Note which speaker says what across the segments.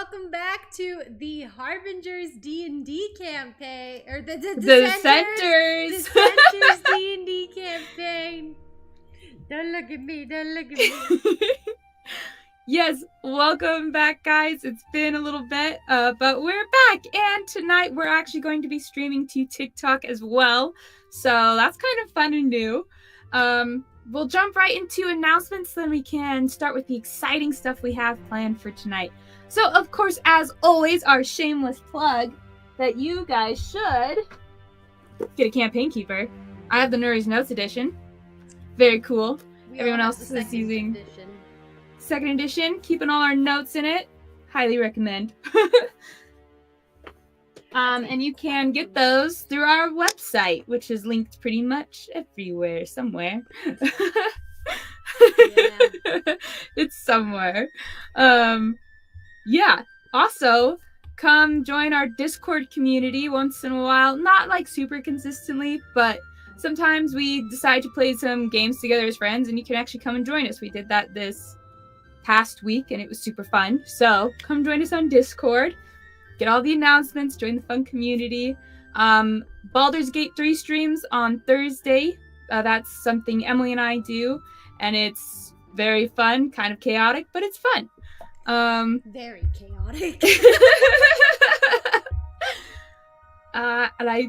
Speaker 1: welcome back to the Harbingers D&D campaign, or the
Speaker 2: Dissenters
Speaker 1: D&D campaign. Don't look at me, don't look at me.
Speaker 2: Yes, welcome back, guys. It's been a little bit, but we're back, and tonight we're actually going to be streaming to TikTok as well, so that's kind of fun and new. We'll jump right into announcements, then we can start with the exciting stuff we have planned for tonight. So, of course, as always, our shameless plug that you guys should get a campaign keeper. I have the Nuri's Notes edition. Very cool. Everyone else is using second edition, keeping all our notes in it. Highly recommend. And you can get those through our website, which is linked pretty much everywhere, somewhere. It's somewhere. Yeah. Also, come join our Discord community once in a while. Not like super consistently, but sometimes we decide to play some games together as friends, and you can actually come and join us. We did that this past week, and it was super fun. So come join us on Discord. Get all the announcements, join the fun community. Baldur's Gate 3 streams on Thursday. That's something Emily and I do, and it's very fun, kind of chaotic, but it's fun.
Speaker 1: Very chaotic.
Speaker 2: And I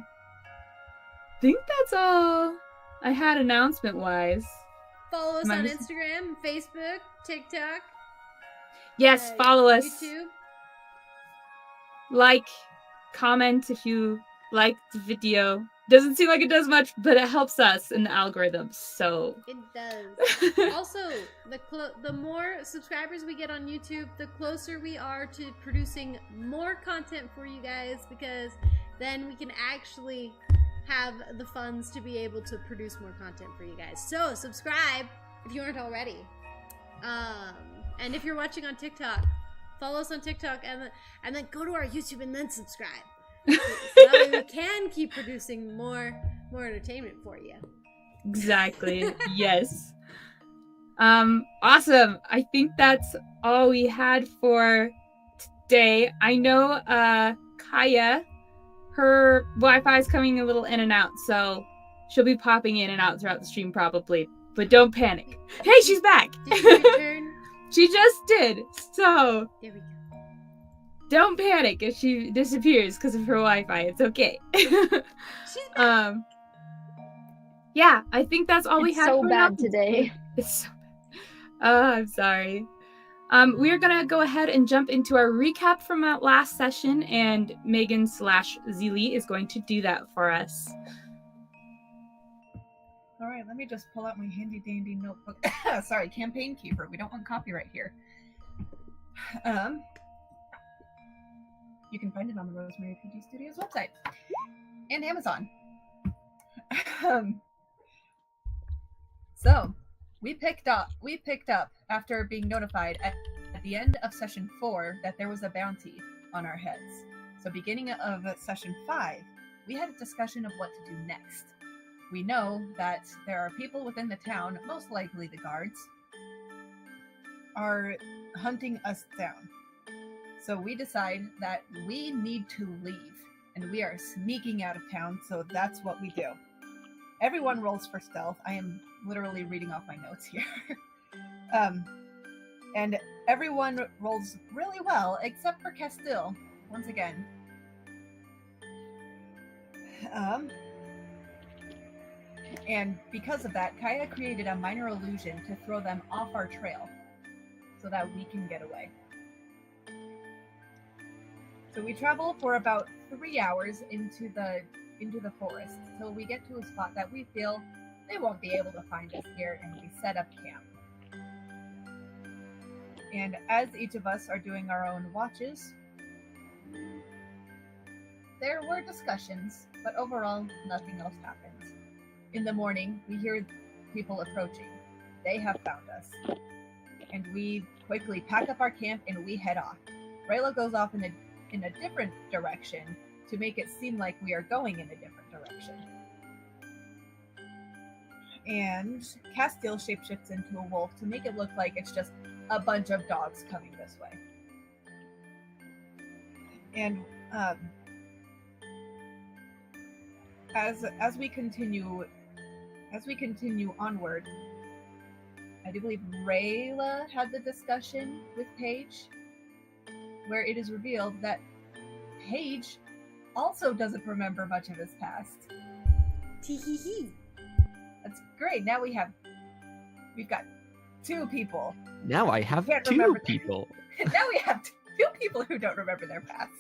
Speaker 2: think that's all I had announcement-wise.
Speaker 1: Follow us on Instagram, Facebook, TikTok.
Speaker 2: Yes, follow us.
Speaker 1: YouTube.
Speaker 2: Like, comment if you like the video. Doesn't seem like it does much, but it helps us in the algorithms, so.
Speaker 1: It does. Also, the more subscribers we get on YouTube, the closer we are to producing more content for you guys, because then we can actually have the funds to be able to produce more content for you guys. So, subscribe if you aren't already. And if you're watching on TikTok, follow us on TikTok and then go to our YouTube and then subscribe. So that way we can keep producing more entertainment for you.
Speaker 2: Exactly. Yes. Awesome. I think that's all we had for today. I know Kaya, her Wi-Fi is coming a little in and out, so she'll be popping in and out throughout the stream probably. But don't panic. Hey, she's back!
Speaker 1: Did she return?
Speaker 2: She just did. So
Speaker 1: There we go.
Speaker 2: Don't panic if she disappears because of her Wi-Fi. It's okay.
Speaker 1: She's back.
Speaker 2: Yeah, I think that's all we have
Speaker 3: so
Speaker 2: for
Speaker 3: bad
Speaker 2: now.
Speaker 3: today.
Speaker 2: It's so bad. I'm sorry. We're gonna go ahead and jump into our recap from our last session, and Megan/Zilli is going to do that for us.
Speaker 4: All right, let me just pull out my handy dandy notebook. Sorry, campaign keeper. We don't want copyright here. You can find it on the Rosemary PG Studios website and Amazon. So we picked up after being notified at the end of session 4 that there was a bounty on our heads. So beginning of session 5, we had a discussion of what to do next. We know that there are people within the town, most likely the guards, are hunting us down. So we decide that we need to leave, and we are sneaking out of town, so that's what we do. Everyone rolls for stealth. I am literally reading off my notes here. And everyone rolls really well, except for Castil, once again. And because of that, Kaya created a minor illusion to throw them off our trail so that we can get away. So we travel for about 3 hours into the forest till we get to a spot that we feel they won't be able to find us here, and we set up camp. And as each of us are doing our own watches, there were discussions, but overall nothing else happens. In the morning, we hear people approaching. They have found us. And we quickly pack up our camp and we head off. Rayla goes off in a different direction to make it seem like we are going in a different direction. And Castil shapeshifts into a wolf to make it look like it's just a bunch of dogs coming this way. And as we continue onward, I do believe Rayla had the discussion with Paige, where it is revealed that Paige also doesn't remember much of his past.
Speaker 1: Tee-hee-hee.
Speaker 4: That's great. Now we've got two people.
Speaker 3: Now I have
Speaker 4: Can't
Speaker 3: two
Speaker 4: remember
Speaker 3: people.
Speaker 4: Now we have two people who don't remember their past.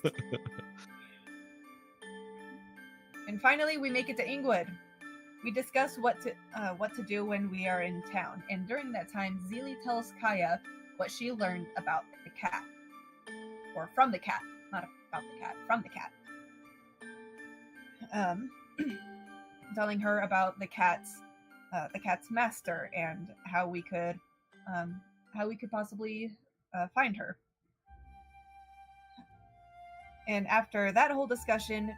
Speaker 4: And finally, we make it to Ingwood. We discuss what to do when we are in town. And during that time, Zilli tells Kaya what she learned about the cat. Or from the cat. Not about the cat. From the cat. Telling her about the cat's master and how we could possibly find her. And after that whole discussion,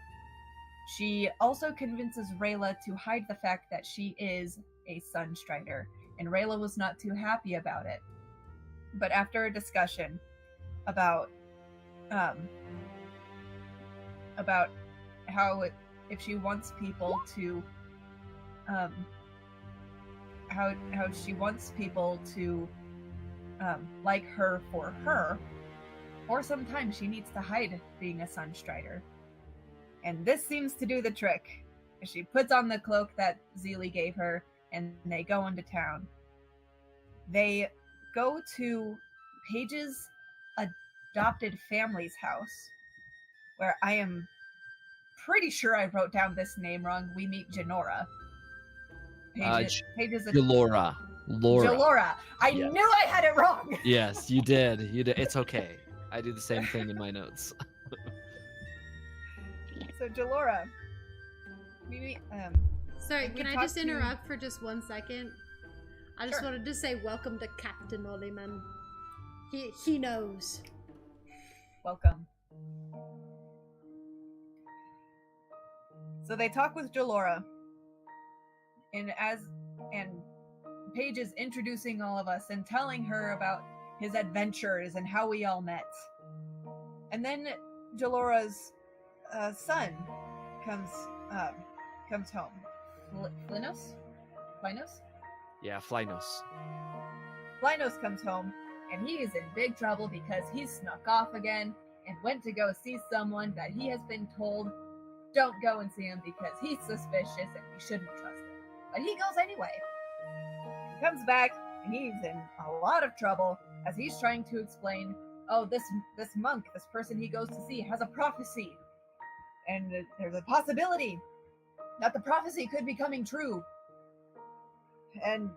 Speaker 4: she also convinces Rayla to hide the fact that she is a Sunstrider, and Rayla was not too happy about it. But after a discussion about how if she wants people to how she wants people to like her for her, or sometimes she needs to hide being a Sunstrider. And this seems to do the trick. She puts on the cloak that Zilli gave her, and they go into town. They go to Paige's adopted family's house, where I am pretty sure I wrote down this name wrong. We meet Janora. Paige's
Speaker 3: Laura.
Speaker 4: Jalora. I
Speaker 3: Yes.
Speaker 4: knew I had it wrong.
Speaker 3: Yes, you did. It's okay. I do the same thing in my notes.
Speaker 4: So Jalora.
Speaker 1: Sorry,
Speaker 4: we
Speaker 1: can I
Speaker 4: talked
Speaker 1: just interrupt for just 1 second? I just
Speaker 4: Sure.
Speaker 1: wanted to say welcome to Captain Olliman. He knows.
Speaker 4: Welcome. So they talk with Jalora, and Paige is introducing all of us and telling her about his adventures and how we all met. And then Jalora's son comes home. Flynos?
Speaker 3: Yeah, Flynos.
Speaker 4: Flynos comes home, and he is in big trouble because he snuck off again and went to go see someone that he has been told don't go and see him because he's suspicious and we shouldn't trust him. But he goes anyway. He comes back, and he's in a lot of trouble as he's trying to explain, oh, this monk, this person he goes to see, has a prophecy. And there's a possibility that the prophecy could be coming true. And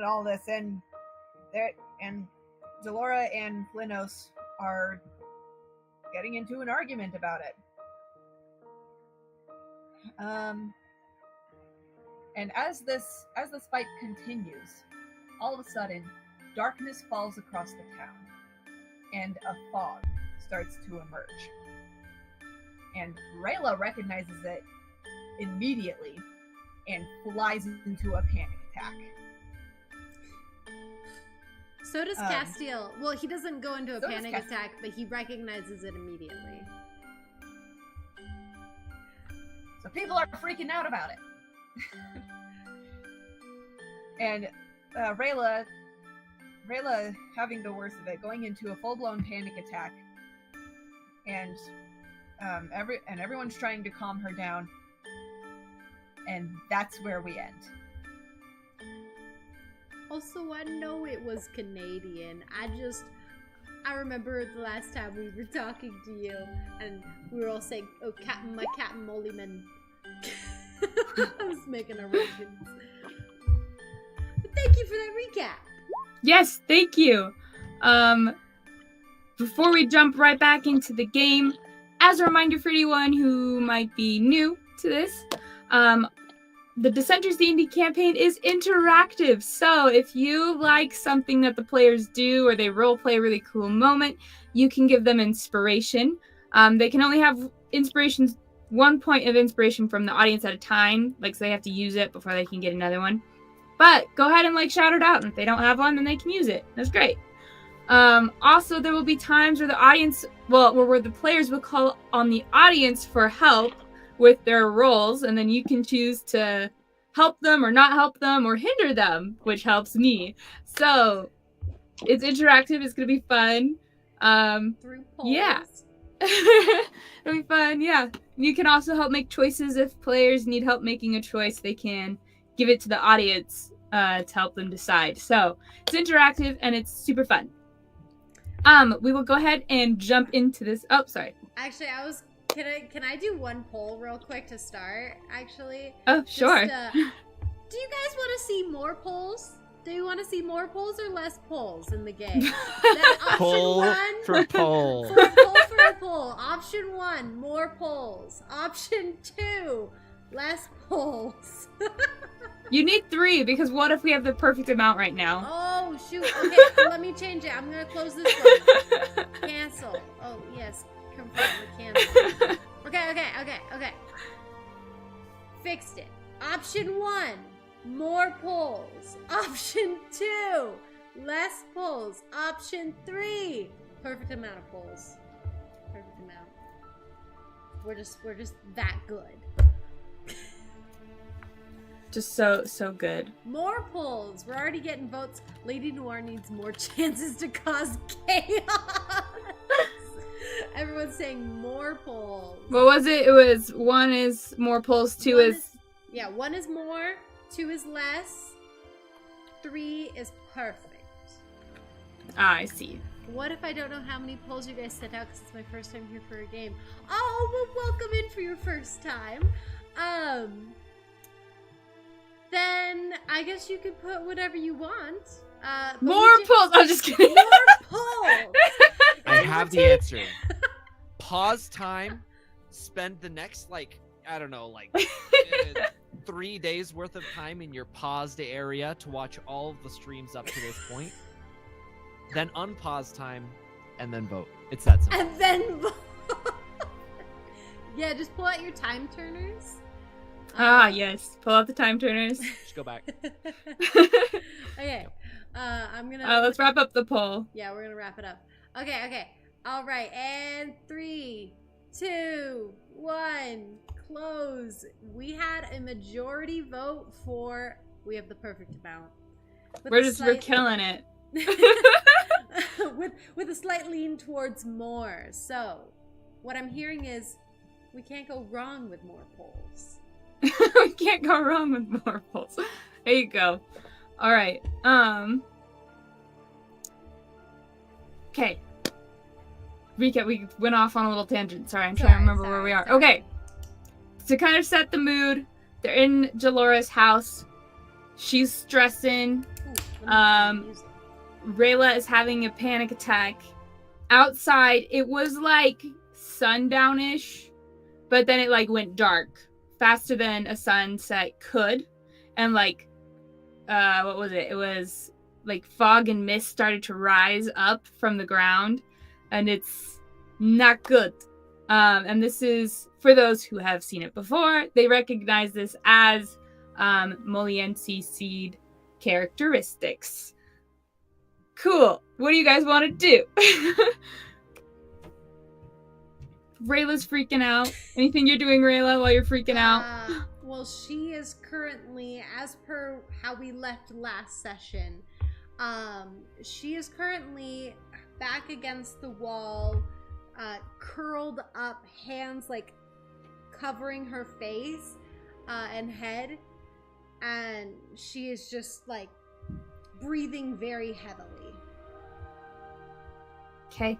Speaker 4: all this, and Jalora and Flynos are getting into an argument about it. And as this fight continues, all of a sudden, darkness falls across the town, and a fog starts to emerge. And Rayla recognizes it immediately and flies into a panic attack.
Speaker 1: So does Castil. Well, he doesn't go into a
Speaker 4: so does
Speaker 1: panic
Speaker 4: Castil.
Speaker 1: attack, but he recognizes it immediately.
Speaker 4: So people are freaking out about it. And Rayla having the worst of it, going into a full-blown panic attack, and everyone's trying to calm her down, and that's where we end.
Speaker 1: Also, I know it was Canadian. I remember the last time we were talking to you, and we were all saying, "Oh, Captain, my Captain Mollyman." I was making a reference. But thank you for that recap.
Speaker 2: Yes, thank you. Before we jump right back into the game, as a reminder for anyone who might be new to this, the Dissenters D&D campaign is interactive. So if you like something that the players do, or they roleplay a really cool moment, you can give them inspiration. They can only have inspirations, 1 point of inspiration from the audience at a time. So they have to use it before they can get another one. But go ahead and shout it out, and if they don't have one, then they can use it. That's great. Also, there will be times where where the players will call on the audience for help with their roles, and then you can choose to help them or not help them or hinder them, which helps me. So it's interactive. It's gonna be fun.
Speaker 1: Through polls.
Speaker 2: Yeah. It'll be fun. Yeah. You can also help make choices if players need help making a choice. They can give it to the audience to help them decide. So it's interactive and it's super fun. We will go ahead and jump into this. Oh, sorry.
Speaker 1: Actually, can I do one poll real quick to start? Actually.
Speaker 2: Oh, sure.
Speaker 1: Do you guys want to see more polls? Do you want to see more polls or less polls in the game?
Speaker 3: Poll for poll.
Speaker 1: Poll for a poll. Option 1, more polls. Option 2, less polls.
Speaker 2: You need 3 because what if we have the perfect amount right now?
Speaker 1: Oh, shoot. Okay, let me change it. I'm going to close this one. Cancel. Oh, yes. Confirm the cancel. Okay. Fixed it. Option 1, more polls. Option 2, less polls. Option 3, perfect amount of polls. Perfect amount. We're just that good.
Speaker 2: Just so good.
Speaker 1: More polls. We're already getting votes. Lady Noir needs more chances to cause chaos. Everyone's saying more polls.
Speaker 2: What was it? It was 1 is more polls, 2 is...
Speaker 1: Yeah, 1 is more, 2 is less, 3 is perfect.
Speaker 2: Ah, I see.
Speaker 1: What if I don't know how many polls you guys sent out because it's my first time here for a game? Oh, well, welcome in for your first time. Then I guess you could put whatever you want.
Speaker 2: More polls! I'm just kidding.
Speaker 1: More polls!
Speaker 3: I have the answer. Pause time. Spend the next, I don't know, 3 days worth of time in your paused area to watch all of the streams up to this point. Then unpause time, and then vote. It's that simple.
Speaker 1: And then vote. Yeah, just pull out your time turners.
Speaker 2: Yes. Pull out the time turners.
Speaker 3: Just go back.
Speaker 1: Okay. I'm gonna...
Speaker 2: let's wrap up the poll.
Speaker 1: Yeah, we're gonna wrap it up. Okay. All right, and 3, 2, 1, close. We had a majority vote for... We have the perfect amount.
Speaker 2: We're killing it.
Speaker 1: with a slight lean towards more. So, what I'm hearing is we can't go wrong with more polls.
Speaker 2: We can't go wrong with more polls. There you go. All right. Okay. Recap. We went off on a little tangent. Sorry, I'm trying to remember where we are.
Speaker 1: Sorry.
Speaker 2: Okay. To kind of set the mood, they're in Jalora's house. She's stressing. Rayla is having a panic attack. Outside, it was sundownish, but then it went dark faster than a sunset could, and what was it? It was fog and mist started to rise up from the ground, and it's not good. And this is for those who have seen it before. They recognize this as Moliense seed characteristics. Cool. What do you guys want to do? Rayla's freaking out. Anything you're doing, Rayla, while you're freaking out?
Speaker 1: Well, she is currently, as per how we left last session, she is currently back against the wall, curled up, hands covering her face and head, and she is just breathing very heavily.
Speaker 2: Okay.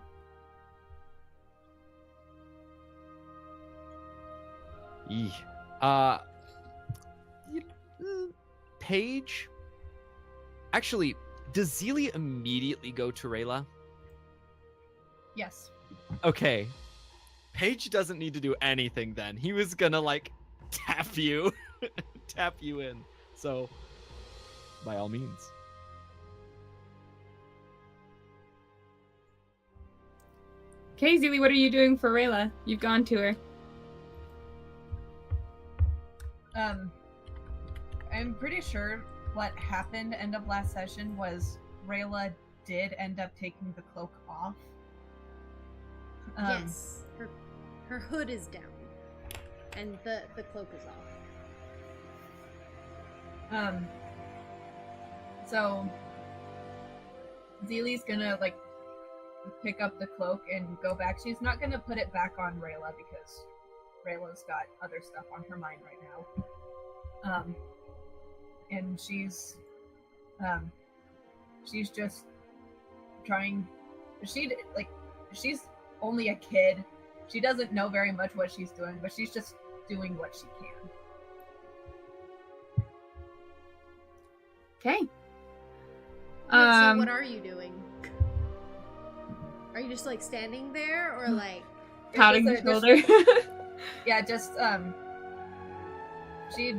Speaker 3: Paige? Actually, does Zilli immediately go to Rayla?
Speaker 4: Yes.
Speaker 3: Okay. Paige doesn't need to do anything then. He was gonna tap you. Tap you in. So, by all means.
Speaker 2: Okay, Zilli, what are you doing for Rayla? You've gone to her.
Speaker 4: I'm pretty sure what happened end of last session was Rayla did end up taking the cloak off.
Speaker 1: Yes, her hood is down, and the cloak is off.
Speaker 4: So Zilli's gonna like pick up the cloak and go back. She's not gonna put it back on Rayla because Rayla's got other stuff on her mind right now. And she's just trying. She's only a kid. She doesn't know very much what she's doing, but she's just doing what she can.
Speaker 2: Okay.
Speaker 1: So what are you doing? Are you just like standing there, or like
Speaker 2: Patting her shoulder?
Speaker 4: Yeah, just she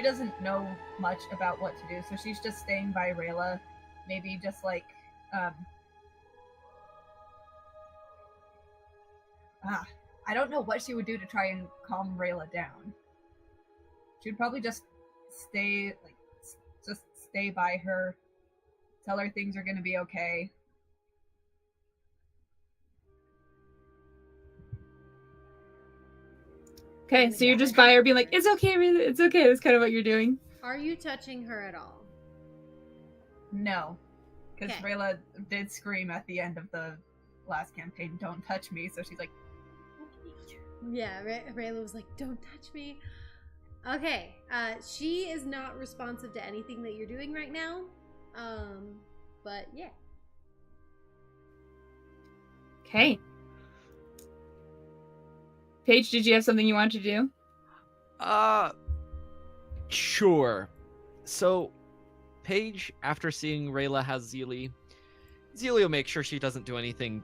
Speaker 4: doesn't know much about what to do, so she's just staying by Rayla, maybe just like I don't know what she would do to try and calm Rayla down. She'd probably just stay by her, tell her things are gonna be okay.
Speaker 2: Okay, so you're just by her being like, it's okay, really, it's okay. That's kind of what you're doing.
Speaker 1: Are you touching her at all?
Speaker 4: No, because
Speaker 1: Okay.
Speaker 4: Rayla did scream at the end of the last campaign, "Don't touch me," so she's like,
Speaker 1: Yeah, Rayla was like, "Don't touch me." Okay, she is not responsive to anything that you're doing right now. But yeah.
Speaker 2: Okay. Paige, did you have something you wanted to do?
Speaker 3: Sure. So, Paige, after seeing Rayla has Zilli will make sure she doesn't do anything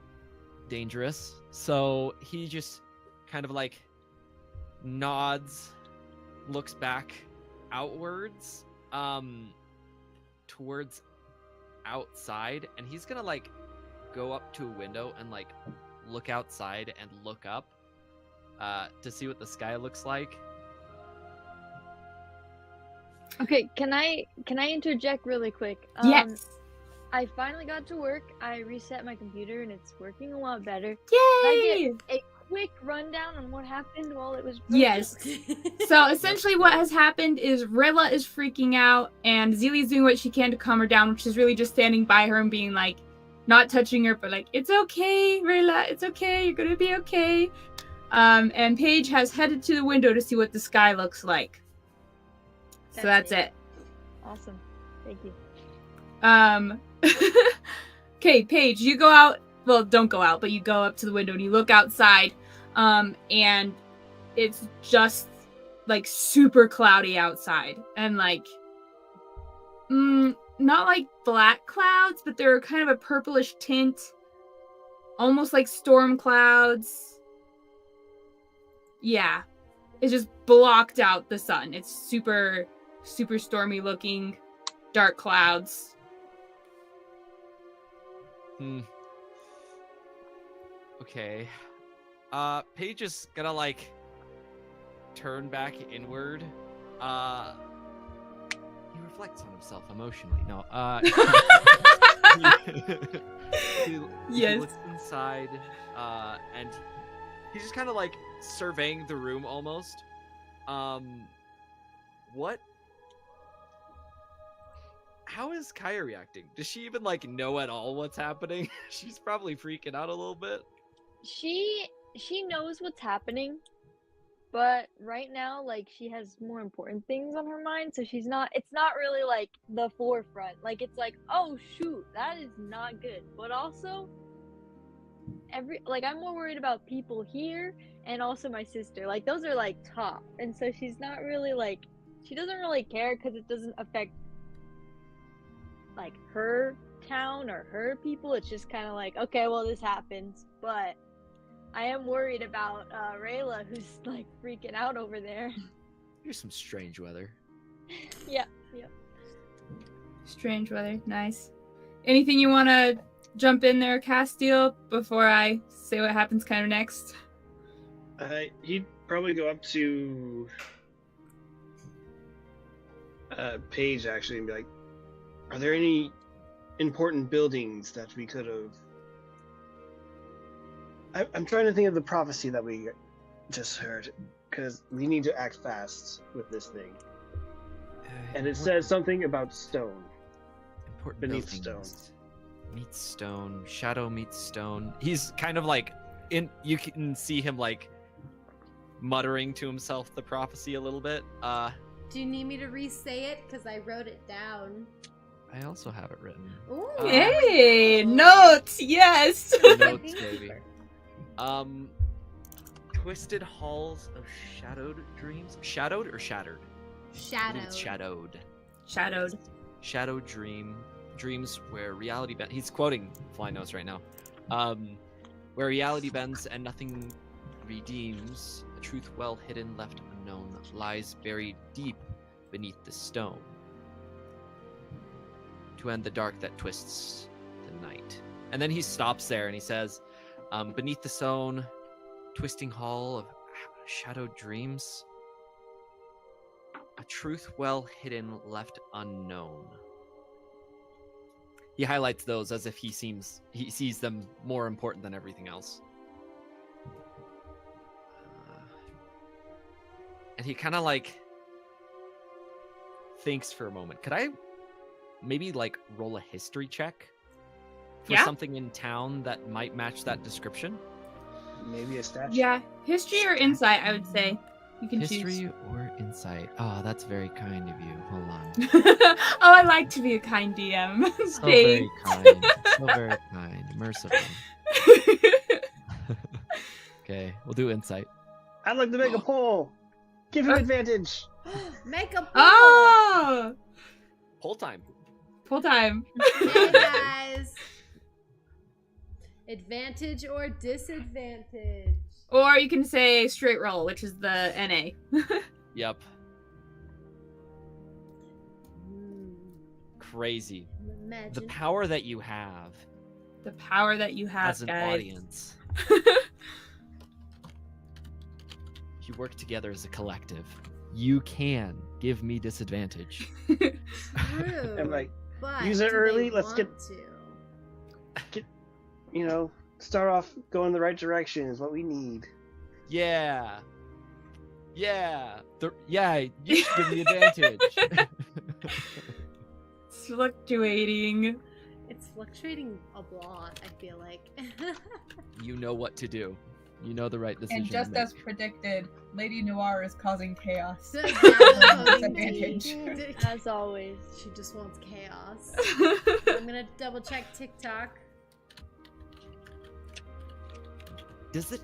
Speaker 3: dangerous. So he just kind of like nods, looks back outwards, towards outside, and he's gonna like go up to a window and like look outside and look up to see what the sky looks like.
Speaker 5: Okay, can I interject really quick?
Speaker 2: Yes.
Speaker 5: I finally got to work. I reset my computer and it's working a lot better.
Speaker 2: Yay!
Speaker 5: Can I get a quick rundown on what happened while it was broken?
Speaker 2: Yes. So essentially what has happened is Rayla is freaking out and Zilli's doing what she can to calm her down, which is really just standing by her and being like, not touching her, but like, it's okay, Rayla, it's okay, you're gonna be okay. And Paige has headed to the window to see what the sky looks like. So that's it.
Speaker 5: Awesome. Thank you.
Speaker 2: Okay, Paige, you go out. Well, don't go out, but you go up to the window and you look outside. And it's just like super cloudy outside, and like, not like black clouds, but they're kind of a purplish tint, almost like storm clouds. Yeah, it just blocked out the sun. It's super, super stormy looking, dark clouds.
Speaker 3: Okay. Paige is gonna like turn back inward. He reflects on himself emotionally. No, he
Speaker 2: Yes.
Speaker 3: looks inside, and he's just kind of like surveying the room almost. What? How is Kaya reacting? Does she even like know at all what's happening? She's probably freaking out a little bit.
Speaker 5: She knows what's happening, but right now, like, she has more important things on her mind, so it's not really like the forefront. Like, it's like, oh shoot, that is not good. But also, I'm more worried about people here and also my sister. Like, those are like top, and so she's not really like, she doesn't really care because it doesn't affect like her town or her people. It's just kind of like, okay, well, this happens, but I am worried about Rayla, who's like freaking out over there.
Speaker 3: Here's some strange weather.
Speaker 5: Yep.
Speaker 2: Strange weather, nice. Anything you want to jump in there, Castil, before I say what happens kind of next?
Speaker 6: He'd probably go up to Paige actually and be like, "Are there any important buildings that we could have. I'm trying to think of the prophecy that we just heard, because we need to act fast with this thing. And it says something about stone.
Speaker 3: Important
Speaker 6: beneath
Speaker 3: buildings. Meets stone. Shadow meets stone. He's kind of like you can see him like muttering to himself the prophecy a little bit.
Speaker 1: Do you need me to re-say it? Because I wrote it down.
Speaker 3: I also have it written.
Speaker 1: Ooh.
Speaker 2: Hey, notes, yes.
Speaker 3: Notes, baby. Twisted halls of shadowed dreams. Shadowed or shattered? I believe it's shadowed.
Speaker 2: Shadowed.
Speaker 3: Shadowed dreams where reality bends. He's quoting Fly Notes right now. Where reality bends and nothing redeems, a truth well hidden, left unknown, lies buried deep beneath the stone. To end the dark that twists the night. And then he stops there and he says, beneath the stone, twisting hall of shadowed dreams, a truth well hidden, left unknown. He highlights those as if he sees them more important than everything else. And he kind of like thinks for a moment. Could I maybe like roll a history check for something in town that might match that description?
Speaker 6: Maybe a statue.
Speaker 2: Yeah, history or insight, I would say. You can
Speaker 3: History
Speaker 2: choose.
Speaker 3: or insight? Oh, that's very kind of you. Hold on.
Speaker 2: Oh, I like to be a kind DM.
Speaker 3: So very kind. So very kind. Merciful. Okay, we'll do insight.
Speaker 6: I'd like to make a poll. Give him advantage.
Speaker 1: Make a poll.
Speaker 2: Oh!
Speaker 3: Poll time.
Speaker 2: Full time.
Speaker 1: Hey guys. Advantage or disadvantage?
Speaker 2: Or you can say straight roll, which is the NA.
Speaker 3: Yep. Crazy.
Speaker 1: Imagine.
Speaker 3: The power that you have
Speaker 2: The power that you have,
Speaker 3: as an
Speaker 2: guys.
Speaker 3: audience. You work together as a collective. You can give me disadvantage.
Speaker 1: True.
Speaker 6: I'm like,
Speaker 1: but
Speaker 6: use it
Speaker 1: do
Speaker 6: early,
Speaker 1: they
Speaker 6: let's
Speaker 1: want
Speaker 6: get-
Speaker 1: to?
Speaker 6: Start off going the right direction is what we need.
Speaker 3: Yeah. Yeah. You should give me advantage.
Speaker 2: It's fluctuating.
Speaker 1: It's fluctuating a lot, I feel like.
Speaker 3: You know what to do. You know the right decision.
Speaker 4: And just
Speaker 3: to
Speaker 4: as
Speaker 3: make.
Speaker 4: predicted, Lady Noir is causing chaos.
Speaker 1: So, yeah,
Speaker 4: Disadvantage.
Speaker 5: As always.
Speaker 1: She just wants chaos. I'm gonna double check TikTok.
Speaker 3: Is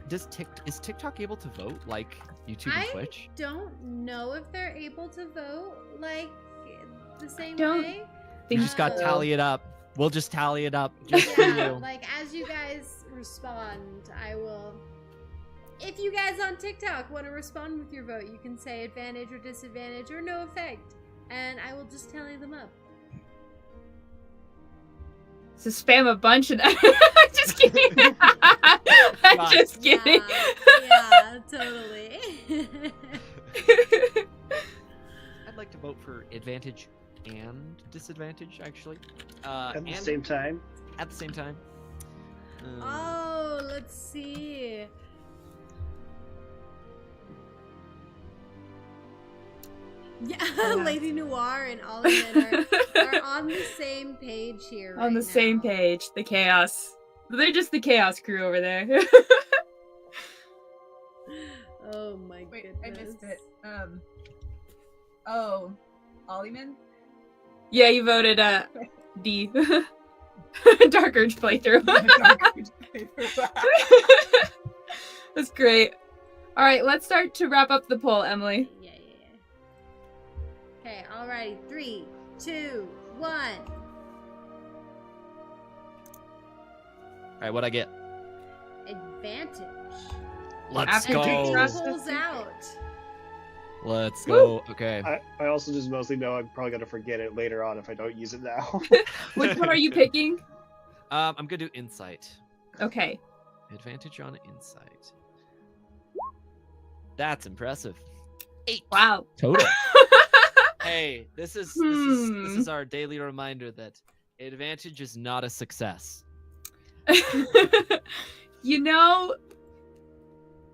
Speaker 3: TikTok able to vote like YouTube and Twitch?
Speaker 1: Don't know if they're able to vote like the same
Speaker 2: Don't
Speaker 1: way.
Speaker 3: You just got to
Speaker 2: so.
Speaker 3: tally it up. We'll just tally it up just for
Speaker 1: Yeah,
Speaker 3: you.
Speaker 1: like as you guys respond, I will. If you guys on TikTok want to respond with your vote, you can say advantage or disadvantage or no effect, and I will just tally them up.
Speaker 2: So spam a bunch and I'm just kidding. I'm just kidding.
Speaker 1: Yeah, totally.
Speaker 3: I'd like to vote for advantage and disadvantage, actually.
Speaker 6: At the
Speaker 3: and
Speaker 6: same time.
Speaker 3: At the same time.
Speaker 1: Oh, let's see. Yeah, Lady Noir and Oliver are on the same page here.
Speaker 2: On the
Speaker 1: right
Speaker 2: same
Speaker 1: now.
Speaker 2: page, the chaos. They're just the chaos crew over there.
Speaker 1: Oh my
Speaker 4: Wait,
Speaker 1: goodness.
Speaker 4: I missed it. Oh, Ollyman?
Speaker 2: Yeah, you voted D. Dark Urge playthrough. That's great. All right, let's start to wrap up the poll, Emily.
Speaker 1: Yeah. Okay, alrighty. 3, 2, 1.
Speaker 3: Alright, what'd I get?
Speaker 1: Advantage.
Speaker 3: Let's
Speaker 2: After
Speaker 3: go.
Speaker 2: TikTok.
Speaker 1: Pulls out.
Speaker 3: Let's go. Okay.
Speaker 6: I also just mostly know I'm probably gonna forget it later on if I don't use it now.
Speaker 2: Which one are you picking?
Speaker 3: I'm gonna do insight.
Speaker 2: Okay.
Speaker 3: Advantage on insight. That's impressive. 8
Speaker 2: Wow.
Speaker 3: total. Hey, this is our daily reminder that Advantage is not a success.
Speaker 2: You know,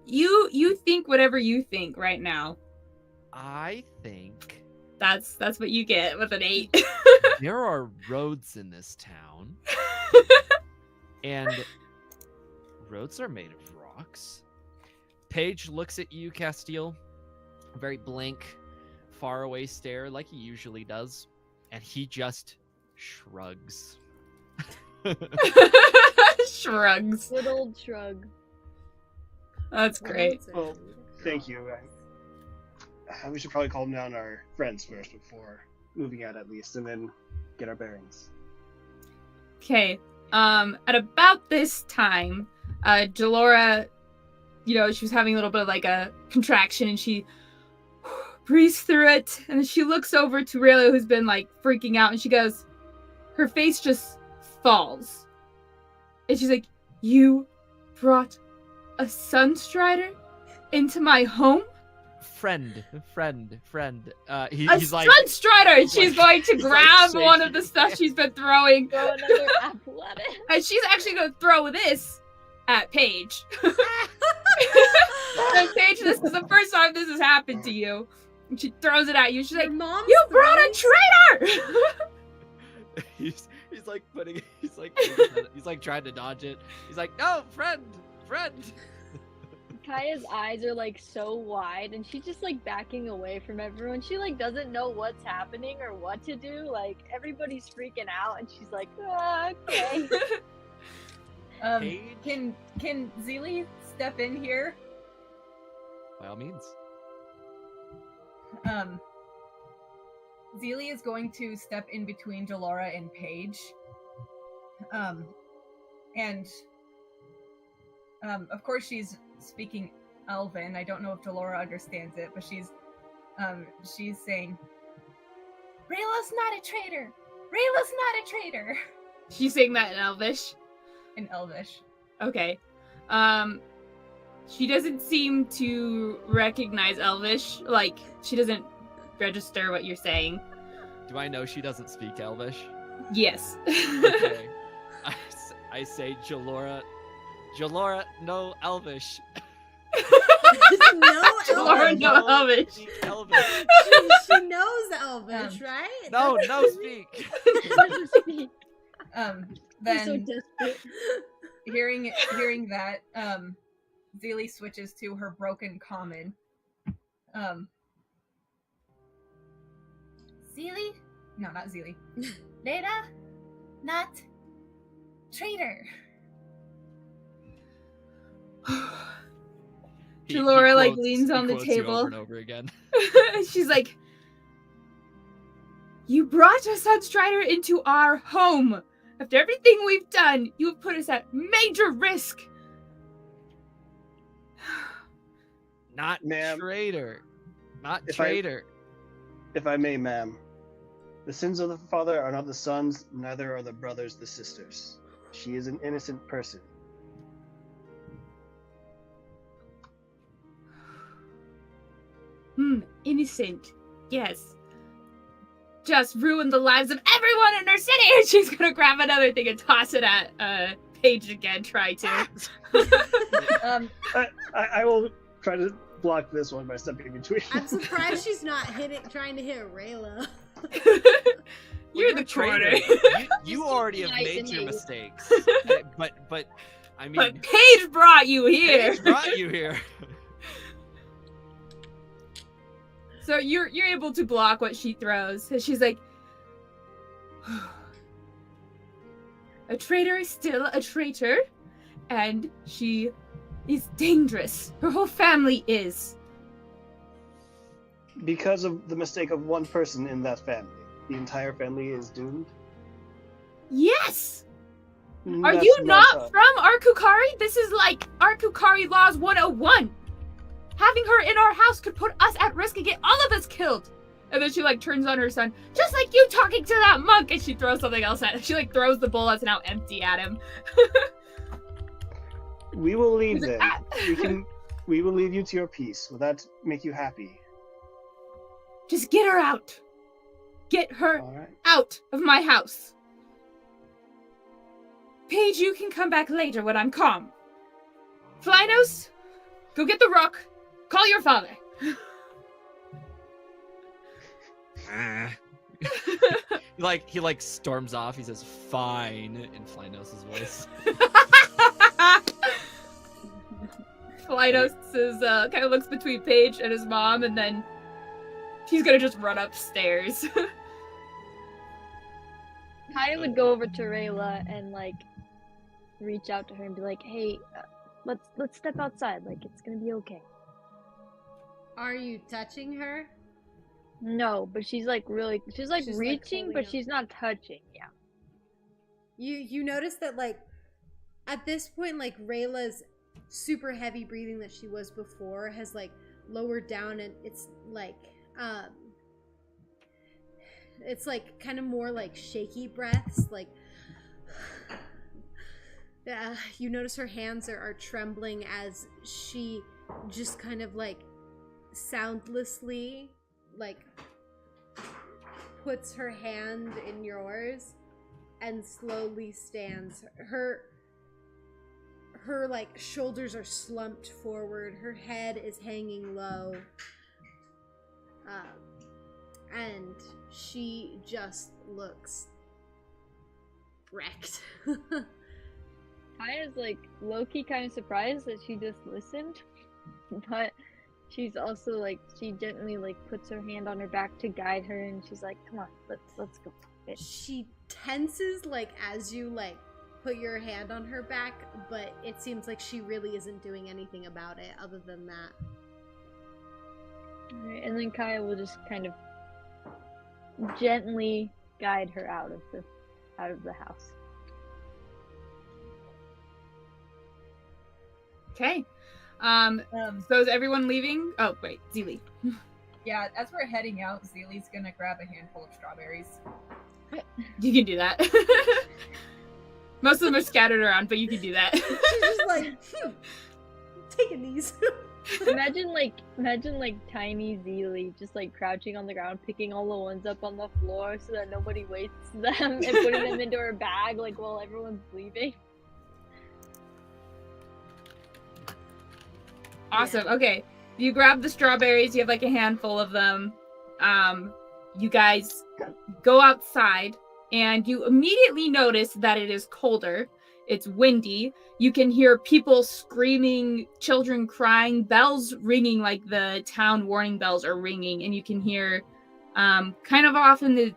Speaker 2: you think whatever you think right now.
Speaker 3: I think
Speaker 2: That's what you get with an 8.
Speaker 3: there are roads in this town, and roads are made of rocks. Paige looks at you, Castil, a very blank, faraway stare like he usually does, and he just shrugs.
Speaker 2: Shrugs.
Speaker 5: Good old shrug.
Speaker 2: That's great.
Speaker 6: Well, thank you. We should probably calm down our friends first before moving out, at least, and then get our bearings.
Speaker 2: Okay. At about this time, Delora, she was having a little bit of like a contraction, and she breathes through it, and then she looks over to Rayla, who's been like freaking out, and she goes, her face just falls. And she's like, "You brought a Sunstrider into my home?"
Speaker 3: Friend.
Speaker 2: He's
Speaker 3: like
Speaker 2: Sunstrider! And she's going to
Speaker 3: he's like
Speaker 2: grab one of
Speaker 3: shaking
Speaker 2: the stuff she's been throwing.
Speaker 5: Throw another apple at it.
Speaker 2: And she's actually going to throw this at Paige. And Paige, this is the first time this has happened to you. And she throws it at you. She's like,
Speaker 1: Mom's
Speaker 2: "You brought a traitor!"
Speaker 3: he's like trying to dodge it. He's like, "No, friend.
Speaker 5: Kaya's eyes are like so wide, and she's just like backing away from everyone. She like doesn't know what's happening or what to do. Like everybody's freaking out, and she's like, "Okay."
Speaker 3: Paige?
Speaker 4: Can Zilli step in here?
Speaker 3: By all means.
Speaker 4: Zilli is going to step in between Delora and Paige. Of course she's speaking Elven. I don't know if Delora understands it, but she's saying, "Rayla's not a traitor! Rayla's not a traitor!"
Speaker 2: She's saying that in Elvish.
Speaker 4: In Elvish.
Speaker 2: Okay. She doesn't seem to recognize Elvish. Like, she doesn't register what you're saying.
Speaker 3: Do I know she doesn't speak Elvish?
Speaker 2: Yes.
Speaker 3: Okay. I say, Jalora, no Elvish.
Speaker 1: No
Speaker 2: Laura,
Speaker 1: Elvish.
Speaker 2: no Elvish.
Speaker 3: Speak Elvish.
Speaker 1: She knows Elvish, right?
Speaker 3: No speak.
Speaker 5: You're so
Speaker 4: Then
Speaker 5: desperate.
Speaker 4: hearing that, Zilli switches to her broken common. Zilli? No, not Zilli. Rayla? Not traitor.
Speaker 2: Delora, like,
Speaker 3: quotes-
Speaker 2: leans
Speaker 3: he
Speaker 2: on the
Speaker 3: quotes you
Speaker 2: table.
Speaker 3: over and over again.
Speaker 2: She's like, "You brought a Sunstrider into our home. After everything we've done, you have put us at major risk."
Speaker 3: Not
Speaker 6: Ma'am.
Speaker 3: traitor. Not
Speaker 6: If
Speaker 3: traitor.
Speaker 6: If I may, ma'am, the sins of the father are not the sons, neither are the brothers the sisters. She is an innocent person.
Speaker 2: Innocent. Yes. Just ruined the lives of everyone in her city, and she's gonna grab another thing and toss it at Paige again. Try to.
Speaker 6: I will try to block this one by stepping between.
Speaker 1: I'm surprised she's not trying to hit Rayla.
Speaker 2: You're
Speaker 3: Well,
Speaker 2: the
Speaker 3: traitor.
Speaker 2: traitor.
Speaker 3: You already have
Speaker 5: Nice
Speaker 3: made
Speaker 5: and
Speaker 3: your
Speaker 5: nice.
Speaker 3: mistakes. But I mean,
Speaker 2: But Paige brought you here.
Speaker 3: Paige brought you here.
Speaker 2: So you're able to block what she throws. And she's like, "A traitor is still a traitor, and she is dangerous. Her whole family is."
Speaker 6: Because of the mistake of one person in that family, the entire family is doomed.
Speaker 2: Yes! Are
Speaker 6: That's
Speaker 2: you
Speaker 6: messed
Speaker 2: not
Speaker 6: up.
Speaker 2: from Arkukari? This is like Arkukari Laws 101. Having her in our house could put us at risk and get all of us killed. And then she like turns on her son, "Just like you talking to that monk," and she throws something else at him. She like throws the bowl that's now empty at him.
Speaker 6: We will leave
Speaker 2: He's like,
Speaker 6: then. We will leave you to your peace. Will that make you happy?
Speaker 2: Just get her out. Get her
Speaker 6: All right.
Speaker 2: out of my house. Paige, you can come back later when I'm calm. Flynos, go get the rock. Call your father.
Speaker 3: He storms off. He says fine in Flynos' voice.
Speaker 2: Flynos is, kind of looks between Paige and his mom, and then he's gonna just run upstairs.
Speaker 5: Kaya would go over to Rayla and like reach out to her and be like, "Hey, let's step outside. Like it's gonna be okay."
Speaker 1: Are you touching her?
Speaker 5: No, but she's like she's reaching,
Speaker 1: holding
Speaker 5: but
Speaker 1: up.
Speaker 5: she's not touching. Yeah.
Speaker 1: You notice that like at this point like Rayla's super heavy breathing that she was before has like lowered down, and it's like kind of more like shaky breaths, like you notice her hands are trembling as she just kind of like soundlessly like puts her hand in yours and slowly stands. Her like shoulders are slumped forward, her head is hanging low, and she just looks wrecked.
Speaker 5: Kaya's like low-key kind of surprised that she just listened, but she's also like she gently like puts her hand on her back to guide her, and she's like, "Come on, let's go."
Speaker 1: She tenses like as you like put your hand on her back, but it seems like she really isn't doing anything about it other than that.
Speaker 5: Alright, and then Kaya will just kind of gently guide her out of the house.
Speaker 2: Okay. So is everyone leaving? Oh, wait, Zilli.
Speaker 4: Yeah, as we're heading out, Zilli's gonna grab a handful of strawberries.
Speaker 2: You can do that. Most of them are scattered around, but you can do that.
Speaker 1: She's just like, taking these.
Speaker 5: Imagine tiny Zilli just like crouching on the ground, picking all the ones up on the floor so that nobody wastes them, and putting them into her bag like while everyone's leaving.
Speaker 2: Awesome. Okay. You grab the strawberries. You have like a handful of them. You guys go outside, and you immediately notice that it is colder. It's windy. You can hear people screaming, children crying, bells ringing, like the town warning bells are ringing, and you can hear kind of off in the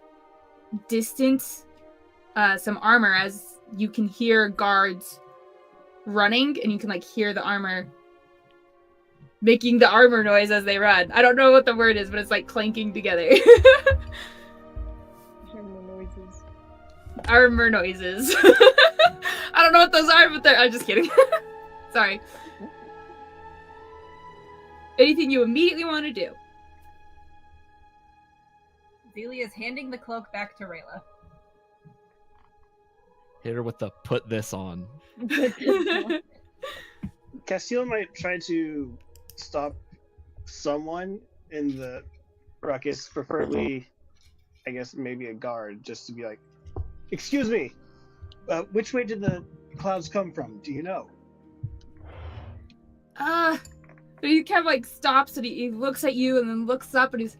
Speaker 2: distance some armor, as you can hear guards running, and you can like hear the armor making the armor noise as they run. I don't know what the word is, but it's like clanking together. Armor noises. I don't know what those are, but I'm just kidding. Sorry. Anything you immediately want to do?
Speaker 4: Zilli is handing the cloak back to Rayla.
Speaker 3: Hit her with the put this on.
Speaker 6: Castil might try to stop someone in the ruckus, preferably, I guess, maybe a guard, just to be like, "Excuse me, which way did the clouds come from? Do you know?"
Speaker 2: But he kind of like stops, and he looks at you and then looks up, and he's,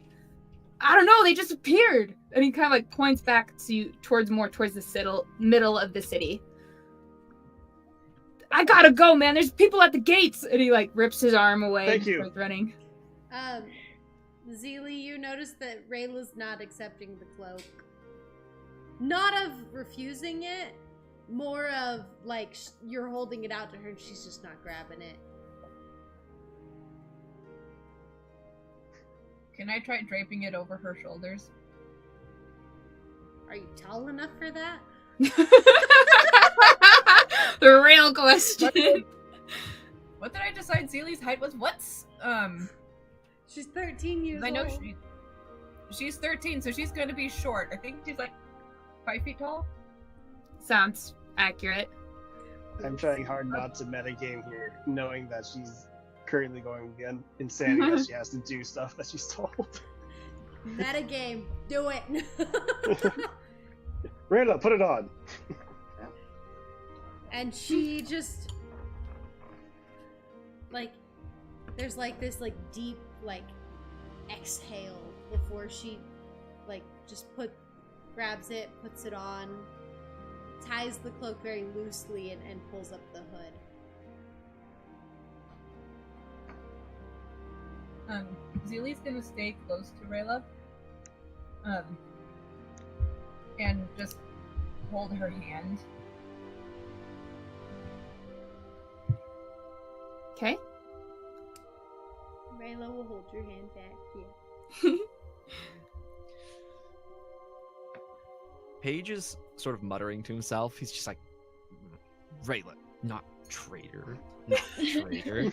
Speaker 2: "I don't know, they just appeared." And he kind of like points back towards the middle of the city. "I gotta go, man. There's people at the gates." And he like rips his arm away.
Speaker 6: Thank
Speaker 2: and
Speaker 6: you.
Speaker 2: starts running.
Speaker 1: Zilli, you notice that Rayla's not accepting the cloak. Not of refusing it, more of like you're holding it out to her and she's just not grabbing it.
Speaker 4: Can I try draping it over her shoulders?
Speaker 1: Are you tall enough for that?
Speaker 2: The real question.
Speaker 4: What did I decide Zilli's height was?
Speaker 1: She's 13 years
Speaker 4: I know
Speaker 1: old.
Speaker 4: she's 13, so she's gonna be short. I think she's like 5 feet tall.
Speaker 2: Sounds accurate.
Speaker 6: I'm trying hard not to metagame here, knowing that she's currently going with the insanity that she has to do stuff that she's told.
Speaker 1: Metagame. Do it.
Speaker 6: Rayla, put it on.
Speaker 1: And she just like there's like this like deep like exhale before she like just grabs it, puts it on, ties the cloak very loosely and pulls up the hood.
Speaker 4: Zilli's gonna stay close to Rayla. And just hold her hand.
Speaker 2: Okay.
Speaker 1: Rayla will hold your hand back here.
Speaker 3: Paige is sort of muttering to himself. He's just like, Rayla, not traitor. Not traitor.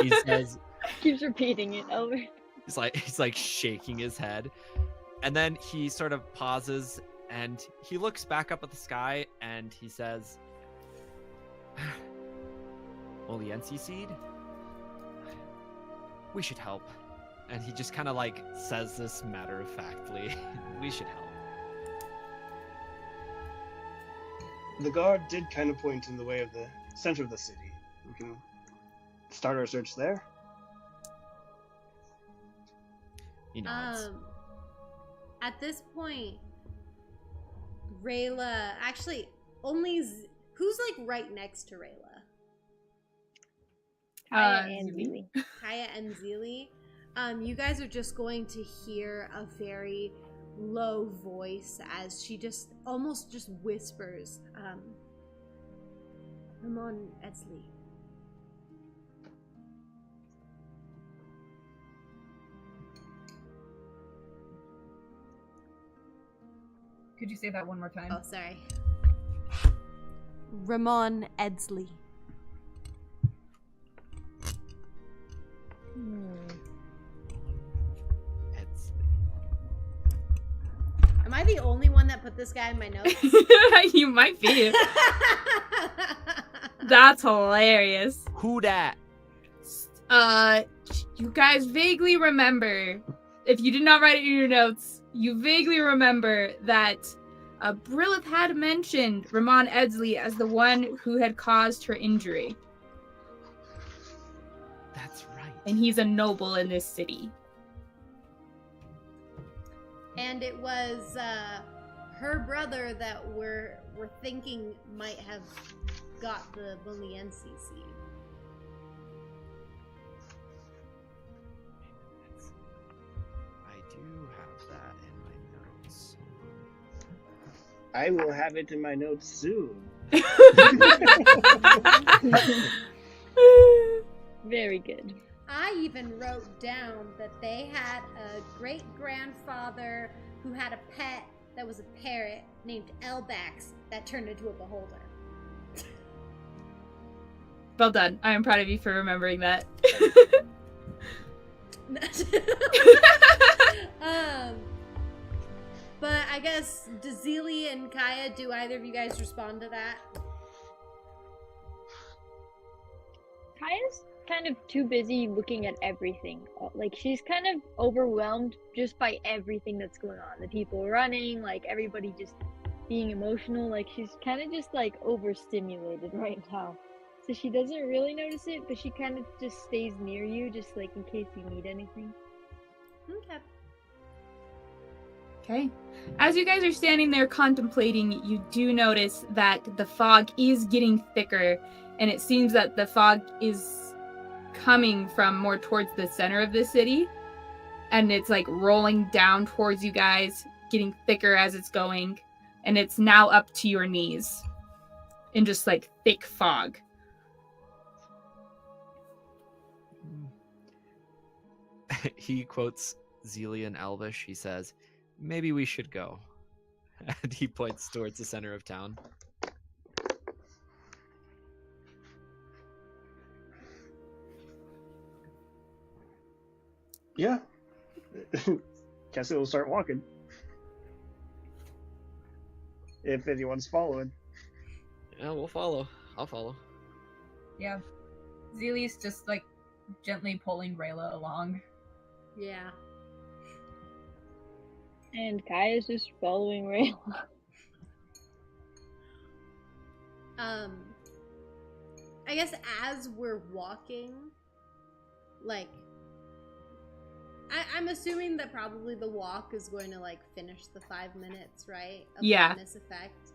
Speaker 3: He says,
Speaker 5: Keeps repeating it over.
Speaker 3: he's like shaking his head. And then he sort of pauses and he looks back up at the sky and he says, Oliensi seed? We should help. And he just kind of like says this matter-of-factly. We should help.
Speaker 6: The guard did kind of point in the way of the center of the city. We can start our search there.
Speaker 3: He nods.
Speaker 1: At this point, Rayla actually who's like right next to Rayla?
Speaker 5: Kaya and Zilli.
Speaker 1: Kaya and Zilli. You guys are just going to hear a very low voice as she just almost just whispers, Ramon Edsley.
Speaker 4: Could you say that one more time?
Speaker 1: Oh, sorry. Ramon Edsley. Am I the only one that put this guy in my notes?
Speaker 2: You might be. That's hilarious.
Speaker 3: Who dat?
Speaker 2: You guys vaguely remember, if you did not write it in your notes, you vaguely remember that Brilith had mentioned Ramon Edsley as the one who had caused her injury.
Speaker 3: That's right.
Speaker 2: And he's a noble in this city.
Speaker 1: And it was her brother that we're thinking might have got the Boliensi seed.
Speaker 3: I do have that in my notes.
Speaker 6: I will have it in my notes soon.
Speaker 5: Very good.
Speaker 1: I even wrote down that they had a great-grandfather who had a pet that was a parrot named Elbax that turned into a beholder.
Speaker 2: Well done. I am proud of you for remembering that.
Speaker 1: But I guess Zilli and Kaya, do either of you guys respond to that?
Speaker 5: Kaya's kind of too busy looking at everything. Like, she's kind of overwhelmed just by everything that's going on. The people running, like, everybody just being emotional. Like, she's kind of just, like, overstimulated right now. So she doesn't really notice it, but she kind of just stays near you, just, like, in case you need anything.
Speaker 1: Okay.
Speaker 2: Okay. As you guys are standing there contemplating, you do notice that the fog is getting thicker, and it seems that the fog is coming from more towards the center of the city, and it's like rolling down towards you guys, getting thicker as it's going, and it's now up to your knees in just like thick fog.
Speaker 3: He quotes Zilli in Elvish. He says, "Maybe we should go." And he points towards the center of town.
Speaker 6: Yeah. Castil will start walking. If anyone's following.
Speaker 3: Yeah, we'll follow. I'll follow.
Speaker 4: Yeah. Zilli's just like gently pulling Rayla along.
Speaker 1: Yeah.
Speaker 5: And Kaya's just following Rayla.
Speaker 1: I guess as we're walking, like, I'm assuming that probably the walk is going to, like, finish the 5 minutes, right? Of
Speaker 2: Yeah.
Speaker 1: madness effect.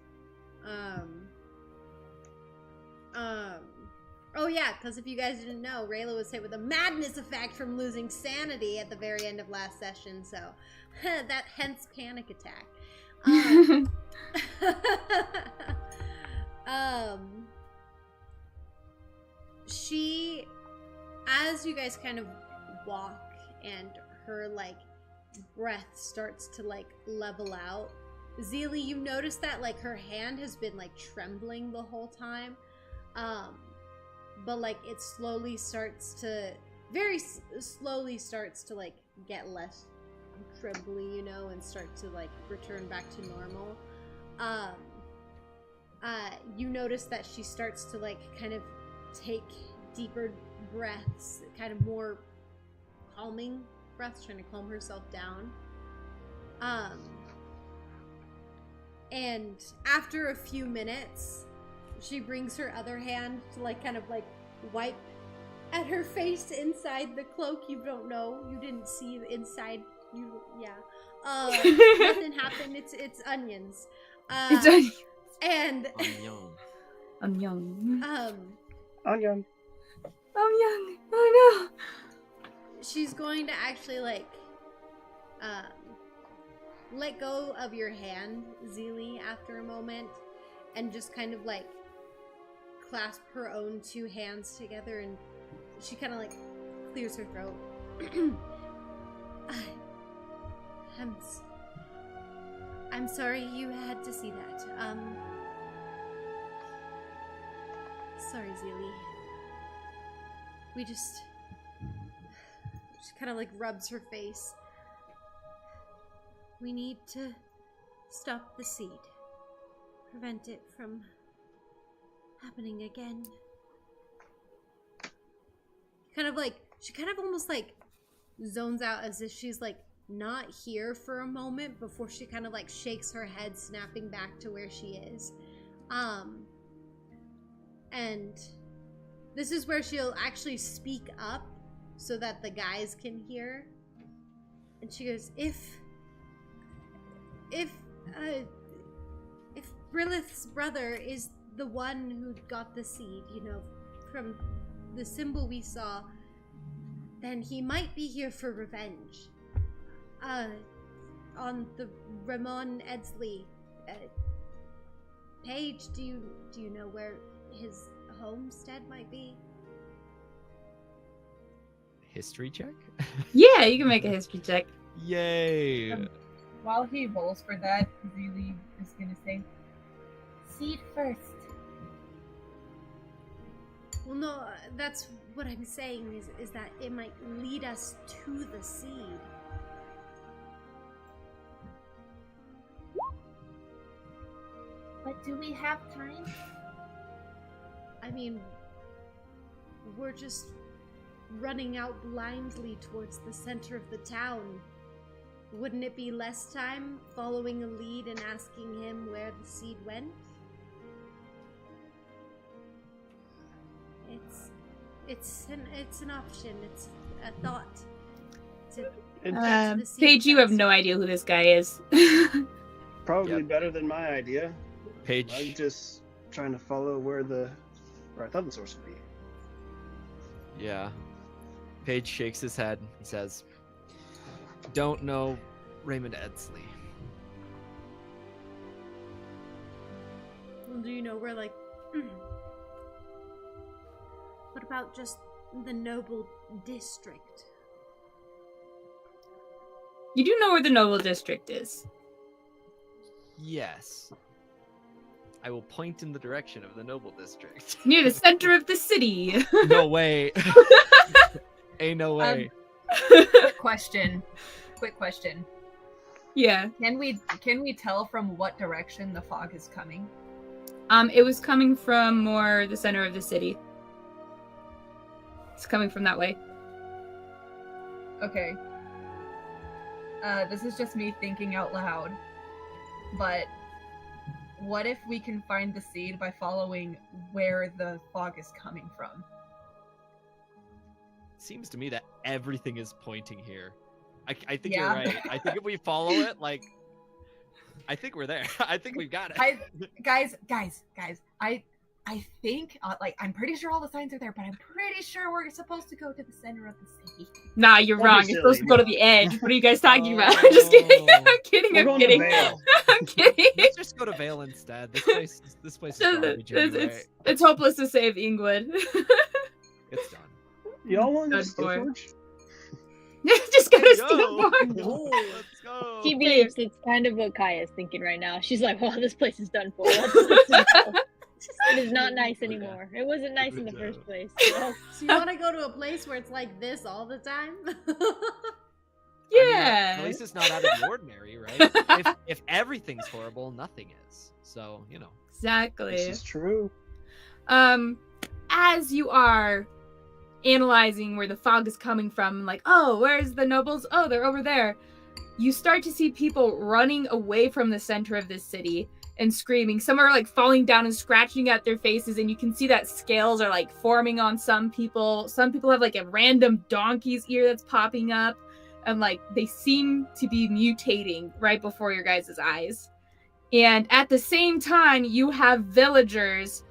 Speaker 1: Oh yeah, because if you guys didn't know, Rayla was hit with a madness effect from losing sanity at the very end of last session, so that hence panic attack. She, as you guys kind of walk and her, like, breath starts to, like, level out, Zilli, you notice that, like, her hand has been, like, trembling the whole time. But, like, it slowly starts to, slowly starts to, like, get less trembly, you know, and start to, like, return back to normal. You notice that she starts to, like, kind of take deeper breaths, kind of more calming breaths, trying to calm herself down. And after a few minutes, she brings her other hand to, like, kind of, like, wipe at her face inside the cloak. You don't know. You didn't see inside. Nothing happened. It's onions.
Speaker 2: It's onions.
Speaker 1: And
Speaker 2: I'm young.
Speaker 6: Onion.
Speaker 2: I'm young. Oh no.
Speaker 1: She's going to actually, like, let go of your hand, Zilli, after a moment, and just kind of, like, clasp her own two hands together, and she kind of, like, clears her throat. I'm sorry you had to see that. Sorry, Zilli. She kind of, like, rubs her face. We need to stop the seed. Prevent it from happening again. She kind of almost, like, zones out as if she's, like, not here for a moment before she kind of, like, shakes her head, snapping back to where she is. And this is where she'll actually speak up so that the guys can hear. And she goes, if Brilith's brother is the one who got the seed, you know, from the symbol we saw, then he might be here for revenge. On the Ramon Edsley. Paige, do you know where his homestead might be?
Speaker 3: History check?
Speaker 2: Yeah, you can make a history check.
Speaker 3: Yay!
Speaker 4: While he rolls for that, Zilli is gonna say, "Seed first."
Speaker 1: Well, no, that's what I'm saying is that it might lead us to the seed.
Speaker 4: But do we have time?
Speaker 1: I mean, we're just running out blindly towards the center of the town. Wouldn't it be less time following a lead and asking him where the seed went? It's an option. It's a thought.
Speaker 2: Paige, you have no idea who this guy is.
Speaker 6: Probably better than my idea.
Speaker 3: Paige.
Speaker 6: I'm just trying to follow where I thought the source would be.
Speaker 3: Yeah. Paige shakes his head. He says, "Don't know Raymond Edsley."
Speaker 1: Well, do you know where, like, what about just the noble district?
Speaker 2: You do know where the Noble District is.
Speaker 3: Yes. I will point in the direction of the Noble District.
Speaker 2: Near the center of the city.
Speaker 3: No way. Ain't no way.
Speaker 4: Quick question.
Speaker 2: Yeah.
Speaker 4: Can we tell from what direction the fog is coming?
Speaker 2: It was coming from more the center of the city. It's coming from that way.
Speaker 4: Okay. This is just me thinking out loud, but what if we can find the seed by following where the fog is coming from?
Speaker 3: Seems to me that everything is pointing here. I think
Speaker 4: Yeah.
Speaker 3: you're right. I think if we follow it, like, I think we're there. I think we've got it.
Speaker 4: Guys, I think, I'm pretty sure all the signs are there, but I'm pretty sure we're supposed to go to the center of the city.
Speaker 2: Nah, you're
Speaker 6: Don't be
Speaker 2: wrong. You're supposed to
Speaker 6: silly.
Speaker 2: go to the edge. What are you guys talking about? I'm just kidding. I'm kidding.
Speaker 6: We're
Speaker 2: I'm
Speaker 6: going
Speaker 2: kidding.
Speaker 6: to Vale.
Speaker 2: I'm kidding.
Speaker 3: Let's just go to Vale instead. This place is garbage anyway.
Speaker 2: It's hopeless to save Ingwood.
Speaker 3: It's done.
Speaker 6: Y'all want to
Speaker 2: Done for.
Speaker 6: Steelforge?
Speaker 2: Just go to
Speaker 3: Let's
Speaker 2: Steelforge.
Speaker 3: go. Let's go.
Speaker 5: She believes it's kind of what Kaya's thinking right now. She's like, "Well, this place is done for. Let's go." It is not nice anymore. It wasn't nice in the first place. So.
Speaker 1: So you want to go to a place where it's like this all the time?
Speaker 2: Yeah.
Speaker 3: At least it's not out of the ordinary, right? if everything's horrible, nothing is. So, you know.
Speaker 2: Exactly.
Speaker 6: This is true.
Speaker 2: As you are analyzing where the fog is coming from, like, oh, where's the nobles? Oh, they're over there. You start to see people running away from the center of this city and screaming. Some are like falling down and scratching at their faces, and you can see that scales are like forming on some people. Some people have like a random donkey's ear that's popping up, and like they seem to be mutating right before your guys' eyes. And at the same time, you have villagers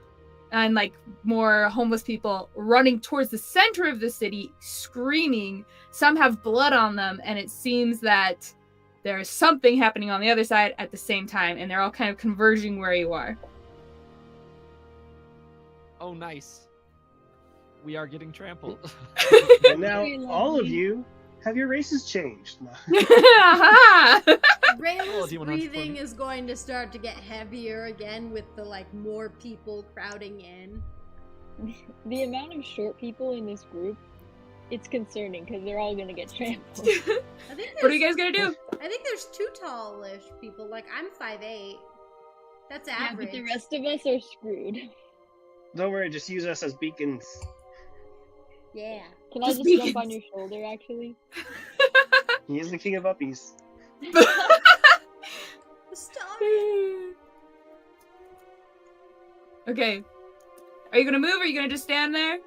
Speaker 2: and like more homeless people running towards the center of the city, screaming. Some have blood on them, and it seems that there's something happening on the other side at the same time, and they're all kind of converging where you are.
Speaker 3: Oh, nice. We are getting trampled.
Speaker 6: And now
Speaker 5: Very
Speaker 6: all of
Speaker 5: lovely.
Speaker 6: you have your races changed.
Speaker 2: Aha!
Speaker 1: Rayla's
Speaker 3: do you wanna hunt for
Speaker 1: breathing
Speaker 3: me?
Speaker 1: is going to start to get heavier again with the like more people crowding in.
Speaker 5: The amount of short people in this group, it's concerning because they're all gonna get trampled.
Speaker 1: I think
Speaker 2: What are you guys gonna do?
Speaker 1: I think there's two tallish people. Like I'm 5'8". That's
Speaker 5: Yeah,
Speaker 1: average.
Speaker 5: but the rest of us are screwed.
Speaker 6: Don't worry, just use us as beacons.
Speaker 1: Yeah.
Speaker 5: Can I
Speaker 2: Just
Speaker 5: just jump
Speaker 2: beacons.
Speaker 5: on your shoulder, actually?
Speaker 6: He is the king of uppies.
Speaker 1: Stop.
Speaker 2: Okay. Are you gonna move, or are you gonna just stand there?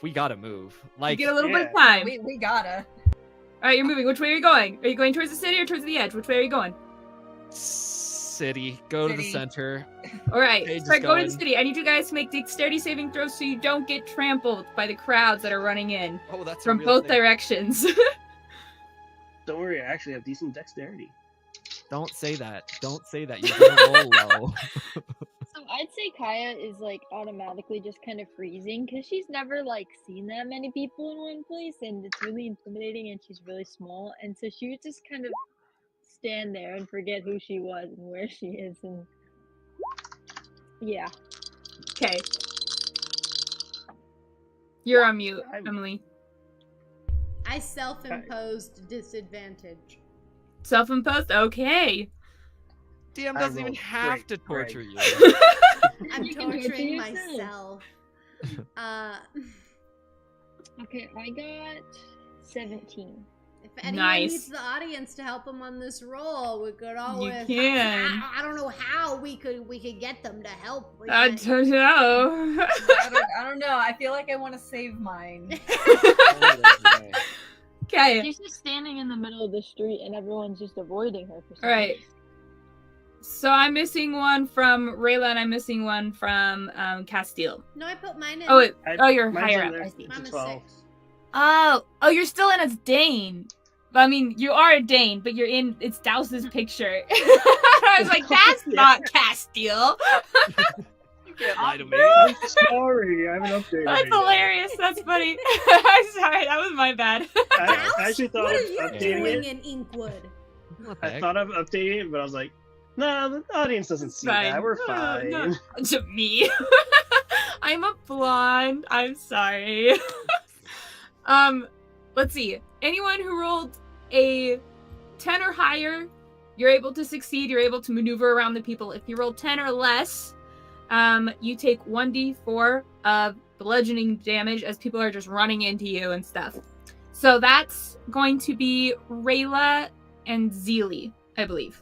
Speaker 3: We gotta move.
Speaker 2: You
Speaker 3: Like,
Speaker 2: get a little bit of
Speaker 6: yeah.
Speaker 2: time.
Speaker 4: We gotta.
Speaker 2: Alright, you're moving. Which way are you going? Are you going towards the city or towards the edge? Which way are you going?
Speaker 3: city. Go to the
Speaker 4: City.
Speaker 3: center.
Speaker 2: Alright,
Speaker 3: Paige is
Speaker 2: start going to the
Speaker 3: going.
Speaker 2: city. I need you guys to make dexterity saving throws so you don't get trampled by the crowds that are running in
Speaker 3: Oh, that's
Speaker 2: from
Speaker 3: a real
Speaker 2: both
Speaker 3: thing.
Speaker 2: directions.
Speaker 6: Don't worry, I actually have decent dexterity.
Speaker 3: Don't say that. Don't say that. You're gonna roll low.
Speaker 5: So I'd say Kaya is like automatically just kind of freezing because she's never like seen that many people in one place, and it's really intimidating, and she's really small, and so she would just kind of stand there and forget who she was and where she is, and yeah.
Speaker 2: Okay. You're on mute,
Speaker 6: I'm-
Speaker 2: Emily.
Speaker 1: I self-imposed disadvantage.
Speaker 2: Self-imposed? Okay.
Speaker 3: DM
Speaker 6: I
Speaker 3: doesn't even
Speaker 6: rolled
Speaker 3: have to
Speaker 6: great.
Speaker 3: torture you.
Speaker 1: I'm
Speaker 5: You can do it to
Speaker 1: torturing
Speaker 5: yourself.
Speaker 1: myself.
Speaker 5: Okay, I got 17.
Speaker 1: If anyone
Speaker 2: Nice.
Speaker 1: needs the audience to help them on this roll, we could always.
Speaker 2: can.
Speaker 1: I don't know how we could get them to help. We
Speaker 2: I
Speaker 1: can't-
Speaker 2: don't know.
Speaker 4: I don't know. I feel like I want to save mine.
Speaker 2: Okay.
Speaker 5: She's just standing in the middle of the street and everyone's just avoiding her for some
Speaker 2: Alright.
Speaker 5: reason.
Speaker 2: So I'm missing one from Rayla and I'm missing one from Castil.
Speaker 1: No, I put mine in.
Speaker 2: Oh, wait.
Speaker 6: I-
Speaker 2: Oh, you're
Speaker 6: mine's
Speaker 2: higher
Speaker 6: in
Speaker 2: up.
Speaker 6: there.
Speaker 2: I see.
Speaker 1: I'm a
Speaker 6: 12.
Speaker 1: 6.
Speaker 2: Oh, you're still in as Dane. I mean, you are a Dane, but you're in. It's Douse's picture. I was like, that's not Castil.
Speaker 3: You can't lie to me.
Speaker 6: I'm sorry, I haven't updated
Speaker 2: That's
Speaker 6: it yet.
Speaker 2: hilarious. That's funny. I'm sorry. That was my bad.
Speaker 6: I actually thought
Speaker 1: What
Speaker 6: of
Speaker 1: are you
Speaker 6: updating
Speaker 1: doing
Speaker 6: it.
Speaker 1: in Inkwood?
Speaker 3: What the
Speaker 6: I
Speaker 3: heck?
Speaker 6: thought of updating it, but I was like, nah, the audience doesn't see that. We're
Speaker 2: No,
Speaker 6: fine.
Speaker 2: no. To me. I'm a blonde. I'm sorry. Let's see. Anyone who rolled a 10 or higher, you're able to succeed. You're able to maneuver around the people. If you roll 10 or less, you take 1d4 of bludgeoning damage as people are just running into you and stuff. So that's going to be Rayla and Zilli, I believe.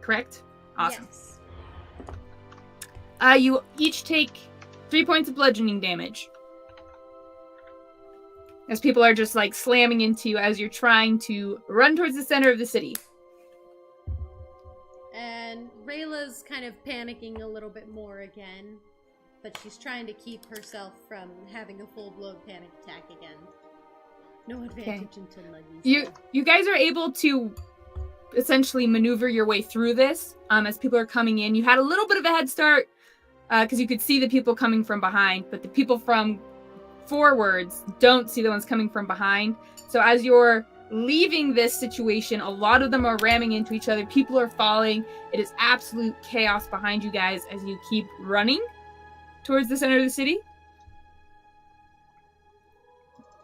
Speaker 2: Correct? Awesome.
Speaker 1: Yes.
Speaker 2: You each take 3 points of bludgeoning damage. As people are just like slamming into you as you're trying to run towards the center of the city.
Speaker 1: And Rayla's kind of panicking a little bit more again, but she's trying to keep herself from having a full-blown panic attack again. No advantage until Nuggies.
Speaker 2: You guys are able to essentially maneuver your way through this as people are coming in. You had a little bit of a head start because you could see the people coming from behind, but the people from forwards don't see the ones coming from behind. So as you're leaving this situation, a lot of them are ramming into each other. People are falling. It is absolute chaos behind you guys as you keep running towards the center of the city.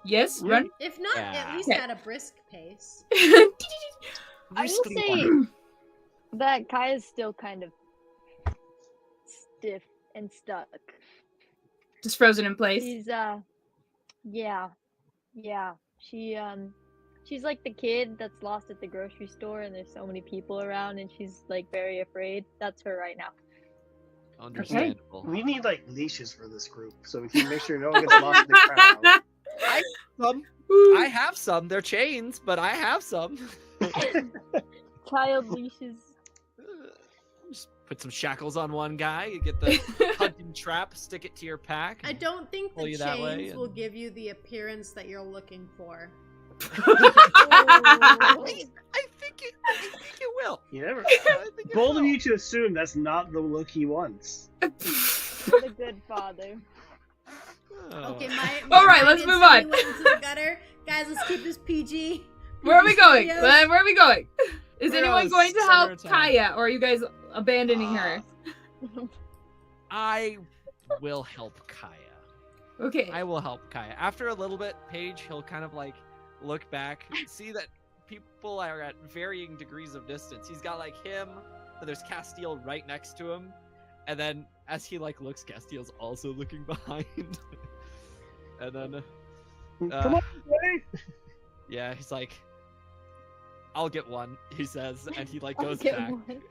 Speaker 2: Yes, run.
Speaker 1: If not, at least at a brisk pace.
Speaker 5: I will say that Kaya's still kind of stiff and stuck.
Speaker 2: Just frozen in place.
Speaker 5: She's yeah. She's like the kid that's lost at the grocery store and there's so many people around and she's like very afraid. That's her right now.
Speaker 3: Understandable.
Speaker 6: We need like leashes for this group so we can make sure no one gets lost in the crowd.
Speaker 3: I have some. They're chains, but I have some.
Speaker 5: Child leashes.
Speaker 3: Just put some shackles on one guy. You get the hunting trap. Stick it to your pack.
Speaker 1: I don't think the chains will
Speaker 3: and...
Speaker 1: give you the appearance that you're looking for.
Speaker 3: I think it will.
Speaker 6: You never. Bold of you to assume that's not the look he wants.
Speaker 5: The good father.
Speaker 1: Okay,
Speaker 2: all right, let's move on.
Speaker 1: Went into the gutter. Guys, let's keep this PG.
Speaker 2: Where are we going? Where are we going? Is anyone going to help
Speaker 3: time.
Speaker 2: Kaya, or are you guys abandoning her?
Speaker 3: I will help Kaya.
Speaker 2: Okay.
Speaker 3: I will help Kaya. After a little bit, Paige, he'll kind of like look back, see that people are at varying degrees of distance. He's got like him, but there's Castil right next to him, and then as he like looks, Castil's also looking behind. And then
Speaker 6: come on, buddy.
Speaker 3: Yeah, he's like, I'll get one, he says, and he like
Speaker 5: I'll
Speaker 3: goes
Speaker 5: get
Speaker 3: back
Speaker 5: one.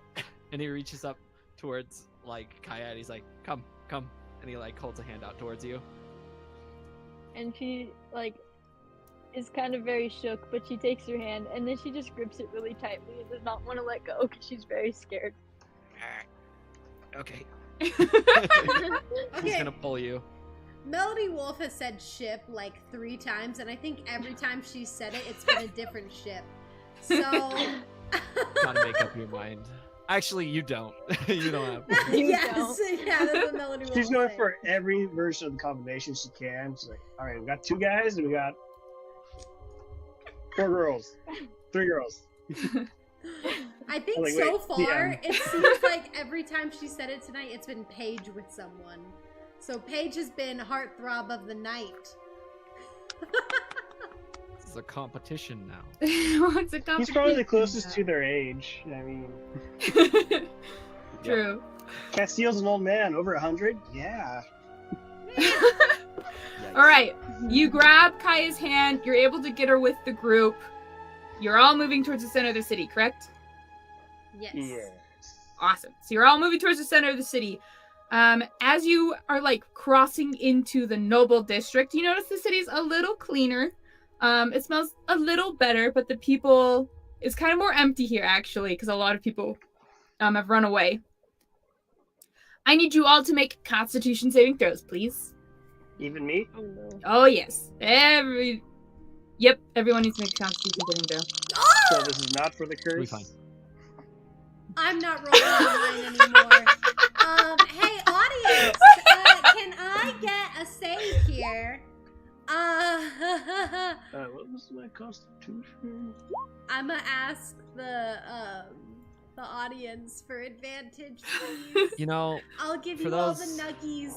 Speaker 3: and he reaches up towards like Kaya and he's like, come, and he like holds a hand out towards you.
Speaker 5: And she like is kind of very shook, but she takes her hand and then she just grips it really tightly and does not want to let go because she's very scared.
Speaker 3: Okay.
Speaker 1: Okay.
Speaker 3: He's gonna pull you.
Speaker 1: Melody Wolf has said ship like 3 times, and I think every time she said it, it's been a different ship. So
Speaker 3: Gotta make up your mind. Actually, you don't. You don't have.
Speaker 1: Yes, yeah, that's what Melody Wolf
Speaker 6: She's going
Speaker 1: said.
Speaker 6: for every version of the combination she can. She's like, all right, we got 2 guys and we got 4 girls, 3 girls.
Speaker 1: I think
Speaker 6: like,
Speaker 1: so
Speaker 6: wait,
Speaker 1: far, it seems like every time she said it tonight, it's been Paige with someone. So Paige has been heartthrob of the night.
Speaker 3: This is a competition now.
Speaker 2: What's a competition?
Speaker 6: He's probably the closest to their age. I mean,
Speaker 2: True.
Speaker 6: Castil's an old man, over 100. Yeah.
Speaker 2: All right, you grab Kaya's hand. You're able to get her with the group. You're all moving towards the center of the city, correct?
Speaker 1: Yes.
Speaker 6: Yes.
Speaker 2: Awesome. So you're all moving towards the center of the city. As you are like crossing into the noble district, you notice the city's a little cleaner. It smells a little better, but the people is kind of more empty here actually, because a lot of people have run away. I need you all to make Constitution saving throws, please.
Speaker 6: Even me?
Speaker 5: Oh no.
Speaker 2: Oh yes, everyone needs to make a Constitution saving throw.
Speaker 6: So this is not for the curse.
Speaker 3: We'll be fine.
Speaker 1: I'm not rolling online anymore. Hey, audience, can I get a save here?
Speaker 6: What was my Constitution?
Speaker 1: I'm gonna ask the audience for advantage, please.
Speaker 3: You know,
Speaker 1: I'll give
Speaker 3: for
Speaker 1: you all
Speaker 3: those-
Speaker 1: the nuggies.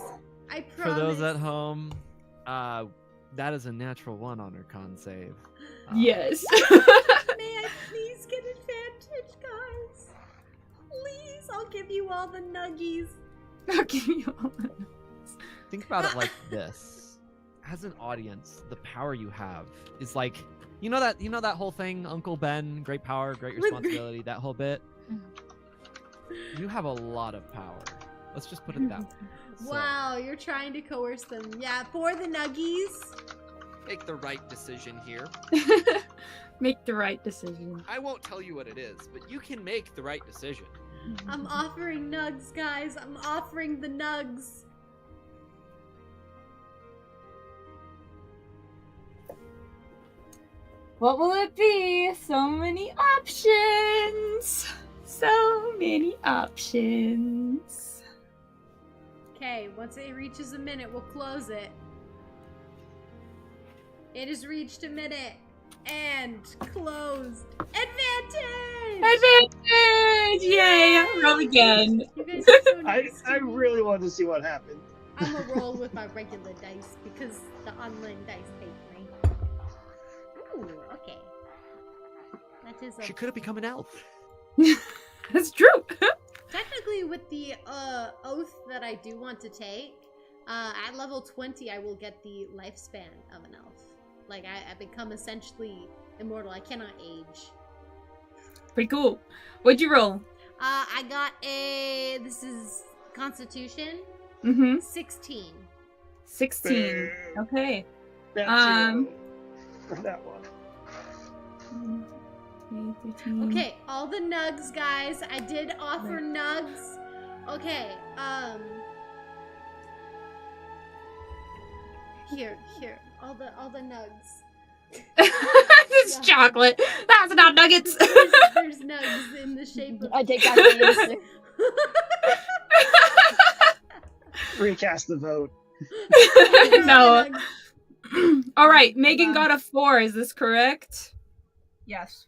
Speaker 1: I
Speaker 3: for
Speaker 1: promise.
Speaker 3: those at home, that is a natural 1 on her con save.
Speaker 2: Yes.
Speaker 1: May I please get advantage, guys? Please, I'll give you all the nuggies.
Speaker 2: I'll give you all.
Speaker 3: Think about it like this: as an audience, the power you have is like, you know that whole thing, Uncle Ben, great power, great responsibility, that whole bit. You have a lot of power. Let's just put it that way. So,
Speaker 1: Wow, you're trying to coerce them. Yeah, for the nuggies.
Speaker 3: make the right decision here.
Speaker 2: Make the right decision.
Speaker 3: I won't tell you what it is, but you can make the right decision.
Speaker 1: I'm offering nugs, guys. I'm offering the nugs.
Speaker 2: What will it be? So many options. So many options.
Speaker 1: Okay, once it reaches a minute, we'll close it. It has reached a minute and closed. Advantage!
Speaker 2: Advantage! Yay! Roll again.
Speaker 1: You guys are so nice
Speaker 6: I
Speaker 1: to me.
Speaker 6: really wanted to see what happened.
Speaker 1: I'm gonna roll with my regular dice because the online dice hate me. Ooh, okay. That is
Speaker 3: She could have become an elf.
Speaker 2: That's true.
Speaker 1: technically with the oath that I do want to take. At level 20, I will get the lifespan of an elf. Like I become essentially immortal. I cannot age.
Speaker 2: Pretty cool. What'd you roll?
Speaker 1: I got a. This is Constitution.
Speaker 2: Mm-hmm.
Speaker 1: 16.
Speaker 2: 16.
Speaker 6: Boo.
Speaker 2: Okay.
Speaker 6: That's
Speaker 2: Um,
Speaker 6: zero for that one.
Speaker 2: 13.
Speaker 1: Okay, all the nugs, guys. I did offer nugs. Okay, here, all the nugs.
Speaker 2: It's chocolate. That's not nuggets.
Speaker 1: There's nugs in the shape of.
Speaker 5: I take back my answer.
Speaker 6: Recast the vote.
Speaker 2: No. All right, Megan got a 4. Is this correct?
Speaker 4: Yes.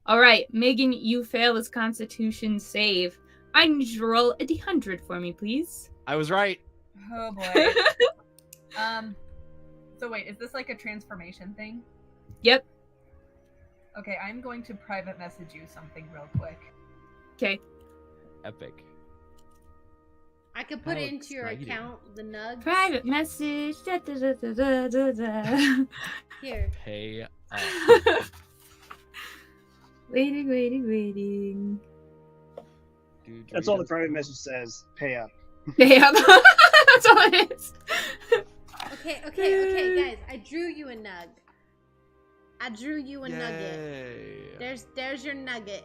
Speaker 2: All right, Megan, you fail this Constitution save. I need you to roll a d100 for me, please.
Speaker 3: I was right.
Speaker 4: Oh boy. So wait, is this like a transformation thing?
Speaker 2: Yep.
Speaker 4: Okay, I'm going to private message you something real quick.
Speaker 2: Okay.
Speaker 3: Epic.
Speaker 1: I could put
Speaker 3: That
Speaker 1: it
Speaker 3: looks
Speaker 1: into your
Speaker 3: exciting.
Speaker 1: account, the nugs.
Speaker 2: Private message. Da, da, da, da, da, da, da.
Speaker 1: Here.
Speaker 3: Pay up.
Speaker 2: Waiting.
Speaker 6: That's all the private message says. Pay up.
Speaker 2: Yeah, that's all it is.
Speaker 1: Okay, guys. I drew you a nug. I drew you a nugget.
Speaker 3: Yay.
Speaker 1: There's your nugget.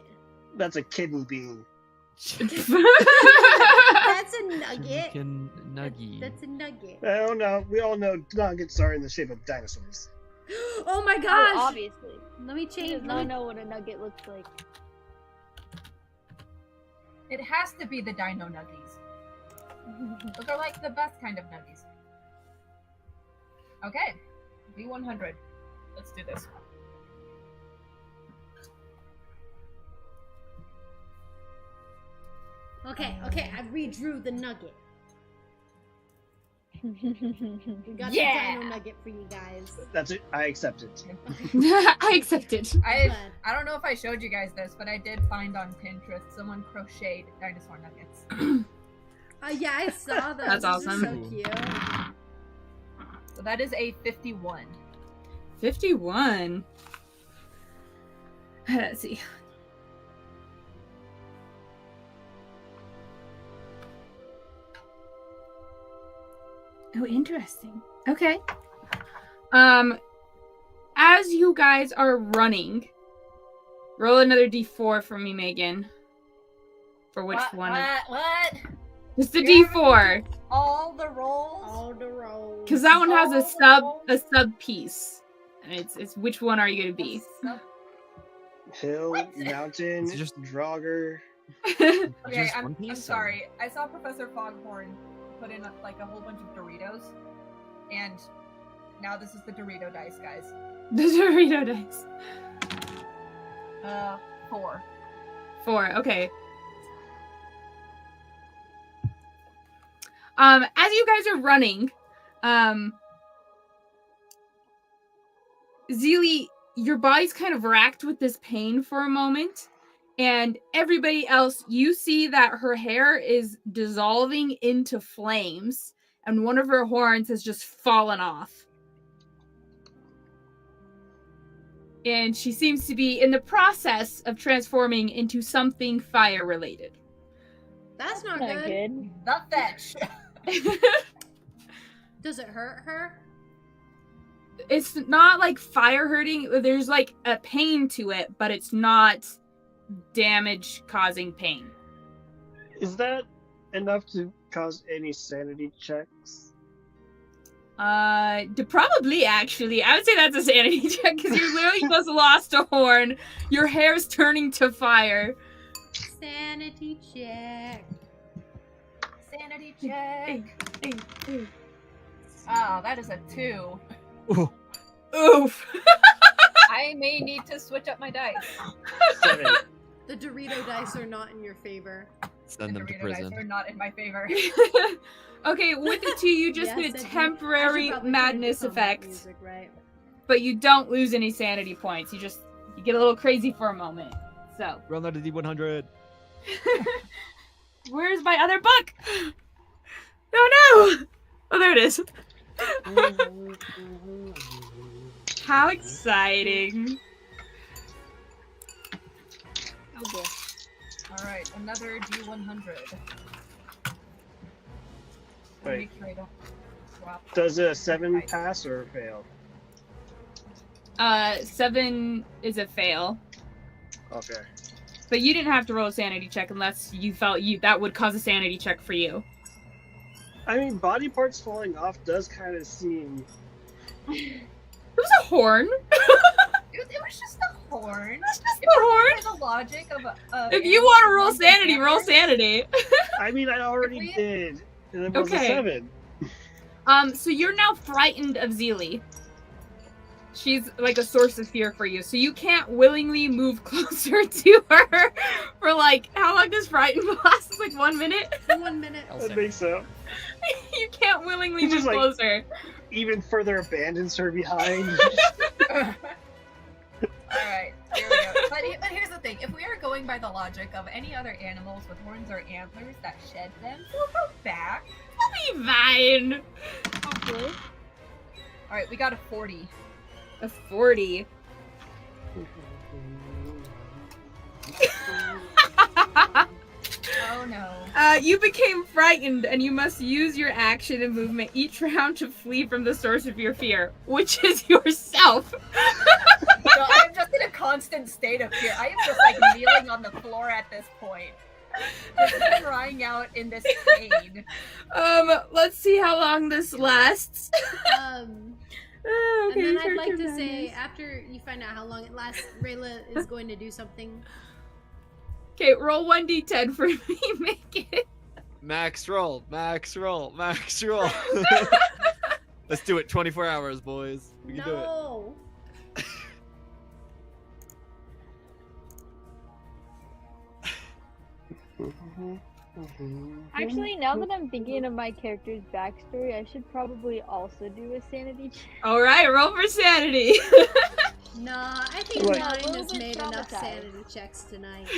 Speaker 6: That's a kidney bean.
Speaker 1: That's a nugget.
Speaker 3: Chicken nuggy.
Speaker 1: That's a nugget.
Speaker 6: Oh no, we all know nuggets are in the shape of dinosaurs.
Speaker 1: Oh my
Speaker 5: Oh,
Speaker 1: gosh!
Speaker 5: obviously.
Speaker 1: Let me
Speaker 5: He
Speaker 1: change.
Speaker 5: does not know what a nugget looks like.
Speaker 4: It has to be the Dino Nuggies. Those are like the best kind of nuggies. Okay, V100. Let's do this.
Speaker 1: Okay, I redrew the nugget. We got
Speaker 5: Yeah.
Speaker 1: the dino nugget for you guys.
Speaker 6: That's it. I accept it.
Speaker 2: I accept it.
Speaker 1: Glad.
Speaker 4: I don't know if I showed you guys this, but I did find on Pinterest someone crocheted dinosaur nuggets.
Speaker 1: Yeah, I saw those.
Speaker 2: That's
Speaker 1: Those are
Speaker 2: awesome.
Speaker 1: so cute.
Speaker 4: So that is a 51.
Speaker 2: 51. Let's see. Oh, interesting. Okay. As you guys are running, roll another d4 for me, Megan. For which one?
Speaker 4: What?
Speaker 2: Just a
Speaker 4: You're
Speaker 2: d4,
Speaker 4: All the rolls?
Speaker 1: All the rolls.
Speaker 2: because that one has
Speaker 4: All the
Speaker 2: sub piece, and it's which one are you gonna be?
Speaker 6: Hill,
Speaker 4: What?
Speaker 6: mountain,
Speaker 3: It's just-
Speaker 6: Draugr.
Speaker 4: Okay,
Speaker 3: Just
Speaker 4: I'm
Speaker 3: One Piece,
Speaker 4: sorry. I saw Professor Foghorn put in like a whole bunch of Doritos, and now this is the Dorito dice, guys.
Speaker 2: The Dorito dice.
Speaker 4: 4.
Speaker 2: 4. Okay. As you guys are running, Zilli, your body's kind of racked with this pain for a moment, and everybody else, you see that her hair is dissolving into flames, and one of her horns has just fallen off. And she seems to be in the process of transforming into something fire-related.
Speaker 1: That's not
Speaker 5: Not
Speaker 1: good.
Speaker 5: good.
Speaker 4: The fetch.
Speaker 1: Does it hurt her?
Speaker 2: It's not like fire hurting. There's like a pain to it, but it's not damage causing pain.
Speaker 6: Is that enough to cause any sanity checks?
Speaker 2: Probably actually. I would say that's a sanity check because you literally just lost a horn. Your hair's turning to fire.
Speaker 1: Sanity check.
Speaker 4: Sanity check. Oh, that is a 2.
Speaker 3: Ooh.
Speaker 2: Oof.
Speaker 4: I may need to switch up my dice.
Speaker 6: 7.
Speaker 1: The Dorito dice are not in your favor.
Speaker 3: Send them to
Speaker 4: Dorito dice
Speaker 3: prison.
Speaker 4: are not in my favor.
Speaker 2: Okay, with the 2, you just
Speaker 1: Yes,
Speaker 2: get
Speaker 1: I
Speaker 2: a
Speaker 1: do. I should
Speaker 2: temporary
Speaker 1: probably
Speaker 2: madness
Speaker 1: turn to combat
Speaker 2: effect,
Speaker 1: music, right?
Speaker 2: but you don't lose any sanity points. You get a little crazy for a moment. So,
Speaker 3: Run out of D100.
Speaker 2: where's my other book? Oh no! Oh, there it is. How exciting.
Speaker 5: Oh boy.
Speaker 4: Alright, another D100.
Speaker 6: Wait.
Speaker 4: Make sure I don't drop.
Speaker 6: Does a 7 pass or fail?
Speaker 2: 7 is a fail.
Speaker 6: Okay.
Speaker 2: But you didn't have to roll a sanity check unless you felt that would cause a sanity check for you.
Speaker 6: I mean, body parts falling off does kind of seem.
Speaker 2: It was a horn.
Speaker 4: It was just a horn.
Speaker 2: It's just a horn.
Speaker 4: The logic of
Speaker 2: If you want to roll sanity, roll sanity.
Speaker 6: I mean, I already
Speaker 4: we-
Speaker 6: did. And it was a
Speaker 2: Okay.
Speaker 6: 7.
Speaker 2: So you're now frightened of Zilli. She's like a source of fear for you, so you can't willingly move closer to her for like, how long does frightened last? It's like 1 minute?
Speaker 1: 1 minute.
Speaker 3: I'll
Speaker 6: I
Speaker 3: say.
Speaker 6: think so.
Speaker 2: You can't willingly
Speaker 6: He
Speaker 2: move
Speaker 6: just, like-
Speaker 2: closer.
Speaker 6: Even further abandons her behind.
Speaker 4: Alright, here we go. But here's the thing. If we are going by the logic of any other animals with horns or antlers that shed them, we'll go back.
Speaker 2: Be fine.
Speaker 5: Hopefully.
Speaker 4: Alright, we got a 40.
Speaker 2: A 40.
Speaker 4: Oh no.
Speaker 2: You became frightened, and you must use your action and movement each round to flee from the source of your fear, which is yourself.
Speaker 4: So I'm just in a constant state of fear. I am just like kneeling on the floor at this point. Just crying out in this pain.
Speaker 2: Let's see how long this lasts. Okay,
Speaker 1: And then I'd like
Speaker 2: character
Speaker 1: to say,
Speaker 2: madness.
Speaker 1: after you find out how long it lasts, Rayla is going to do something.
Speaker 2: Okay, roll 1d10 for me, make it.
Speaker 3: Max roll, max roll, max roll. Let's do it. 24 hours, boys. We can do it.
Speaker 1: No.
Speaker 5: Actually, now that I'm thinking of my character's backstory, I should probably also do a sanity check.
Speaker 2: Alright, roll for sanity.
Speaker 1: Nah, I think
Speaker 6: Like-
Speaker 1: mine
Speaker 5: A little
Speaker 1: has
Speaker 5: bit
Speaker 1: made enough
Speaker 5: traumatized.
Speaker 1: sanity checks tonight.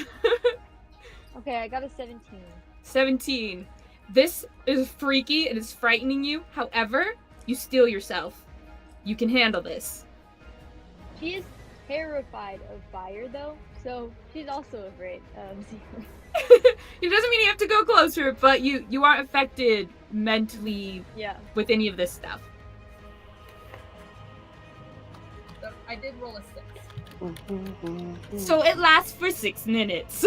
Speaker 5: Okay, I got a 17.
Speaker 2: 17. This is freaky, it is frightening you. However, you steel yourself. You can handle this.
Speaker 5: She is terrified of fire, though, so she's also afraid of Zilli.
Speaker 2: It doesn't mean you have to go closer, but you aren't affected mentally
Speaker 5: Yeah.
Speaker 2: with any of this stuff.
Speaker 4: So I did roll a 6.
Speaker 2: So it lasts for 6 minutes.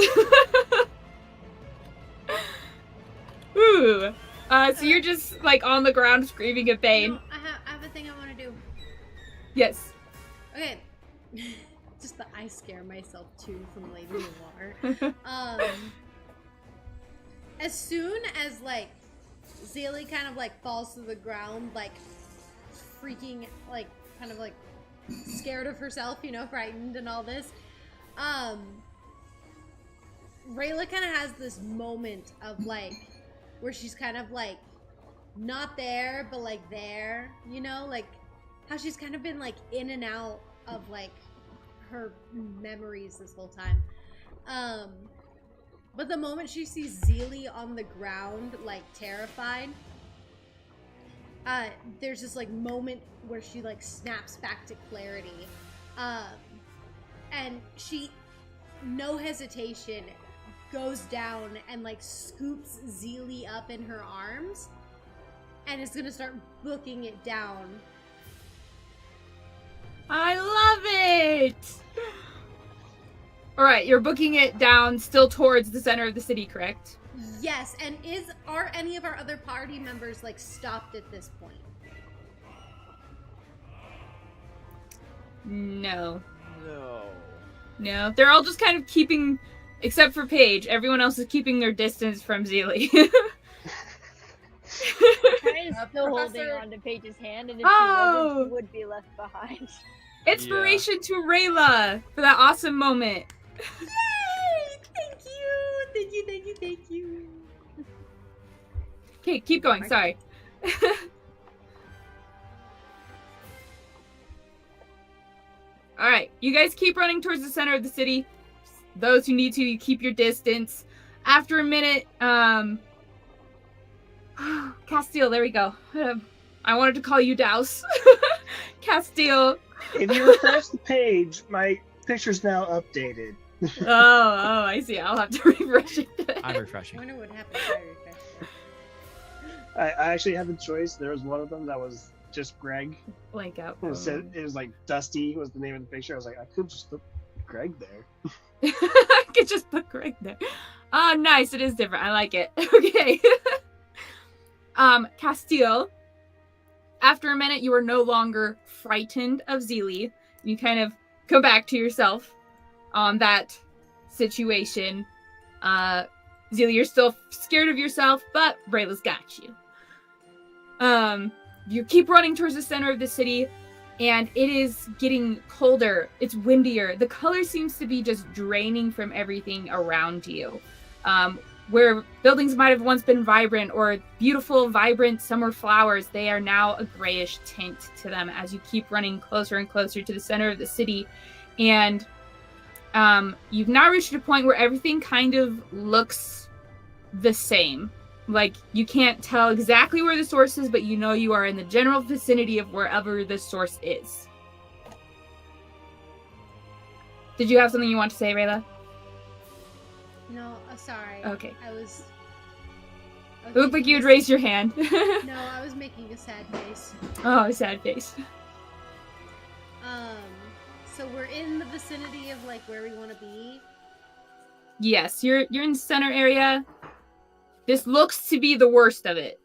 Speaker 2: Ooh. So you're just like on the ground screaming in pain.
Speaker 1: No, I have a thing I want to do.
Speaker 2: Yes.
Speaker 1: Okay. Just that I scare myself too from Lady in the Water. As soon as like Zilli kind of like falls to the ground, like freaking, like kind of like scared of herself, you know, frightened and all this. Rayla kind of has this moment of like where she's kind of like not there, but like there, you know, like how she's kind of been like in and out of like her memories this whole time. But the moment she sees Zilli on the ground, like terrified, there's this like moment where she like snaps back to clarity. And she, no hesitation, goes down and like scoops Zilli up in her arms and is gonna start booking it down.
Speaker 2: I love it! Alright, you're booking it down still towards the center of the city, correct?
Speaker 1: Yes, and are any of our other party members like stopped at this point?
Speaker 2: No.
Speaker 3: No.
Speaker 2: They're all just kind of keeping, except for Paige, everyone else is keeping their distance from Zilli.
Speaker 5: Ryan is still holding
Speaker 4: Professor-
Speaker 5: on to Paige's hand, and if
Speaker 2: Oh!
Speaker 5: she wasn't, she would be left behind.
Speaker 2: Inspiration to Rayla for that awesome moment.
Speaker 1: Yay! Thank you.
Speaker 2: Okay, keep going, sorry. Alright, you guys keep running towards the center of the city. Those who need to, you keep your distance. After a minute, Castil, there we go. I wanted to call you Douse. Castil.
Speaker 6: If you refresh the page, my picture's now updated.
Speaker 2: Oh, I see. I'll have to refresh it.
Speaker 3: I'm
Speaker 1: I
Speaker 3: refreshing.
Speaker 1: wonder what happened if I refreshed it.
Speaker 6: I actually had the choice. There was one of them that was just Greg.
Speaker 2: Blank out.
Speaker 6: It was like Dusty was the name of the picture. I was like, I could just put Greg there.
Speaker 2: I could just put Greg there. Oh, nice. It is different. I like it. Okay. Castil. After a minute, you are no longer frightened of Zilli. You kind of come back to yourself on that situation. Zilli, you're still scared of yourself, but Rayla's got you. You keep running towards the center of the city, and it is getting colder. It's windier. The color seems to be just draining from everything around you. Where buildings might have once been vibrant or beautiful, vibrant summer flowers, they are now a grayish tint to them as you keep running closer and closer to the center of the city. And you've now reached a point where everything kind of looks the same. Like, you can't tell exactly where the source is, but you know you are in the general vicinity of wherever the source is. Did you have something you want to say, Rayla?
Speaker 1: No, sorry.
Speaker 2: Okay.
Speaker 1: I was
Speaker 2: It looked like
Speaker 1: making
Speaker 2: you had
Speaker 1: a-
Speaker 2: raised your hand.
Speaker 1: No, I was making a sad face.
Speaker 2: Oh, sad face.
Speaker 1: So we're in the vicinity of like where we want to be.
Speaker 2: Yes, you're in the center area. This looks to be the worst of it.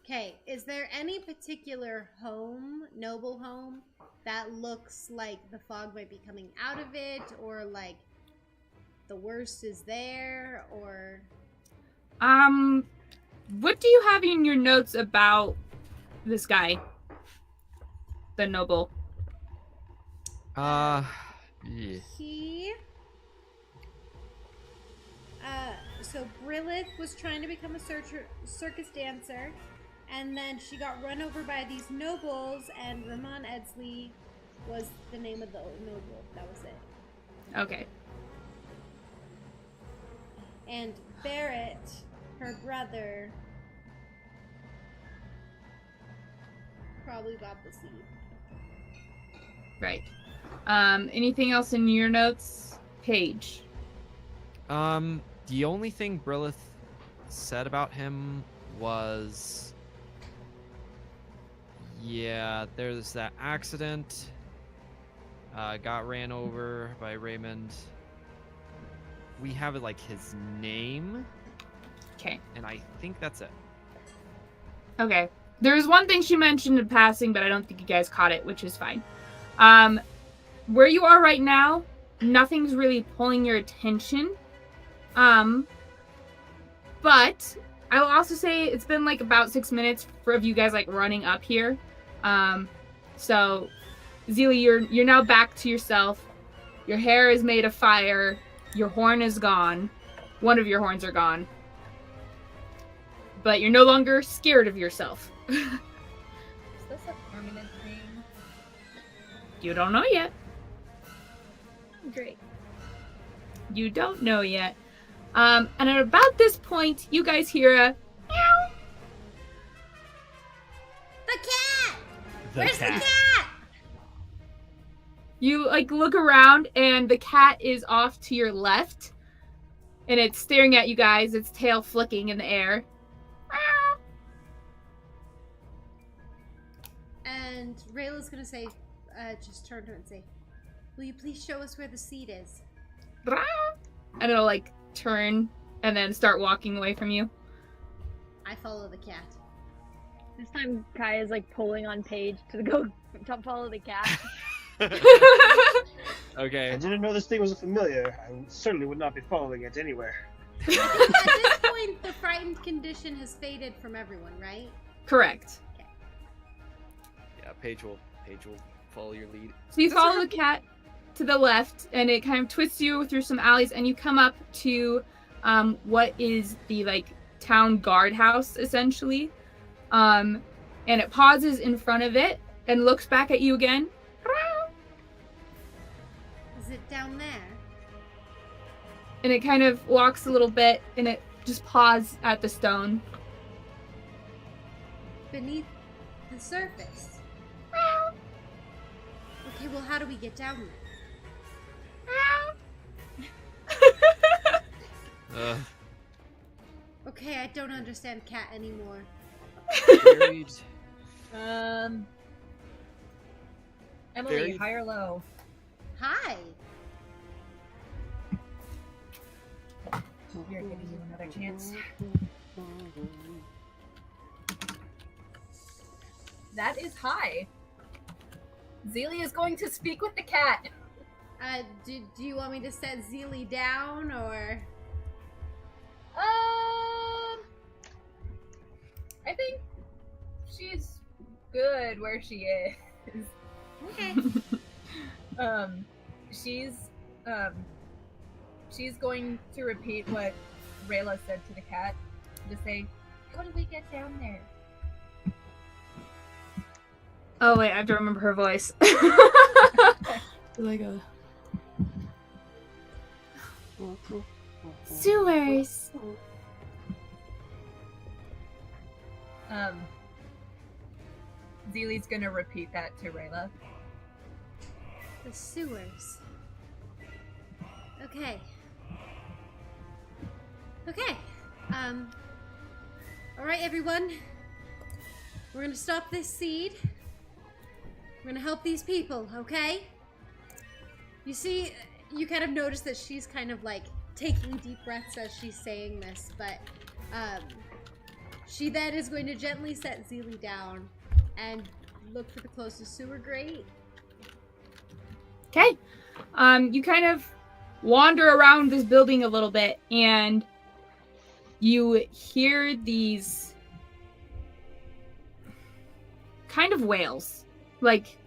Speaker 1: Okay, is there any particular home, noble home, that looks like the fog might be coming out of it, or like the worst is there, or...
Speaker 2: What do you have in your notes about this guy? The noble.
Speaker 3: Yeah.
Speaker 1: He... So Brillith was trying to become a circus dancer, and then she got run over by these nobles, and Ramon Edsley was the name of the noble. That was it.
Speaker 2: Okay.
Speaker 1: And Barrett, her brother, probably got the seed.
Speaker 2: Right. Anything else in your notes? Paige.
Speaker 3: The only thing Brillith said about him was, yeah, there's that accident. Got ran over by Raymond. We have like his name,
Speaker 2: Okay.
Speaker 3: and I think that's it.
Speaker 2: Okay. There was one thing she mentioned in passing, but I don't think you guys caught it, which is fine. Where you are right now, nothing's really pulling your attention. But I will also say it's been like about 6 minutes for you guys like running up here. So Zilli, you're now back to yourself. Your hair is made of fire. Your horn is gone. One of your horns are gone. But you're no longer scared of yourself.
Speaker 4: Is this a permanent thing?
Speaker 2: You don't know yet.
Speaker 5: Great.
Speaker 2: You don't know yet. And at about this point, you guys hear a meow.
Speaker 1: The cat!
Speaker 3: The
Speaker 1: Where's
Speaker 3: cat.
Speaker 1: the cat?
Speaker 2: You like look around and the cat is off to your left. and it's staring at you guys, its tail flicking in the air.
Speaker 1: And Rayla's gonna say, just turn to her and say, will you please show us where the seed is?
Speaker 2: And it'll like turn and then start walking away from you.
Speaker 1: I follow the cat.
Speaker 5: This time Kaya's like pulling on Paige to go to follow the cat.
Speaker 3: Okay.
Speaker 6: I didn't know this thing was a familiar. I certainly would not be following it anywhere.
Speaker 1: At this point, the frightened condition has faded from everyone, right?
Speaker 2: Correct.
Speaker 3: Yeah, Paige will follow your lead.
Speaker 2: So you follow the cat to the left, and it kind of twists you through some alleys, and you come up to what is the like town guardhouse, essentially. And it pauses in front of it and looks back at you again.
Speaker 1: Is it down there?
Speaker 2: And it kind of walks a little bit, and it just pauses at the stone.
Speaker 1: Beneath the surface? Okay, well, how do we get down there? Okay, I don't understand cat anymore.
Speaker 3: Buried.
Speaker 4: Emily,
Speaker 3: Very-
Speaker 4: high or low?
Speaker 1: Hi.
Speaker 4: We're giving you another chance. That is high. Zilli is going to speak with the cat.
Speaker 1: Do you want me to set Zilli down, or?
Speaker 4: I think she's good where she is.
Speaker 1: Okay.
Speaker 4: She's going to repeat what Rayla said to the cat. Just say, how do we get down there?
Speaker 2: Oh wait, I have to remember her voice. Like a sewers.
Speaker 4: Zilli's gonna repeat that to Rayla.
Speaker 1: The sewers. Okay. Okay. Alright, everyone. We're gonna stop this seed. We're gonna help these people, okay? You see, you kind of notice that she's kind of like taking deep breaths as she's saying this, but she then is going to gently set Zilli down and look for the closest sewer grate.
Speaker 2: Okay. You kind of wander around this building a little bit, and you hear these kind of wails, like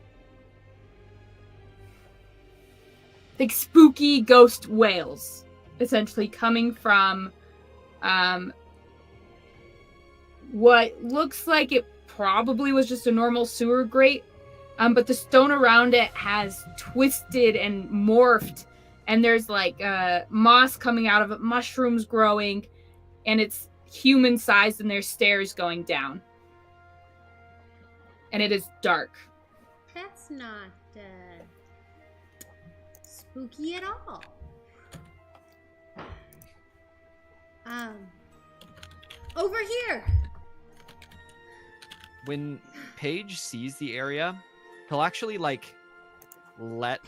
Speaker 2: spooky ghost wails, essentially coming from what looks like it probably was just a normal sewer grate, but the stone around it has twisted and morphed, and there's like moss coming out of it, mushrooms growing, and it's human sized, and there's stairs going down, and it is dark.
Speaker 1: That's not spooky at all. Over here.
Speaker 3: When Paige sees the area, he'll actually like let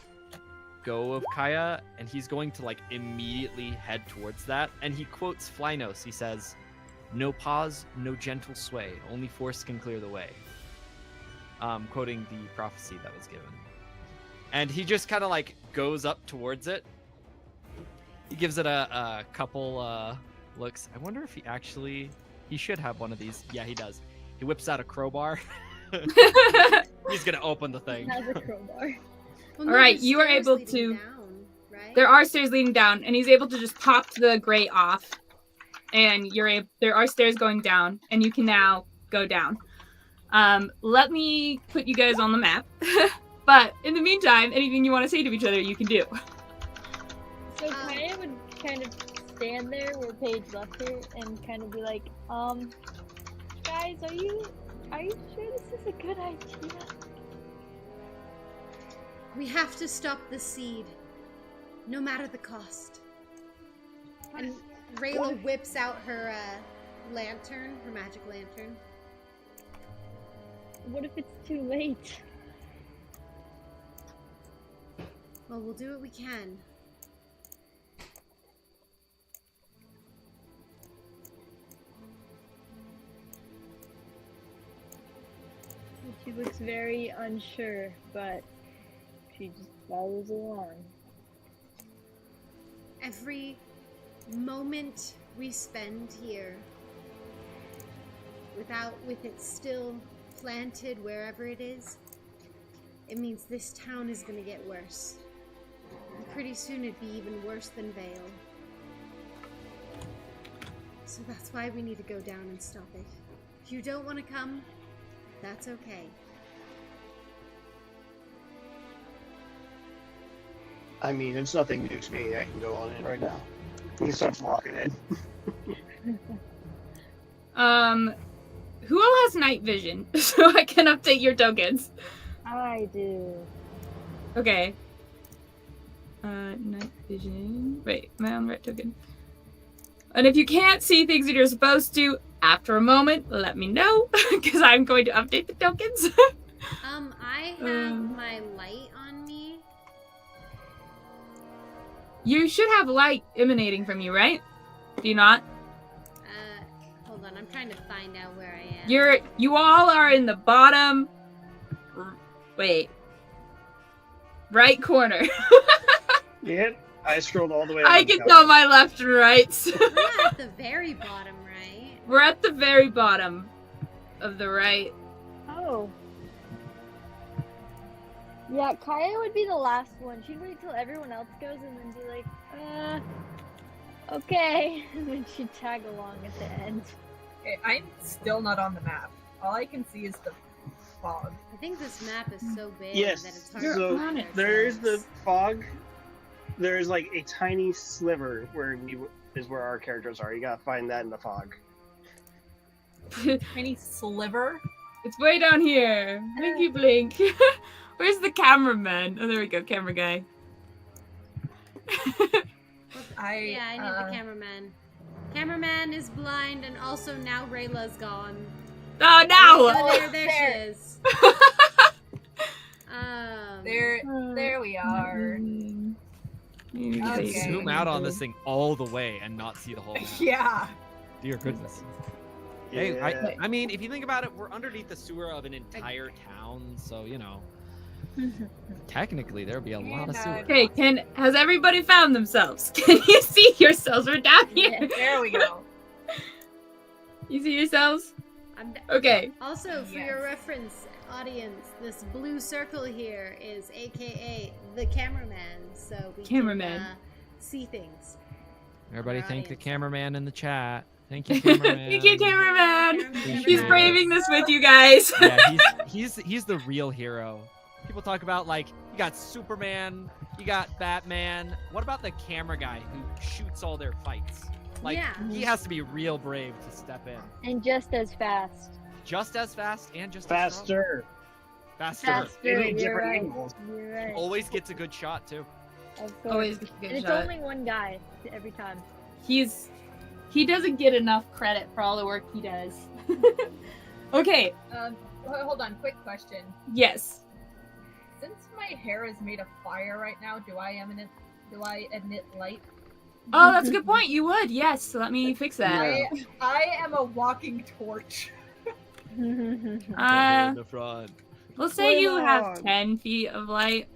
Speaker 3: go of Kaya, and he's going to like immediately head towards that. And he quotes Flynos. He says, "No pause, no gentle sway. Only force can clear the way." Quoting the prophecy that was given. And he just kind of like goes up towards it. He gives it a couple looks. I wonder if he should have one of these. Yeah, he does. He whips out a crowbar. He's gonna open the thing.
Speaker 5: Has a crowbar.
Speaker 1: Well,
Speaker 2: All right,
Speaker 1: there's
Speaker 2: you are
Speaker 1: stairs
Speaker 2: able
Speaker 1: leading
Speaker 2: to-
Speaker 1: down, right?
Speaker 2: There are stairs leading down, and he's able to just pop the grate off, and there are stairs going down, and you can now go down. Let me put you guys on the map. But in the meantime, anything you want to say to each other, you can do.
Speaker 5: So Kaya would kind of stand there where Paige left her and kind of be like, guys, are you sure this is a good idea?
Speaker 1: We have to stop the seed, no matter the cost. And Rayla whips out her lantern, her magic lantern.
Speaker 5: What if it's too late?
Speaker 1: Well, we'll do what we can.
Speaker 5: She looks very unsure, but she just follows along.
Speaker 1: Every moment we spend here, with it still planted wherever it is, it means this town is gonna get worse. And pretty soon it'd be even worse than Vale. So that's why we need to go down and stop it. If you don't want to come, that's okay.
Speaker 6: I mean, it's nothing new to me. I can go on in right now. He starts walking in.
Speaker 2: Who all has night vision so I can update your tokens?
Speaker 5: I do.
Speaker 2: Okay. Night vision. Wait, am I on the right token? And if you can't see things that you're supposed to, after a moment, let me know, because I'm going to update the tokens.
Speaker 1: I have my light on me.
Speaker 2: You should have light emanating from you, right? Do you not?
Speaker 1: Hold on, I'm trying to find out where I am.
Speaker 2: You all are in the bottom. Wait. Right corner.
Speaker 6: Yeah, I scrolled all the way.
Speaker 2: I can tell my left and rights.
Speaker 1: We're not at the very bottom, right?
Speaker 2: We're at the very bottom of the right.
Speaker 5: Oh. Yeah, Kaya would be the last one. She'd wait till everyone else goes and then be like, okay. And then she'd tag along at the end.
Speaker 4: Okay, I'm still not on the map. All I can see is the fog.
Speaker 1: I think this map is so big
Speaker 6: Yes,
Speaker 1: that it's hard
Speaker 6: so
Speaker 1: to find
Speaker 6: there's the
Speaker 1: ourselves.
Speaker 6: fog. There's like a tiny sliver where where our characters are. You gotta find that in the fog.
Speaker 4: Tiny sliver.
Speaker 2: It's way down here. Blinky blink. Where's the cameraman? Oh, there we go, camera guy.
Speaker 1: I need the cameraman. Cameraman is blind, and also now Rayla's gone.
Speaker 2: Oh no!
Speaker 1: Oh, there she is.
Speaker 4: There we are. Okay.
Speaker 3: Zoom out on this thing all the way and not see the whole map.
Speaker 4: Yeah.
Speaker 3: Dear goodness.
Speaker 6: Yeah.
Speaker 3: Hey, I mean, if you think about it, we're underneath the sewer of an entire town, so you know. Technically, there'd be a lot of sewer.
Speaker 2: Okay, has everybody found themselves? Can you see yourselves? We're down here.
Speaker 4: Yeah, there we go.
Speaker 2: You see yourselves? Okay.
Speaker 1: Also, for your reference, audience, this blue circle here is AKA the cameraman, so we can see things.
Speaker 3: Everybody thank the cameraman in the chat. Thank you, cameraman.
Speaker 2: Thank you, cameraman. He's braving this with you guys.
Speaker 3: Yeah, he's the real hero. People talk about, like, you got Superman, you got Batman. What about the camera guy who shoots all their fights? Like, he has to be real brave to step in.
Speaker 5: And just as fast.
Speaker 3: Just as fast and just
Speaker 6: faster.
Speaker 3: Faster.
Speaker 6: Maybe
Speaker 5: You're
Speaker 6: different
Speaker 5: right.
Speaker 6: angles.
Speaker 5: You're right.
Speaker 3: Always gets a good shot, too.
Speaker 5: Of course.
Speaker 2: Always gets a good
Speaker 5: and it's
Speaker 2: shot.
Speaker 5: only one guy every time.
Speaker 2: He doesn't get enough credit for all the work he does. Okay.
Speaker 4: Hold on. Quick question.
Speaker 2: Yes.
Speaker 4: Since my hair is made of fire right now, do I emit light?
Speaker 2: Oh, that's a good point. You would. Yes. So let me fix that.
Speaker 4: I am a walking torch.
Speaker 3: In the front.
Speaker 2: We'll say you have 10 feet of light.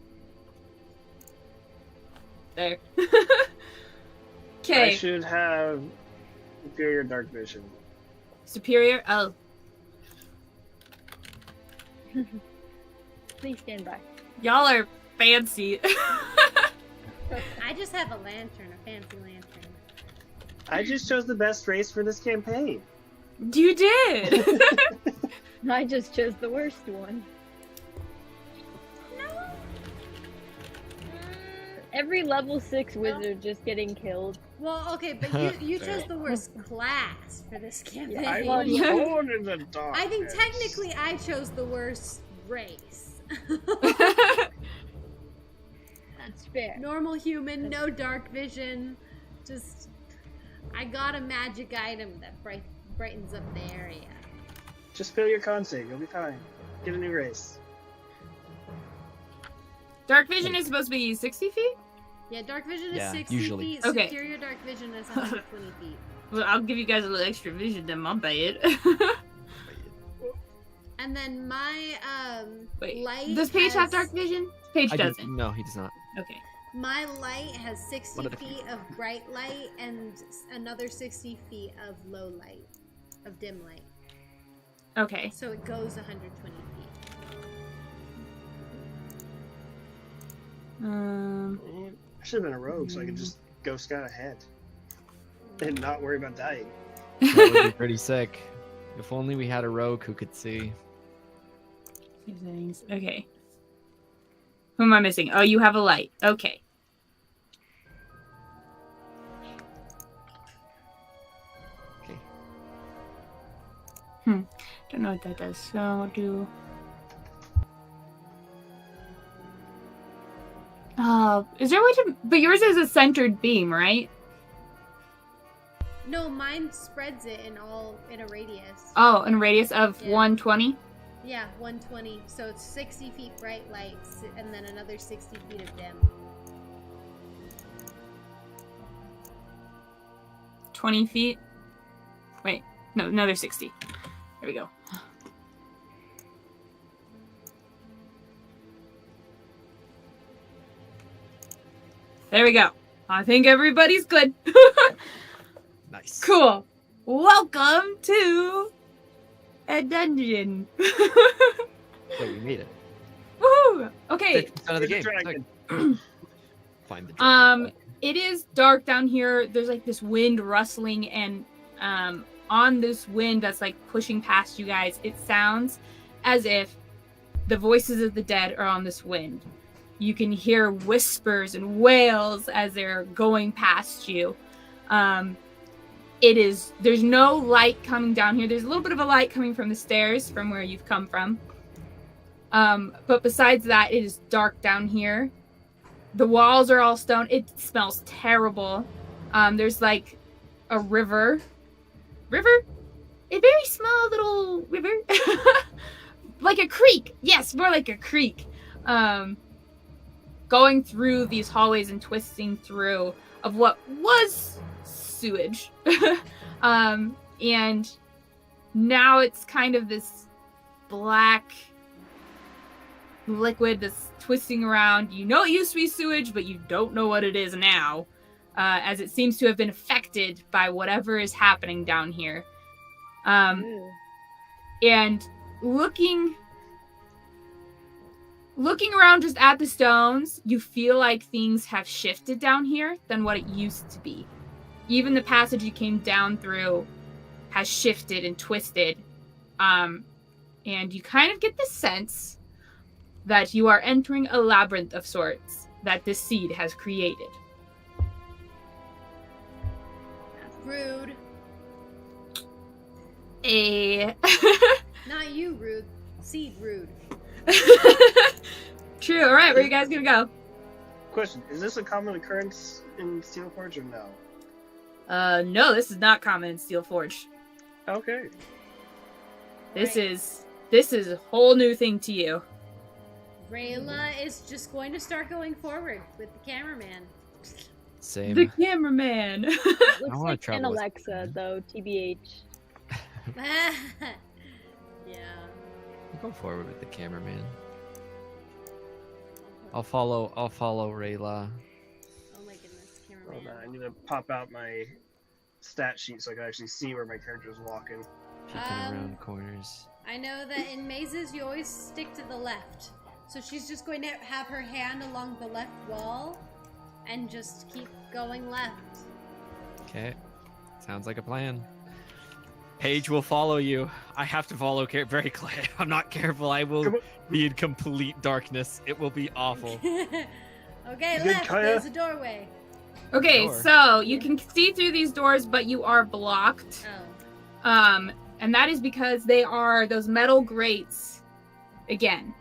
Speaker 2: There. Okay.
Speaker 6: I should have superior dark vision.
Speaker 2: Superior? Oh.
Speaker 5: Please stand by.
Speaker 2: Y'all are fancy.
Speaker 1: I just have a lantern, a fancy lantern.
Speaker 6: I just chose the best race for this campaign.
Speaker 2: You did.
Speaker 5: I just chose the worst one. Every level 6 wizard just getting killed.
Speaker 1: Well, okay, but you chose the worst class for this campaign.
Speaker 6: I was born in the dark.
Speaker 1: I think technically I chose the worst race.
Speaker 5: That's fair.
Speaker 1: Normal human, no dark vision, just I got a magic item that brightens up the area.
Speaker 6: Just fill your con save. You'll be fine. Get a new race.
Speaker 2: Dark vision is supposed to be 60 feet?
Speaker 1: Yeah, dark vision is
Speaker 3: Yeah,
Speaker 1: 60
Speaker 3: usually.
Speaker 1: feet.
Speaker 2: Okay.
Speaker 1: Superior dark vision is 120 feet.
Speaker 2: Well, I'll give you guys a little extra vision then, I'll pay it.
Speaker 1: And then my
Speaker 2: Wait,
Speaker 1: light.
Speaker 2: does Paige have
Speaker 1: has-
Speaker 2: dark vision? Paige doesn't.
Speaker 3: No, he does not.
Speaker 2: Okay.
Speaker 1: My light has 60
Speaker 3: What are the
Speaker 1: feet of bright light and another 60 feet of low light, of dim light.
Speaker 2: Okay.
Speaker 1: So it goes 120 feet.
Speaker 6: I should have been a rogue so I could just go scout ahead and not worry about dying.
Speaker 3: That would be pretty sick. If only we had a rogue who could see.
Speaker 2: Okay. Who am I missing? Oh, you have a light. Okay.
Speaker 3: Okay.
Speaker 2: Don't know what that does. So I'll do. Is there a way to? But yours is a centered beam, right?
Speaker 1: No, mine spreads it in a radius.
Speaker 2: Oh, in a radius of
Speaker 1: Yeah.
Speaker 2: 120.
Speaker 1: Yeah, 120. So it's 60 feet bright lights and then another 60 feet of dim.
Speaker 2: 20 feet. Wait, no, another 60. There we go. There we go. I think everybody's good.
Speaker 3: Nice.
Speaker 2: Cool. Welcome to a dungeon.
Speaker 3: Wait, we made it.
Speaker 2: Woohoo! Okay.
Speaker 3: 50% of the game.
Speaker 6: Dragon.
Speaker 3: Find the dragon.
Speaker 2: It is dark down here. There's like this wind rustling, and on this wind that's like pushing past you guys, it sounds as if the voices of the dead are on this wind. You can hear whispers and wails as they're going past you. There's no light coming down here. There's a little bit of a light coming from the stairs from where you've come from. But besides that, it is dark down here. The walls are all stone. It smells terrible. There's like a river. A very small little river. Like a creek. Yes, more like a creek. Going through these hallways and twisting through of what was sewage. And now it's kind of this black liquid that's twisting around. You know it used to be sewage, but you don't know what it is now, as it seems to have been affected by whatever is happening down here. And looking around just at the stones, you feel like things have shifted down here than what it used to be. Even the passage you came down through has shifted and twisted. And you kind of get the sense that you are entering a labyrinth of sorts that this seed has created.
Speaker 1: Rude. Not you, rude. Seed, rude.
Speaker 2: True. All right, where are you guys gonna go?
Speaker 6: Question: is this a common occurrence in Steelforge or no?
Speaker 2: No, this is not common in Steelforge.
Speaker 6: Okay.
Speaker 2: This is a whole new thing to you.
Speaker 1: Rayla is just going to start going forward with the cameraman.
Speaker 3: Same.
Speaker 2: The cameraman.
Speaker 5: Looks
Speaker 3: wanna
Speaker 5: like an
Speaker 3: travel with
Speaker 5: Alexa,
Speaker 3: her.
Speaker 5: though, TBH.
Speaker 1: Yeah.
Speaker 3: Go forward with the cameraman. I'll follow Rayla.
Speaker 1: Oh my goodness,
Speaker 6: Hold
Speaker 1: cameraman.
Speaker 6: on, I need to pop out my stat sheet so I can actually see where my character is walking.
Speaker 3: Peeking around corners.
Speaker 1: I know that in mazes you always stick to the left. So she's just going to have her hand along the left wall and just keep going left.
Speaker 3: Okay. Sounds like a plan. Paige will follow you. I have to follow very close. I'm not careful. I will
Speaker 6: Come on.
Speaker 3: be in complete darkness. It will be awful.
Speaker 1: Okay,
Speaker 6: Good,
Speaker 1: left.
Speaker 6: Kaya.
Speaker 1: There's a doorway.
Speaker 2: Okay,
Speaker 3: Door.
Speaker 2: so you can see through these doors, but you are blocked.
Speaker 1: Oh.
Speaker 2: And that is because they are those metal grates again.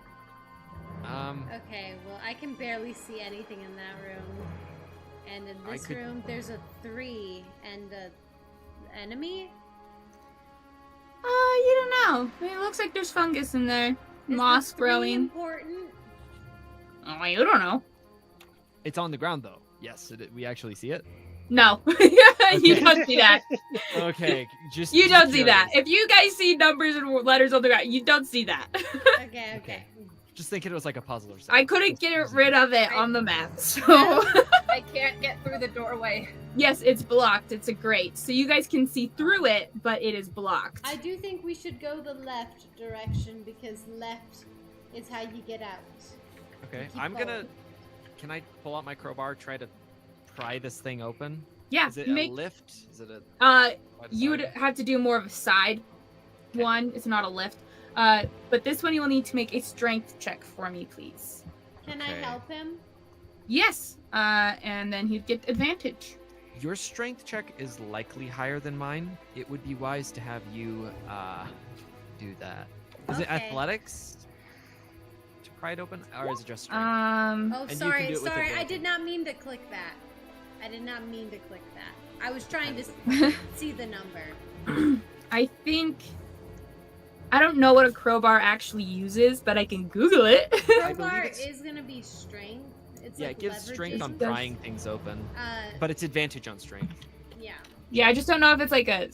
Speaker 1: Okay, well, I can barely see anything in that room. And in
Speaker 3: I
Speaker 1: this
Speaker 3: could-
Speaker 1: room, there's a 3 and a enemy.
Speaker 2: You don't know. I mean, it looks like there's fungus in there.
Speaker 1: Is
Speaker 2: Moss
Speaker 1: the 3
Speaker 2: growing.
Speaker 1: important?
Speaker 2: Oh, you don't know.
Speaker 3: It's on the ground though. Yes, we actually see it.
Speaker 2: No. You don't see that.
Speaker 3: Okay, just
Speaker 2: You
Speaker 3: just
Speaker 2: don't see that.
Speaker 3: curious.
Speaker 2: If you guys see numbers and letters on the ground, you don't see that.
Speaker 1: Okay, okay.
Speaker 3: Just thinking it was like a puzzle or something.
Speaker 2: I couldn't get rid of it on the map, so...
Speaker 4: I can't get through the doorway.
Speaker 2: Yes, it's blocked. It's a grate. So you guys can see through it, but it is blocked.
Speaker 1: I do think we should go the left direction because left is how you get out.
Speaker 3: Okay,
Speaker 1: Keep
Speaker 3: I'm gonna.
Speaker 1: going.
Speaker 3: Can I pull out my crowbar, try to pry this thing open?
Speaker 2: Yeah,
Speaker 3: Is it
Speaker 2: make...
Speaker 3: a lift? Is it a?
Speaker 2: You would have to do more of a side one. It's not a lift. But this one you will need to make a strength check for me, please.
Speaker 1: Can
Speaker 3: Okay.
Speaker 1: I help him?
Speaker 2: Yes. And then he'd get advantage.
Speaker 3: Your strength check is likely higher than mine. It would be wise to have you do that. Is it
Speaker 1: Okay.
Speaker 3: athletics to pry it open, or is it just strength?
Speaker 1: Oh,
Speaker 3: And you can
Speaker 1: sorry,
Speaker 3: do it with
Speaker 1: sorry. I
Speaker 3: advantage.
Speaker 1: did not mean to click that. I did not mean to click that. I was trying to see the number.
Speaker 2: I think... I don't know what a crowbar actually uses, but I can Google it.
Speaker 1: Crowbar
Speaker 3: it's-
Speaker 1: is gonna be strength. It's
Speaker 3: Yeah,
Speaker 1: like
Speaker 3: it gives strength on
Speaker 2: It does.
Speaker 3: prying things open,
Speaker 1: Uh,
Speaker 3: but it's advantage on strength.
Speaker 1: yeah.
Speaker 2: Yeah, I just don't know if it's like a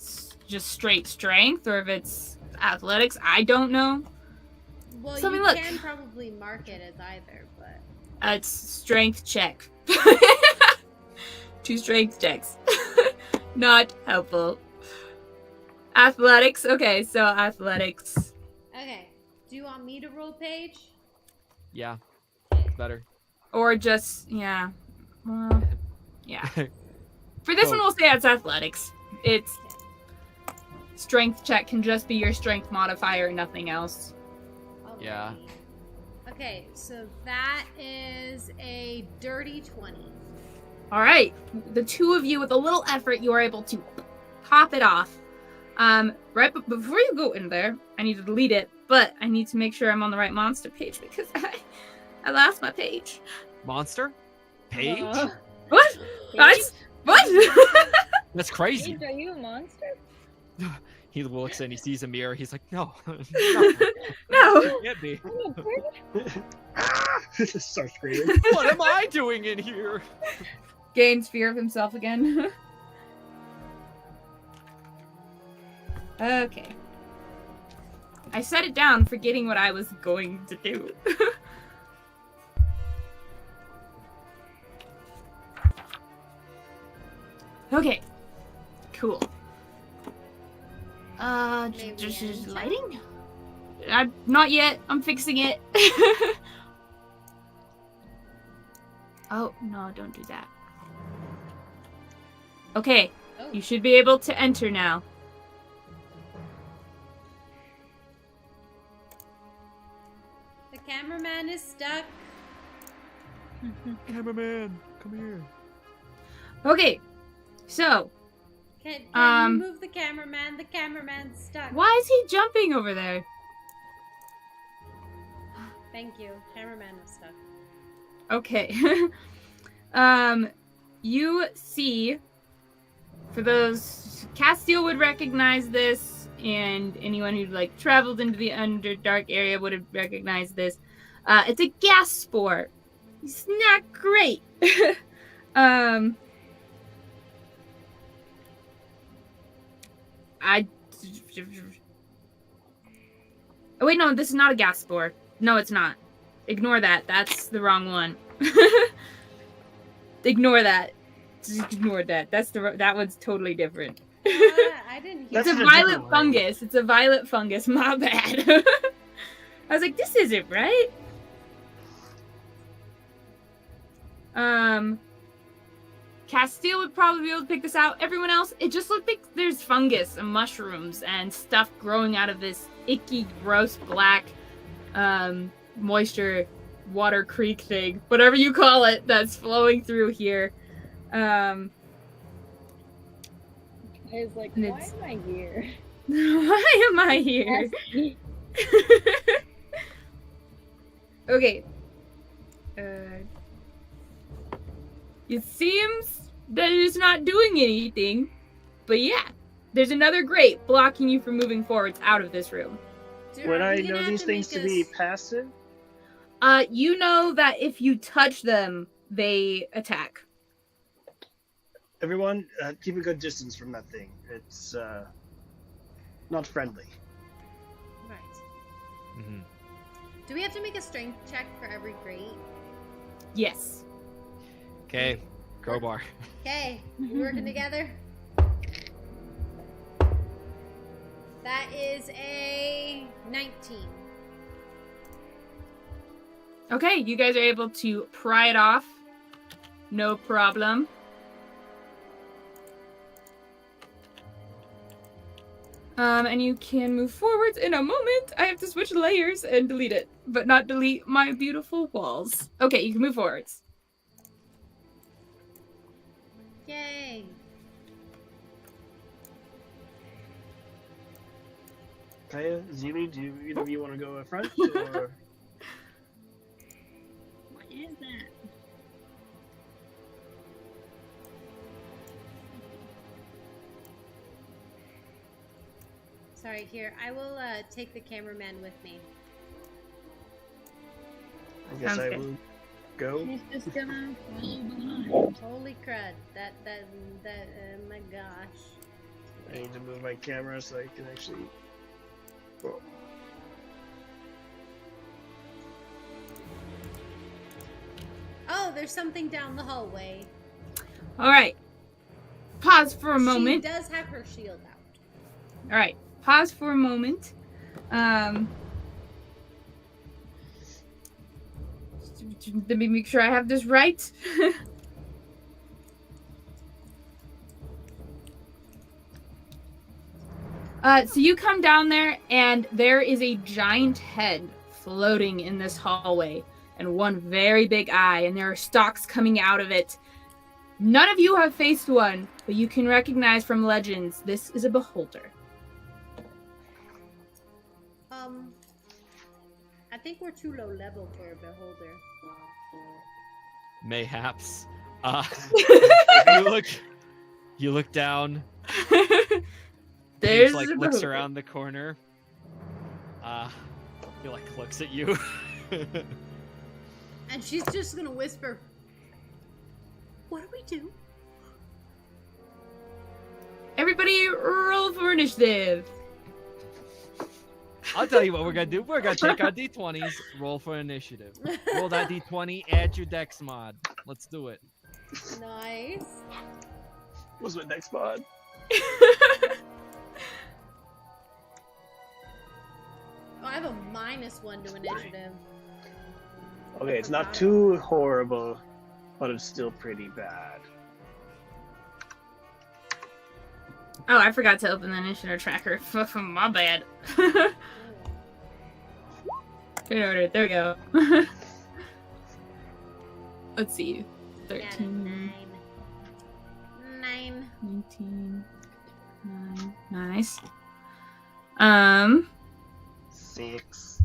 Speaker 2: just straight strength or if it's athletics. I don't know.
Speaker 1: Well,
Speaker 2: So, I
Speaker 1: you
Speaker 2: mean, look.
Speaker 1: can probably mark it as either, but
Speaker 2: It's strength check. 2 strength checks. Not helpful. Athletics. Okay, so athletics.
Speaker 1: okay. Do you want me to roll page?
Speaker 3: Yeah, it's better.
Speaker 2: Or just, yeah. Well, yeah. For this one, we'll say it's athletics. It's strength check can just be your strength modifier, nothing else.
Speaker 3: Yeah.
Speaker 1: Alrighty. Okay, so that is a dirty 20.
Speaker 2: All right, the two of you, with a little effort, you are able to pop it off. Right, but before you go in there, I need to delete it, but I need to make sure I'm on the right monster page because I lost my page.
Speaker 3: Monster? Page?
Speaker 2: What?
Speaker 5: Paige?
Speaker 2: What?
Speaker 3: That's crazy.
Speaker 5: Paige, are you a monster?
Speaker 3: He looks and he sees a mirror. He's like, no,
Speaker 2: No.
Speaker 3: it can't be.
Speaker 5: I'm a pretty
Speaker 6: Start screaming.
Speaker 3: What am I doing in here?
Speaker 2: Gains fear of himself again. Okay. I set it down, forgetting what I was going to do. Okay. Cool.
Speaker 1: Maybe
Speaker 2: Just
Speaker 1: enter?
Speaker 2: lighting? Not yet. I'm fixing it. Oh, no, don't do that. Okay.
Speaker 1: Oh,
Speaker 2: You should be able to enter now.
Speaker 1: the cameraman is stuck.
Speaker 3: Cameraman, come here.
Speaker 2: Okay. So,
Speaker 1: Can
Speaker 2: Um,
Speaker 1: you move the cameraman? The cameraman's stuck.
Speaker 2: why is he jumping over there?
Speaker 1: Thank you. Cameraman is stuck.
Speaker 2: Okay. You see, for those, Castil would recognize this, and anyone who like traveled into the Underdark area would have recognized this. It's a gas spore. It's not great. Oh wait, no, this is not a gas spore. No, it's not. Ignore that. That's the wrong one. Ignore that. Just ignore that. That one's totally different.
Speaker 1: I didn't hear.
Speaker 2: It's a
Speaker 6: That's in a
Speaker 2: violet
Speaker 6: different
Speaker 2: fungus. It's a violet fungus. My bad. I was like, this isn't right. Castil would probably be able to pick this out. Everyone else, it just looked like there's fungus and mushrooms and stuff growing out of this icky, gross, black, moisture water creek thing. Whatever you call it, that's flowing through here.
Speaker 5: I was like,
Speaker 2: And
Speaker 5: why
Speaker 2: it's-
Speaker 5: am I here?
Speaker 2: Why am I here? Okay. It seems that it's not doing anything. But yeah, there's another grate blocking you from moving forwards out of this room.
Speaker 6: Would
Speaker 1: Are
Speaker 6: I
Speaker 1: we gonna
Speaker 6: know
Speaker 1: have
Speaker 6: these things to be
Speaker 1: us-
Speaker 6: passive?
Speaker 2: You know that if you touch them, they attack.
Speaker 6: Everyone, keep a good distance from that thing. It's not friendly.
Speaker 1: Right.
Speaker 3: Mhm.
Speaker 1: Do we have to make a strength check for every grate?
Speaker 2: Yes.
Speaker 3: Okay, crowbar.
Speaker 1: Okay, we working together? That is a 19.
Speaker 2: Okay, you guys are able to pry it off. No problem. And you can move forwards in a moment. I have to switch layers and delete it, but not delete my beautiful walls. Okay, you can move forwards.
Speaker 1: Yay!
Speaker 6: Kaya, Zilli, do either of you want to go up front? Or...
Speaker 5: What is that?
Speaker 1: Sorry, here. I will take the cameraman with me.
Speaker 6: I guess
Speaker 2: Sounds
Speaker 6: I
Speaker 2: good.
Speaker 6: will go.
Speaker 5: He's just gonna follow behind.
Speaker 1: Holy crud. My gosh.
Speaker 6: I need to move my camera so I can actually... Oh.
Speaker 1: Oh, there's something down the hallway.
Speaker 2: All right. Pause for a moment.
Speaker 1: She does have her shield out.
Speaker 2: All right. Pause for a moment. Let me make sure I have this right. So you come down there, and there is a giant head floating in this hallway, and one very big eye, and there are stalks coming out of it. None of you have faced one, but you can recognize from legends this is a beholder.
Speaker 1: I think we're too low level for a beholder.
Speaker 3: Mayhaps. You look down.
Speaker 2: There's
Speaker 3: He, like
Speaker 2: a
Speaker 3: looks
Speaker 2: beholder.
Speaker 3: around the corner. He like looks at you.
Speaker 1: And she's just gonna whisper, "What do we do?"
Speaker 2: Everybody roll for initiative.
Speaker 3: I'll tell you what we're gonna do. We're gonna take our d20s, roll for initiative. Roll that d20, add your dex mod. Let's do it.
Speaker 1: Nice.
Speaker 6: What's my next mod?
Speaker 1: Oh, I have a -1 to initiative.
Speaker 6: Okay, it's not too horrible, but it's still pretty bad.
Speaker 2: Oh, I forgot to open the initiative tracker. My bad. In order. There we go. Let's see.
Speaker 1: Got a
Speaker 2: 13,
Speaker 1: 9.
Speaker 2: 19, 9. Nice.
Speaker 6: 6.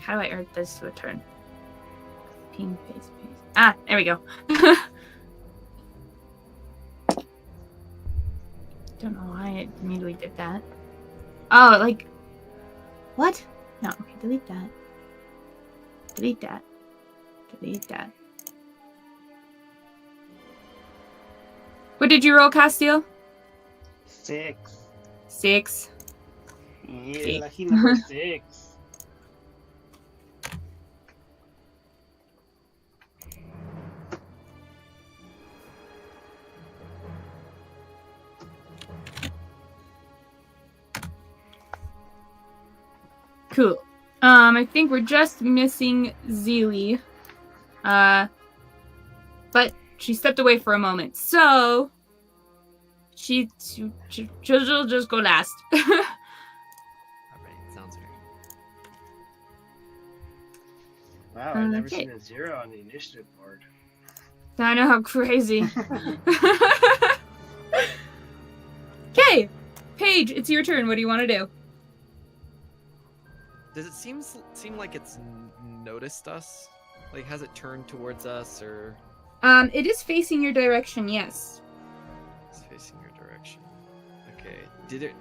Speaker 2: How do I earn this to a turn? Ping, paste, paste. Ah, there we go. Don't know why it immediately did that. Oh, like... What? No, okay, delete that. Delete that. Delete that. What did you roll, Castil?
Speaker 6: 6.
Speaker 2: 6.
Speaker 6: Yeah, lucky number 6.
Speaker 2: Cool. I think we're just missing Zilli. But she stepped away for a moment, so she'll just go last.
Speaker 3: Alright, sounds fair.
Speaker 6: Wow, I've never
Speaker 2: Okay.
Speaker 6: seen a 0 on the initiative board.
Speaker 2: I know how crazy. Okay, Paige, it's your turn. What do you want to do?
Speaker 3: Does it seem like it's noticed us? Like, has it turned towards us, or?
Speaker 2: It is facing your direction, yes.
Speaker 3: It's facing your direction. Okay. Did it?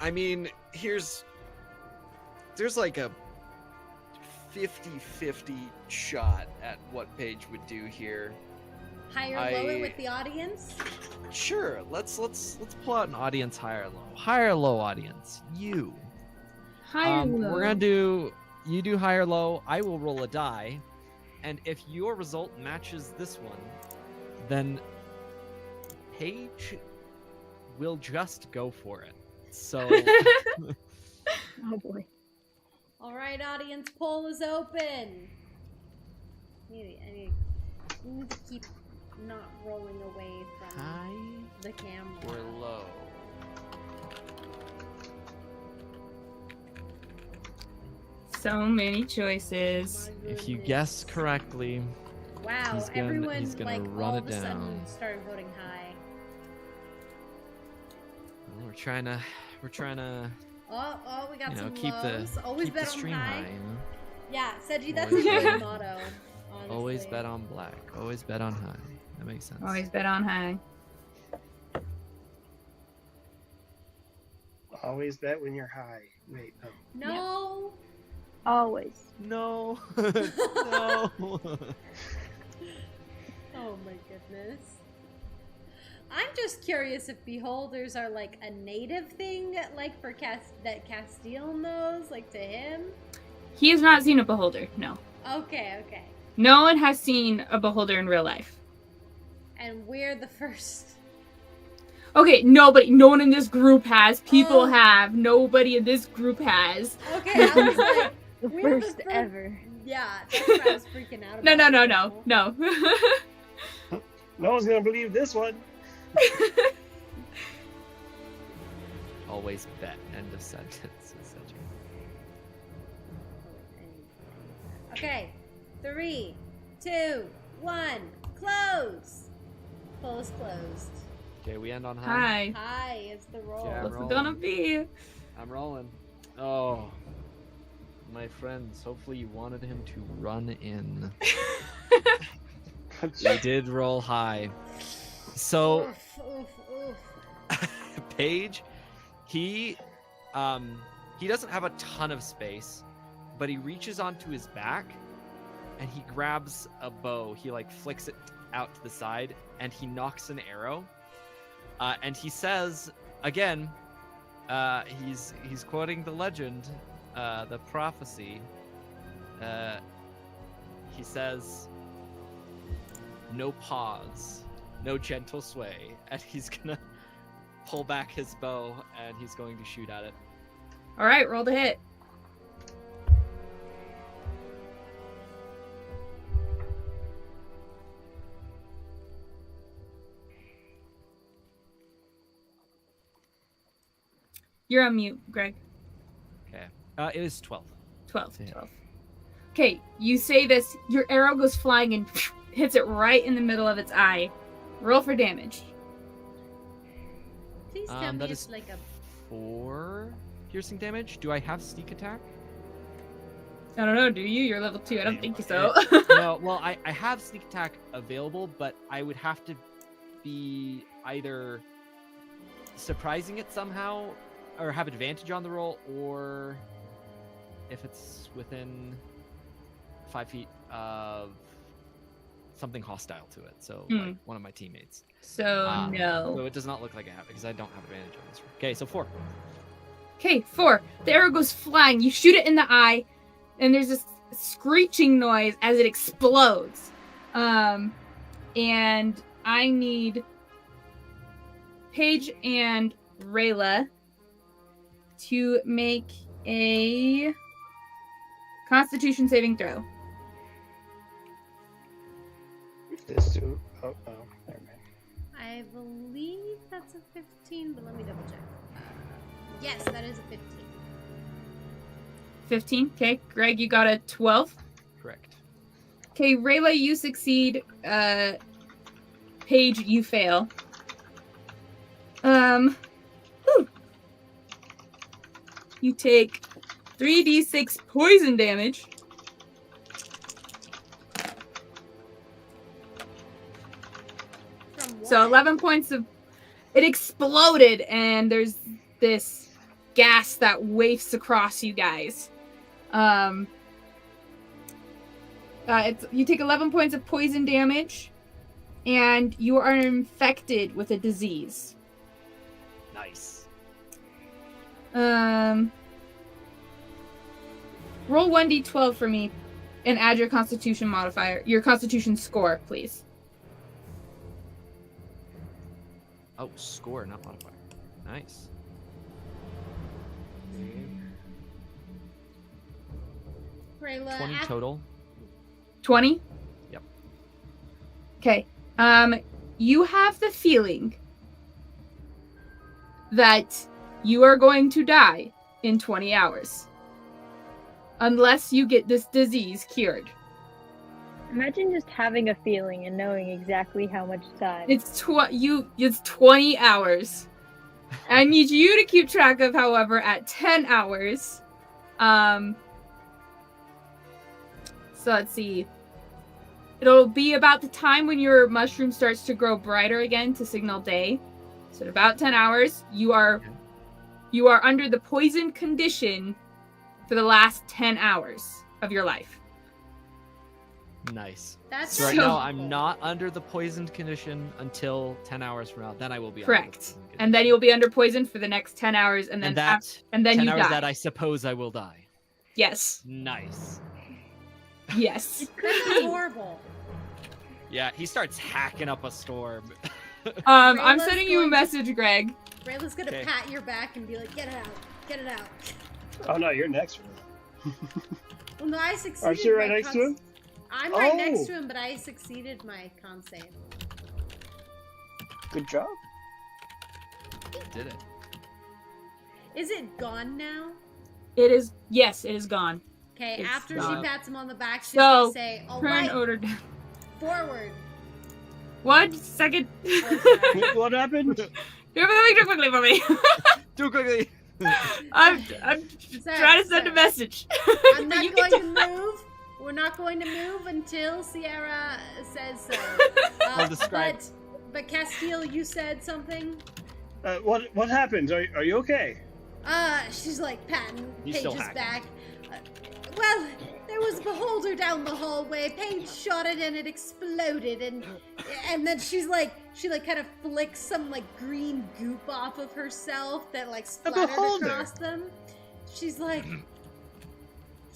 Speaker 3: I mean, there's like a 50-50 shot at what Paige would do here.
Speaker 1: High or low it with the audience?
Speaker 3: Sure. Let's pull out an audience high or low. High or low audience. You.
Speaker 2: High or low.
Speaker 3: We're gonna you do high or low. I will roll a die, and if your result matches this one, then Paige will just go for it. So.
Speaker 5: Oh boy.
Speaker 1: All right, audience poll is open. I need to keep not rolling away from
Speaker 3: High
Speaker 1: the camera.
Speaker 3: or low?
Speaker 2: So many choices.
Speaker 1: My
Speaker 3: If you
Speaker 1: goodness.
Speaker 3: guess correctly,
Speaker 1: Wow,
Speaker 3: he's gonna-
Speaker 1: everyone
Speaker 3: he's gonna
Speaker 1: like
Speaker 3: run
Speaker 1: all
Speaker 3: it
Speaker 1: of a sudden
Speaker 3: down.
Speaker 1: started voting high.
Speaker 3: we're trying to
Speaker 1: Oh, we got some
Speaker 3: keep
Speaker 1: lows.
Speaker 3: the
Speaker 1: Always
Speaker 3: keep the
Speaker 1: bet on
Speaker 3: stream
Speaker 1: high.
Speaker 3: high. You know?
Speaker 1: Yeah, Seji, that's
Speaker 3: Always
Speaker 1: a good
Speaker 2: bet.
Speaker 1: motto. Honestly.
Speaker 3: Always bet on black. Always bet on high. That makes sense.
Speaker 2: Always bet on high.
Speaker 6: Always bet when you're high. Wait, no.
Speaker 1: No.
Speaker 5: Always.
Speaker 3: No. No.
Speaker 1: Oh my goodness. I'm just curious if beholders are like a native thing, like for that Castil knows, like to him.
Speaker 2: He has not seen a beholder, no.
Speaker 1: Okay.
Speaker 2: No one has seen a beholder in real life.
Speaker 1: And we're the first.
Speaker 2: Okay, no one in this group has. People
Speaker 1: Oh.
Speaker 2: have. Nobody in this group has.
Speaker 1: Okay, I was like,
Speaker 5: The
Speaker 1: we're
Speaker 5: first ever.
Speaker 1: Yeah, that's what I was freaking out about.
Speaker 2: No.
Speaker 6: No one's gonna believe this one.
Speaker 3: Always bet. End of sentence. Etc.
Speaker 1: Okay, 3, 2, 1, close. Poll is closed.
Speaker 3: Okay, we end on high.
Speaker 2: Hi.
Speaker 1: Hi, it's the roll.
Speaker 3: Yeah,
Speaker 2: What's it
Speaker 3: rolling.
Speaker 2: gonna be?
Speaker 3: I'm rolling. Oh, my friends. Hopefully you wanted him to run in. We did roll high. So
Speaker 1: Oof.
Speaker 3: Paige, he doesn't have a ton of space, but he reaches onto his back and he grabs a bow. He like flicks it out to the side and he knocks an arrow. And he says again, he's quoting the legend, the prophecy. He says, "No pause, no gentle sway," and he's gonna pull back his bow and he's going to shoot at it.
Speaker 2: All right, roll the hit. You're on mute, Greg.
Speaker 3: Okay. It is 12.
Speaker 2: 12.
Speaker 3: Yeah.
Speaker 2: 12. Okay, you say this, your arrow goes flying and hits it right in the middle of its eye. Roll for damage.
Speaker 1: Please tell me
Speaker 3: That
Speaker 1: it's
Speaker 3: is
Speaker 1: like a
Speaker 3: 4 piercing damage. Do I have sneak attack?
Speaker 2: I don't know, do you? You're level 2. I don't think so.
Speaker 3: No, well, I have sneak attack available, but I would have to be either surprising it somehow or have advantage on the roll, or if it's within 5 feet of something hostile to it. So like one of my teammates.
Speaker 2: So, no.
Speaker 3: So it does not look like I have it because I don't have advantage on this. Okay, so 4.
Speaker 2: Okay, 4. The arrow goes flying. You shoot it in the eye, and there's this screeching noise as it explodes. And I need Paige and Rayla to make a Constitution saving throw.
Speaker 6: This too. Oh, never mind.
Speaker 1: I believe that's a 15, but let me double check. Yes, that is a 15.
Speaker 2: 15. Okay, Greg, you got a 12.
Speaker 3: Correct.
Speaker 2: Okay, Rayla, you succeed. Paige, you fail. you take 3d6 poison damage.
Speaker 1: From what?
Speaker 2: So 11 points of... It exploded, and there's this gas that wafts across you guys. You take 11 points of poison damage, and you are infected with a disease.
Speaker 3: Nice.
Speaker 2: Roll 1d12 for me, and add your Constitution modifier, your Constitution score, please.
Speaker 3: Oh, score, not modifier. Nice.
Speaker 1: Rayla,
Speaker 3: 20 total.
Speaker 2: 20?
Speaker 3: Yep.
Speaker 2: Okay. You have the feeling that you are going to die in 20 hours. Unless you get this disease cured.
Speaker 5: Imagine just having a feeling and knowing exactly how much time.
Speaker 2: It's 20 hours. I need you to keep track of, however, at 10 hours. So let's see. It'll be about the time when your mushroom starts to grow brighter again to signal day. So at about 10 hours, you are under the poisoned condition for the last 10 hours of your life.
Speaker 3: Nice.
Speaker 1: That's
Speaker 3: So right
Speaker 2: So-
Speaker 3: now, I'm not under the poisoned condition until 10 hours from now. Then I will be.
Speaker 2: Correct. And then you'll be under poison for the next 10 hours, and then
Speaker 3: and then 10
Speaker 2: you
Speaker 3: hours
Speaker 2: die.
Speaker 3: that I suppose I will die.
Speaker 2: Yes.
Speaker 3: Nice.
Speaker 2: Yes.
Speaker 1: That's horrible.
Speaker 3: Yeah, he starts hacking up a storm.
Speaker 2: I'm
Speaker 1: Rayla's
Speaker 2: sending you a
Speaker 1: going to-
Speaker 2: message, Greg.
Speaker 1: Rayla's gonna
Speaker 3: Okay.
Speaker 1: pat your back and be like, "Get it out, get it out."
Speaker 6: Oh no, you're next.
Speaker 1: Well, no, I succeeded.
Speaker 6: Aren't you right
Speaker 1: my
Speaker 6: next to him?
Speaker 1: I'm right next
Speaker 6: Oh.
Speaker 1: to him, but I succeeded my con save.
Speaker 6: Good job.
Speaker 3: Did it.
Speaker 1: Is it gone now?
Speaker 2: It is, yes, it is gone.
Speaker 1: Okay,
Speaker 2: It's
Speaker 1: after
Speaker 2: gone.
Speaker 1: she pats him on the back, she's
Speaker 2: So,
Speaker 1: gonna say, "All
Speaker 2: Turn
Speaker 1: right,
Speaker 2: order down.
Speaker 1: forward."
Speaker 2: 1 second.
Speaker 1: Oh, sorry.
Speaker 6: What happened?
Speaker 2: Do quickly for me.
Speaker 3: Do quickly.
Speaker 2: I'm
Speaker 1: Sir,
Speaker 2: trying to send
Speaker 1: sir.
Speaker 2: a message.
Speaker 1: I'm
Speaker 2: But
Speaker 1: not
Speaker 2: you
Speaker 1: going
Speaker 2: can
Speaker 1: to move. We're not going to move until Sierra says so.
Speaker 3: I'll describe.
Speaker 1: But Castil, you said something.
Speaker 6: What happened? Are you okay?
Speaker 1: She's like patting
Speaker 3: He's still
Speaker 1: Paige's
Speaker 3: hacking.
Speaker 1: back. Well, there was a beholder down the hallway. Paige shot it and it exploded, and then she kind of flicks some like green goop off of herself that like splattered
Speaker 6: beholder.
Speaker 1: across them. She's like,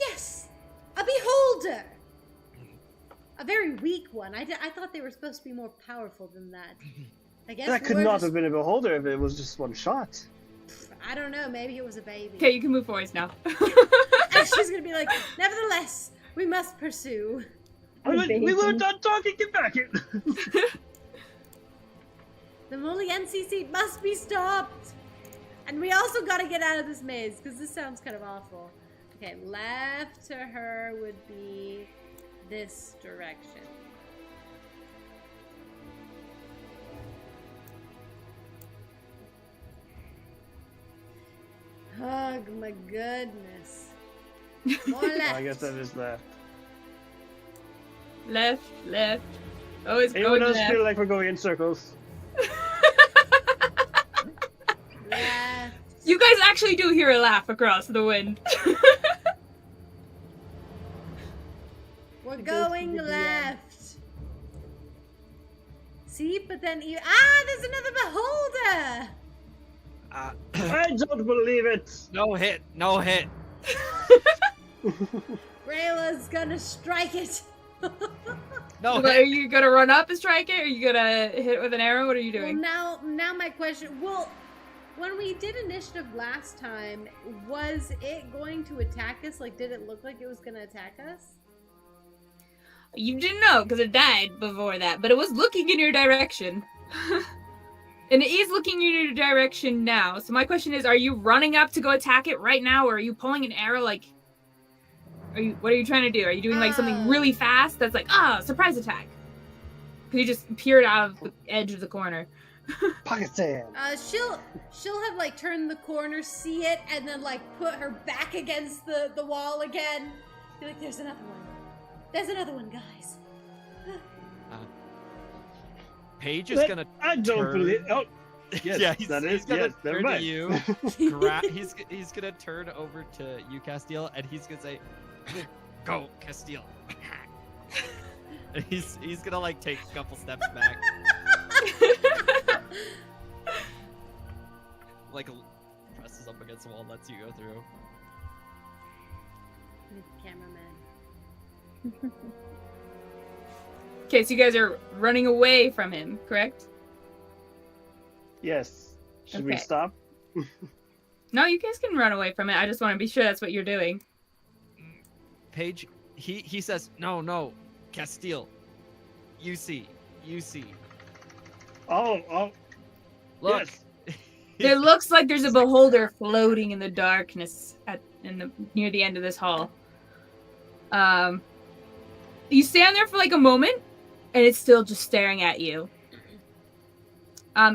Speaker 1: yes, a beholder. A very weak one. I thought they were supposed to be more powerful than that. I guess
Speaker 6: That could
Speaker 1: we're
Speaker 6: not
Speaker 1: just-
Speaker 6: have been a beholder if it was just one shot.
Speaker 1: I don't know. Maybe it was a baby.
Speaker 2: Okay, you can move forwards now.
Speaker 1: And she's gonna be like, nevertheless, we must pursue.
Speaker 6: We were done talking. Get back here.
Speaker 1: The Moliensi seat must be stopped. And we also gotta get out of this maze, because this sounds kind of awful. Okay, left to her would be this direction. Oh my goodness. More left.
Speaker 6: I guess that is left.
Speaker 2: Left. Always
Speaker 6: Anyone
Speaker 2: going
Speaker 6: else
Speaker 2: left.
Speaker 6: feel like we're going in circles?
Speaker 1: Left.
Speaker 2: You guys actually do hear a laugh across the wind.
Speaker 1: We're
Speaker 5: It goes to
Speaker 1: going
Speaker 5: the DM.
Speaker 1: left. See, but then there's another beholder.
Speaker 6: I don't believe it.
Speaker 3: No hit. No hit.
Speaker 1: Rayla's gonna strike it.
Speaker 3: No
Speaker 2: Are
Speaker 3: hit.
Speaker 2: you gonna run up and strike it? Are you gonna hit it with an arrow? What are you
Speaker 1: Well,
Speaker 2: doing?
Speaker 1: now my question. Well, when we did initiative last time, was it going to attack us? Like, did it look like it was gonna attack us?
Speaker 2: You didn't know because it died before that, but it was looking in your direction. And it is looking in your direction now. So my question is, are you running up to go attack it right now, or are you pulling an arrow? Like, what are you trying to do? Are you doing like something really fast that's like, surprise attack? Because you just peered out of the edge of the corner.
Speaker 6: Pocket sand.
Speaker 1: She'll have like turned the corner, see it, and then like put her back against the wall again. Be like, there's another one. There's another one, guys.
Speaker 3: Paige is gonna.
Speaker 6: I don't
Speaker 3: turn...
Speaker 6: believe. Oh, yes,
Speaker 3: yeah,
Speaker 6: he's
Speaker 3: gonna
Speaker 6: yes. Never
Speaker 3: turn to
Speaker 6: mind.
Speaker 3: you. He's gonna turn over to you, Castil, and he's gonna say, "Go, Castil." And he's gonna like take a couple steps back. Like presses up against the wall, lets you go through.
Speaker 1: Cameraman.
Speaker 2: Okay, so you guys are running away from him, correct?
Speaker 6: Yes. Should we
Speaker 2: Okay.
Speaker 6: stop?
Speaker 2: No, you guys can run away from it. I just want to be sure that's what you're doing.
Speaker 3: Paige, he says, no, Castil. You see.
Speaker 6: Oh.
Speaker 3: Look.
Speaker 6: Yes.
Speaker 2: It looks like there's a beholder floating in the darkness near the end of this hall. You stand there for like a moment, and it's still just staring at you.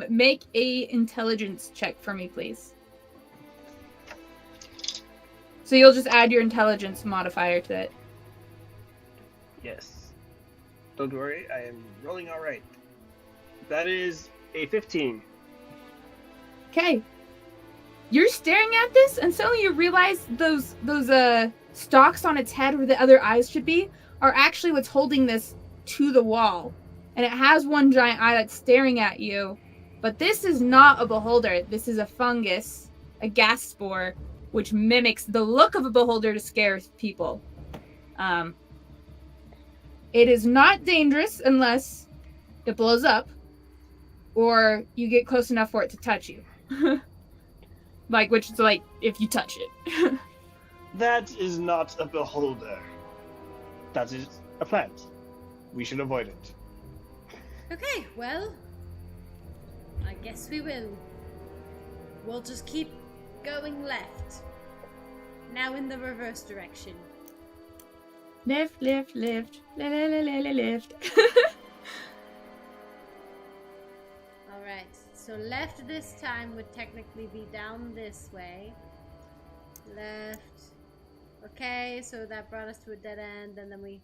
Speaker 2: Make a intelligence check for me, please. So you'll just add your intelligence modifier to it.
Speaker 6: Yes. Don't worry, I am rolling all right. That is a 15.
Speaker 2: Okay. You're staring at this, and suddenly you realize those stalks on its head where the other eyes should be are actually what's holding this to the wall. And it has one giant eye that's staring at you. But this is not a beholder. This is a fungus, a gas spore, which mimics the look of a beholder to scare people. It is not dangerous unless it blows up or you get close enough for it to touch you. Which is like if you touch it.
Speaker 6: That is not a beholder. That is a plant. We should avoid it.
Speaker 1: Okay, well, I guess we will. We'll just keep going left. Now in the reverse direction.
Speaker 2: Left. Left.
Speaker 1: Alright, so left this time would technically be down this way. Left. Okay, so that brought us to a dead end, and then we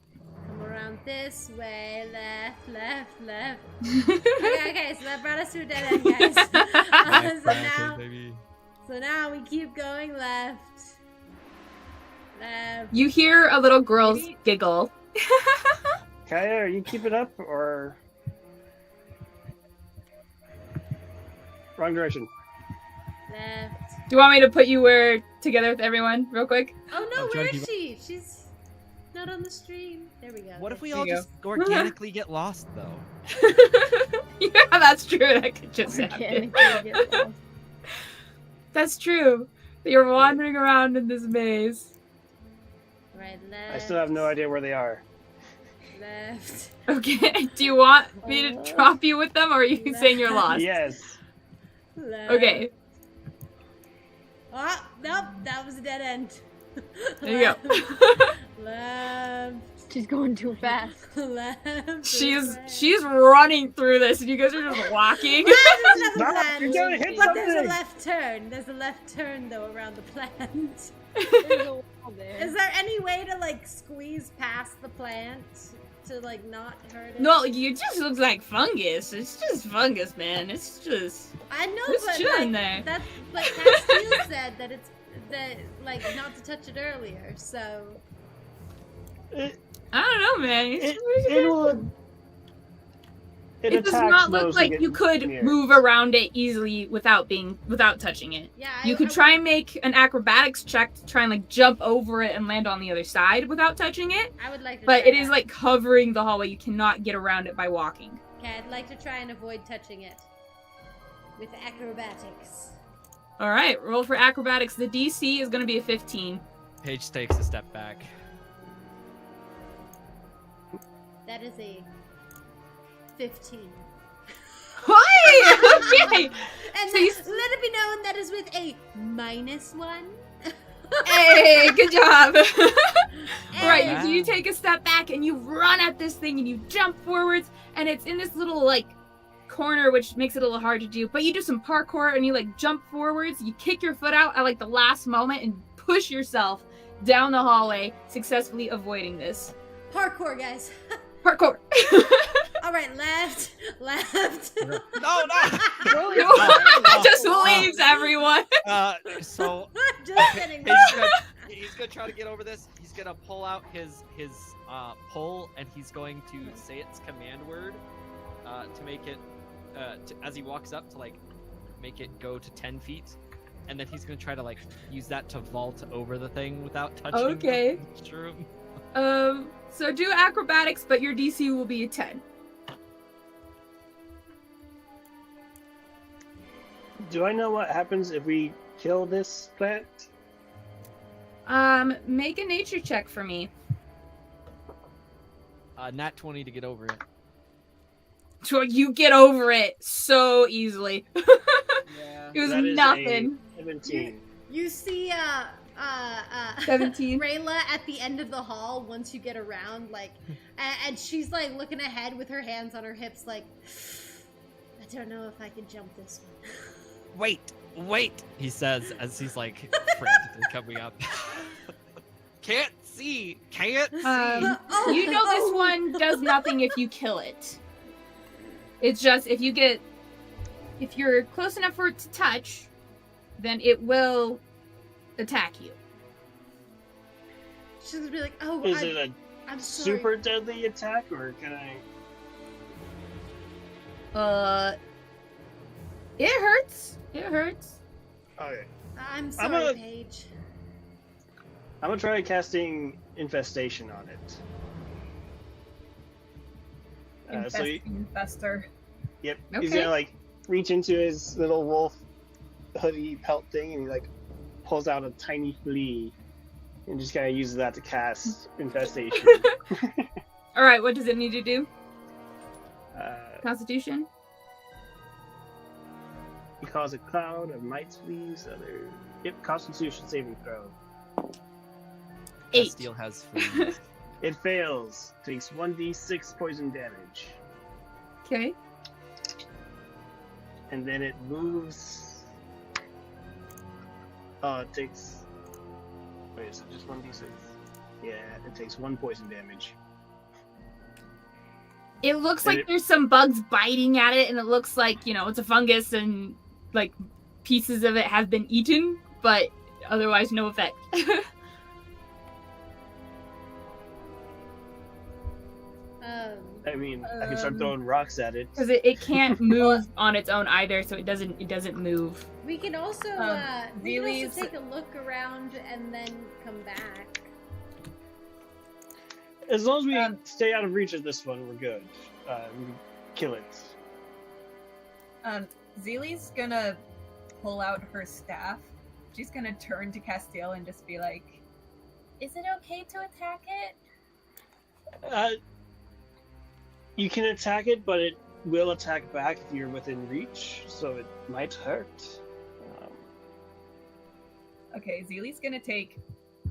Speaker 1: come around this way. Left. Okay, so that brought us to a dead end, guys. So now we keep going left.
Speaker 2: You hear a little girl's giggle.
Speaker 6: Kaya, are you keeping up or wrong direction?
Speaker 1: Left.
Speaker 2: Do you want me to put you together with everyone real quick?
Speaker 1: Oh no,
Speaker 3: I'm
Speaker 1: where
Speaker 3: trying
Speaker 1: is
Speaker 3: to
Speaker 1: she? She's not on the stream. There we go.
Speaker 3: What if we
Speaker 2: There
Speaker 3: all
Speaker 2: you
Speaker 3: just organically get lost, though?
Speaker 2: Yeah, that's true. That could just happen. That's true. You're wandering around in this maze.
Speaker 1: Right, left.
Speaker 6: I still have no idea where they are.
Speaker 1: Left.
Speaker 2: Okay. Do you want me to drop you with them, or are you saying you're lost?
Speaker 6: Yes.
Speaker 1: Left.
Speaker 2: Okay.
Speaker 1: Oh, nope, that was a dead end.
Speaker 2: There you
Speaker 1: go. Left.
Speaker 5: She's going too fast.
Speaker 1: Left.
Speaker 2: She's running through this, and you guys are just walking.
Speaker 1: There's another
Speaker 6: Stop,
Speaker 1: plant.
Speaker 6: you're gonna hit
Speaker 1: But there's a
Speaker 6: something.
Speaker 1: left turn. There's a left turn though around the plant.
Speaker 5: There's a wall there.
Speaker 1: Is there any way to like squeeze past the plant to like not hurt it?
Speaker 2: No, you just looks like fungus. It's just fungus, man. It's just.
Speaker 1: I know,
Speaker 2: Who's
Speaker 1: but
Speaker 2: chilling
Speaker 1: like,
Speaker 2: there?
Speaker 1: that's like Castil said that like not to touch it earlier. So
Speaker 6: It
Speaker 2: I don't know, man. It does
Speaker 6: attacks
Speaker 2: not look
Speaker 6: those who
Speaker 2: like
Speaker 6: get
Speaker 2: you could
Speaker 6: near.
Speaker 2: move around it easily without touching it.
Speaker 1: yeah,
Speaker 2: You could try and make an acrobatics check to try and like jump over it and land on the other side without touching it.
Speaker 1: I would like to.
Speaker 2: But
Speaker 1: try
Speaker 2: it is
Speaker 1: that.
Speaker 2: like covering the hallway. You cannot get around it by walking.
Speaker 1: Okay, I'd like to try and avoid touching it with acrobatics.
Speaker 2: All right, roll for acrobatics. The DC is going to be a 15.
Speaker 3: Paige takes a step back.
Speaker 1: That is a 15.
Speaker 2: Hi! Okay.
Speaker 1: And
Speaker 2: So
Speaker 1: then,
Speaker 2: you-
Speaker 1: let it be known that is with a -1.
Speaker 2: Hey, good job. All right,
Speaker 1: Hey.
Speaker 2: you take a step back and you run at this thing and you jump forwards, and it's in this little like corner, which makes it a little hard to do, but you do some parkour and you like jump forwards, you kick your foot out at like the last moment and push yourself down the hallway, successfully avoiding this.
Speaker 1: Parkour, guys.
Speaker 2: Parkour.
Speaker 1: All right, left.
Speaker 3: No.
Speaker 2: Just leaves everyone.
Speaker 3: So
Speaker 1: Just kidding.
Speaker 3: he's gonna try to get over this. He's gonna pull out his pole, and he's going to say its command word to make it as he walks up to like make it go to 10 feet, and then he's gonna try to like use that to vault over the thing without touching.
Speaker 2: Okay.
Speaker 3: the shroom.
Speaker 2: So do acrobatics, but your DC will be a 10.
Speaker 6: Do I know what happens if we kill this plant?
Speaker 2: Make a nature check for me.
Speaker 3: Nat 20 to get over it.
Speaker 2: So you get over it so easily.
Speaker 3: Yeah.
Speaker 2: It was
Speaker 6: That is
Speaker 2: nothing.
Speaker 6: a 17.
Speaker 1: You see
Speaker 2: 17.
Speaker 1: Rayla at the end of the hall once you get around, like, and she's like looking ahead with her hands on her hips, like, I don't know if I can jump this one.
Speaker 3: Wait, he says as he's like frantically coming up. Can't see.
Speaker 2: You know this one does nothing if you kill it. It's just if you're close enough for it to touch, then it will attack you.
Speaker 1: She's gonna be like, oh,
Speaker 6: Is it a
Speaker 1: I'm sorry.
Speaker 6: super deadly attack, or can I?
Speaker 2: It hurts. It hurts.
Speaker 6: Okay.
Speaker 1: I'm sorry,
Speaker 6: gonna-
Speaker 1: Paige.
Speaker 6: I'm gonna try casting infestation on it.
Speaker 4: Infester.
Speaker 6: Yep.
Speaker 2: Okay.
Speaker 6: He's gonna like reach into his little wolf hoodie pelt thing, and he like pulls out a tiny flea, and just kind of uses that to cast infestation.
Speaker 2: All right. What does it need to do? Constitution.
Speaker 6: He calls a cloud of mites fleas. Constitution saving throw.
Speaker 2: 8.
Speaker 3: Castil has fleas.
Speaker 6: It fails. Takes 1d6 poison damage,
Speaker 2: Okay.
Speaker 6: and then it moves. It takes. Wait, is it just 1d6? Yeah, it takes 1 poison damage.
Speaker 2: It looks like there's some bugs biting at it, and it looks like, it's a fungus, and like pieces of it have been eaten, but otherwise no effect.
Speaker 6: I mean, I can start throwing rocks at it.
Speaker 2: Because it can't move on its own either, so it doesn't move.
Speaker 1: We can also
Speaker 4: Zilli's-
Speaker 1: take a look around and then come back.
Speaker 6: As long as we stay out of reach of this one, we're good. We can kill it.
Speaker 4: Zilli's gonna pull out her staff. She's gonna turn to Castil and just be like, "Is it okay to attack it?"
Speaker 6: You can attack it, but it will attack back if you're within reach, so it might hurt.
Speaker 4: Okay, Zilli's gonna take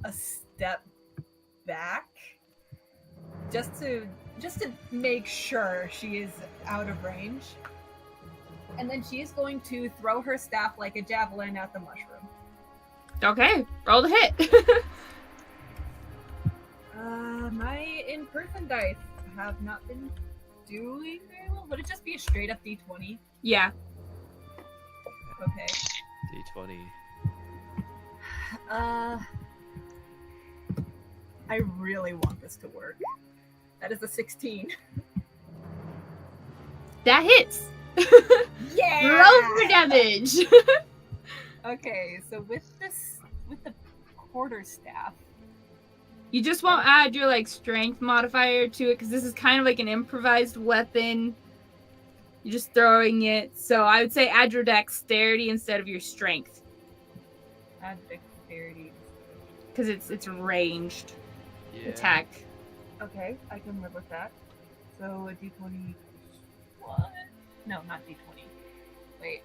Speaker 4: a step back, just to make sure she is out of range, and then she is going to throw her staff like a javelin at the mushroom.
Speaker 2: Okay, roll the hit.
Speaker 4: My in-person dice have not been doing very well. Would it just be a straight up D20?
Speaker 2: Yeah.
Speaker 4: Okay.
Speaker 3: D20.
Speaker 4: I really want this to work. That is a 16.
Speaker 2: That hits.
Speaker 4: Yeah!
Speaker 2: Roll for damage.
Speaker 4: Okay, so with the quarterstaff,
Speaker 2: You just won't add your strength modifier to it because this is kind of like an improvised weapon. You're just throwing it. So I would say add your dexterity instead of your strength
Speaker 4: add dexterity.
Speaker 2: because it's ranged
Speaker 3: Yeah.
Speaker 2: attack.
Speaker 4: Okay, I can live with that. So a D20. What? No, not D20. Wait.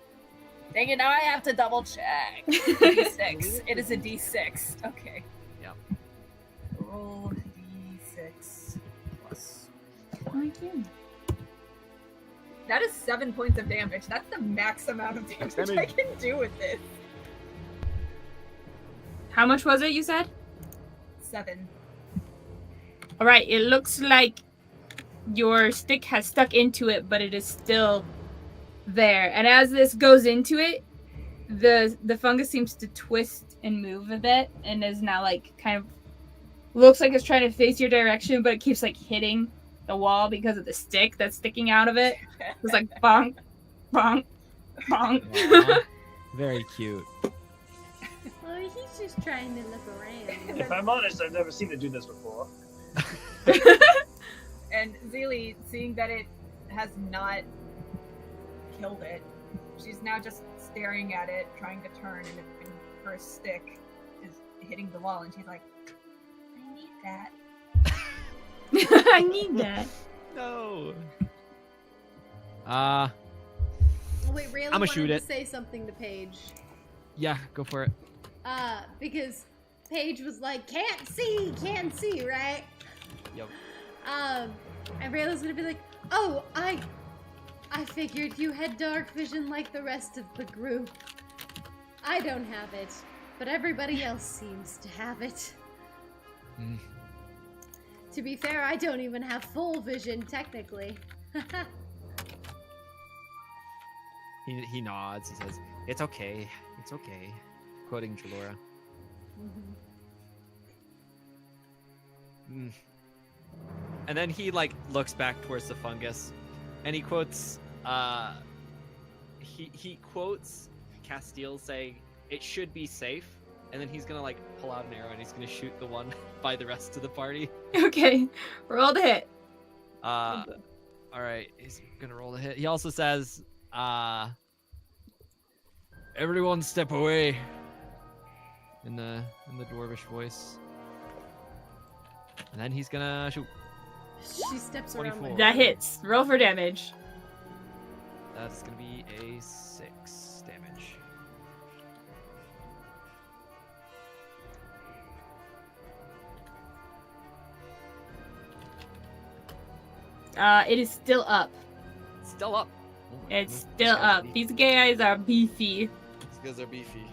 Speaker 4: Dang it, now I have to double check. D6. It is a D6. Okay.
Speaker 3: Yep.
Speaker 4: Roll D6 plus.
Speaker 2: I can.
Speaker 4: That is 7 points of damage. That's the max amount of damage I can do with this.
Speaker 2: How much was it, you said?
Speaker 4: 7.
Speaker 2: Alright, it looks like your stick has stuck into it, but it is still there. And as this goes into it, the fungus seems to twist and move a bit, and is now like kind of looks like it's trying to face your direction, but it keeps like hitting the wall because of the stick that's sticking out of it. It's like bonk, bonk, bonk.
Speaker 3: Aw, very cute.
Speaker 1: Oh, he's just trying to look around.
Speaker 6: If I'm honest, I've never seen it do this before.
Speaker 4: And Zilli, seeing that it has not killed it, she's now just staring at it, trying to turn, and her stick is hitting the wall, and she's like, I need that.
Speaker 2: I need that.
Speaker 3: No.
Speaker 1: Wait, Rayla
Speaker 3: I'ma
Speaker 1: wanted
Speaker 3: shoot
Speaker 1: to
Speaker 3: it.
Speaker 1: say something to Paige.
Speaker 3: Yeah, go for it.
Speaker 1: Because Paige was like, can't see, right?
Speaker 3: Yep.
Speaker 1: And Rayla's gonna be like, oh, I figured you had dark vision like the rest of the group. I don't have it, but everybody else seems to have it.
Speaker 3: Mm.
Speaker 1: To be fair, I don't even have full vision, technically.
Speaker 3: He nods. He says, "It's okay. It's okay." Quoting Jalora. Mm. And then he like looks back towards the fungus, and he quotes. He quotes Castil saying, "It should be safe." And then he's gonna like pull out an arrow and he's gonna shoot the one by the rest of the party.
Speaker 2: Okay, roll the hit.
Speaker 3: All right, he's gonna roll the hit. He also says, "Everyone step away." In the dwarvish voice. And then he's gonna shoot.
Speaker 1: She steps around
Speaker 3: 24.
Speaker 1: like
Speaker 2: That hits. Roll for damage.
Speaker 3: That's gonna be a 6 damage.
Speaker 2: It is still up.
Speaker 3: Still up. Oh my
Speaker 2: It's
Speaker 3: goodness,
Speaker 2: still
Speaker 3: these guys are
Speaker 2: up.
Speaker 3: beefy.
Speaker 2: These guys are beefy.
Speaker 7: These guys are beefy.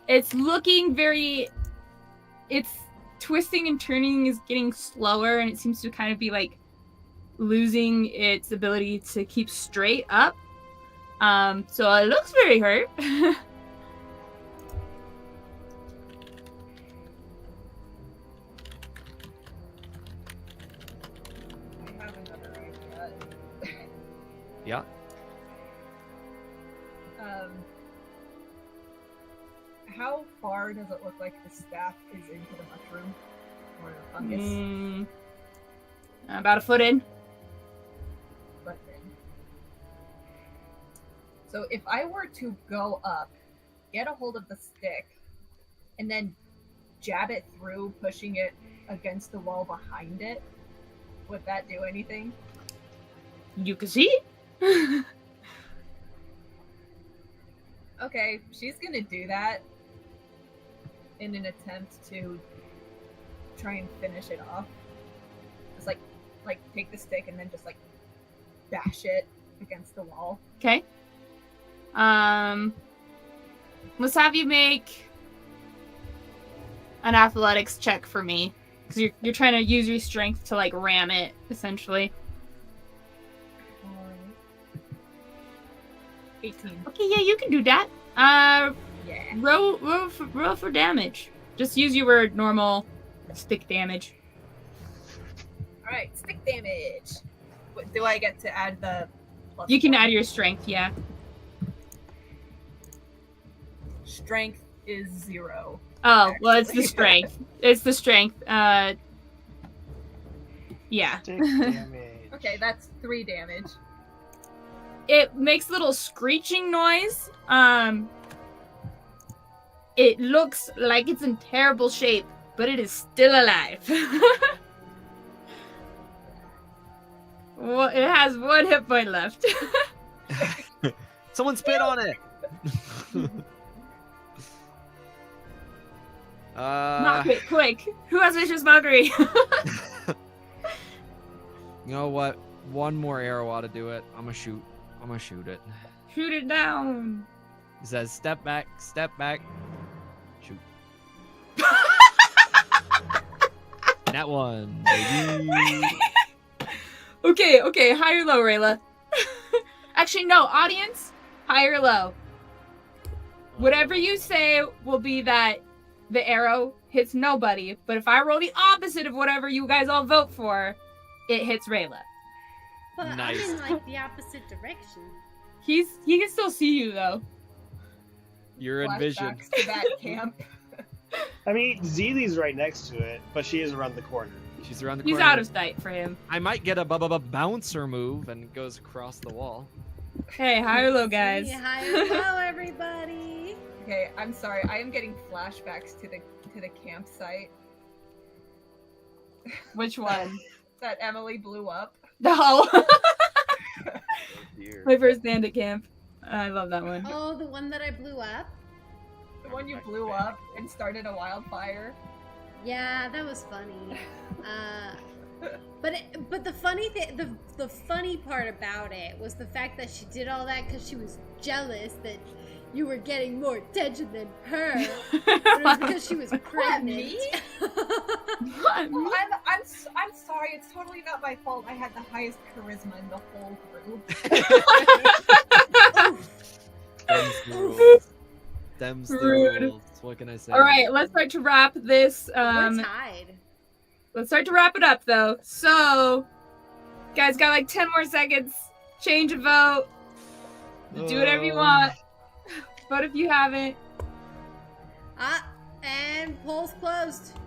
Speaker 2: It's looking very... It's twisting and turning is getting slower, and it seems to kind of be like losing its ability to keep straight up. So it looks very hurt.
Speaker 4: I have another idea.
Speaker 3: Yeah.
Speaker 4: How far does it look like the staff is into the mushroom or the fungus?
Speaker 2: About a foot in.
Speaker 4: But then, so if I were to go up, get a hold of the stick, and then jab it through, pushing it against the wall behind it, would that do anything?
Speaker 2: You can see.
Speaker 4: Okay, she's gonna do that in an attempt to try and finish it off. Just like take the stick and then just like bash it against the wall.
Speaker 2: Okay. Let's have you make an athletics check for me, because you're trying to use your strength to like ram it, essentially.
Speaker 4: 18.
Speaker 2: Okay, yeah, you can do that.
Speaker 4: Yeah.
Speaker 2: Roll for damage. Just use your normal stick damage.
Speaker 4: Alright, stick damage. What, do I get to add the plus
Speaker 2: You can
Speaker 4: one?
Speaker 2: add your strength, yeah.
Speaker 4: Strength is 0.
Speaker 2: Oh, well, it's the
Speaker 4: Actually.
Speaker 2: strength. It's the strength. Yeah.
Speaker 6: Stick damage.
Speaker 4: Okay, that's 3 damage.
Speaker 2: It makes a little screeching noise. It looks like it's in terrible shape, but it is still alive. Well, it has 1 hit point left.
Speaker 3: Someone spit on it.
Speaker 2: Knock it, quick. Who has vicious mockery?
Speaker 3: You know what? One more arrow ought to do it. I'm gonna shoot it.
Speaker 2: Shoot it down.
Speaker 3: It says step back, shoot. That one, baby.
Speaker 2: Okay, high or low, Rayla? Actually, no, audience, high or low. Whatever you say will be that the arrow hits nobody, but if I roll the opposite of whatever you guys all vote for, it hits Rayla.
Speaker 1: But
Speaker 3: Nice.
Speaker 1: I'm in like the opposite direction.
Speaker 2: He can still see you though.
Speaker 3: You're in vision.
Speaker 4: Flashbacks to that camp.
Speaker 6: I mean, Zilli's right next to it, but she is around the corner.
Speaker 3: She's around the
Speaker 2: He's
Speaker 3: corner.
Speaker 2: out of sight for him.
Speaker 3: I might get a bouncer move and it goes across the wall.
Speaker 2: Hey, high or low, guys?
Speaker 1: Say hi or hello, everybody.
Speaker 4: Okay, I'm sorry. I am getting flashbacks to the campsite
Speaker 2: Which one?
Speaker 4: that Emily blew up.
Speaker 2: No.
Speaker 3: Dear.
Speaker 2: My first bandit camp. I love that one.
Speaker 1: Oh, the one that I blew up.
Speaker 4: The one you blew up and started a wildfire.
Speaker 1: Yeah, that was funny. But the funny thing, the funny part about it was the fact that she did all that because she was jealous that you were getting more attention than her. But it was because she was pregnant.
Speaker 4: Me?
Speaker 2: What?
Speaker 4: Oh, I'm sorry. It's totally not my fault. I had the highest charisma in the whole group.
Speaker 3: Them's the
Speaker 2: Rude.
Speaker 3: rules. What can I say?
Speaker 2: All right, let's start to wrap this.
Speaker 1: We're tied.
Speaker 2: Let's start to wrap it up, though. So, guys, got like 10 more seconds. Change a vote. Do whatever you want. Vote if you haven't.
Speaker 1: And polls closed.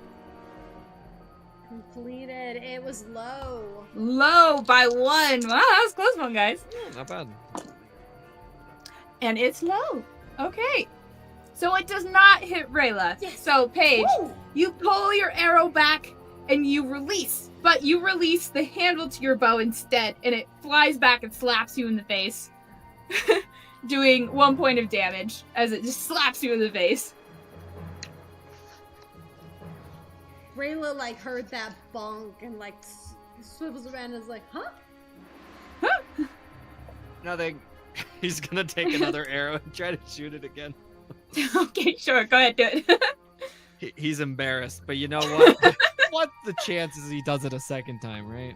Speaker 1: Completed. It was low.
Speaker 2: Low by 1. Wow, that was a close one, guys.
Speaker 3: Not bad.
Speaker 2: And it's low. Okay. So it does not hit Rayla.
Speaker 1: Yes.
Speaker 2: So, Paige,
Speaker 1: Woo!
Speaker 2: you pull your arrow back and you release. But you release the handle to your bow instead, and it flies back and slaps you in the face. Doing 1 point of damage as it just slaps you in the face.
Speaker 1: Rayla like heard that bonk and like swivels around and is like, huh?
Speaker 3: Nothing. He's gonna take another arrow and try to shoot it again.
Speaker 2: Okay, sure, go ahead, do it.
Speaker 3: He's embarrassed, but you know what? What's the chances he does it a second time, right?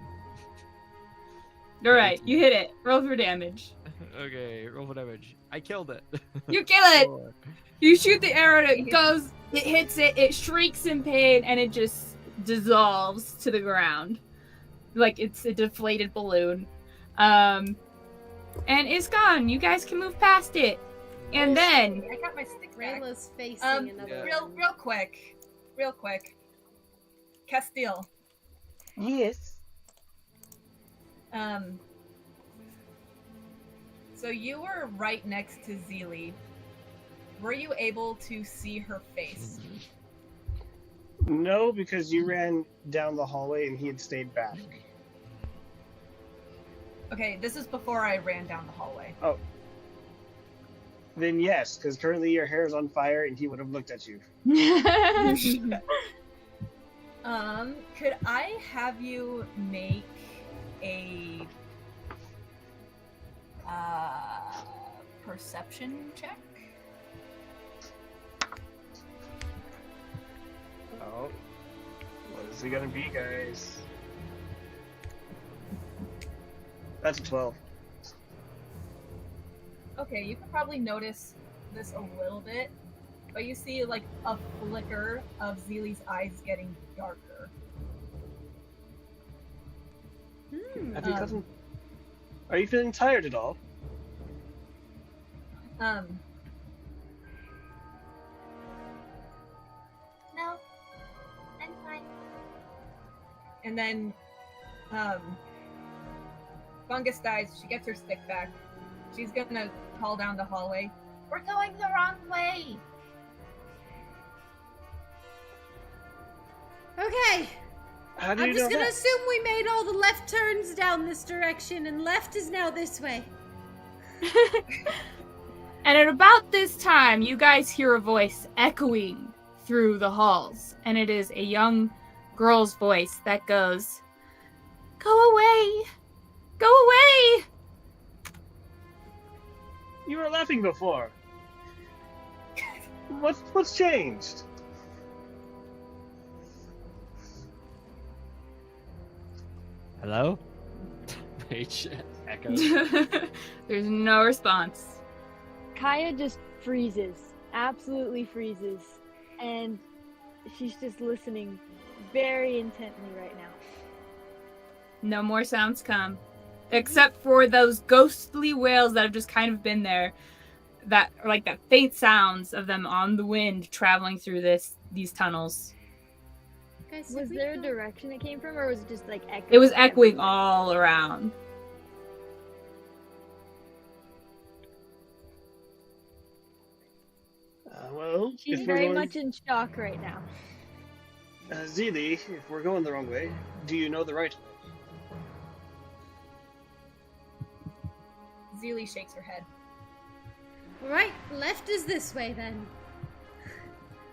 Speaker 2: Alright, you hit it. Roll for damage.
Speaker 3: Okay, roll for damage. I killed it.
Speaker 2: You kill it!
Speaker 3: 4.
Speaker 2: You shoot the arrow, it goes, it hits it, it shrieks in pain, and it just dissolves to the ground. Like it's a deflated balloon. And it's gone. You guys can move past it. And then,
Speaker 4: I got my stick back.
Speaker 1: Rayla's facing another.
Speaker 3: Yeah.
Speaker 4: Real quick. Castil.
Speaker 6: Yes.
Speaker 4: So you were right next to Zilli. Were you able to see her face?
Speaker 6: No, because you ran down the hallway and he had stayed back.
Speaker 4: Okay, this is before I ran down the hallway.
Speaker 6: Then yes, because currently your hair is on fire and he would have looked at you.
Speaker 4: Could I have you make a perception check?
Speaker 6: Oh, what is it gonna be, guys? That's a 12.
Speaker 4: Okay, you can probably notice this a little bit, but you see like a flicker of Zilli's eyes getting darker.
Speaker 6: Have you gotten... Are you feeling tired at all?
Speaker 4: No, I'm fine. And then, Fungus dies. She gets her stick back. She's gonna call down the hallway. We're going the wrong way.
Speaker 1: Okay.
Speaker 6: How do
Speaker 1: I'm
Speaker 6: you
Speaker 1: just
Speaker 6: know
Speaker 1: gonna
Speaker 6: that?
Speaker 1: assume we made all the left turns down this direction, and left is now this way.
Speaker 2: and at about this time, you guys hear a voice echoing through the halls. And it is a young girl's voice that goes, "Go away. Go away!
Speaker 6: You were laughing before. What's changed?
Speaker 3: Hello? Rage echoes.
Speaker 2: There's no response.
Speaker 5: Kaya just freezes, absolutely freezes, and she's just listening very intently right now.
Speaker 2: No more sounds come. Except for those ghostly wails that have just kind of been there. That are like that faint sounds of them on the wind traveling through these tunnels.
Speaker 1: Guys,
Speaker 5: Was there a direction it came from, or was it just like echoing?
Speaker 2: It was echoing
Speaker 5: everywhere?
Speaker 2: all around.
Speaker 6: Well,
Speaker 5: She's
Speaker 6: if we're
Speaker 5: very
Speaker 6: going,
Speaker 5: much in shock right now.
Speaker 6: Zilli, if we're going the wrong way, do you know the right way?
Speaker 4: Zilli shakes her head.
Speaker 1: Right, left is this way then.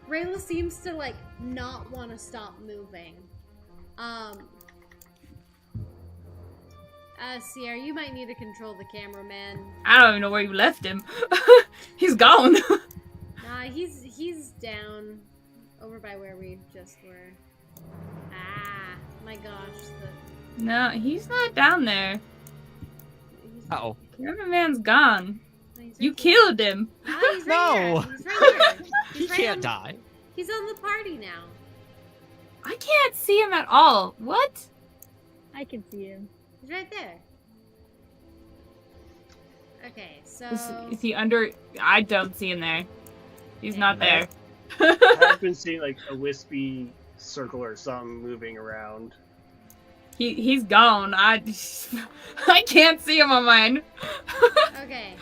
Speaker 1: Rayla seems to like not want to stop moving. Sierra, you might need to control the cameraman.
Speaker 2: I don't even know where you left him. He's gone.
Speaker 1: Nah, he's down over by where we just were. Ah, my gosh.
Speaker 2: No, he's not down there.
Speaker 3: Uh-oh.
Speaker 2: Cameraman's gone.
Speaker 1: He's
Speaker 2: You
Speaker 1: right here.
Speaker 2: killed him.
Speaker 1: Ah, he's
Speaker 3: No.
Speaker 1: right here. He's right here.
Speaker 3: He
Speaker 1: He's right
Speaker 3: can't
Speaker 1: on-
Speaker 3: die.
Speaker 1: He's on the party now.
Speaker 2: I can't see him at all. What?
Speaker 5: I can see him.
Speaker 1: He's right there. Okay, so
Speaker 2: Is he under? I don't see him there. He's not there.
Speaker 6: I've been seeing like a wispy circle or something moving around.
Speaker 2: He's gone. I can't see him on mine.
Speaker 1: okay.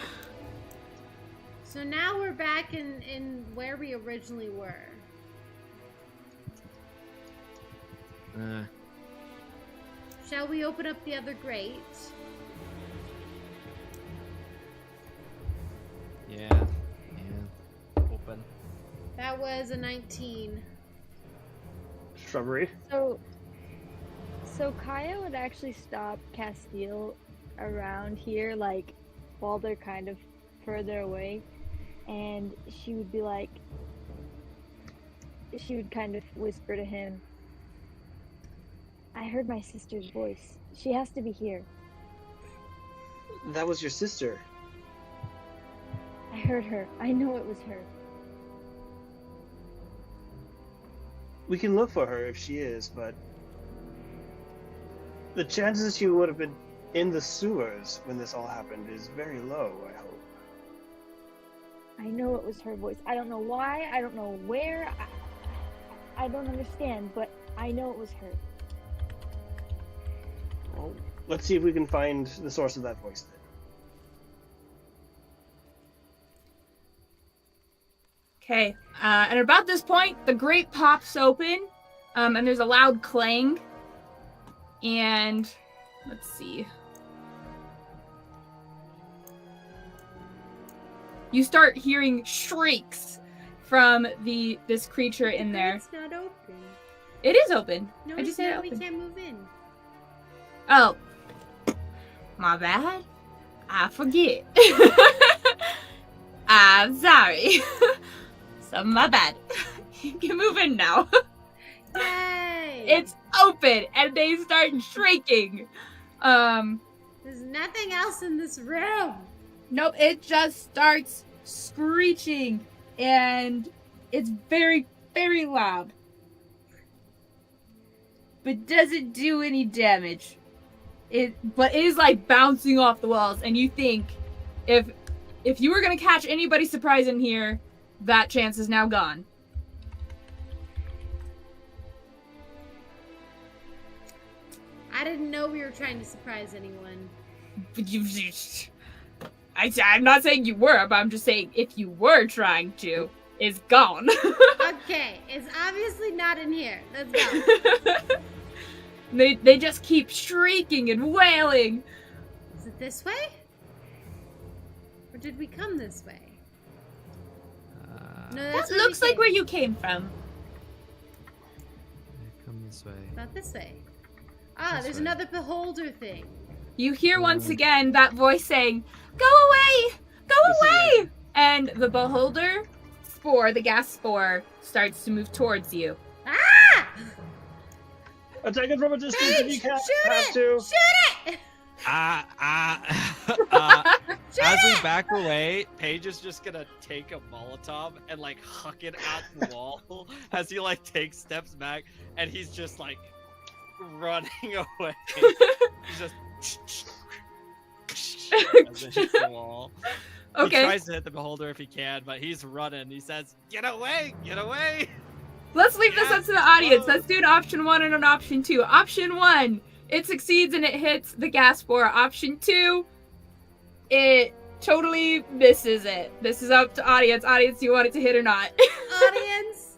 Speaker 1: So now we're back in where we originally were. Shall we open up the other grate?
Speaker 3: Yeah. Open.
Speaker 1: That was a 19.
Speaker 6: Shrubbery.
Speaker 5: So Kaya would actually stop Castil around here, like, while they're kind of further away, and she would be like, she would kind of whisper to him, I heard my sister's voice. She has to be here.
Speaker 6: That was your sister.
Speaker 5: I heard her. I know it was her.
Speaker 6: We can look for her if she is, but the chances she would have been in the sewers when this all happened is very low, I hope.
Speaker 5: I know it was her voice. I don't know why. I don't know where. I don't understand, but I know it was her.
Speaker 6: Well, let's see if we can find the source of that voice then.
Speaker 2: Okay, and about this point, the grate pops open, and there's a loud clang, and let's see. You start hearing shrieks from this creature in there.
Speaker 1: It's not open.
Speaker 2: It is open.
Speaker 1: No,
Speaker 2: I just
Speaker 1: it's
Speaker 2: said
Speaker 1: not. We
Speaker 2: open.
Speaker 1: can't move in.
Speaker 2: Oh, my bad. I forget. I'm sorry. So my bad. You can move in now.
Speaker 1: Yay!
Speaker 2: It's open, and they start shrieking.
Speaker 1: There's nothing else in this room.
Speaker 2: Nope, it just starts screeching, and it's very, very loud. But doesn't do any damage. But it is like bouncing off the walls, and you think if you were gonna catch anybody surprised in here, that chance is now gone.
Speaker 1: I didn't know we were trying to surprise anyone.
Speaker 2: But I'm not saying you were, but I'm just saying if you were trying to, it's gone.
Speaker 1: Okay, it's obviously not in here. Let's go.
Speaker 2: They just keep shrieking and wailing.
Speaker 1: Is it this way? Or did we come this way? No, that's
Speaker 2: That
Speaker 1: where we
Speaker 2: looks like
Speaker 1: came.
Speaker 2: where you came from.
Speaker 3: Come this way.
Speaker 1: Not this way. Ah,
Speaker 3: This
Speaker 1: there's
Speaker 3: way.
Speaker 1: another beholder thing.
Speaker 2: you hear once again that voice saying, "Go away! Go away!" And the beholder spore, the gas spore, starts to move towards you.
Speaker 1: Ah!
Speaker 6: Attack it from a distance if you can't
Speaker 1: Shoot
Speaker 6: have
Speaker 1: it!
Speaker 6: to.
Speaker 1: Shoot it!
Speaker 3: As we back away, Paige is just gonna take a Molotov and like huck it at the wall as he like takes steps back, and he's just like running away. He's just as it hits the wall.
Speaker 2: Okay.
Speaker 3: He tries to hit the beholder if he can, but he's running. He says, "Get away! Get away!"
Speaker 2: Let's leave this up to the audience. Let's do an option 1 and an option 2. Option 1, it succeeds and it hits the gas spore. Option 2, it totally misses it. This is up to audience. Audience, do you want it to hit or not?
Speaker 1: Audience,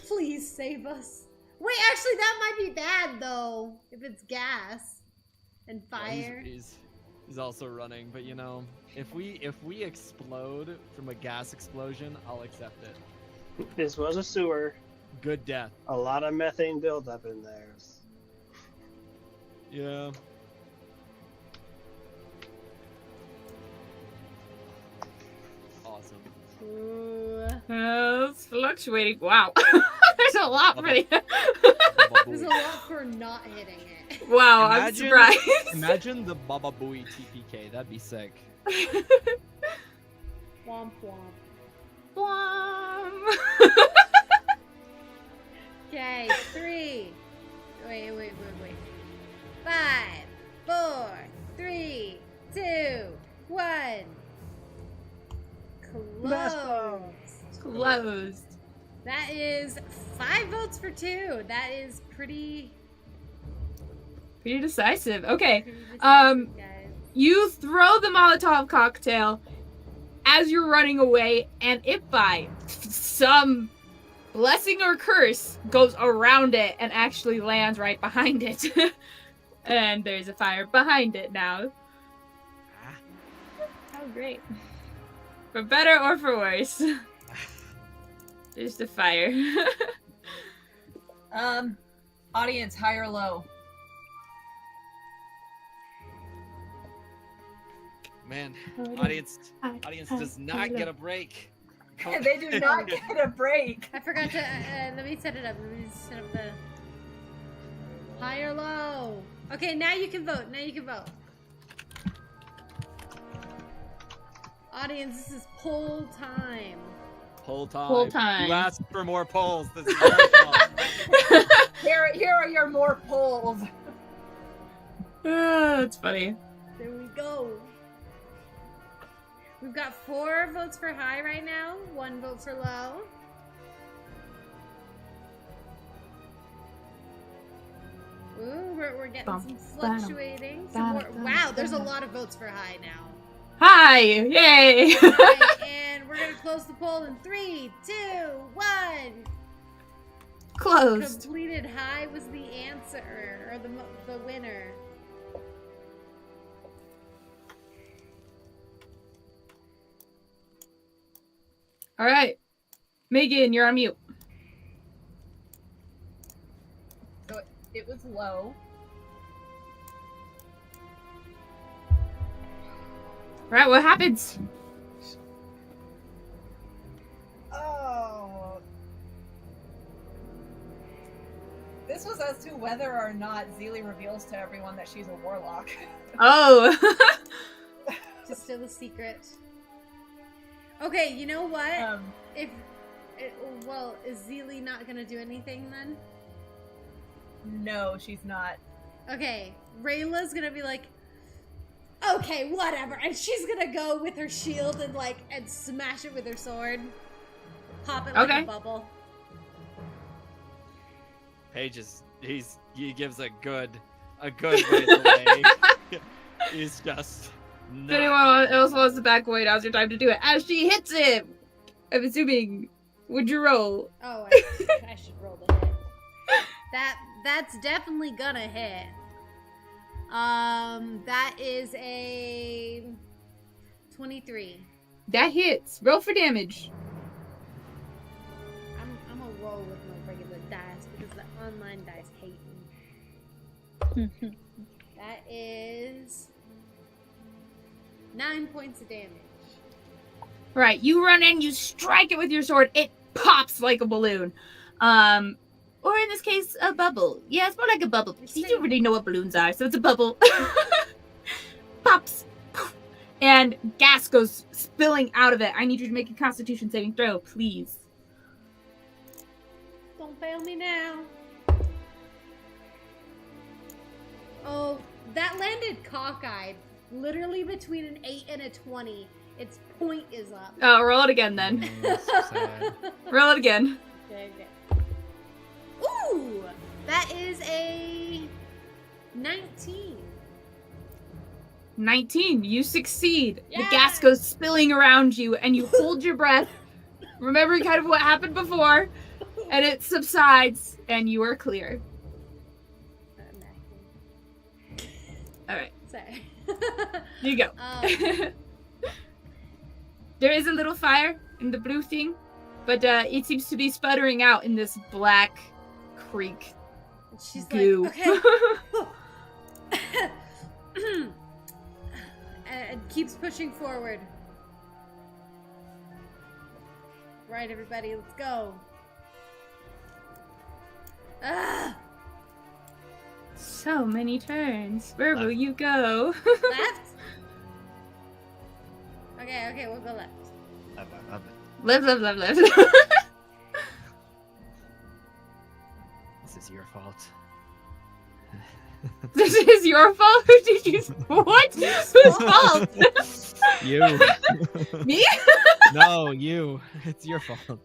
Speaker 1: please save us. Wait, actually, that might be bad though. If it's gas and fire.
Speaker 3: He's also running, but you know, if we explode from a gas explosion, I'll accept it.
Speaker 6: This was a sewer.
Speaker 3: Good death.
Speaker 6: A lot of methane buildup in there.
Speaker 3: Yeah. Awesome.
Speaker 1: Ooh.
Speaker 2: It's fluctuating. Wow. There's a lot for you.
Speaker 1: There's a lot for not hitting it.
Speaker 2: Wow, I'm surprised.
Speaker 3: Imagine the Baba Booey TPK. That'd be sick.
Speaker 1: Womp womp.
Speaker 2: Blom.
Speaker 1: Okay, 3. Wait. 5, 4, 3, 2, 1. Closed.
Speaker 2: Closed.
Speaker 1: That is 5 votes for 2. That is pretty
Speaker 2: decisive. Okay.
Speaker 1: decisive, guys.
Speaker 2: You throw the Molotov cocktail as you're running away, and it by some blessing or curse goes around it and actually lands right behind it. And there's a fire behind it now.
Speaker 5: How great.
Speaker 2: For better or for worse. There's the fire.
Speaker 4: Audience, high or low?
Speaker 3: Man, audience does not get a break.
Speaker 4: They do not get a break.
Speaker 1: I forgot to, let me set it up. Let me set up the high or low. Okay, now you can vote. Audience, this is poll time.
Speaker 3: Poll time.
Speaker 2: Poll time.
Speaker 3: You asked for more polls. This is your fault.
Speaker 4: Here are your more polls.
Speaker 2: That's funny.
Speaker 1: There we go. We've got 4 votes for high right now, 1 vote for low. Ooh, we're getting some fluctuating. Some more. Wow, there's a lot of votes for high now.
Speaker 2: Hi! Yay!
Speaker 1: Okay, and we're gonna close the poll in 3, 2, 1.
Speaker 2: Closed.
Speaker 1: Completed high was the answer, or the winner.
Speaker 2: All right. Megan, you're on mute.
Speaker 4: So it was low.
Speaker 2: All right, what happens?
Speaker 4: Oh. This was as to whether or not Zilli reveals to everyone that she's a warlock.
Speaker 2: Oh.
Speaker 1: Just still a secret. Okay, you know what? Is Zilli not gonna do anything then?
Speaker 4: No, she's not.
Speaker 1: Okay, Rayla's gonna be like, okay, whatever, and she's gonna go with her shield and smash it with her sword, pop it like a bubble.
Speaker 3: Paige he gives a good ways away. He's just.
Speaker 2: If anyone else wants to back away, now's your time to do it. As she hits it, I'm assuming, would you roll?
Speaker 1: Oh, I should roll the hit. That's definitely gonna hit. That is a 23.
Speaker 2: That hits. Roll for damage.
Speaker 1: I'm gonna roll with my regular dice because the online dice hate me. That is 9 points of damage.
Speaker 2: Right, you run in, you strike it with your sword, it pops like a balloon. Or in this case, a bubble. Yeah, it's more like a bubble. You don't really know what balloons are, so it's a bubble. Pops. And gas goes spilling out of it. I need you to make a Constitution saving throw, please.
Speaker 1: Don't fail me now. Oh, that landed cockeyed. Literally between an 8 and a 20. Its point is up.
Speaker 2: Oh, roll it again then.
Speaker 3: That's so sad.
Speaker 2: Roll it again.
Speaker 1: Okay. Ooh! That is a 19.
Speaker 2: 19. You succeed.
Speaker 1: Yeah.
Speaker 2: The gas goes spilling around you, and you hold your breath, remembering kind of what happened before, and it subsides, and you are clear. All right.
Speaker 1: Sorry.
Speaker 2: Here you go. There is a little fire in the blue thing, but it seems to be sputtering out in this black creek
Speaker 1: She's
Speaker 2: goo.
Speaker 1: like, okay. And keeps pushing forward. Right, everybody, let's go. Ah!
Speaker 2: So many turns. Where will you go?
Speaker 1: Left? Okay, we'll go left.
Speaker 2: Left.
Speaker 3: This is your fault.
Speaker 2: This is your fault? Who did you... What? Whose fault?
Speaker 3: You.
Speaker 2: Me?
Speaker 3: No, you. It's your fault.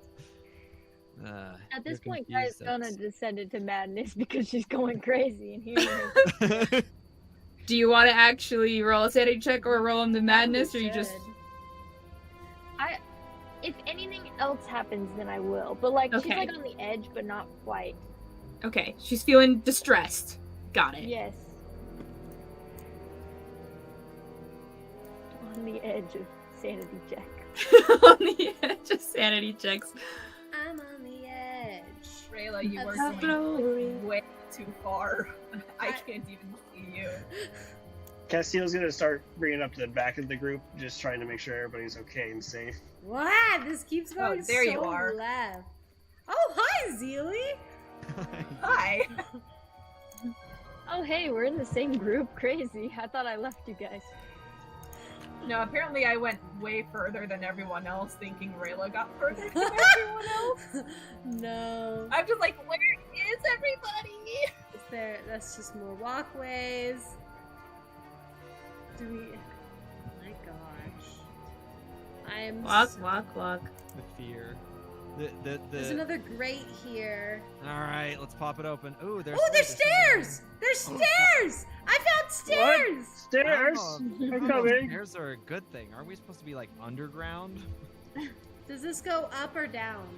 Speaker 5: At this
Speaker 3: you're
Speaker 5: point,
Speaker 3: confused,
Speaker 5: Kai's gonna
Speaker 3: that's-
Speaker 5: descend into madness because she's going crazy in here.
Speaker 2: Do you want to actually roll a sanity check or roll in the madness, or you just...
Speaker 5: If anything else happens, then I will. But like, she's
Speaker 2: Okay.
Speaker 5: like on the edge, but not quite.
Speaker 2: Okay, she's feeling distressed. Got it.
Speaker 5: Yes. On the edge of sanity check.
Speaker 2: On the edge of sanity checks.
Speaker 1: I'm on the edge.
Speaker 4: Rayla, you are
Speaker 1: That's
Speaker 4: going way too far. I can't even see you.
Speaker 6: Castil's gonna start bringing it up to the back of the group, just trying to make sure everybody's okay and safe.
Speaker 1: What? This keeps going
Speaker 4: there
Speaker 1: so
Speaker 4: you are.
Speaker 1: left. Oh, hi, Zilli.
Speaker 4: Hi.
Speaker 5: Oh hey, we're in the same group. Crazy. I thought I left you guys.
Speaker 4: No, apparently I went way further than everyone else, thinking Rayla got further than everyone else.
Speaker 1: No.
Speaker 4: I'm just like, where is everybody?
Speaker 1: Is there? That's just more walkways. Do we? Oh my gosh. I am.
Speaker 2: Walk.
Speaker 3: The fear. The
Speaker 1: There's another grate here.
Speaker 3: All right, let's pop it open. Ooh, there's.
Speaker 1: Oh, there's stairs! There's stairs! I found stairs!
Speaker 6: Stairs!
Speaker 3: Oh,
Speaker 6: I'm coming.
Speaker 3: Stairs are a good thing. Aren't we supposed to be like underground?
Speaker 1: Does this go up or down?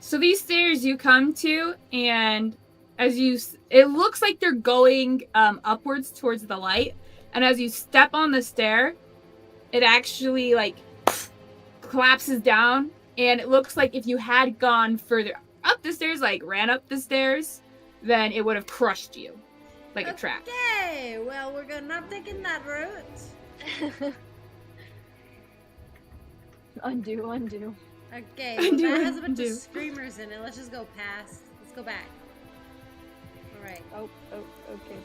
Speaker 2: So these stairs you come to, and as you... It looks like they're going upwards towards the light. And as you step on the stair, it actually, like, collapses down. And it looks like if you had gone further up the stairs, like ran up the stairs, then it would have crushed you like a trap.
Speaker 1: Okay, well, we're not taking that route.
Speaker 5: Undo.
Speaker 1: Okay, well,
Speaker 2: Undo,
Speaker 1: that has a bunch
Speaker 2: undo.
Speaker 1: of screamers in it. Let's just go past. Let's go back. Alright,
Speaker 5: Oh, okay.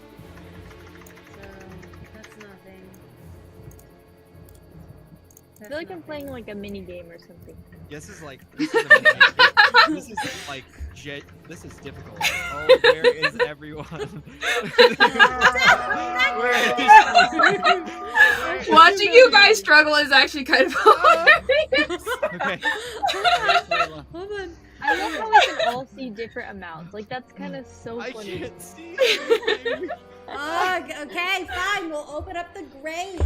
Speaker 1: so that's nothing.
Speaker 5: I feel like I'm playing like a mini game or something.
Speaker 3: This is like this is this is difficult. Oh, where is everyone? Where is
Speaker 2: Watching you guys struggle is actually kind of hilarious.
Speaker 3: Okay.
Speaker 1: Hold on.
Speaker 5: I love how we can all see different amounts. Like that's kind of so
Speaker 3: I
Speaker 5: funny.
Speaker 3: can't see anything.
Speaker 1: Okay, fine. We'll open up the grate.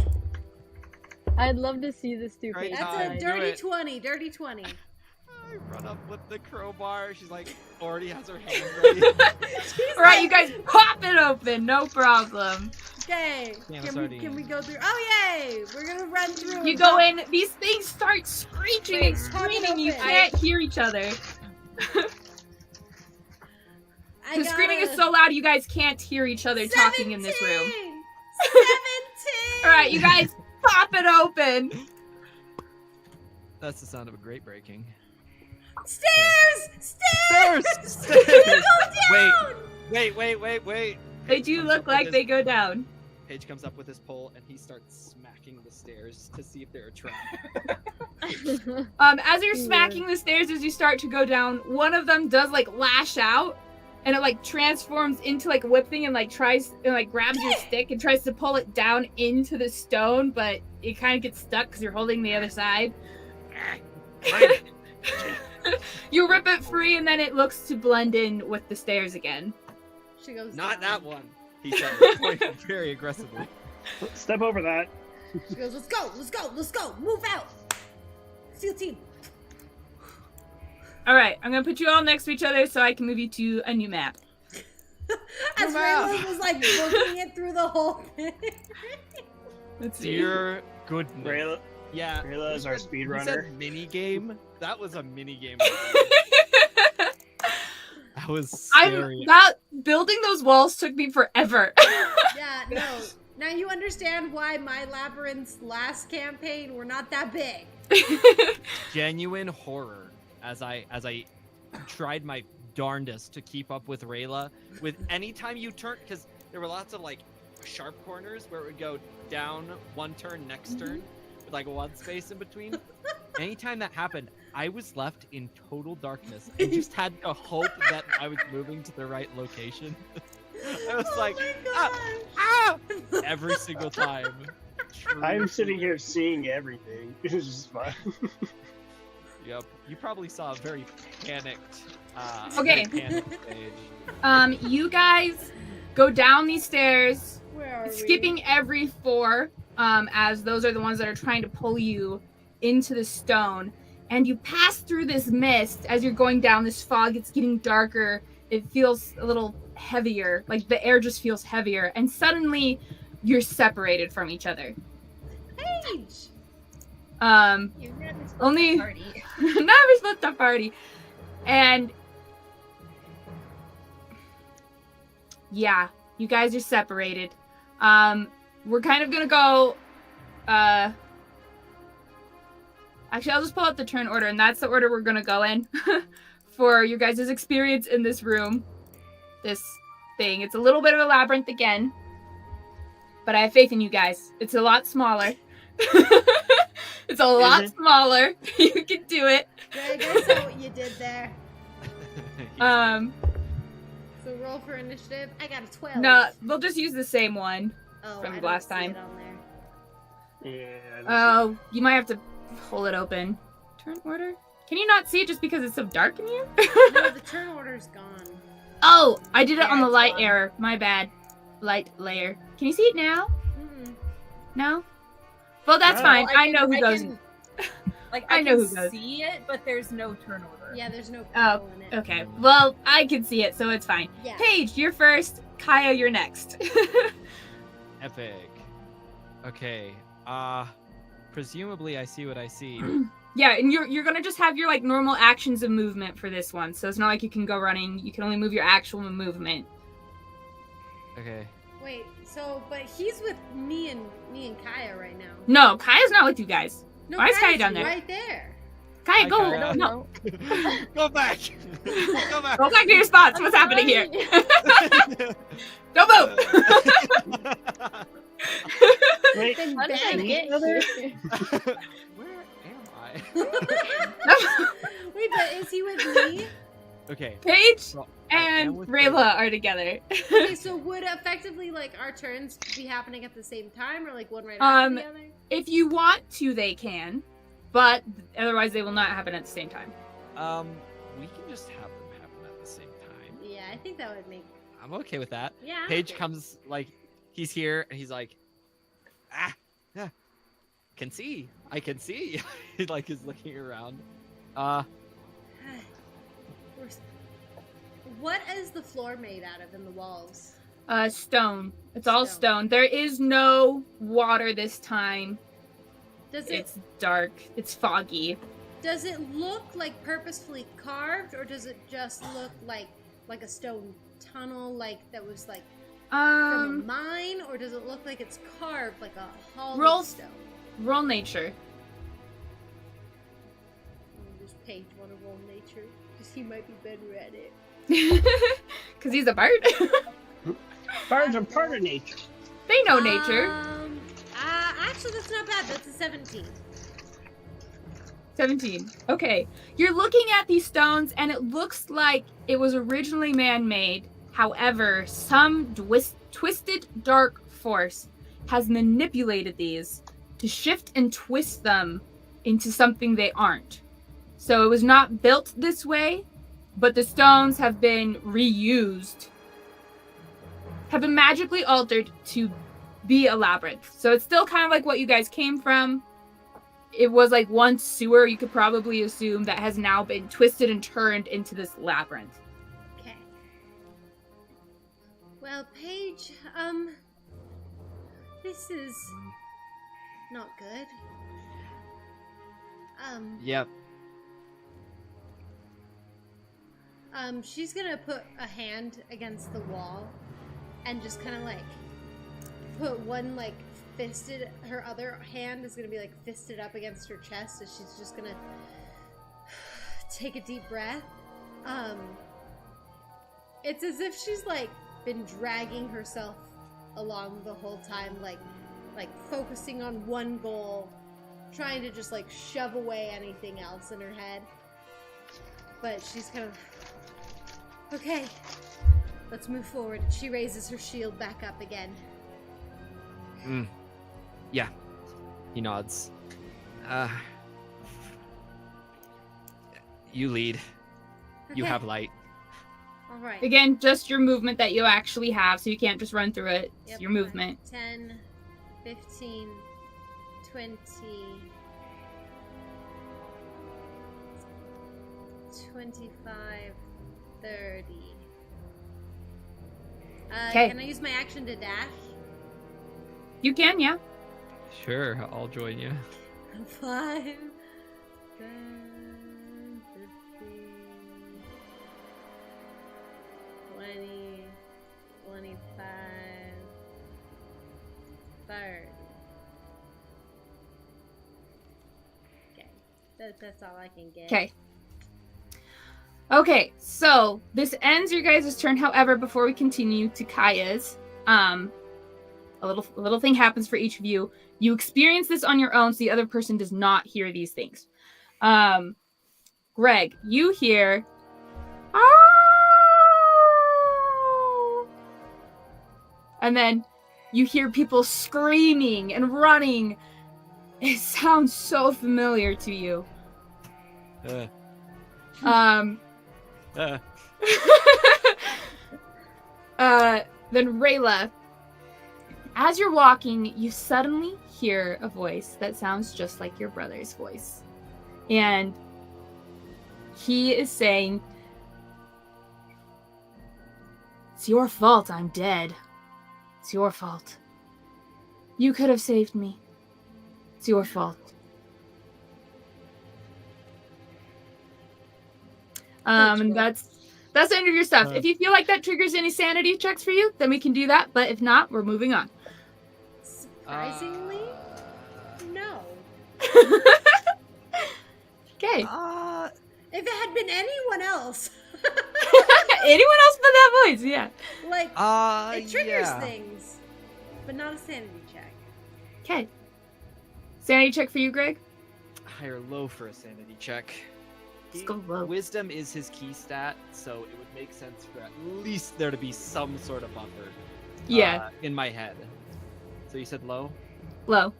Speaker 5: I'd love to see this too.
Speaker 3: Great
Speaker 5: face
Speaker 1: That's
Speaker 3: time.
Speaker 1: a
Speaker 5: time.
Speaker 3: Do
Speaker 1: dirty
Speaker 3: it.
Speaker 1: 20. Dirty 20.
Speaker 3: I run up with the crowbar. She's like already has her hand ready.
Speaker 2: Alright, you guys pop it open, no problem.
Speaker 1: Okay.
Speaker 3: Damn,
Speaker 1: Can we go through? Oh, yay! We're gonna run through.
Speaker 2: You go in, these things start screeching and
Speaker 1: Wait, pop it
Speaker 2: screaming, you
Speaker 1: open.
Speaker 2: can't hear each other.
Speaker 1: I
Speaker 2: The screaming is so loud you guys can't hear each other talking in this room.
Speaker 1: 17!
Speaker 2: Alright, you guys, pop it open.
Speaker 3: That's the sound of a grate breaking.
Speaker 1: Stairs! Stairs!
Speaker 3: Stairs!
Speaker 1: Go down!
Speaker 3: Wait.
Speaker 2: They do look like they go down.
Speaker 3: Paige comes up with his pole and he starts smacking the stairs to see if they're a trap.
Speaker 2: As you're smacking the stairs as you start to go down, one of them does like lash out and it like transforms into like a whip thing and like tries and like grabs your stick and tries to pull it down into the stone, but it kind of gets stuck because you're holding the other side. You rip it free and then it looks to blend in with the stairs again.
Speaker 1: She goes,
Speaker 3: Not
Speaker 1: down.
Speaker 3: that one, he said, pointing very aggressively.
Speaker 6: Step over that.
Speaker 1: She goes, let's go, move out. SEAL team.
Speaker 2: Alright, I'm gonna put you all next to each other so I can move you to a new map.
Speaker 1: As Rayla was like looking it through the whole thing.
Speaker 2: Let's see.
Speaker 3: Dear goodness.
Speaker 6: Rayla,
Speaker 3: Yeah.
Speaker 6: Rayla is our
Speaker 3: You
Speaker 6: speedrunner.
Speaker 3: said mini game? That was a mini game. That was scary.
Speaker 2: Building those walls took me forever.
Speaker 1: Yeah, no. Now you understand why my labyrinths last campaign were not that big.
Speaker 3: Genuine horror as I tried my darndest to keep up with Rayla. With any time you turn, because there were lots of like sharp corners where it would go down one turn, next turn, with like one space in between. Anytime that happened, I was left in total darkness and just had to hope that I was moving to the right location. I was
Speaker 1: Oh
Speaker 3: like,
Speaker 1: my
Speaker 3: ah,
Speaker 1: God.
Speaker 3: every single time.
Speaker 6: I'm sitting here seeing everything. It's just fun.
Speaker 3: Yep. You probably saw a very panicked,
Speaker 2: Okay.
Speaker 3: stage.
Speaker 2: You guys go down these stairs,
Speaker 1: Where are
Speaker 2: skipping every 4, as those are the ones that are trying to pull you into the stone. And you pass through this mist as you're going down this fog. It's getting darker. It feels a little heavier. Like the air just feels heavier. And suddenly you're separated from each other.
Speaker 1: Paige?
Speaker 4: You
Speaker 2: Only
Speaker 4: party.
Speaker 2: never split the party. And yeah, you guys are separated. We're kind of gonna go actually I'll just pull out the turn order, and that's the order we're gonna go in for your guys' experience in this room. This thing. It's a little bit of a labyrinth again. But I have faith in you guys. It's a lot smaller. It's a lot smaller. You can do it.
Speaker 1: Greg, I saw what you did there. So roll for initiative. I got a 12.
Speaker 2: No, we'll just use the same one
Speaker 1: Oh,
Speaker 2: from
Speaker 1: I don't
Speaker 2: last
Speaker 1: see
Speaker 2: time.
Speaker 1: it on there.
Speaker 6: Yeah.
Speaker 2: Oh, you might have to pull it open. Turn order? Can you not see it just because it's so dark in here?
Speaker 1: No, the turn order's gone.
Speaker 2: Oh, I did it
Speaker 4: Yeah,
Speaker 2: on the
Speaker 4: it's
Speaker 2: light
Speaker 4: gone.
Speaker 2: error. My bad. Light layer. Can you see it now?
Speaker 1: Mm-mm.
Speaker 2: No? Well, that's
Speaker 6: No.
Speaker 2: fine.
Speaker 7: Well,
Speaker 2: I know who goes. I know who
Speaker 7: can
Speaker 2: goes.
Speaker 7: see it, but there's no turn order.
Speaker 1: Yeah, there's no
Speaker 2: Oh,
Speaker 1: people in it.
Speaker 2: Okay. Well, I can see it, so it's fine.
Speaker 1: Yeah.
Speaker 2: Paige, you're first. Kaya, you're next.
Speaker 3: Epic. Okay. Presumably I see what I see.
Speaker 2: Yeah, and you're gonna just have your like normal actions of movement for this one. So it's not like you can go running. You can only move your actual movement.
Speaker 3: Okay.
Speaker 1: Wait, so, but he's with me and Kaya right now.
Speaker 2: No, Kaya's not with you guys.
Speaker 1: No,
Speaker 2: Why is Kaya
Speaker 1: Kaya's
Speaker 2: down there?
Speaker 1: right there.
Speaker 2: Kaya,
Speaker 3: Hi,
Speaker 2: go.
Speaker 3: Kaya.
Speaker 7: I don't
Speaker 2: No,
Speaker 7: know.
Speaker 3: Go back! Go back!
Speaker 2: go back to your spots. What's happening here? Don't move.
Speaker 6: Wait,
Speaker 1: Then
Speaker 7: How did I
Speaker 1: bang.
Speaker 7: get here?
Speaker 3: Where am I?
Speaker 1: Wait, but is he with me?
Speaker 3: Okay.
Speaker 2: Paige
Speaker 3: Well, I am
Speaker 2: and
Speaker 3: with
Speaker 2: Rayla are together.
Speaker 1: Okay, so would effectively like our turns be happening at the same time, or like one right after the other?
Speaker 2: If you want to, they can, but otherwise they will not happen at the same time.
Speaker 3: We can just have them happen at the same time.
Speaker 1: Yeah, I think that would make.
Speaker 3: I'm okay with that.
Speaker 1: Yeah. I'm
Speaker 3: Paige
Speaker 1: okay.
Speaker 3: comes, like, he's here, and he's like, yeah, can see. I can see. He, like, is looking around.
Speaker 1: What is the floor made out of in the walls?
Speaker 2: Stone. It's all
Speaker 1: Stone.
Speaker 2: stone. There is no water this time.
Speaker 1: Does it
Speaker 2: It's dark. It's foggy.
Speaker 1: does it look like purposefully carved, or does it just look like a stone tunnel, like that was like from a mine, or does it look like it's carved like a hollowed
Speaker 2: Roll-
Speaker 1: stone?
Speaker 2: Roll nature.
Speaker 1: Does Paige want to roll nature? Because he might be better at it.
Speaker 2: Because he's a bard.
Speaker 6: Bards are part of nature.
Speaker 2: They know nature.
Speaker 1: Actually, that's not bad. That's a 17.
Speaker 2: 17. Okay. You're looking at these stones, and it looks like it was originally man-made. However, some twisted dark force has manipulated these to shift and twist them into something they aren't. So it was not built this way, but the stones have been reused, have been magically altered to be a labyrinth. So it's still kind of like what you guys came from. It was like one sewer, you could probably assume, that has now been twisted and turned into this labyrinth.
Speaker 1: Okay. Well, Paige, this is not good.
Speaker 3: Yep.
Speaker 1: She's gonna put a hand against the wall and just kind of like put one like fisted, her other hand is gonna be like fisted up against her chest, and she's just gonna take a deep breath. It's as if she's like been dragging herself along the whole time, like focusing on one goal, trying to just like shove away anything else in her head. But she's kind of, okay, let's move forward. She raises her shield back up again.
Speaker 3: Yeah. He nods. You lead. You
Speaker 1: Okay.
Speaker 3: have light.
Speaker 1: All right.
Speaker 2: Again, just your movement that you actually have, so you can't just run through it. It's
Speaker 1: Yep,
Speaker 2: your movement.
Speaker 1: 10, 15, 20, 25, 30.
Speaker 2: Okay.
Speaker 1: Can I use my action to dash?
Speaker 2: You can, yeah.
Speaker 3: Sure, I'll join you.
Speaker 1: 5, 10, 15, 20, 25, 30. Okay. That's all I can get.
Speaker 2: Okay. Okay, so this ends your guys' turn. However, before we continue to Kaya's, a little thing happens for each of you. You experience this on your own, so the other person does not hear these things. Greg, you hear, "Ow!" And then you hear people screaming and running. It sounds so familiar to you. Then Rayla, as you're walking, you suddenly hear a voice that sounds just like your brother's voice. And he is saying, "It's your fault I'm dead. It's your fault. You could have saved me. It's your fault." And that's the end of your stuff. If you feel like that triggers any sanity checks for you, then we can do that. But if not, we're moving on.
Speaker 1: Surprisingly, no.
Speaker 2: Okay.
Speaker 1: If it had been anyone else,
Speaker 2: Anyone else but that voice? Yeah.
Speaker 1: like, it triggers
Speaker 3: yeah.
Speaker 1: things, but not a sanity check.
Speaker 2: Okay. Sanity check for you, Greg?
Speaker 3: High or low for a sanity check.
Speaker 2: Let's go low.
Speaker 3: Wisdom is his key stat, so it would make sense for at least there to be some sort of buffer.
Speaker 2: Yeah.
Speaker 3: In my head. So you said low?
Speaker 2: Low.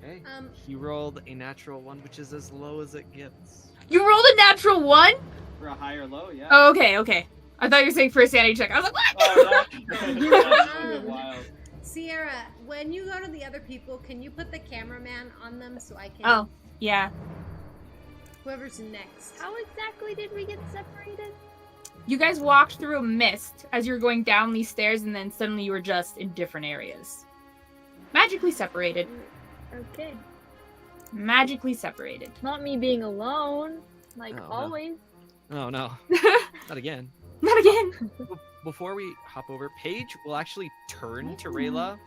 Speaker 3: Okay. He rolled a natural 1, which is as low as it gets.
Speaker 2: You rolled a natural 1?
Speaker 8: For a high or low, yeah.
Speaker 2: Oh, okay. I thought you were saying for a sanity check. I was like, what?
Speaker 8: Oh, that's wild.
Speaker 1: Sierra, when you go to the other people, can you put the cameraman on them so I can...
Speaker 2: Oh, yeah.
Speaker 1: Whoever's next.
Speaker 5: How exactly did we get separated?
Speaker 2: You guys walked through a mist as you were going down these stairs, and then suddenly you were just in different areas. Magically separated.
Speaker 5: Okay.
Speaker 2: Magically separated.
Speaker 5: Not me being alone, like
Speaker 3: Oh, no.
Speaker 5: always.
Speaker 3: Oh no. Not again.
Speaker 2: Not again.
Speaker 3: before we hop over, Paige will actually turn to Rayla,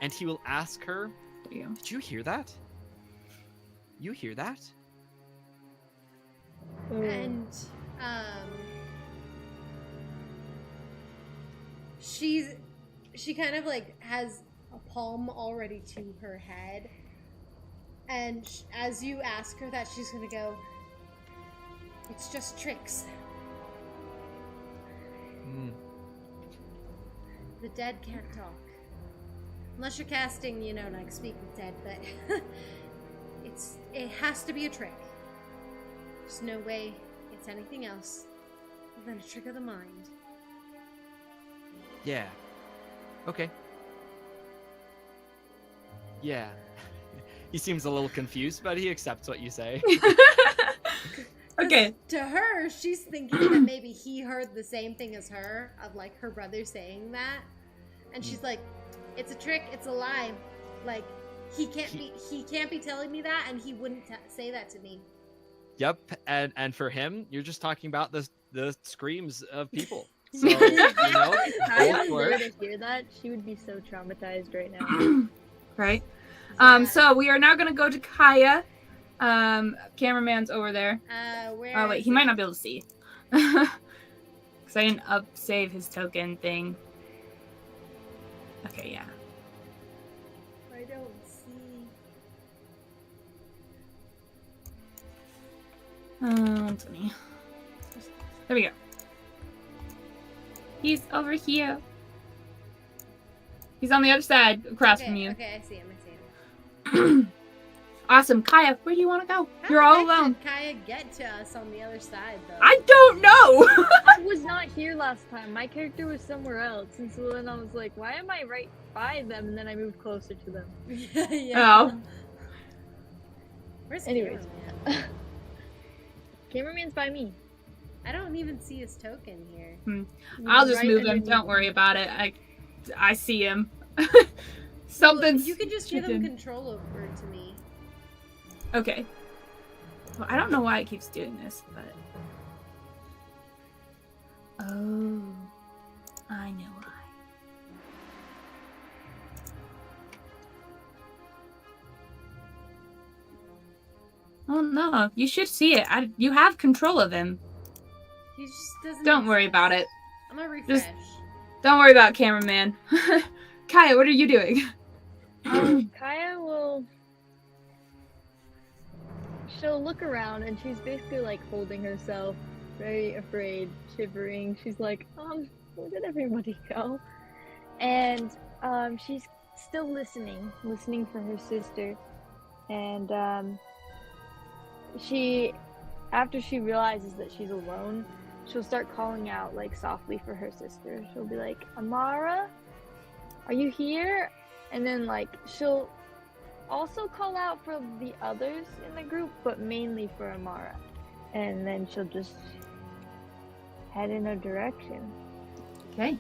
Speaker 3: and he will ask her, "Did you hear that? You hear that?"
Speaker 1: And she kind of like has a palm already to her head, and as you ask her that, she's gonna go, "It's just tricks. The dead can't talk. Unless you're casting, like speak with dead, but it has to be a trick. There's no way it's anything else than a trick of the mind."
Speaker 3: Yeah. Okay. Yeah. He seems a little confused, but he accepts what you say.
Speaker 2: Okay.
Speaker 1: To her, she's thinking that maybe he heard the same thing as her, of like her brother saying that, and she's like, "It's a trick. It's a lie. Like he can't be telling me that, and he wouldn't say that to me."
Speaker 3: Yep, and for him, you're just talking about the screams of people. So
Speaker 5: If
Speaker 3: go for
Speaker 5: were
Speaker 3: it.
Speaker 5: to hear that, she would be so traumatized right now.
Speaker 2: Right.
Speaker 1: Yeah.
Speaker 2: So we are now gonna go to Kaya. Cameraman's over there.
Speaker 1: Where?
Speaker 2: Oh wait,
Speaker 1: is
Speaker 2: he
Speaker 1: it?
Speaker 2: might not be able to see. Because I didn't save his token thing. Okay, yeah.
Speaker 1: I don't see.
Speaker 2: 120. There we go. He's over here. He's on the other side, across from you.
Speaker 1: Okay, I see him.
Speaker 2: Awesome. Kaya, where do you want to go?
Speaker 1: How
Speaker 2: You're
Speaker 1: the
Speaker 2: all
Speaker 1: heck
Speaker 2: alone.
Speaker 1: Did Kaya get to us on the other side, though?
Speaker 2: I don't know!
Speaker 5: I was not here last time. My character was somewhere else, and so then I was like, "Why am I right by them?" And then I moved closer to them.
Speaker 1: Yeah.
Speaker 2: Oh.
Speaker 1: Where's
Speaker 5: Anyways.
Speaker 1: Cameraman?
Speaker 5: Cameraman's by me.
Speaker 1: I don't even see his token here.
Speaker 2: I'll just
Speaker 5: Right
Speaker 2: move him.
Speaker 5: underneath
Speaker 2: Don't
Speaker 5: me.
Speaker 2: worry about it. I see him.
Speaker 1: Well,
Speaker 2: Something's
Speaker 1: you can just give him
Speaker 2: chicken.
Speaker 1: control over to me.
Speaker 2: Okay. Well, I don't know why it keeps doing this, but... Oh. I know why. Oh no, you should see it. You have control of him.
Speaker 1: He just doesn't.
Speaker 2: Don't worry about it.
Speaker 1: I'm gonna refresh.
Speaker 2: Just- Don't worry about cameraman. Kaya, what are you doing?
Speaker 5: Kaya will. She'll look around, and she's basically like holding herself, very afraid, shivering. She's like, where did everybody go? And she's still listening for her sister. And after she realizes that she's alone, she'll start calling out like softly for her sister. She'll be like, "Amara, are you here?" And then like she'll also call out for the others in the group, but mainly for Amara. And then she'll just head in a direction.
Speaker 2: Okay.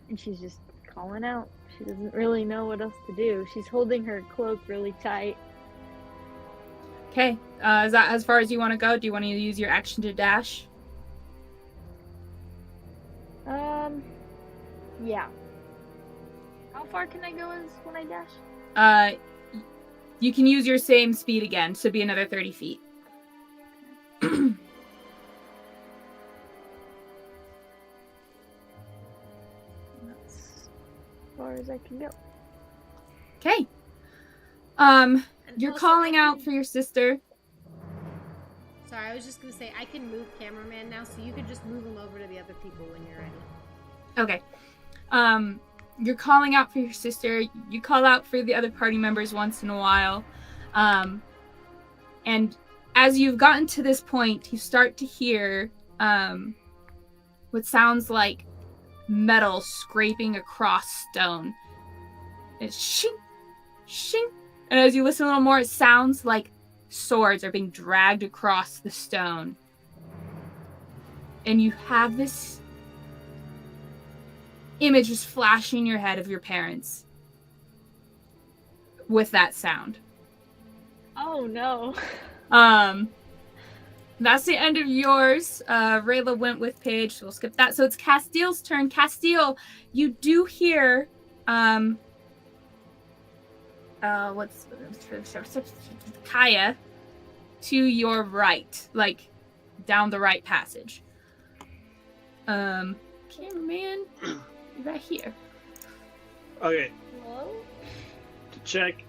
Speaker 5: And she's just calling out. She doesn't really know what else to do. She's holding her cloak really tight.
Speaker 2: Okay. Is that as far as you want to go? Do you want to use your action to dash?
Speaker 5: Yeah. How far can I go when I dash?
Speaker 2: You can use your same speed again, so be another 30 feet.
Speaker 5: That's as far as I can go.
Speaker 2: Okay.
Speaker 1: And
Speaker 2: You're
Speaker 1: also,
Speaker 2: calling
Speaker 1: I
Speaker 2: out
Speaker 1: can-
Speaker 2: for your sister.
Speaker 1: Sorry, I was just gonna say I can move cameraman now, so you can just move him over to the other people when you're ready.
Speaker 2: Okay. You're calling out for your sister. You call out for the other party members once in a while. And as you've gotten to this point, you start to hear what sounds like metal scraping across stone. It's shing, shing. And as you listen a little more, it sounds like swords are being dragged across the stone. And you have this image just flashing in your head of your parents. with that sound.
Speaker 5: Oh no.
Speaker 2: That's the end of yours. Rayla went with Paige, so we'll skip that. So it's Castil's turn. Castil, you do hear what's Kaya to your right, like down the right passage. Cameraman, right here.
Speaker 6: Okay,
Speaker 5: Hello?
Speaker 6: to check.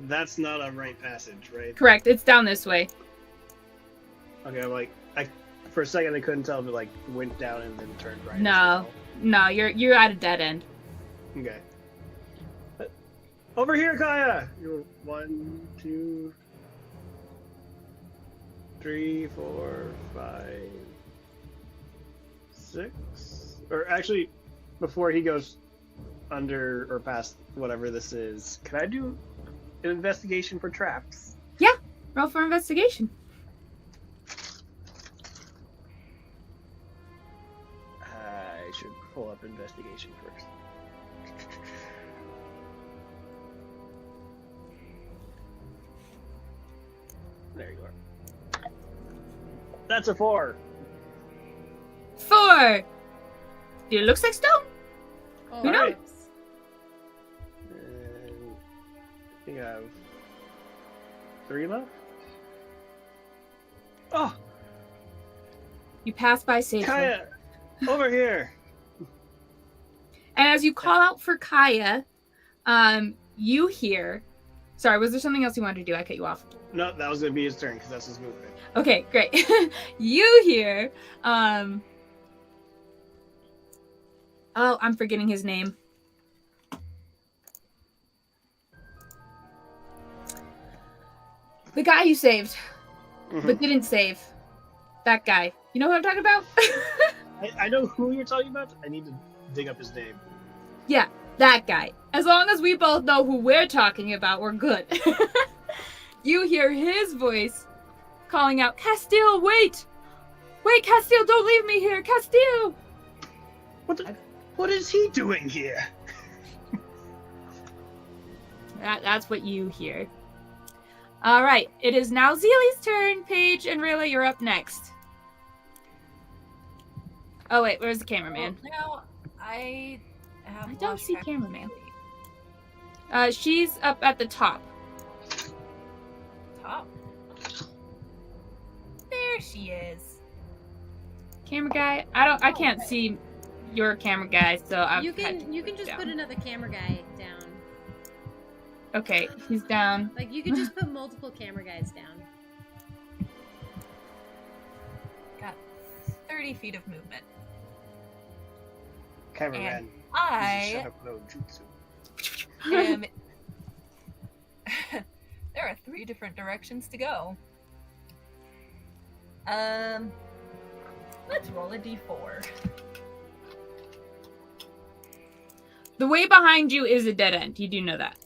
Speaker 6: That's not a right passage, right?
Speaker 2: Correct. It's down this way.
Speaker 6: Okay, I'm like, for a second I couldn't tell if it like went down and then turned right. as
Speaker 2: No.
Speaker 6: well.
Speaker 2: No, you're at a dead end.
Speaker 6: Okay. Over here, Kaya. You're 1, 2, 3, 4, 5, 6. Or actually, before he goes under or past whatever this is, can I do an investigation for traps?
Speaker 2: Roll for investigation.
Speaker 6: I should pull up investigation first. There you are. That's a 4.
Speaker 2: 4. It looks like stone.
Speaker 1: Oh,
Speaker 2: Who knows?
Speaker 6: Alright. And I think I have 3 left. Oh,
Speaker 2: You pass by safely.
Speaker 6: Kaya, over here.
Speaker 2: And as you call out for Kaya, you hear. Sorry, was there something else you wanted to do? I cut you off.
Speaker 6: No, that was gonna be his turn because that's his movement.
Speaker 2: Okay, great. You hear. Oh, I'm forgetting his name. The guy you saved, but didn't save. That guy. You know what I'm talking about?
Speaker 6: I know who you're talking about. I need to dig up his name.
Speaker 2: Yeah, that guy. As long as we both know who we're talking about, we're good. You hear his voice calling out, Castil, wait! Wait, Castil, don't leave me here! Castil!
Speaker 6: What is he doing here?
Speaker 2: That's what you hear. All right, it is now Zilli's turn. Paige and Rayla, you're up next. Oh wait, where's the cameraman?
Speaker 7: Now I have.
Speaker 2: I don't
Speaker 7: lost
Speaker 2: see
Speaker 7: track of
Speaker 2: cameraman.
Speaker 7: Zilli.
Speaker 2: She's up at the top.
Speaker 7: Top. There she is.
Speaker 2: Camera guy, I can't see your camera guy, so I've
Speaker 1: You
Speaker 2: had to
Speaker 1: can
Speaker 2: put
Speaker 1: just
Speaker 2: it
Speaker 1: put
Speaker 2: down.
Speaker 1: another camera guy down.
Speaker 2: Okay, he's down.
Speaker 1: Like you could just put multiple camera guys down.
Speaker 7: Got 30 feet of movement.
Speaker 6: Cameraman.
Speaker 7: I
Speaker 6: Shut up, no jutsu.
Speaker 7: am. There are 3 different directions to go. Let's roll a d4.
Speaker 2: The way behind you is a dead end. You do know that.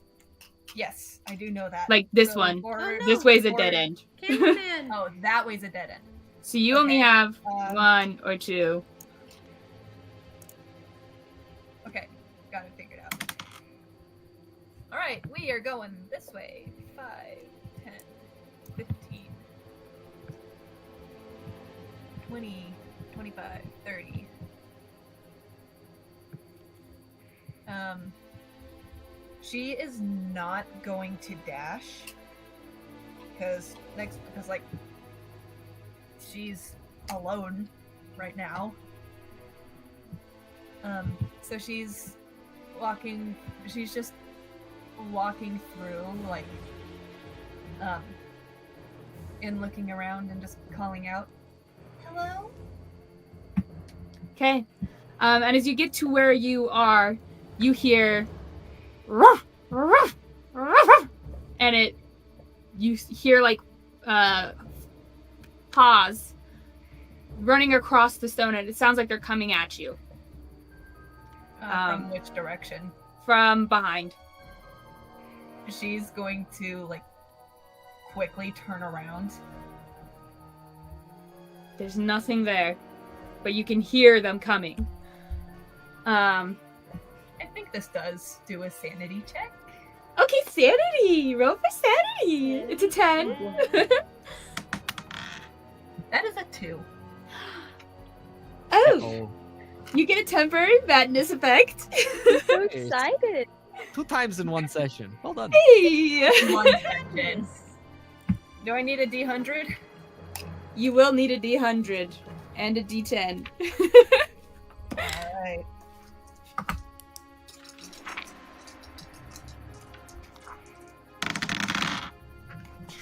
Speaker 7: Yes, I do know that.
Speaker 2: Like this
Speaker 7: Rolling
Speaker 2: one.
Speaker 7: forward,
Speaker 1: Oh, no.
Speaker 2: This way's a
Speaker 7: forward.
Speaker 2: dead end.
Speaker 1: Cameraman.
Speaker 7: Oh, that way's a dead end.
Speaker 2: So you only
Speaker 7: Okay,
Speaker 2: have 1
Speaker 7: um,
Speaker 2: or 2.
Speaker 7: Okay, got it figured out. Alright, we are going this way. 5, 10, 15, 20, 25, 30. She is not going to dash. Because like, she's alone right now. So she's just walking through, like, and looking around and just calling out, hello?
Speaker 2: Okay. And as you get to where you are, you hear ruff, ruff, ruff, ruff, and you hear like paws running across the stone, and it sounds like they're coming at you
Speaker 7: From which direction?
Speaker 2: from behind.
Speaker 7: She's going to, like, quickly turn around.
Speaker 2: There's nothing there, but you can hear them coming.
Speaker 7: And I think this does do a sanity check.
Speaker 2: Okay, sanity. Roll for sanity. It's a 10.
Speaker 7: That is a 2.
Speaker 2: Oh, you get a temporary madness effect.
Speaker 5: I'm so excited.
Speaker 3: 2 times in 1 session. Well done.
Speaker 2: Hey.
Speaker 7: One session. Do I need a D100?
Speaker 2: You will need a D100 and a D10.
Speaker 7: Alright.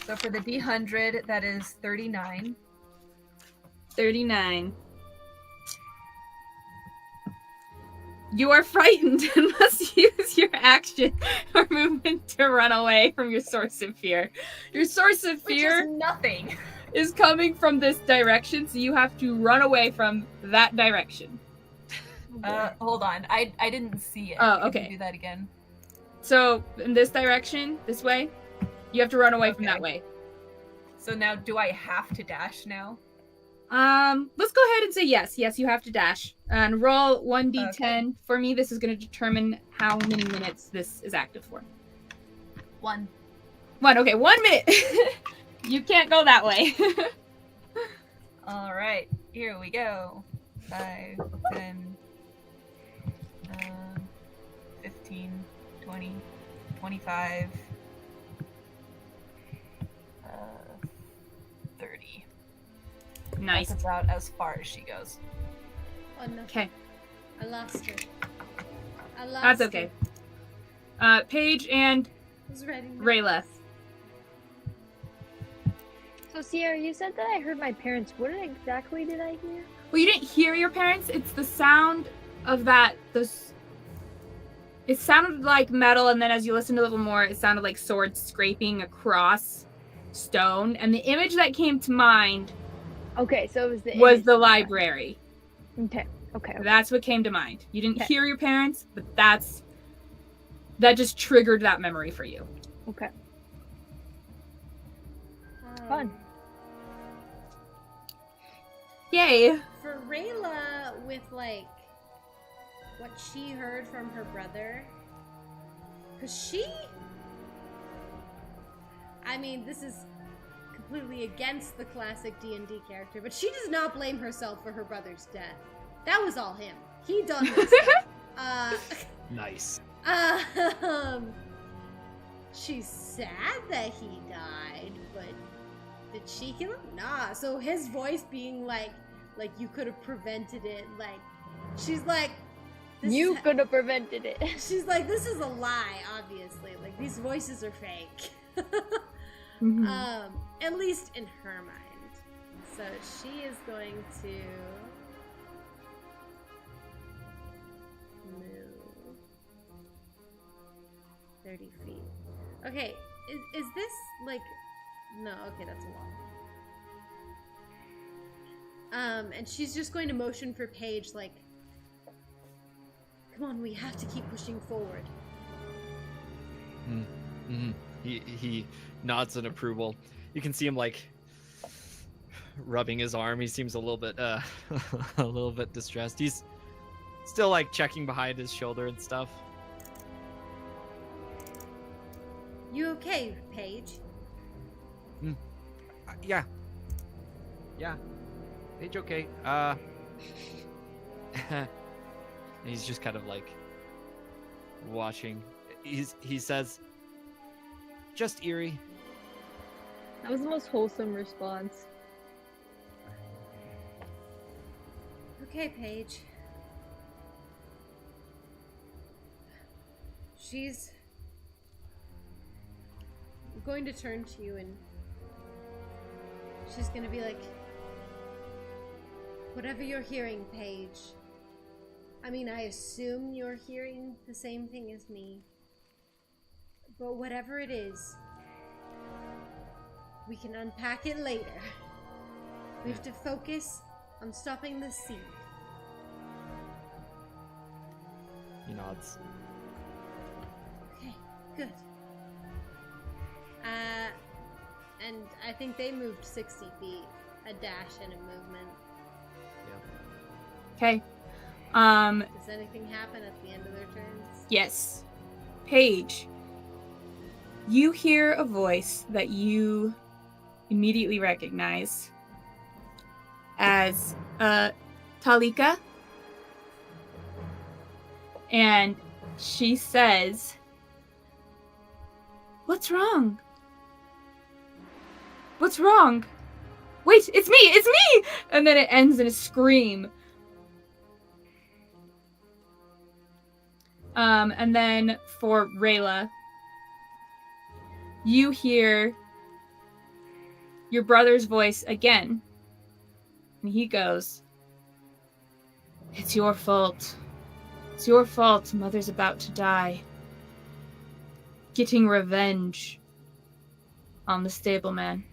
Speaker 7: So for the D100, that is 39.
Speaker 2: 39. You are frightened and must use your action or movement to run away from your source of fear. Your source of
Speaker 7: Which
Speaker 2: fear
Speaker 7: is nothing.
Speaker 2: is coming from this direction, so you have to run away from that direction.
Speaker 7: Hold on. I didn't see it.
Speaker 2: Oh,
Speaker 7: Can
Speaker 2: okay.
Speaker 7: you do that again?
Speaker 2: So, in this direction, this way, you have to run away from that
Speaker 7: Okay.
Speaker 2: way.
Speaker 7: So now, do I have to dash now?
Speaker 2: Let's go ahead and say yes. Yes, you have to dash. And roll 1d10.
Speaker 7: Okay.
Speaker 2: For me, this is going to determine how many minutes this is active for.
Speaker 7: 1.
Speaker 2: 1, okay, 1 minute! You can't go that way.
Speaker 7: All right, here we go. 5, 10, 15, 20, 25, 30.
Speaker 2: Nice.
Speaker 7: That's about as far as she goes.
Speaker 1: Oh no.
Speaker 2: Okay,
Speaker 1: I lost her. I lost
Speaker 2: that's okay. Paige and
Speaker 1: Who's ready?
Speaker 2: Rayla.
Speaker 5: So Sierra, you said that I heard my parents. What exactly did I hear?
Speaker 2: Well, you didn't hear your parents. It's the sound of that. It sounded like metal, and then as you listened a little more, it sounded like swords scraping across stone. And the image that came to mind
Speaker 5: Okay, so it was the
Speaker 2: was
Speaker 5: image.
Speaker 2: the library.
Speaker 5: Okay. Okay.
Speaker 2: That's what came to mind. You didn't
Speaker 5: Okay.
Speaker 2: hear your parents, but that just triggered that memory for you.
Speaker 5: Okay.
Speaker 1: Um,
Speaker 5: Fun.
Speaker 2: Yay!
Speaker 1: For Rayla, with like what she heard from her brother, because I mean, this is completely against the classic D&D character, but she does not blame herself for her brother's death. That was all him. He done this stuff.
Speaker 3: Nice.
Speaker 1: She's sad that he died, but did she kill him? Nah. So his voice being like you could have prevented it. Like, she's like,
Speaker 5: You could have prevented it.
Speaker 1: She's like, this is a lie, obviously. Like, these voices are fake.
Speaker 2: Mhm.
Speaker 1: At least in her mind. So she is going to move 30 feet. Okay, is this like, no, okay, that's a wall. And she's just going to motion for Paige, like, come on, we have to keep pushing forward.
Speaker 3: Mm-hmm. He nods in approval. You can see him like rubbing his arm. He seems a little bit distressed. He's still like checking behind his shoulder and stuff.
Speaker 1: You okay, Paige?
Speaker 3: Yeah. Paige, okay. He's just kind of like watching. He says, just eerie.
Speaker 5: That was the most wholesome response.
Speaker 1: Okay, Paige. She's going to turn to you and she's going to be like, whatever you're hearing, Paige. I mean, I assume you're hearing the same thing as me. But whatever it is, we can unpack it later. We have to focus on stopping the seed.
Speaker 3: He nods.
Speaker 1: Okay, good. And I think they moved 60 feet. A dash and a movement.
Speaker 2: Okay.
Speaker 1: Does anything happen at the end of their turns?
Speaker 2: Yes. Paige, you hear a voice that you immediately recognize as Talika. And she says, "What's wrong? What's wrong? Wait, it's me! It's me!" And then it ends in a scream. And then for Rayla, you hear your brother's voice again. And he goes, "It's your fault. It's your fault. Mother's about to die. Getting revenge on the stableman."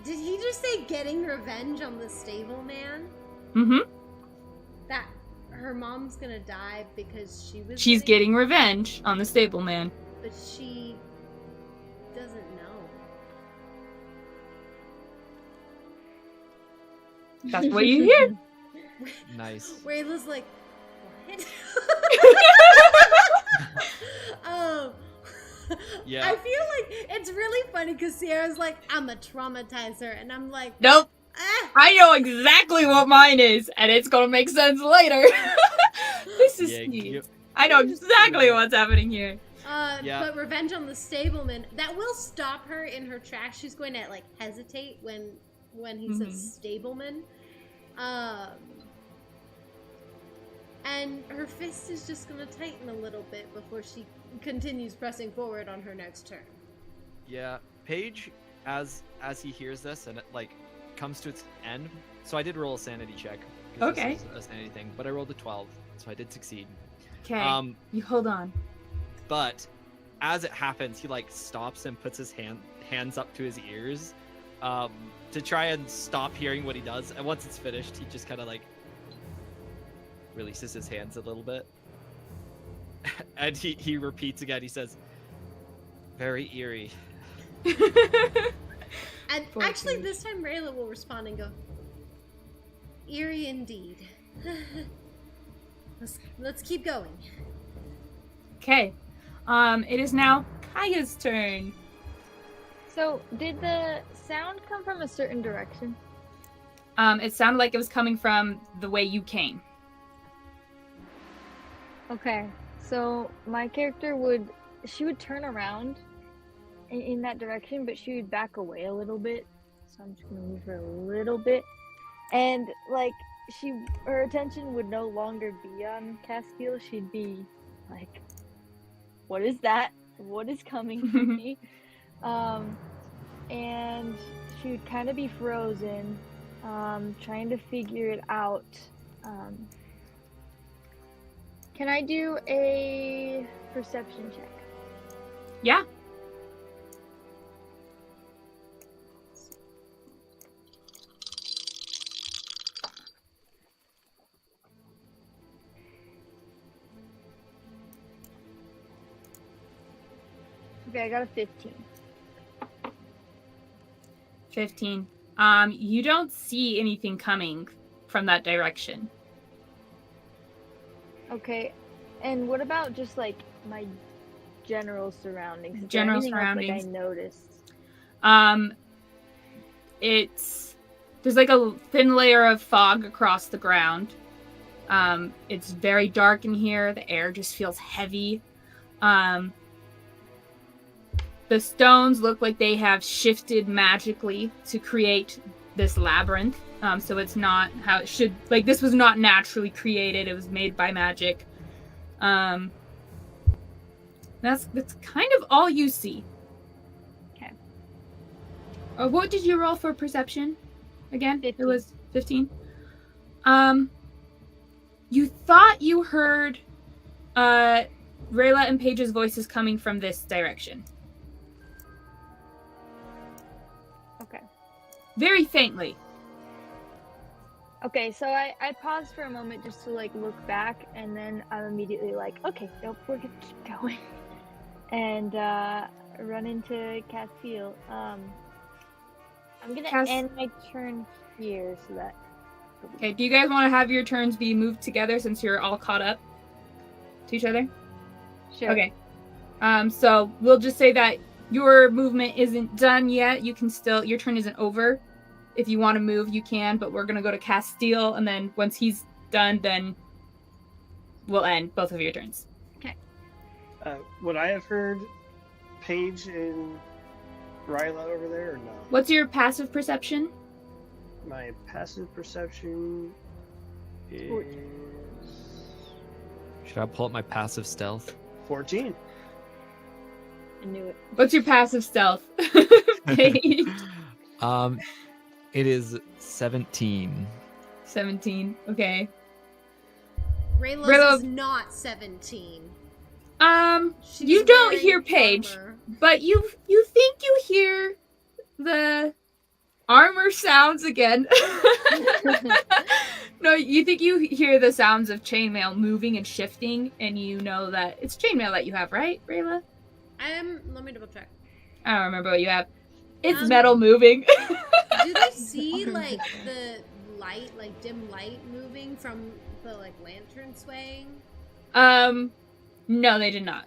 Speaker 1: Did he just say getting revenge on the stableman?
Speaker 2: Mm-hmm.
Speaker 1: That her mom's gonna die because
Speaker 2: She's getting revenge on the stableman.
Speaker 1: But she doesn't know.
Speaker 2: That's what you hear.
Speaker 3: Nice.
Speaker 1: Rayla's like, what?
Speaker 3: Yeah.
Speaker 1: I feel like it's really funny because Sierra's like, I'm a traumatizer, and I'm like,
Speaker 2: Nope.
Speaker 1: ah.
Speaker 2: I know exactly what mine is, and it's gonna make sense later. This is neat. I know exactly what's happening here.
Speaker 1: But revenge on the stableman, that will stop her in her tracks. She's going to like hesitate when he says stableman. And her fist is just going to tighten a little bit before she continues pressing forward on her next turn.
Speaker 3: Yeah, Paige, as he hears this and it like comes to its end. So I did roll a sanity check.
Speaker 2: Okay.
Speaker 3: This is a sanity thing, but I rolled a 12, so I did succeed.
Speaker 2: Okay. You hold on.
Speaker 3: But as it happens, he like stops and puts his hands up to his ears, to try and stop hearing what he does. And once it's finished, he just kind of like releases his hands a little bit. And he repeats again. He says, "Very eerie."
Speaker 1: And actually, this time Rayla will respond and go, "Eerie indeed." Let's keep going.
Speaker 2: Okay. It is now Kaya's turn.
Speaker 5: So, did the sound come from a certain direction?
Speaker 2: It sounded like it was coming from the way you came.
Speaker 5: Okay, so my character would turn around in that direction, but she would back away a little bit. So I'm just gonna move her a little bit, and like her attention would no longer be on Castil. She'd be like, "What is that? What is coming for me?" And she would kind of be frozen, trying to figure it out. Can I do a perception check?
Speaker 2: Yeah.
Speaker 5: Okay, I got a 15.
Speaker 2: 15. You don't see anything coming from that direction.
Speaker 5: Okay, and what about just like my general surroundings? Is
Speaker 2: General
Speaker 5: there anything
Speaker 2: surroundings.
Speaker 5: else, like, I noticed?
Speaker 2: There's like a thin layer of fog across the ground. It's very dark in here. The air just feels heavy. The stones look like they have shifted magically to create this labyrinth. So it's not how it should, like, this was not naturally created. It was made by magic. That's kind of all you see.
Speaker 5: Okay.
Speaker 2: What did you roll for perception? Again?
Speaker 5: 15.
Speaker 2: It was 15. You thought you heard Rayla and Paige's voices coming from this direction.
Speaker 5: Okay.
Speaker 2: Very faintly.
Speaker 5: Okay, so I paused for a moment just to like look back, and then I'm immediately like, okay, nope, we're gonna keep going, and run into Castil. I'm gonna
Speaker 2: Cass-
Speaker 5: end my turn here so that.
Speaker 2: Okay, do you guys want to have your turns be moved together since you're all caught up to each other?
Speaker 5: Sure.
Speaker 2: Okay. So we'll just say that your movement isn't done yet. You can still, your turn isn't over. If you want to move, you can, but we're going to go to Castil, and then once he's done, then we'll end both of your turns.
Speaker 6: Would I have heard Paige and Rayla over there or no?
Speaker 2: What's your passive perception?
Speaker 6: My passive perception is
Speaker 3: Should I pull up my passive stealth?
Speaker 6: 14.
Speaker 5: I knew it.
Speaker 2: What's your passive stealth? Paige?
Speaker 3: It is 17.
Speaker 2: 17. Okay.
Speaker 1: Rayla's
Speaker 2: Rayla-
Speaker 1: is not 17. She's
Speaker 2: You don't
Speaker 1: wearing
Speaker 2: hear Paige.
Speaker 1: armor.
Speaker 2: But you think you hear the armor sounds again. No, you think you hear the sounds of chainmail moving and shifting, and you know that it's chainmail that you have, right, Rayla?
Speaker 1: Let me double check.
Speaker 2: I don't remember what you have. It's
Speaker 1: Um,
Speaker 2: metal moving.
Speaker 1: Do they see like the light, like dim light moving from the like lantern swaying?
Speaker 2: No, they did not.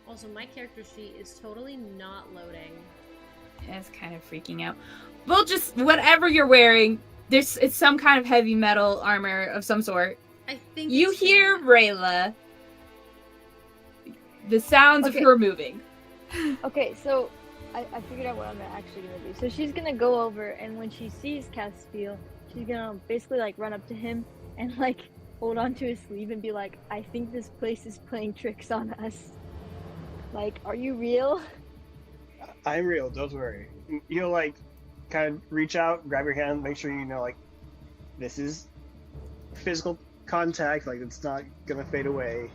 Speaker 1: Also, my character sheet is totally not loading.
Speaker 2: It's kind of freaking out. Well, just whatever you're wearing, it's some kind of heavy metal armor of some sort.
Speaker 1: I think
Speaker 2: You
Speaker 1: it's
Speaker 2: hear
Speaker 1: chainmail.
Speaker 2: Rayla. The sounds of
Speaker 5: Okay.
Speaker 2: her moving.
Speaker 5: Okay, so I figured out what I'm actually gonna do. So she's gonna go over, and when she sees Castil, she's gonna basically like run up to him and like hold onto his sleeve and be like, "I think this place is playing tricks on us. Like, are you real?"
Speaker 6: I'm real, don't worry. You'll like kind of reach out, grab your hand, make sure you know like this is physical contact, like it's not gonna fade away.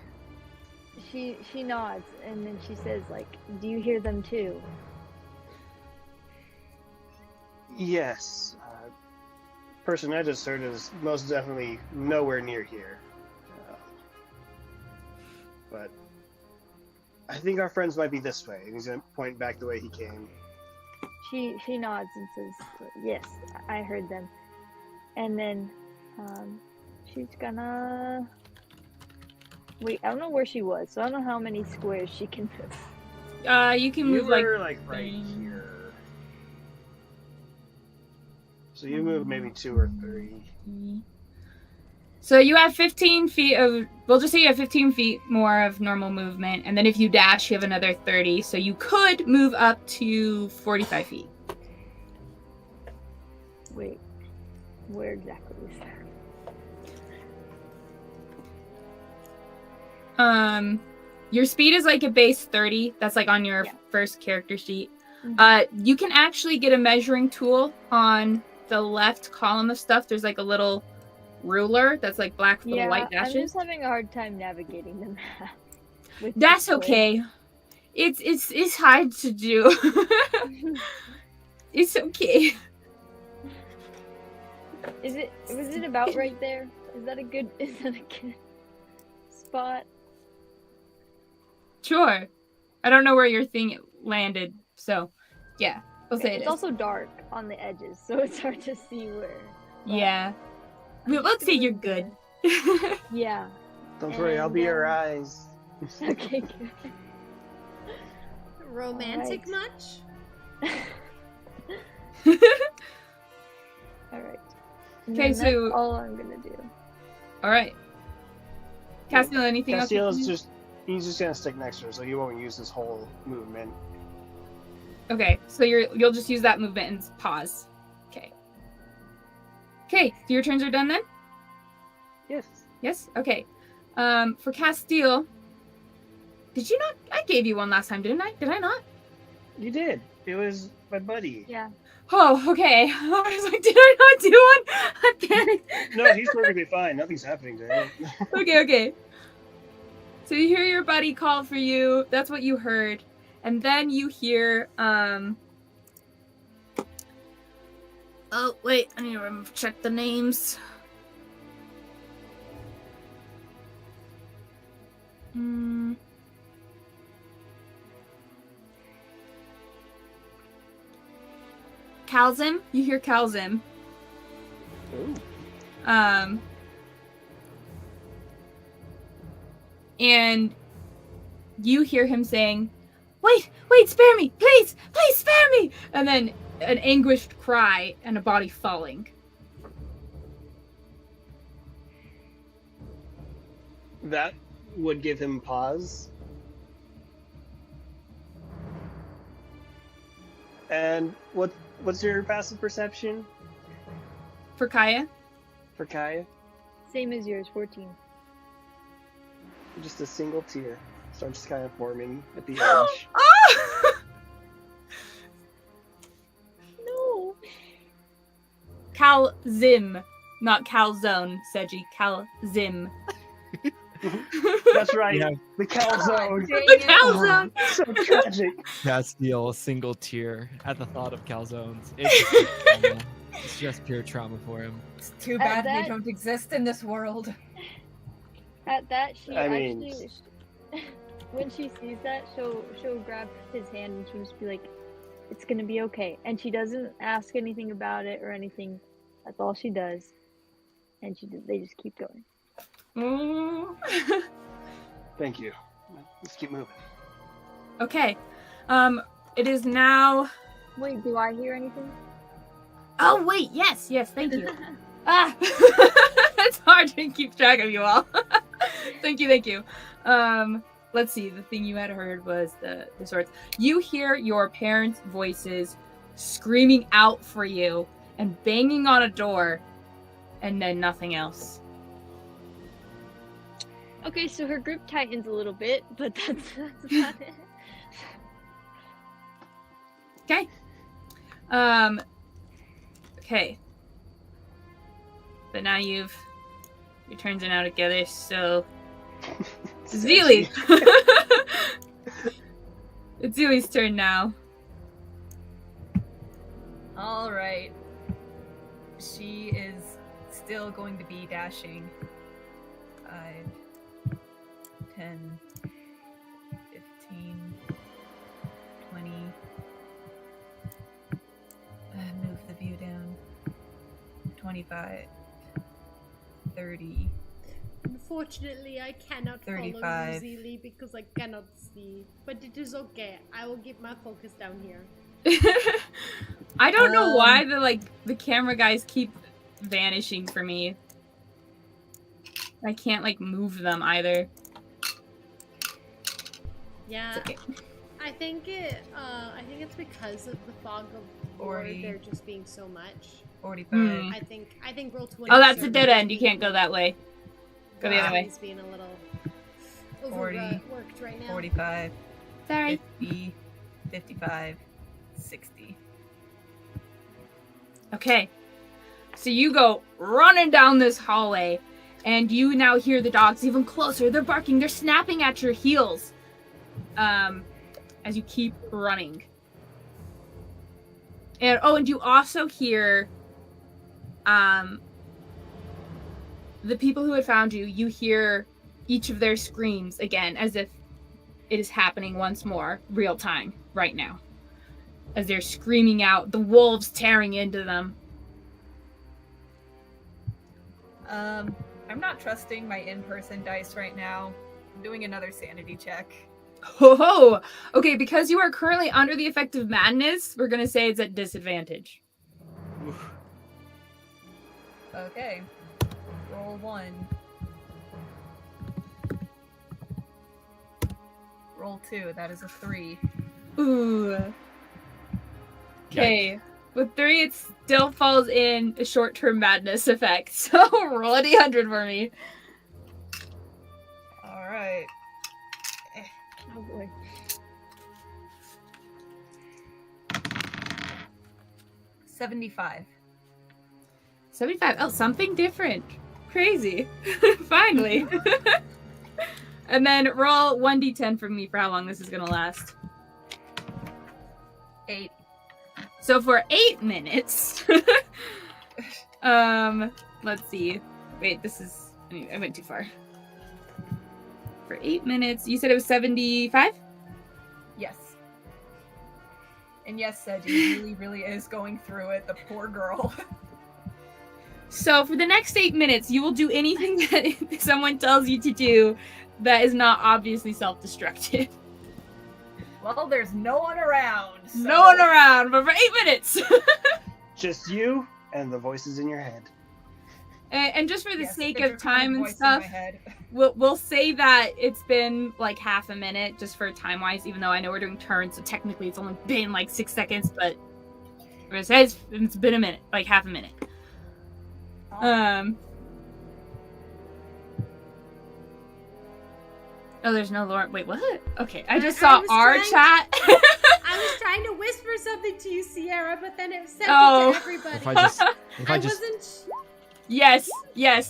Speaker 5: She nods, and then she says like, "Do you hear them too?"
Speaker 6: Yes. Person I just heard is most definitely nowhere near here. But I think our friends might be this way, and he's gonna point back the way he came.
Speaker 5: She nods and says, "Yes, I heard them." And then she's gonna wait. I don't know where she was, so I don't know how many squares she can move.
Speaker 2: You can
Speaker 6: You
Speaker 2: move like
Speaker 6: were like right here. So you move maybe 2 or 3.
Speaker 2: So you have 15 feet of, we'll just say you have 15 feet more of normal movement, and then if you dash, you have another 30, so you could move up to 45 feet.
Speaker 5: Wait, where exactly is that?
Speaker 2: Your speed is like a base 30, that's like on your
Speaker 5: Yeah.
Speaker 2: first character sheet.
Speaker 5: Mhm.
Speaker 2: You can actually get a measuring tool on the left column of stuff. There's like a little ruler that's like black with
Speaker 5: Yeah,
Speaker 2: white
Speaker 5: I'm
Speaker 2: dashes.
Speaker 5: just having a hard time navigating the map. with
Speaker 2: That's
Speaker 5: this
Speaker 2: okay. It's hard to do.
Speaker 5: place.
Speaker 2: It's okay.
Speaker 5: Was it about right there? Is that a good spot?
Speaker 2: Sure. I don't know where your thing landed, so yeah, we'll say it
Speaker 5: It's
Speaker 2: is.
Speaker 5: also dark on the edges, so it's hard to see where.
Speaker 2: Yeah. Let's say you're good.
Speaker 5: Yeah.
Speaker 6: Don't worry, I'll be your
Speaker 5: And,
Speaker 6: eyes.
Speaker 5: Okay, good.
Speaker 1: Romantic
Speaker 5: Alright.
Speaker 1: much?
Speaker 5: Alright.
Speaker 2: Okay, so-
Speaker 5: that's all I'm gonna do.
Speaker 2: All right. Castil, anything else?
Speaker 6: Castil's he's just gonna stick next to her, so he won't use his whole movement.
Speaker 2: Okay, so you'll just use that movement and pause. Okay. Okay, so your turns are done then?
Speaker 6: Yes.
Speaker 2: Yes? Okay. For Castil, did you not? I gave you one last time, didn't I? Did I not?
Speaker 6: You did. It was my buddy.
Speaker 5: Yeah.
Speaker 2: Oh, okay. I was like, did I not do one? I panicked.
Speaker 6: No, he's perfectly fine. Nothing's happening to him.
Speaker 2: Okay. So you hear your buddy call for you. That's what you heard. And then you hear, oh, wait. I need to check the names. Calzim. You hear Calzim.
Speaker 6: Ooh.
Speaker 2: And you hear him saying, wait, spare me, please, spare me! And then an anguished cry and a body falling.
Speaker 6: That would give him pause. And what's your passive perception
Speaker 2: For Kaya?
Speaker 6: for Kaya?
Speaker 5: Same as yours, 14.
Speaker 6: Just a single tear starts kind of forming at the edge.
Speaker 2: Oh!
Speaker 5: No.
Speaker 2: Calzim, not calzone, Seji. Calzim.
Speaker 6: That's right.
Speaker 3: Yeah.
Speaker 6: The calzone.
Speaker 2: The calzone!
Speaker 6: So tragic.
Speaker 3: Castil, single tear at the thought of calzones. It's just pure trauma for him.
Speaker 7: It's too
Speaker 5: At
Speaker 7: bad
Speaker 5: that-
Speaker 7: they don't exist in this world.
Speaker 5: At that, she
Speaker 6: I mean-
Speaker 5: actually, when she sees that, she'll grab his hand and she'll just be like, "It's gonna be okay." And she doesn't ask anything about it or anything. That's all she does. And they just keep going.
Speaker 2: Mm.
Speaker 6: Thank you. Let's keep moving.
Speaker 2: Okay. It is now...
Speaker 5: Wait, do I hear anything?
Speaker 2: Oh, wait, yes, thank you. Ah! It's hard to keep track of you all. Thank you. Let's see, the thing you had heard was the swords. You hear your parents' voices screaming out for you and banging on a door, and then nothing else.
Speaker 5: Okay, so her group tightens a little bit, but that's about it.
Speaker 2: Okay. Okay. But now your turns are now together, so Zilli! It's Zilli's turn now.
Speaker 7: All right. She is still going to be dashing. 5, 10, 15, 20. Move the view down. 25, 30.
Speaker 1: Unfortunately, I cannot follow
Speaker 7: 35.
Speaker 1: you, Zilli, because I cannot see. But it is okay. I will keep my focus down here.
Speaker 2: I don't know why the camera guys keep vanishing for me. I can't move them either.
Speaker 1: Yeah,
Speaker 2: It's okay.
Speaker 1: I think it's because of the fog of war.
Speaker 7: 40.
Speaker 1: There just being so much.
Speaker 7: 45.
Speaker 2: Hmm.
Speaker 1: I think roll 20.
Speaker 2: Oh, that's a dead end. You can't go that way. Go the other way.
Speaker 1: He's being a little
Speaker 7: 40,
Speaker 1: overworked right now.
Speaker 7: 45,
Speaker 2: Sorry.
Speaker 7: 50, 55, 60.
Speaker 2: Okay. So you go running down this hallway, and you now hear the dogs even closer. They're barking. They're snapping at your heels. As you keep running. And you also hear the people who had found you. You hear each of their screams again, as if it is happening once more, real time, right now. As they're screaming out, the wolves tearing into them.
Speaker 7: I'm not trusting my in-person dice right now. I'm doing another sanity check.
Speaker 2: Ho ho! Okay, because you are currently under the effect of madness, we're gonna say it's at disadvantage.
Speaker 7: Okay. Roll 1. Roll 2. That is a 3.
Speaker 2: Ooh. Okay. With 3, it still falls in a short-term madness effect. So roll a d100 for me.
Speaker 7: Alright.
Speaker 5: Oh boy.
Speaker 7: 75.
Speaker 2: 75. Oh, something different. Crazy. Finally. And then roll 1d10 for me for how long this is gonna last.
Speaker 7: 8.
Speaker 2: So for 8 minutes, let's see. Wait, I went too far. For 8 minutes, you said it was 75?
Speaker 7: Yes. And yes, Seji really is going through it. The poor girl.
Speaker 2: So for the next 8 minutes, you will do anything that someone tells you to do that is not obviously self-destructive.
Speaker 7: Well, there's no one around. So...
Speaker 2: No one around, but for 8 minutes.
Speaker 6: Just you and the voices in your head.
Speaker 2: And just for the
Speaker 7: Yes,
Speaker 2: sake
Speaker 7: there's
Speaker 2: of
Speaker 7: a
Speaker 2: time and
Speaker 7: voice in
Speaker 2: stuff,
Speaker 7: my head.
Speaker 2: we'll say that it's been like half a minute just for time-wise, even though I know we're doing turns, so technically it's only been like 6 seconds, but it says it's been a minute, like half a minute. Oh, there's no Lauren. Wait, what? Okay, I just saw our chat.
Speaker 1: I was trying to whisper something to you, Sierra, but then it sent it to everybody.
Speaker 3: If I just
Speaker 1: wasn't.
Speaker 2: Yes,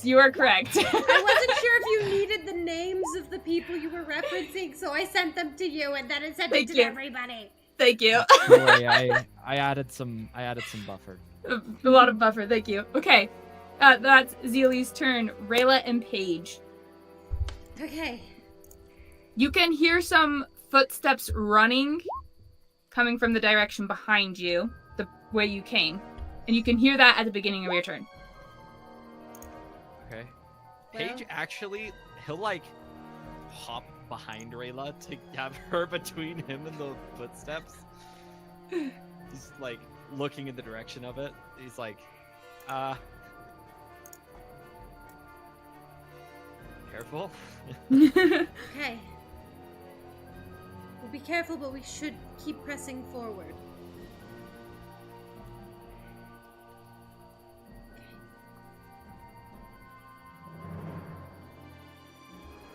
Speaker 2: you are correct.
Speaker 1: I wasn't sure if you needed the names of the people you were referencing, so I sent them to you, and then it sent it to everybody.
Speaker 2: Thank you.
Speaker 3: don't worry, I added some buffer.
Speaker 2: A lot of buffer. Thank you. Okay, that's Zilli's turn. Rayla and Paige.
Speaker 1: Okay.
Speaker 2: You can hear some footsteps running, coming from the direction behind you, the way you came, and you can hear that at the beginning of your turn.
Speaker 3: Okay. Paige actually, he'll like hop behind Rayla to have her between him and the footsteps. He's like looking in the direction of it. He's like, careful.
Speaker 1: Okay. We'll be careful, but we should keep pressing forward.